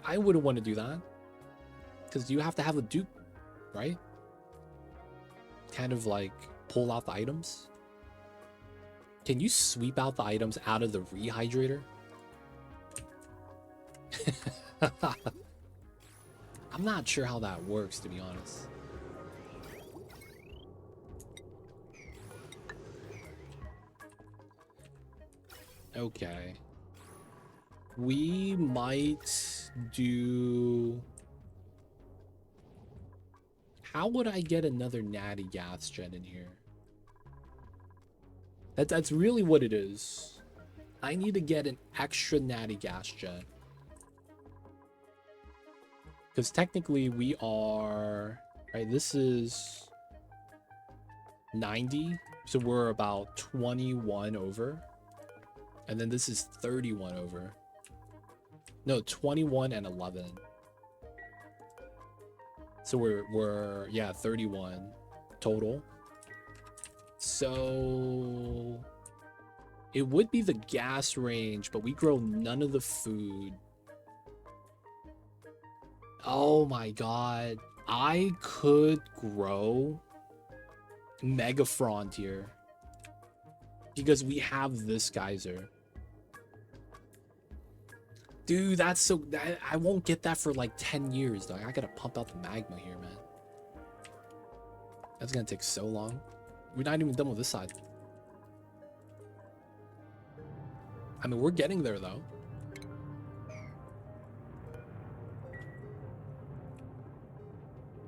I wouldn't want to do that. Because you have to have a dupe, right? Kind of like pull out the items. Can you sweep out the items out of the rehydrator? I'm not sure how that works, to be honest. Okay. We might do... How would I get another natty gas gen in here? That's really what it is. I need to get an extra natty gas gen. Because technically we are... Right, this is 90. So we're about 21 over. And then this is 31 over. No, 21 and 11. So we're yeah, 31 total. So it would be the gas range, but we grow none of the food. Oh my god. I could grow Mega Frontier because we have this geyser. Dude, that's so... I won't get that for like 10 years, dog. I gotta pump out the magma here, man. That's gonna take so long. We're not even done with this side. I mean, we're getting there, though.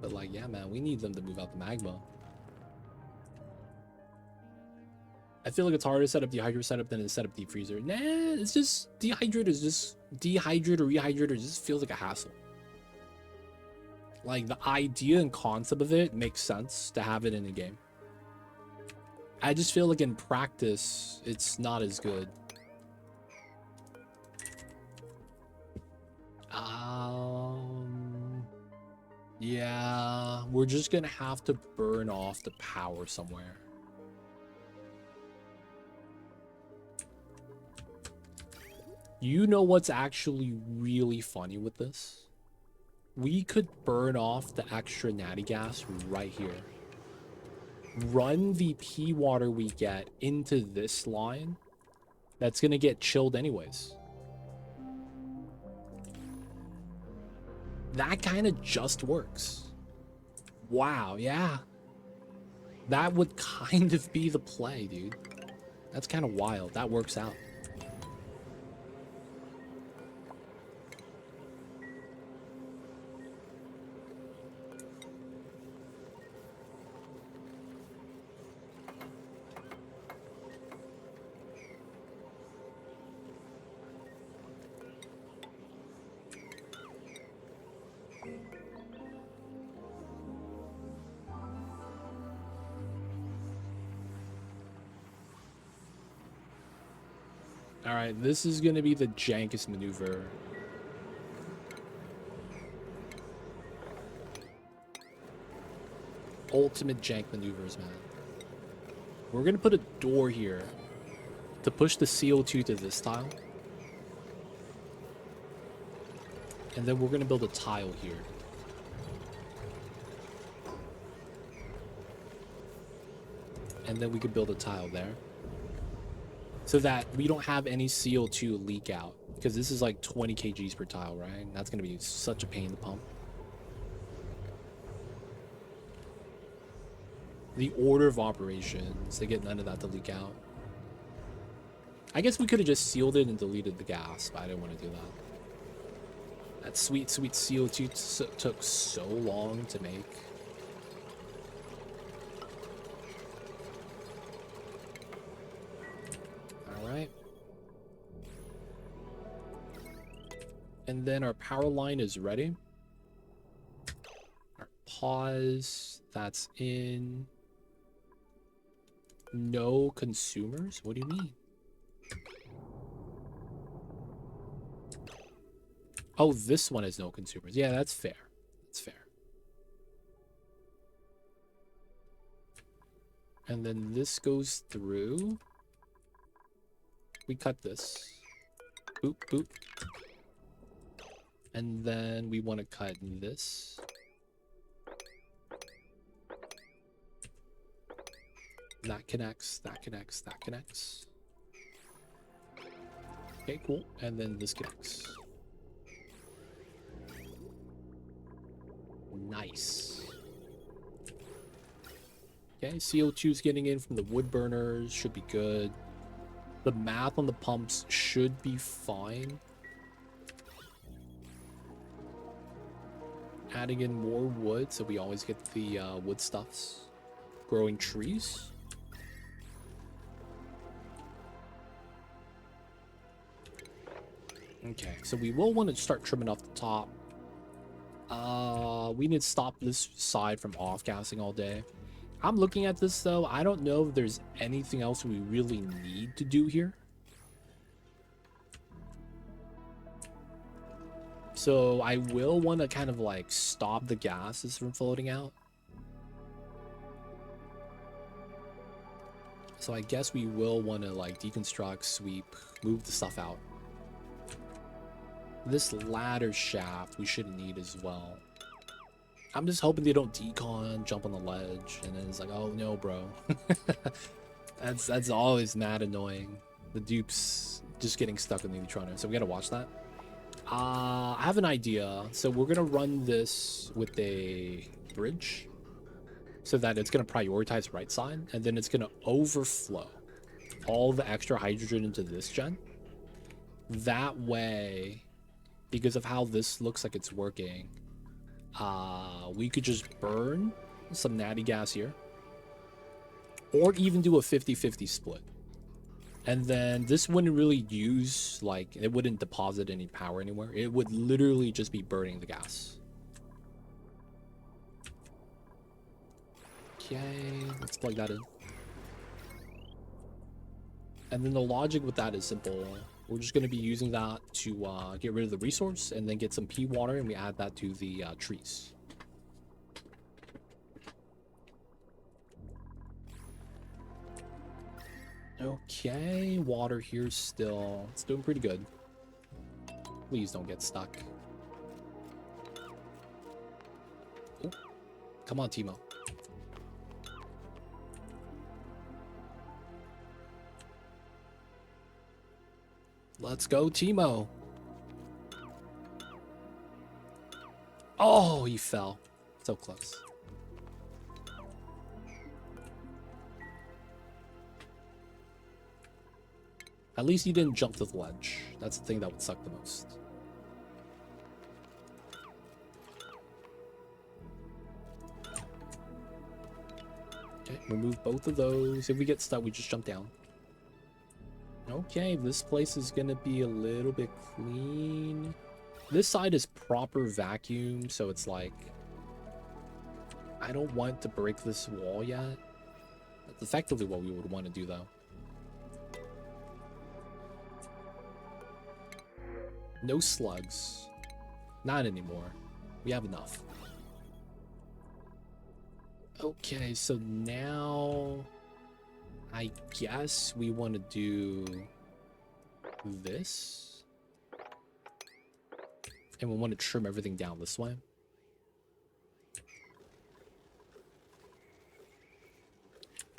But like, yeah, man, we need them to move out the magma. I feel like it's harder to set up dehydrator setup than to set up deep freezer. Nah, it's just dehydrator is just dehydrate or rehydrate, or just feels like a hassle. Like the idea and concept of it makes sense to have it in a game. I just feel like in practice, it's not as good. Yeah, we're just gonna have to burn off the power somewhere. You know what's actually really funny with this? We could burn off the extra natty gas right here. Run the pea water we get into this line. That's gonna get chilled anyways. That kind of just works. Wow, yeah. That would kind of be the play, dude. That's kind of wild. That works out. All right, this is going to be the jankest maneuver. Ultimate jank maneuvers, man. We're going to put a door here to push the CO2 to this tile. And then we're going to build a tile here. And then we could build a tile there. So that we don't have any CO2 leak out. Because this is like 20 kgs per tile, right? That's going to be such a pain to pump. The order of operations, they get none of that to leak out. I guess we could have just sealed it and deleted the gas, but I didn't want to do that. That sweet, sweet CO2 took so long to make. Alright. And then our power line is ready. Our pause, that's in. No consumers? What do you mean? Oh, this one has no consumers. Yeah, that's fair. That's fair. And then this goes through. We cut this. Boop, boop. And then we want to cut this. That connects, that connects, that connects. Okay, cool. And then this connects. Nice. Okay, CO2 is getting in from the wood burners. Should be good. The math on the pumps should be fine. Adding in more wood so we always get the wood stuffs. Growing trees. Okay, so we will want to start trimming off the top. We need to stop this side from off-gassing all day. I'm looking at this, though. I don't know if there's anything else we really need to do here. So I will want to kind of, like, stop the gases from floating out. So I guess we will want to, like, deconstruct, sweep, move the stuff out. This ladder shaft we shouldn't need as well. I'm just hoping they don't decon, jump on the ledge, and then it's like, oh no, bro. that's always mad annoying. The dupes just getting stuck in the neutrino, so we gotta watch that. I have an idea. So we're gonna run this with a bridge so that it's gonna prioritize right side, and then it's gonna overflow all the extra hydrogen into this gen. That way, because of how this looks like it's working, we could just burn some natty gas here, or even do a 50-50 split. And then this wouldn't really use, like, it wouldn't deposit any power anywhere. It would literally just be burning the gas. Okay, let's plug that in. And then the logic with that is simple. We're just going to be using that to get rid of the resource and then get some pea water, and we add that to the trees. Okay, water here still. It's doing pretty good. Please don't get stuck. Oh, come on, Timo. Let's go, Timo. Oh, he fell. So close. At least he didn't jump to the ledge. That's the thing that would suck the most. Okay, remove both of those. If we get stuck, we just jump down. Okay, this place is gonna be a little bit clean. This side is proper vacuum, so it's like, I don't want to break this wall yet. That's effectively what we would want to do, though. No slugs. Not anymore. We have enough. Okay, so now I guess we want to do this. And we want to trim everything down this way.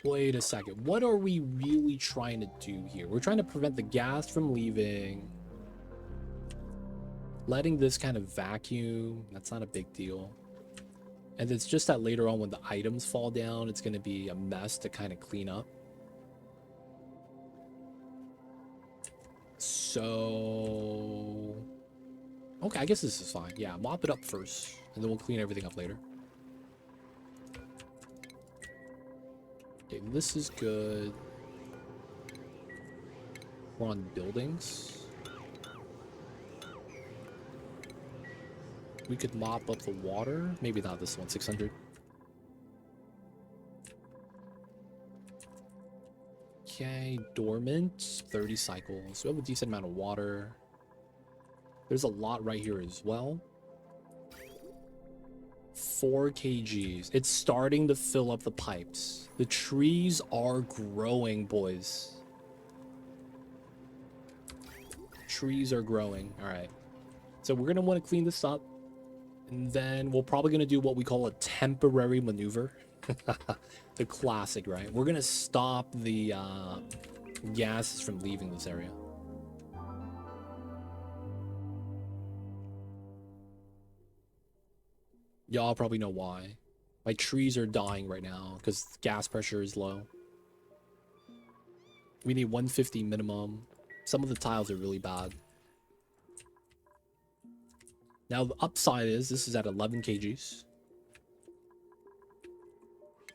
Wait a second. What are we really trying to do here? We're trying to prevent the gas from leaving. Letting this kind of vacuum. That's not a big deal. And it's just that later on when the items fall down, it's going to be a mess to kind of clean up. So... okay, I guess this is fine. Yeah, mop it up first, and then we'll clean everything up later. Okay, this is good. We're on buildings. We could mop up the water. Maybe not this one, 600. Okay, dormant, 30 cycles. We have a decent amount of water. There's a lot right here as well. 4 kgs. It's starting to fill up the pipes. The trees are growing, boys. Trees are growing. All right. So we're going to want to clean this up. And then we're probably going to do what we call a temporary maneuver. The classic, right? We're going to stop the gases from leaving this area. Y'all probably know why. My trees are dying right now because gas pressure is low. We need 150 minimum. Some of the tiles are really bad. Now the upside is this is at 11 kgs.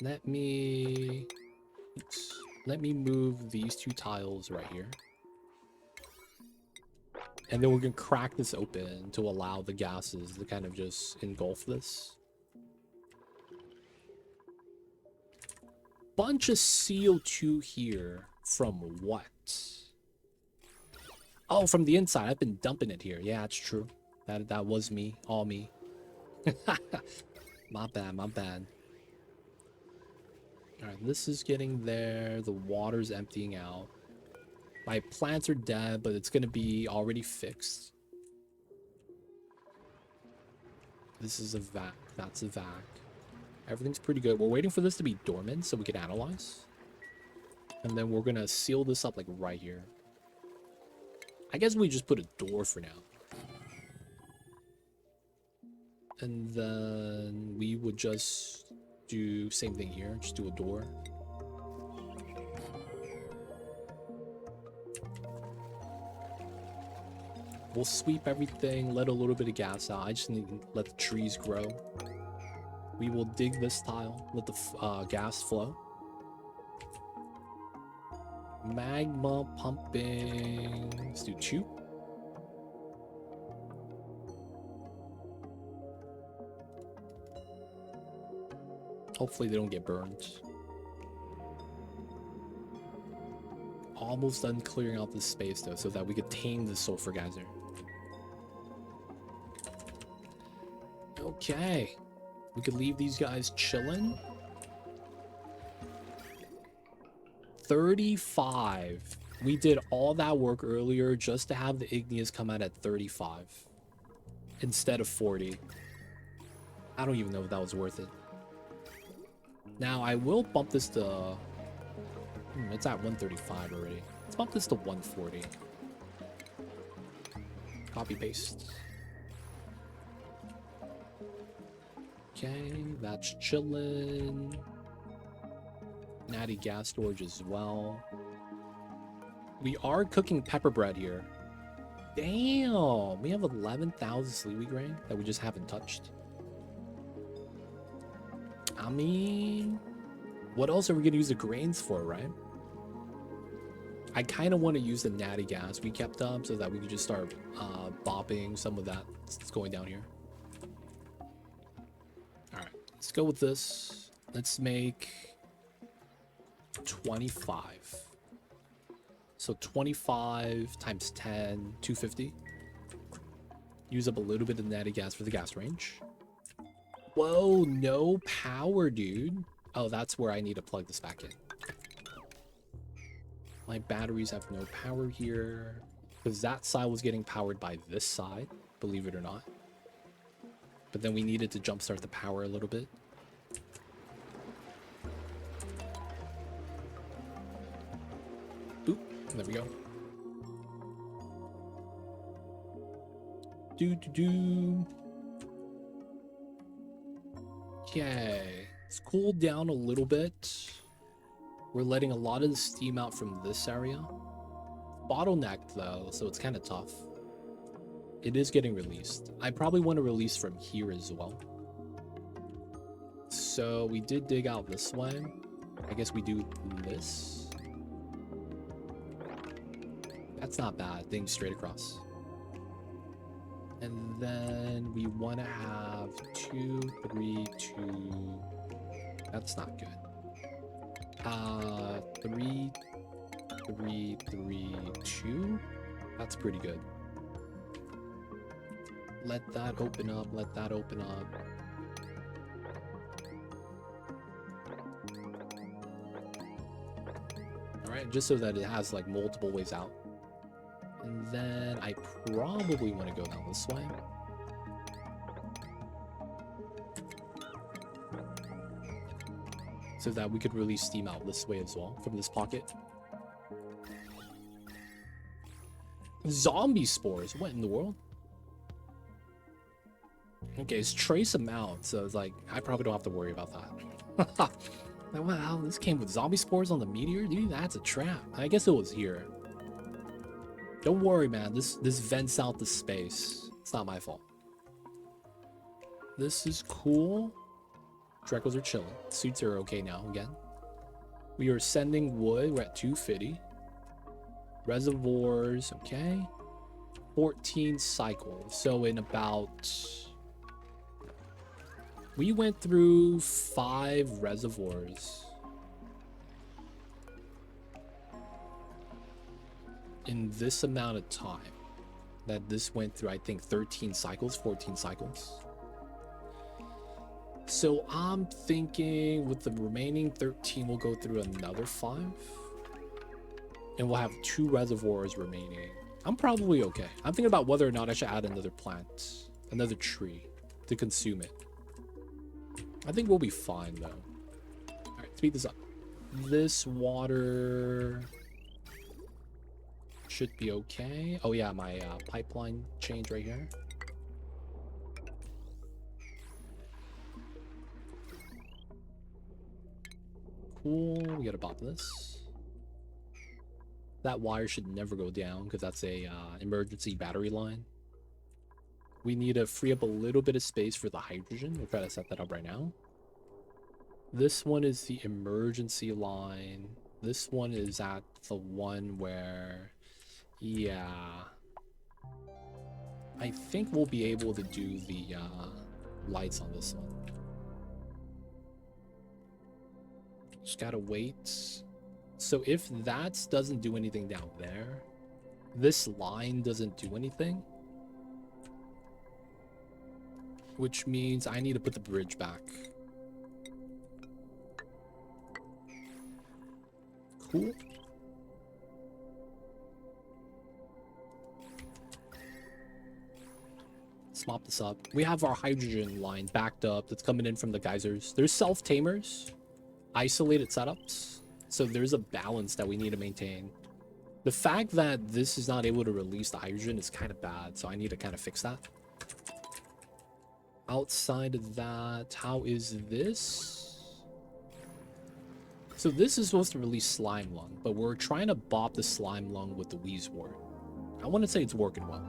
Let me move these 2 tiles right here. And then we're going to crack this open to allow the gases to kind of just engulf this. Bunch of CO2 here from what? Oh, from the inside. I've been dumping it here. Yeah, it's true. That was me. All me. My bad, my bad. Alright, this is getting there. The water's emptying out. My plants are dead, but it's going to be already fixed. This is a vac. That's a vac. Everything's pretty good. We're waiting for this to be dormant so we can analyze. And then we're going to seal this up like right here. I guess we just put a door for now. And then we would just do same thing here, just do a door. We'll sweep everything, let a little bit of gas out. I just need to let the trees grow. We will dig this tile, let the gas flow. Magma pumping. Let's do 2. Hopefully they don't get burned. Almost done clearing out this space though, so that we could tame the sulfur geyser. Okay. We could leave these guys chilling. 35. We did all that work earlier just to have the igneous come out at 35 instead of 40. I don't even know if that was worth it. Now I will bump this to it's at 135 already. Let's bump this to 140. Copy paste. Okay, that's chillin'. Natty gas storage as well. We are cooking pepper bread here. Damn, we have 11,000 sleepy grain that we just haven't touched. I mean, what else are we gonna use the grains for, right? I kind of want to use the natty gas we kept up so that we can just start bopping some of that that's going down here. All right, let's go with this. Let's make 25. So 25 times 10, 250. Use up a little bit of natty gas for the gas range. Whoa, no power, dude. Oh, that's where I need to plug this back in. My batteries have no power here. Because that side was getting powered by this side, believe it or not. But then we needed to jumpstart the power a little bit. Boop. There we go. Do. Okay. It's cooled down a little bit. We're letting a lot of the steam out from this area. Bottlenecked though, so it's kind of tough. It is getting released. I probably want to release from here as well. So we did dig out this way. I guess we do this. That's not bad. Things straight across. And then we want to have 2, 3, 2. That's not good. 3, 3, 3, 2. That's pretty good. Let that open up. Let that open up. All right, just so that it has like multiple ways out. And then I probably want to go down this way. So that we could release steam out this way as well from this pocket. Zombie spores? What in the world? Okay, it's trace amount, so it's like I probably don't have to worry about that. Wow, this came with zombie spores on the meteor? Dude, that's a trap. I guess it was here. Don't worry, man. This vents out the space. It's not my fault. This is cool. Dreckles are chilling. Suits are okay now again. We are sending wood. We're at 250. Reservoirs, okay. 14 cycles. So in about... We went through 5 reservoirs. In this amount of time. That this went through, I think, 13 cycles, 14 cycles. So I'm thinking with the remaining 13, we'll go through another 5. And we'll have 2 reservoirs remaining. I'm probably okay. I'm thinking about whether or not I should add another plant, another tree to consume it. I think we'll be fine though. All right, speed this up. This water should be okay. Oh yeah, my pipeline change right here. Cool. We gotta pop this. That wire should never go down because that's a emergency battery line. We need to free up a little bit of space for the hydrogen. We'll try to set that up right now. This one is the emergency line. This one is at the one where, yeah, I think we'll be able to do the lights on this one. Just gotta wait. So if that doesn't do anything down there, this line doesn't do anything, which means I need to put the bridge back. Cool. Let's mop this up. We have our hydrogen line backed up that's coming in from the geysers. There's self-tamers, isolated setups, so there's a balance that we need to maintain. The fact that this is not able to release the hydrogen is kind of bad, so I need to kind of fix that. Outside of that, how is this? So this is supposed to release slime lung, but we're trying to bop the slime lung with the wheezewort. I want to say it's working well.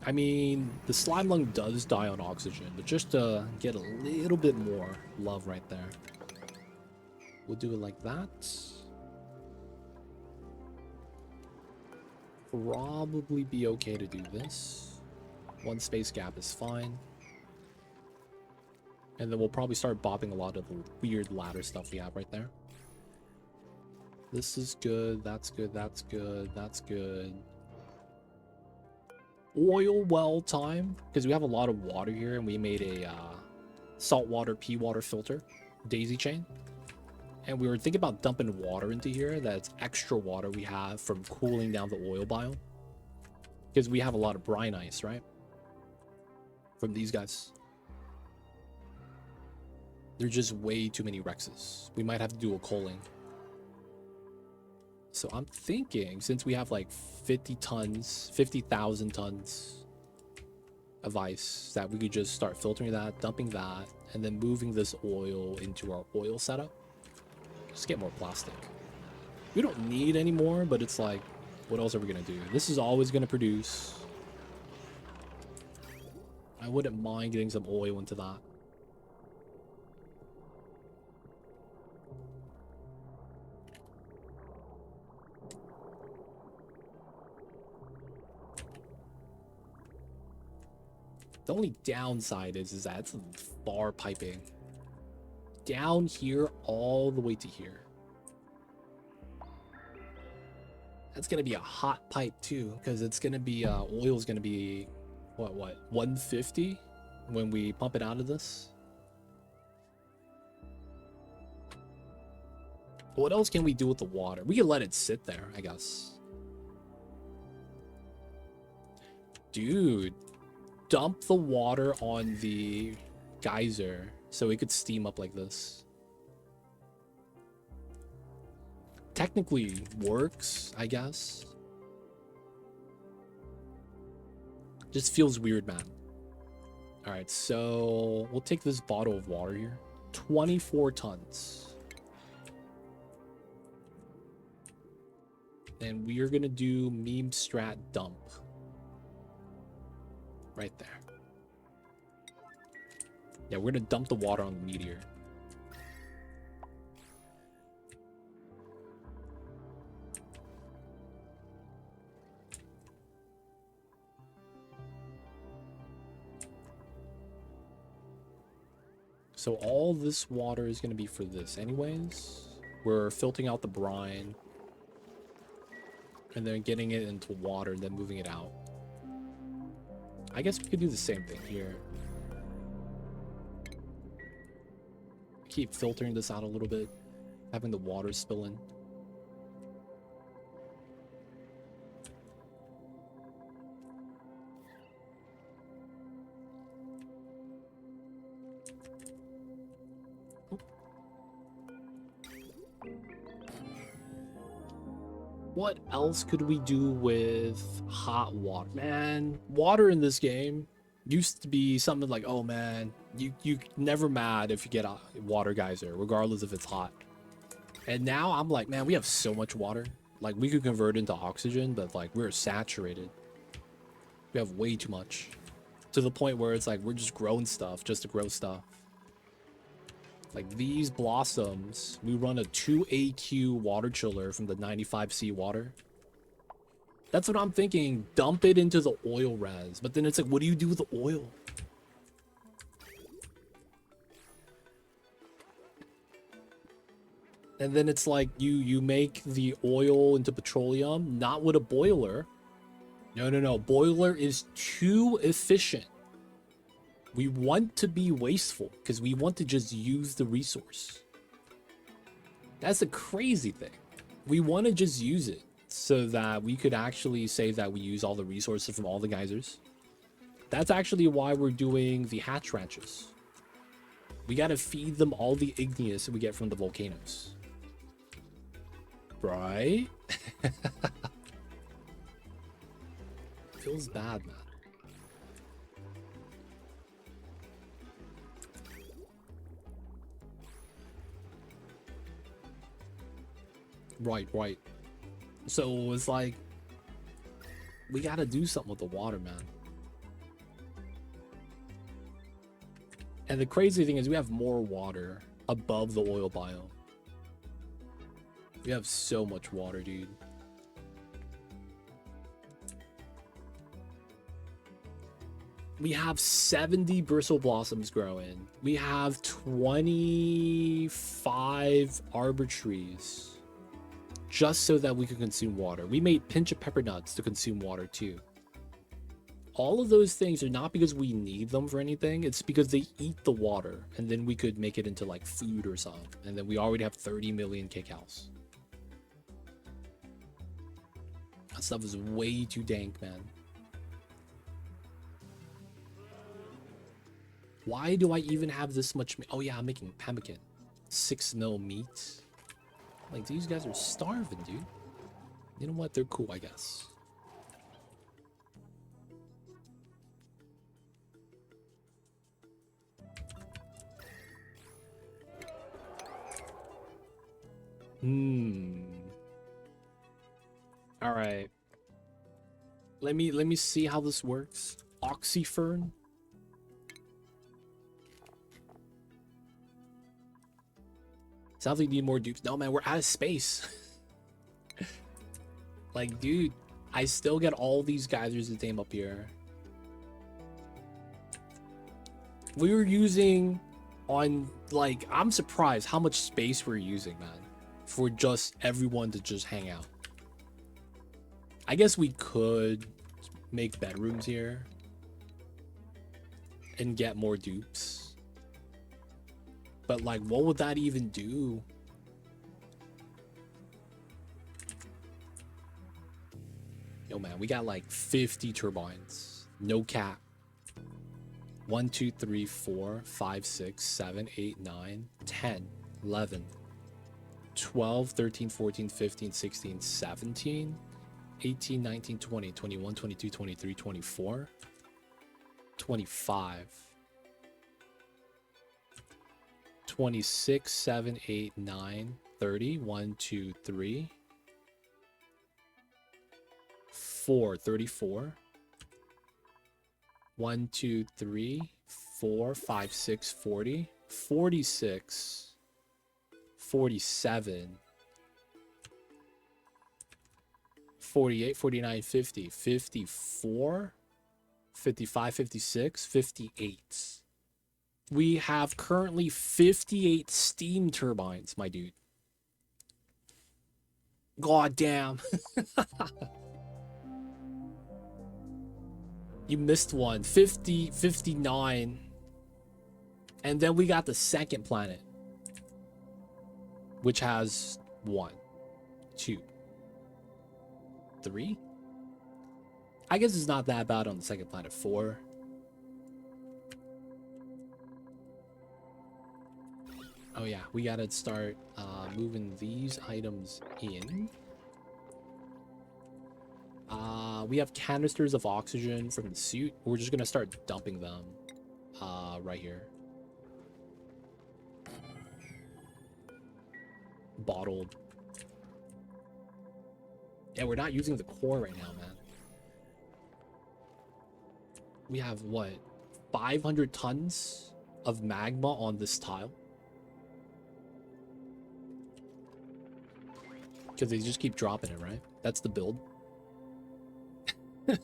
I mean, the slime lung does die on oxygen, but just to get a little bit more love right there. We'll do it like that. Probably be okay to do this. One space gap is fine. And then we'll probably start bopping a lot of the weird ladder stuff we have right there. This is good, that's good, that's good, that's good. Oil well time, because we have a lot of water here and we made a saltwater pea water filter daisy chain, and we were thinking about dumping water into here. That's extra water we have from cooling down the oil biome, because we have a lot of brine ice, right, from these guys. There's just way too many Rexes. We might have to do a coaling. So I'm thinking, since we have like 50,000 tons of ice, that we could just start filtering that, dumping that, and then moving this oil into our oil setup. Just get more plastic. We don't need any more, but it's like, what else are we gonna do? This is always gonna produce. I wouldn't mind getting some oil into that. The only downside is that it's far piping. Down here all the way to here. That's gonna be a hot pipe too, because it's gonna be oil's gonna be what 150 when we pump it out of this. What else can we do with the water? We can let it sit there, I guess. Dude, dump the water on the geyser so it could steam up like this. Technically works, I guess. Just feels weird, man. All right, so we'll take this bottle of water here. 24 tons. And we are gonna do meme strat dump. Right there. Yeah, we're gonna dump the water on the meteor. So all this water is gonna be for this anyways. We're filtering out the brine and then getting it into water and then moving it out. I guess we could do the same thing here. Keep filtering this out a little bit, having the water spill in. What else could we do with hot water? Man, water in this game used to be something like, oh man, you never mad if you get a water geyser, regardless if it's hot. And now I'm like, man, we have so much water. Like, we could convert into oxygen, but like, we're saturated. We have way too much. To the point where it's like, we're just growing stuff just to grow stuff. Like these blossoms, we run a 2 AQ water chiller from the 95C water. That's what I'm thinking. Dump it into the oil res. But then it's like, what do you do with the oil? And then it's like you make the oil into petroleum, not with a boiler. No. Boiler is too efficient. We want to be wasteful because we want to just use the resource. That's the crazy thing. We want to just use it so that we could actually say that we use all the resources from all the geysers. That's actually why we're doing the hatch ranches. We got to feed them all the igneous we get from the volcanoes. Right? Feels bad, man. Right. So it's like, we gotta do something with the water, man. And the crazy thing is we have more water above the oil biome. We have so much water, dude. We have 70 bristle blossoms growing. We have 25 arbor trees. Just so that we could consume water. We made pinch of pepper nuts to consume water too. All of those things are not because we need them for anything. It's because they eat the water. And then we could make it into like food or something. And then we already have 30 million kcows. That stuff is way too dank, man. Why do I even have this much meat? Oh yeah, I'm making pemmican. 6 mil meat. Like, these guys are starving, dude. You know what? They're cool, I guess. All right. Let me see how this works. Oxyfern. Sounds like we need more dupes. No, man, we're out of space. Like, dude, I still get all these geysers to tame up here. We were using on, like, I'm surprised how much space we're using, man, for just everyone to just hang out. I guess we could make bedrooms here and get more dupes. But, like, what would that even do? Yo, man, we got, like, 50 turbines. No cap. 1, 2, 3, 4, 5, 6, 7, 8, 9, 10, 11, 12, 13, 14, 15, 16, 17, 18, 19, 20, 21, 22, 23, 24, 25. 26, 7, 8, 9, 30, 1, 2, 3, 4, 34, 1, 2, 3, 4, 5, 6, 40, 46, 47, 48, 49, 50, 54, 55, 56, 58. We have currently 58 steam turbines, my dude. God damn. You missed one. 50, 59. And then we got the second planet, which has 1, 2, 3. I guess it's not that bad on the second planet. 4. Oh yeah, we gotta start moving these items in. We have canisters of oxygen from the suit. We're just gonna start dumping them right here. Bottled. Yeah, we're not using the core right now, man. We have what, 500 tons of magma on this tile? Because they just keep dropping it, right? That's the build. I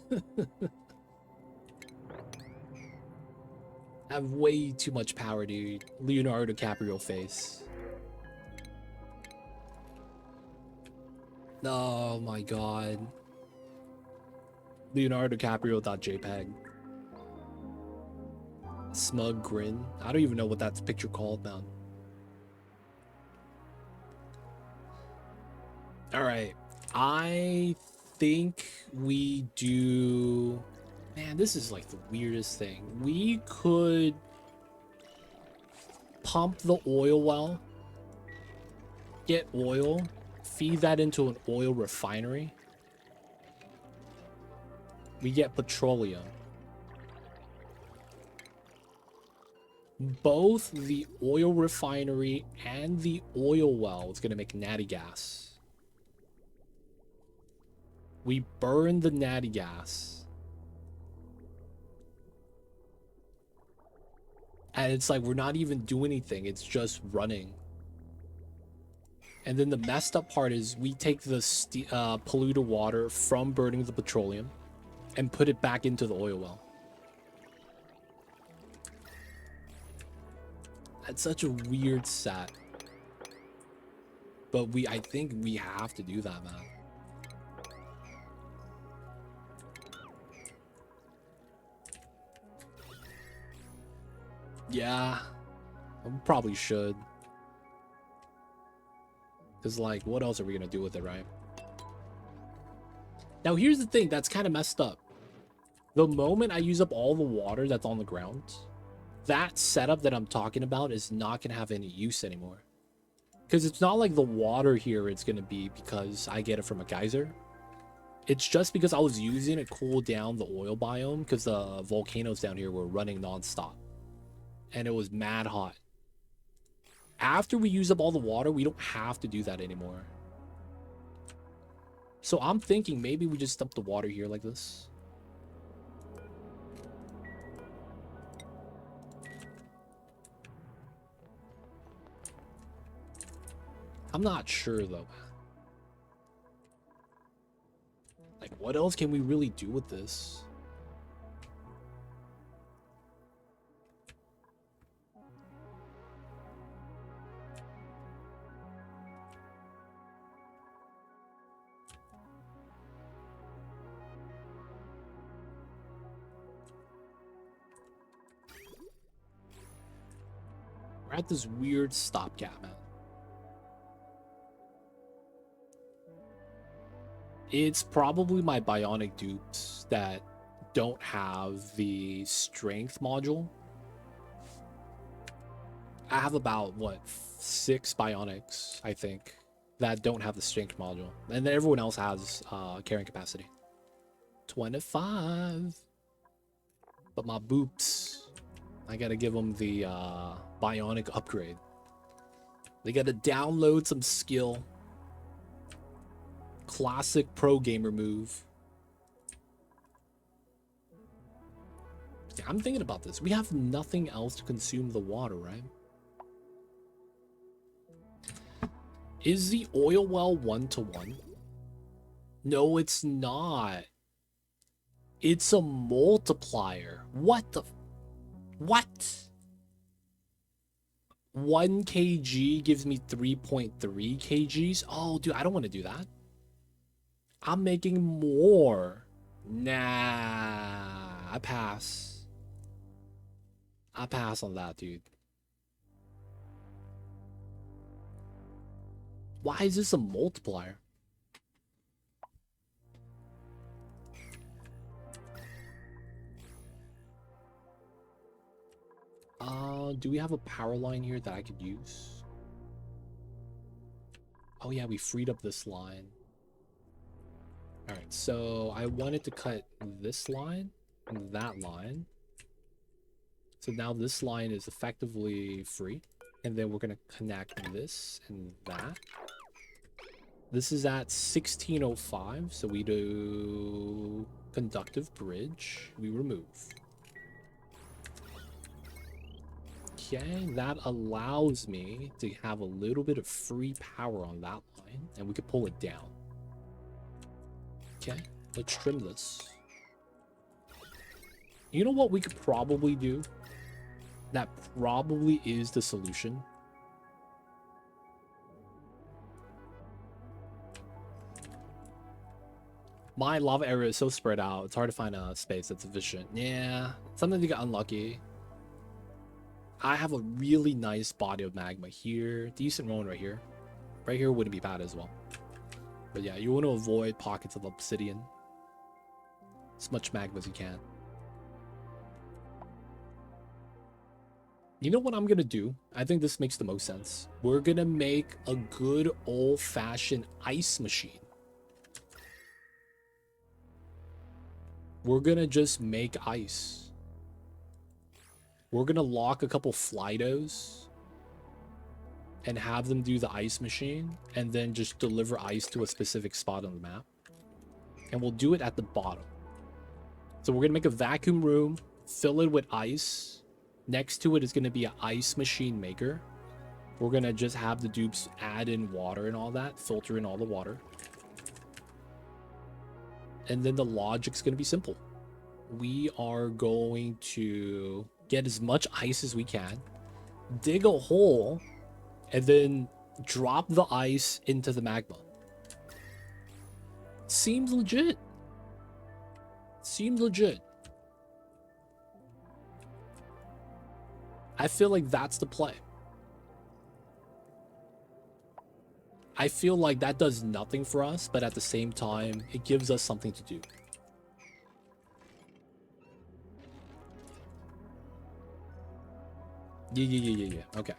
have way too much power, dude. Leonardo DiCaprio face. Oh my god. Leonardo DiCaprio.jpg. Smug grin. I don't even know what that picture called, man. Alright. I think we do... Man, this is like the weirdest thing. We could pump the oil well, get oil, feed that into an oil refinery. We get petroleum. Both the oil refinery and the oil well is going to make natty gas. We burn the natty gas. And it's like we're not even doing anything. It's just running. And then the messed up part is we take the polluted water from burning the petroleum and put it back into the oil well. That's such a weird set. But I think we have to do that, man. Yeah, I probably should. Because, like, what else are we going to do with it, right? Now, here's the thing that's kind of messed up. The moment I use up all the water that's on the ground, that setup that I'm talking about is not going to have any use anymore. Because it's not like the water here it's going to be because I get it from a geyser. It's just because I was using it to cool down the oil biome because the volcanoes down here were running nonstop. And it was mad hot. After we use up all the water, we don't have to do that anymore. So I'm thinking maybe we just dump the water here like this. I'm not sure though. Like, what else can we really do with this? We're at this weird stopgap, man. It's probably my bionic dupes that don't have the strength module. I have about, what, 6 bionics, I think, that don't have the strength module. And then everyone else has carrying capacity. 25. But my boops, I gotta give them the bionic upgrade. They gotta download some skill. Classic pro gamer move. I'm thinking about this. We have nothing else to consume the water, right? Is the oil well 1-to-1? No, it's not. It's a multiplier. What the... What? 1 kg gives me 3.3 kgs? Oh, dude, I don't want to do that. I'm making more. Nah, I pass. I pass on that, dude. Why is this a multiplier? Do we have a power line here that I could use? Oh yeah, we freed up this line. All right, so I wanted to cut this line and that line. So now this line is effectively free. And then we're going to connect this and that. This is at 1605, so we do conductive bridge. We remove. Okay, that allows me to have a little bit of free power on that line, and we could pull it down. Okay, let's trim this. You know what we could probably do? That probably is the solution. My lava area is so spread out, it's hard to find a space that's efficient. Yeah, sometimes you get unlucky. I have a really nice body of magma here. Decent one right here. Right here wouldn't be bad as well. But yeah, you want to avoid pockets of obsidian. As much magma as you can. You know what I'm going to do? I think this makes the most sense. We're going to make a good old-fashioned ice machine. We're going to just make ice. We're going to lock a couple Flydos and have them do the ice machine and then just deliver ice to a specific spot on the map. And we'll do it at the bottom. So we're going to make a vacuum room, fill it with ice. Next to it is going to be an ice machine maker. We're going to just have the dupes add in water and all that, filter in all the water. And then the logic's going to be simple. We are going to get as much ice as we can, dig a hole, and then drop the ice into the magma. Seems legit. Seems legit. I feel like that's the play. I feel like that does nothing for us, but at the same time, it gives us something to do. Yeah. Okay.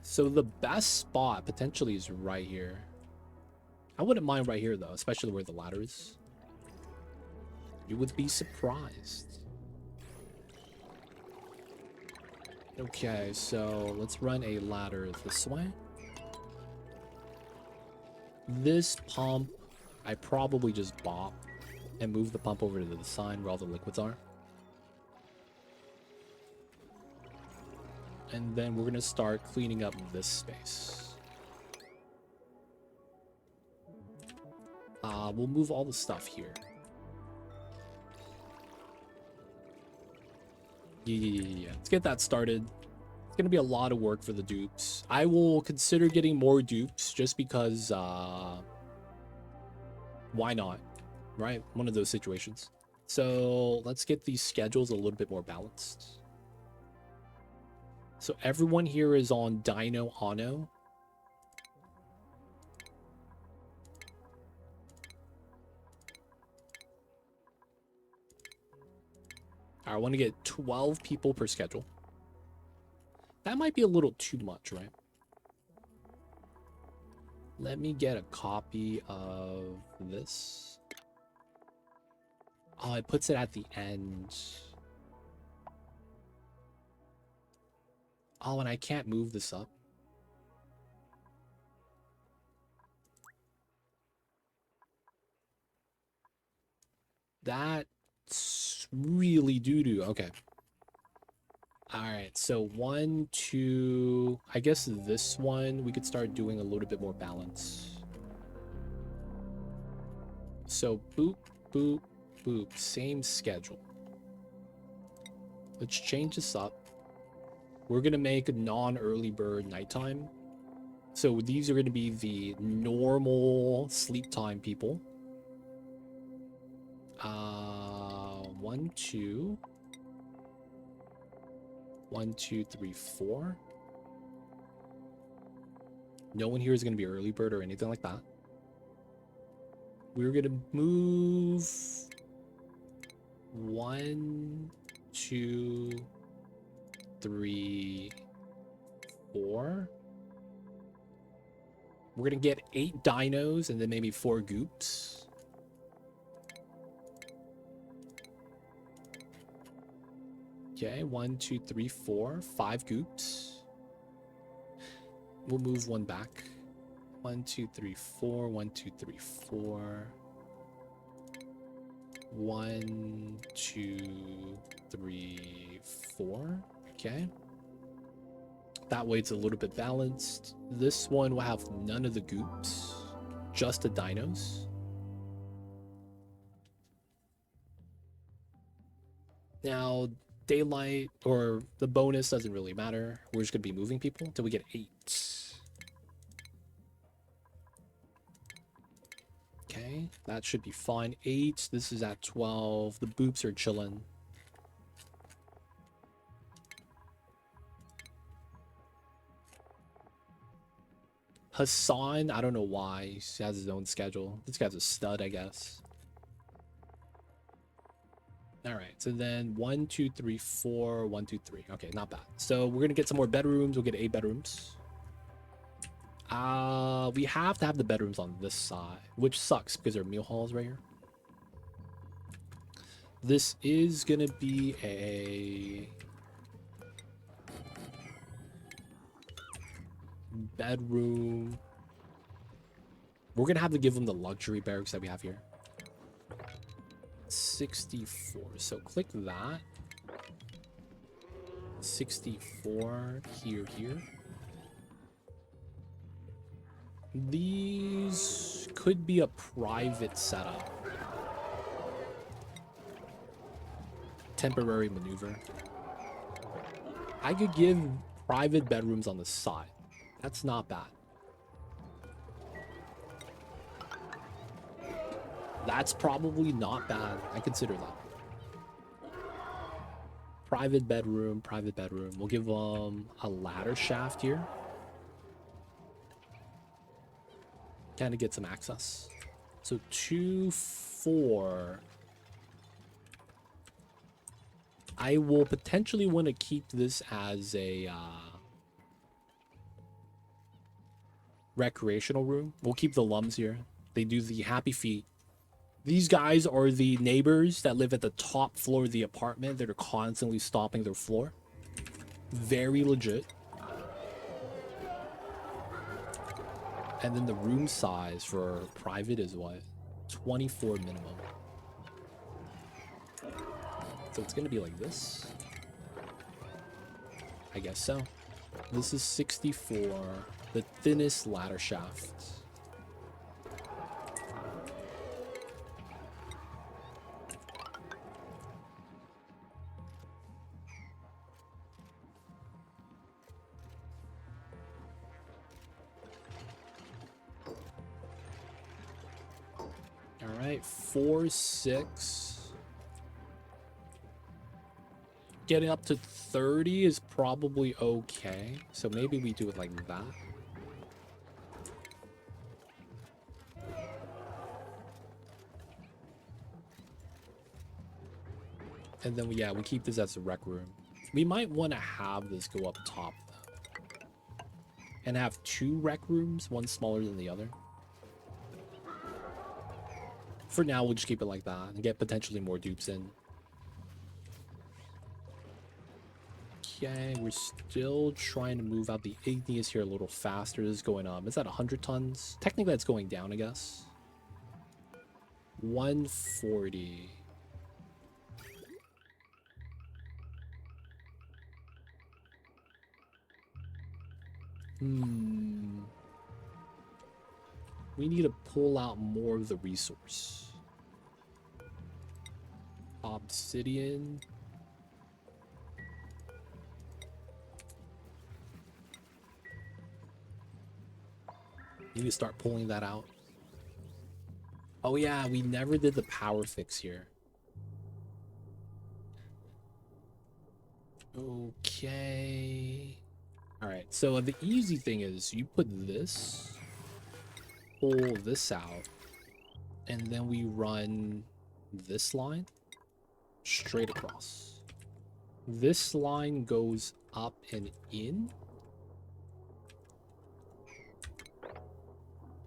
So the best spot potentially is right here. I wouldn't mind right here, though, especially where the ladder is. You would be surprised. Okay, so let's run a ladder this way. This pump, I probably just bop and move the pump over to the side where all the liquids are. And then we're going to start cleaning up this space. We'll move all the stuff here. Yeah. Let's get that started. It's going to be a lot of work for the dupes. I will consider getting more dupes just because, why not? Right? One of those situations. So let's get these schedules a little bit more balanced. So everyone here is on Dino Ano. I want to get 12 people per schedule. That might be a little too much, right? Let me get a copy of this. Oh, it puts it at the end. Oh, and I can't move this up. That's really doo-doo. Okay. All right, so 1, 2... I guess this one, we could start doing a little bit more balance. So boop, boop, boop. Same schedule. Let's change this up. We're going to make a non-early bird nighttime. So these are going to be the normal sleep time people. 1, 2... 1, 2, 3, 4. No one here is going to be early bird or anything like that. We're going to move 1, 2, 3, 4. We're gonna get 8 dinos and then maybe 4 goops. Okay, 1, 2, 3, 4, 5 goops. We'll move one back. 1, 2, 3, 4, 1, 2, 3, 4. 1, 2, 3, 4. Okay. That way it's a little bit balanced. This one will have none of the goops, just the dinos. Now, daylight or the bonus doesn't really matter. We're just going to be moving people until we get 8. Okay, that should be fine. 8. This is at 12. The boops are chilling. Hassan, I don't know why. He has his own schedule. This guy's a stud, I guess. All right, so then 1, 2, 3, 4, 1, 2, 3. Okay, not bad. So we're gonna get some more bedrooms. We'll get 8 bedrooms. We have to have the bedrooms on this side, which sucks because there are meal halls right here. This is gonna be a bedroom. We're gonna have to give them the luxury barracks that we have here. 64. So click that. 64 here. These could be a private setup. Temporary maneuver. I could give private bedrooms on the side. That's not bad. That's probably not bad. I consider that. Private bedroom, private bedroom. We'll give them a ladder shaft here. Kind of get some access. So 2, 4. I will potentially want to keep this as a recreational room. We'll keep the lums here. They do the happy feet. These guys are the neighbors that live at the top floor of the apartment that are constantly stopping their floor. Very legit. And then the room size for private is what? 24 minimum. So it's going to be like this. I guess so. This is 64. The thinnest ladder shaft. All right, 4, 6. Getting up to 30 is probably okay. So maybe we do it like that. And then, yeah, we keep this as a rec room. We might want to have this go up top, though. And have 2 rec rooms, one smaller than the other. For now, we'll just keep it like that and get potentially more dupes in. Okay, we're still trying to move out the igneous here a little faster. This is going up. It's at 100 tons. Technically, that's going down, I guess. 140. We need to pull out more of the resource. Obsidian. Need to start pulling that out. Oh yeah, we never did the power fix here. Okay. Alright, so the easy thing is you put this, pull this out, and then we run this line straight across. This line goes up and in.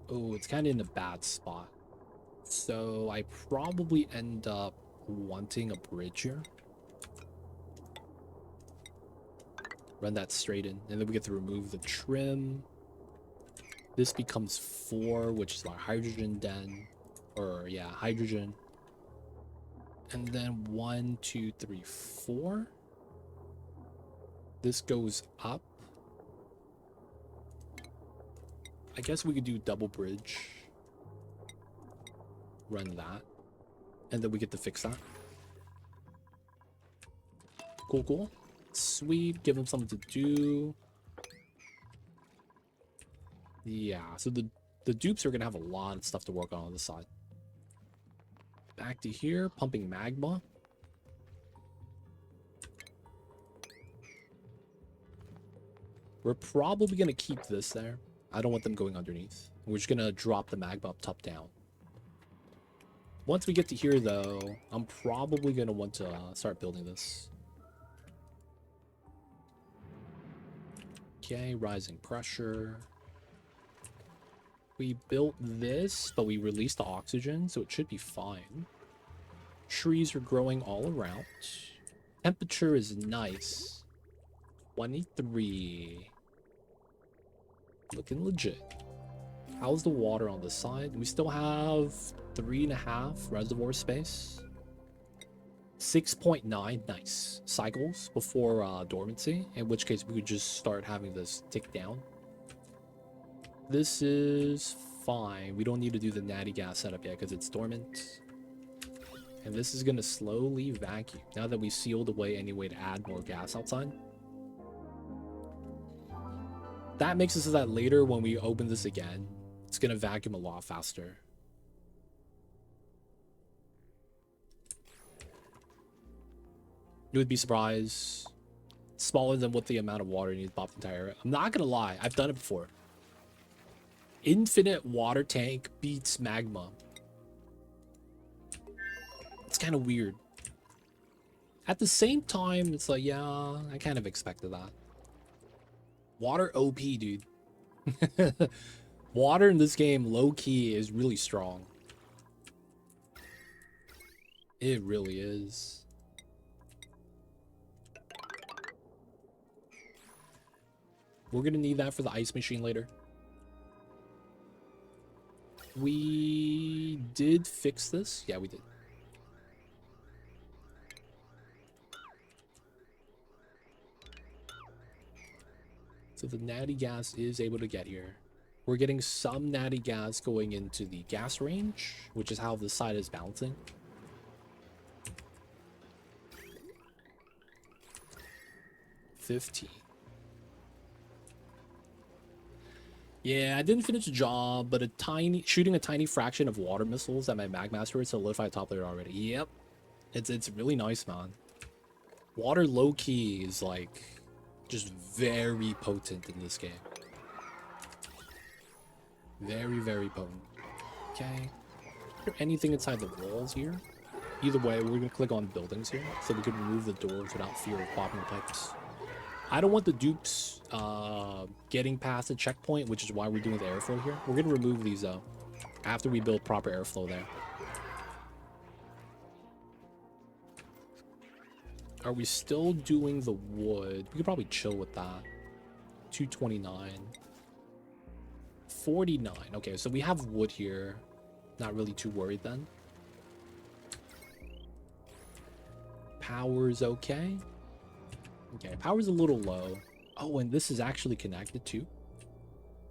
Oh, it's kind of in a bad spot. So I probably end up wanting a bridge here. Run that straight in, and then we get to remove the trim. This becomes 4, which is our hydrogen den. Or, yeah, hydrogen. And then 1, 2, 3, 4. This goes up. I guess we could do double bridge. Run that. And then we get to fix that. Cool, cool. Sweet. Give them something to do. Yeah, so the dupes are going to have a lot of stuff to work on the side. Back to here, pumping magma. We're probably going to keep this there. I don't want them going underneath. We're just going to drop the magma up top down. Once we get to here, though, I'm probably going to want to start building this. Okay, rising pressure. We built this, but we released the oxygen, so it should be fine. Trees are growing all around. Temperature is nice. 23. Looking legit. How's the water on this side? We still have 3.5 reservoir space. 6.9, nice. Cycles before dormancy, in which case we could just start having this tick down. This is fine. We don't need to do the natty gas setup yet because it's dormant. And this is going to slowly vacuum now that we sealed away any way to add more gas outside. That makes it so that later when we open this again, it's going to vacuum a lot faster. You would be surprised. Smaller than what the amount of water needs to pop the entire. I'm not going to lie. I've done it before. Infinite water tank beats magma. It's kind of weird. At the same time, it's like, yeah, I kind of expected that. Water OP, dude. Water in this game, low-key, is really strong. It really is. We're gonna need that for the ice machine later. We did fix this. Yeah, we did. So the natty gas is able to get here. We're getting some natty gas going into the gas range, which is how this side is balancing. $15. Yeah, I didn't finish the job, but shooting a tiny fraction of water missiles at my magmaster solidified top layer already. Yep. It's really nice, man. Water low-key is like just very potent in this game. Very, very potent. Okay. Is there anything inside the walls here? Either way, we're gonna click on buildings here so we can remove the doors without fear of popping the pipes. I don't want the dupes getting past the checkpoint, which is why we're doing the airflow here. We're gonna remove these though after we build proper airflow there. Are we still doing the wood? We could probably chill with that. 229. 49. Okay, so we have wood here. Not really too worried then. Power's okay. Okay, power's a little low. Oh, and this is actually connected too.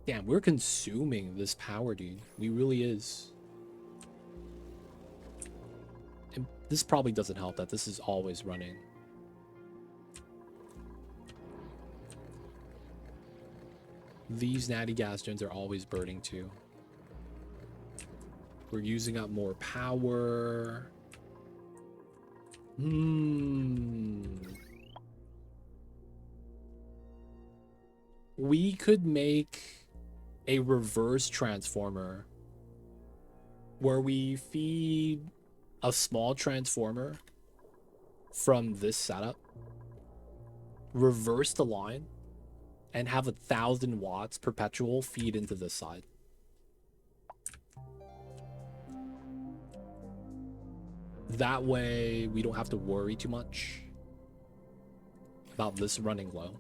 Damn, we're consuming this power, dude. We really is. And this probably doesn't help that this is always running. These natty gas gens are always burning too. We're using up more power. We could make a reverse transformer where we feed a small transformer from this setup, reverse the line, and have 1,000 watts perpetual feed into this side. That way we don't have to worry too much about this running low.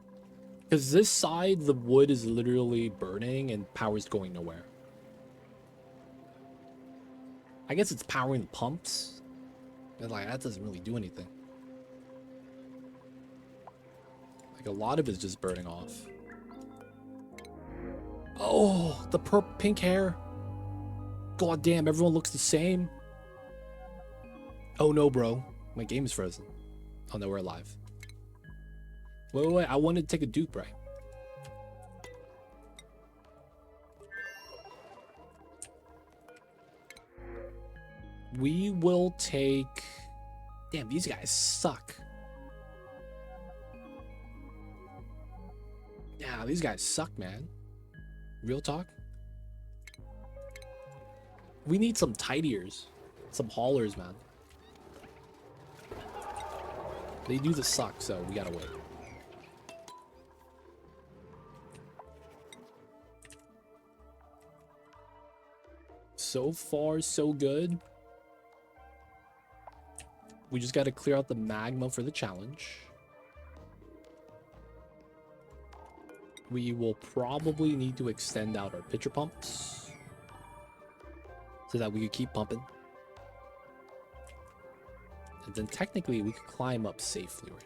Because this side, the wood is literally burning and power's going nowhere. I guess it's powering the pumps. But like, that doesn't really do anything. Like, a lot of it's just burning off. Oh, the pink hair. God damn, everyone looks the same. Oh no, bro. My game is frozen. Oh no, we're alive. Wait. I wanted to take a dupe, right? We will take... Damn, these guys suck. Yeah, these guys suck, man. Real talk. We need some tidiers. Some haulers, man. They do the suck, so we gotta wait. So far, so good. We just gotta clear out the magma for the challenge. We will probably need to extend out our pitcher pumps so that we could keep pumping. And then technically we could climb up safely right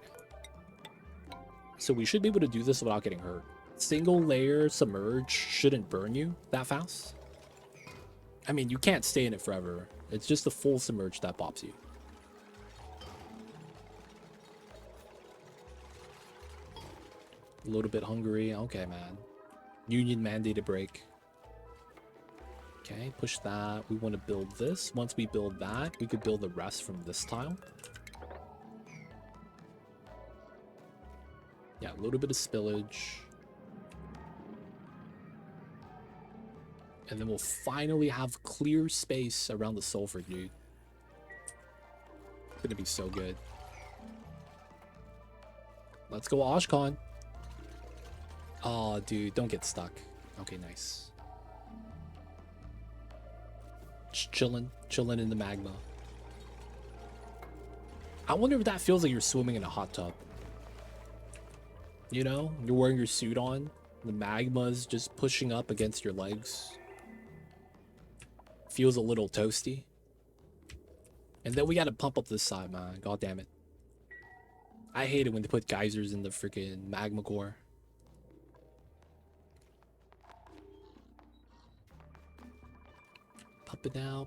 now. So we should be able to do this without getting hurt. Single layer submerge shouldn't burn you that fast. I mean, you can't stay in it forever. It's just the full submerge that pops you. A little bit hungry. Okay, man. Union mandated break. Okay, push that. We want to build this. Once we build that, we could build the rest from this tile. Yeah, a little bit of spillage. And then we'll finally have clear space around the sulfur, dude. It's gonna be so good. Let's go, Oshcon. Oh, dude, don't get stuck. Okay, nice. Just chilling in the magma. I wonder if that feels like you're swimming in a hot tub. You know, you're wearing your suit on. The magma's just pushing up against your legs. Feels a little toasty. And then we gotta pump up this side, man. God damn it. I hate it when they put geysers in the freaking magma core.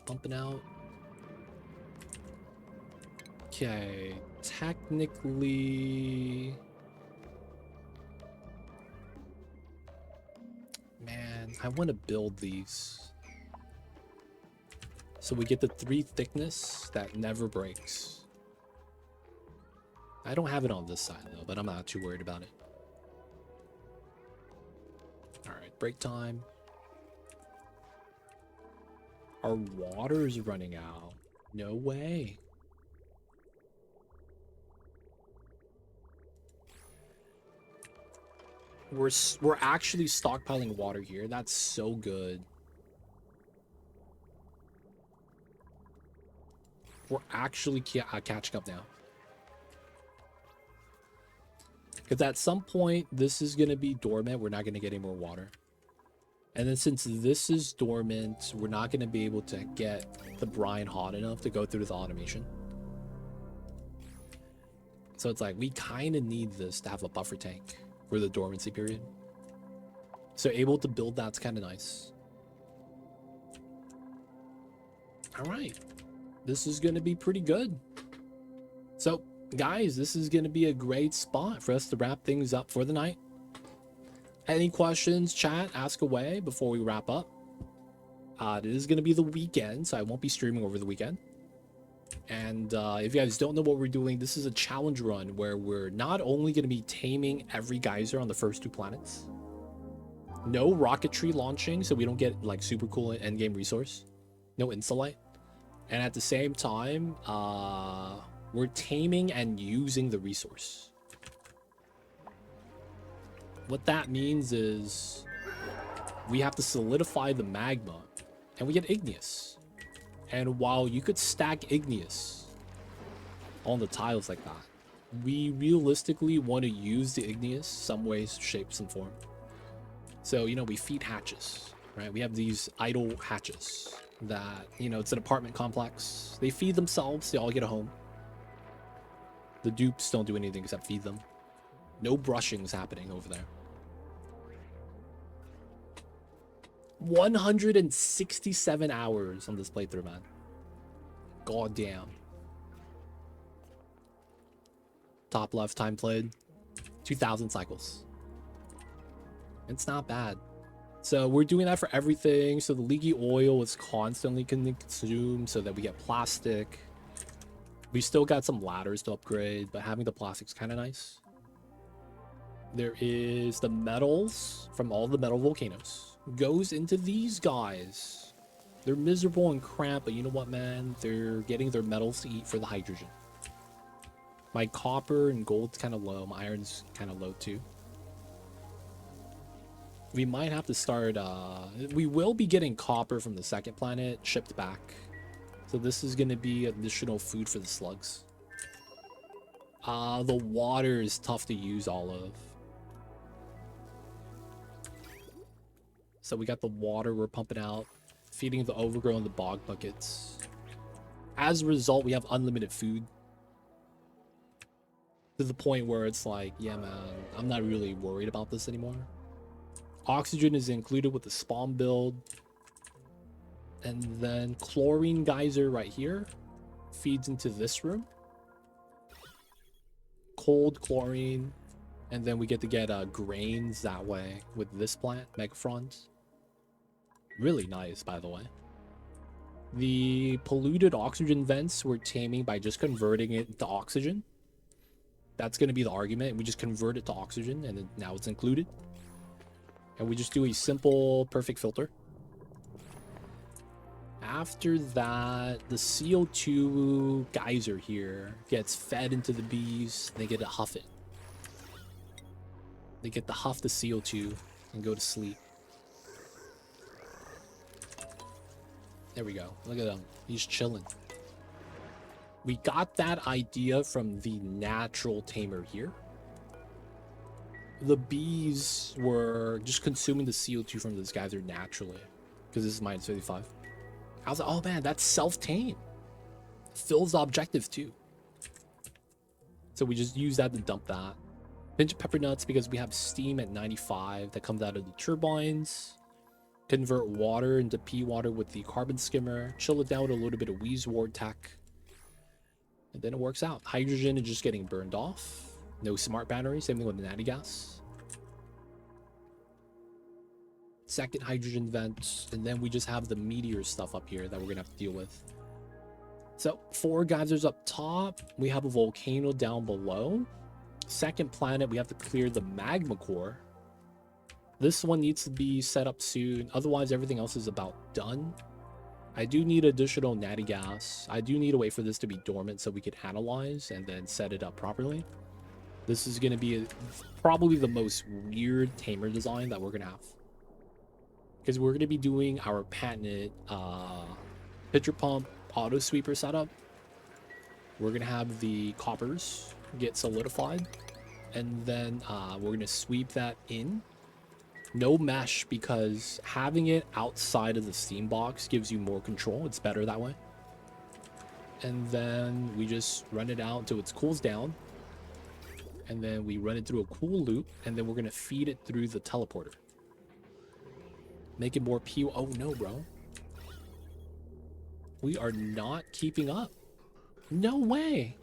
Pumping out. Okay, technically... Man, I want to build these. So we get the 3 thickness that never breaks. I don't have it on this side though, but I'm not too worried about it. Alright, break time. Our water is running out. No way. We're actually stockpiling water here. That's so good. We're actually catching up now. Because at some point, this is going to be dormant. We're not going to get any more water. And then since this is dormant, we're not going to be able to get the brine hot enough to go through the automation. So it's like, we kind of need this to have a buffer tank for the dormancy period. So able to build that's kind of nice. All right. This is going to be pretty good. So, guys, this is going to be a great spot for us to wrap things up for the night. Any questions, chat, ask away before we wrap up. It is going to be the weekend, so I won't be streaming over the weekend. And if you guys don't know what we're doing, this is a challenge run where we're not only going to be taming every geyser on the first 2 planets. No rocketry launching, so we don't get like super cool endgame resource. No insulite. And at the same time, we're taming and using the resource. What that means is we have to solidify the magma and we get igneous. And while you could stack igneous on the tiles like that. We realistically want to use the igneous some ways, shape, some form. So, you know, we feed hatches, right? We have these idle hatches that, you know, it's an apartment complex. They feed themselves. They all get a home. The dupes don't do anything except feed them. No brushing's happening over there. 167 hours on this playthrough, man. God damn. Top left time played 2,000 cycles. It's not bad. So we're doing that for everything. So the leaky oil is constantly consumed so that we get plastic. We still got some ladders to upgrade, but having the plastic's kind of nice. There is the metals from all the metal volcanoes. Goes into these guys. They're miserable and cramped, but you know what, man? They're getting their metals to eat for the hydrogen. My copper and gold's kind of low. My iron's kind of low too. We might have to start, we will be getting copper from the second planet shipped back. So this is going to be additional food for the slugs. The water is tough to use all of. So we got the water we're pumping out, feeding the overgrown, the bog buckets. As a result, we have unlimited food. To the point where it's like, yeah, man, I'm not really worried about this anymore. Oxygen is included with the spawn build. And then chlorine geyser right here feeds into this room. Cold chlorine. And then we get to get grains that way with this plant, Megafront. Really nice, by the way. The polluted oxygen vents we're taming by just converting it to oxygen. That's going to be the argument. We just convert it to oxygen and then now it's included. And we just do a simple perfect filter. After that, the CO2 geyser here gets fed into the bees. They get to huff it. They get to huff the CO2 and go to sleep. There we go. Look at him. He's chilling. We got that idea from the natural tamer here. The bees were just consuming the CO2 from this geyser naturally. Because this is minus 55. I was like, oh man, that's self-tame. Fills the objective too. So we just use that to dump that. Pinch of pepper nuts because we have steam at 95 that comes out of the turbines. Convert water into pea water with the carbon skimmer. Chill it down with a little bit of Wheezeward tech. And then it works out. Hydrogen is just getting burned off. No smart battery. Same thing with the natty gas. Second hydrogen vent. And then we just have the meteor stuff up here that we're going to have to deal with. So 4 geysers up top. We have a volcano down below. Second planet, we have to clear the magma core. This one needs to be set up soon. Otherwise, everything else is about done. I do need additional natty gas. I do need a way for this to be dormant so we can analyze and then set it up properly. This is going to be probably the most weird tamer design that we're going to have. Because we're going to be doing our patented pitcher pump auto sweeper setup. We're going to have the coppers get solidified. And then we're going to sweep that in. No mesh because having it outside of the steam box gives you more control. It's better that way. And then we just run it out until it cools down. And then we run it through a cool loop. And then we're going to feed it through the teleporter. Make it more pure. Oh no, bro. We are not keeping up. No way.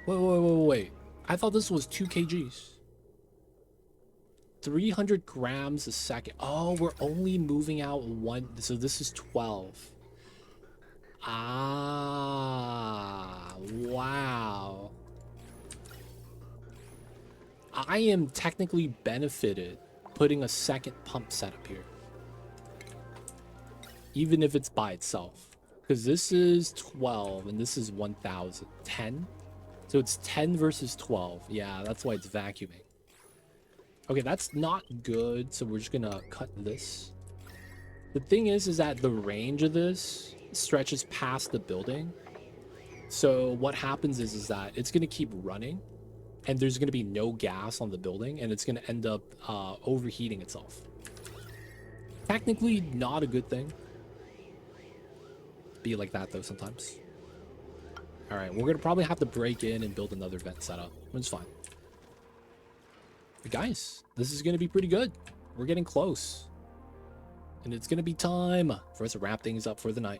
Wait. I thought this was 2 kgs. 300 grams a second. Oh, we're only moving out 1. So this is 12. Ah, wow. I am technically benefited putting a second pump setup here. Even if it's by itself. Because this is 12 and this is 1,000. 10? So it's 10 versus 12. Yeah, that's why it's vacuuming. Okay, that's not good, so we're just gonna cut this. The thing is that the range of this stretches past the building. So what happens is that it's going to keep running, and there's going to be no gas on the building, and it's going to end up overheating itself. Technically not a good thing. Be like that though sometimes. All right, we're going to probably have to break in and build another vent setup. It's fine. But guys, this is going to be pretty good. We're getting close. And it's going to be time for us to wrap things up for the night.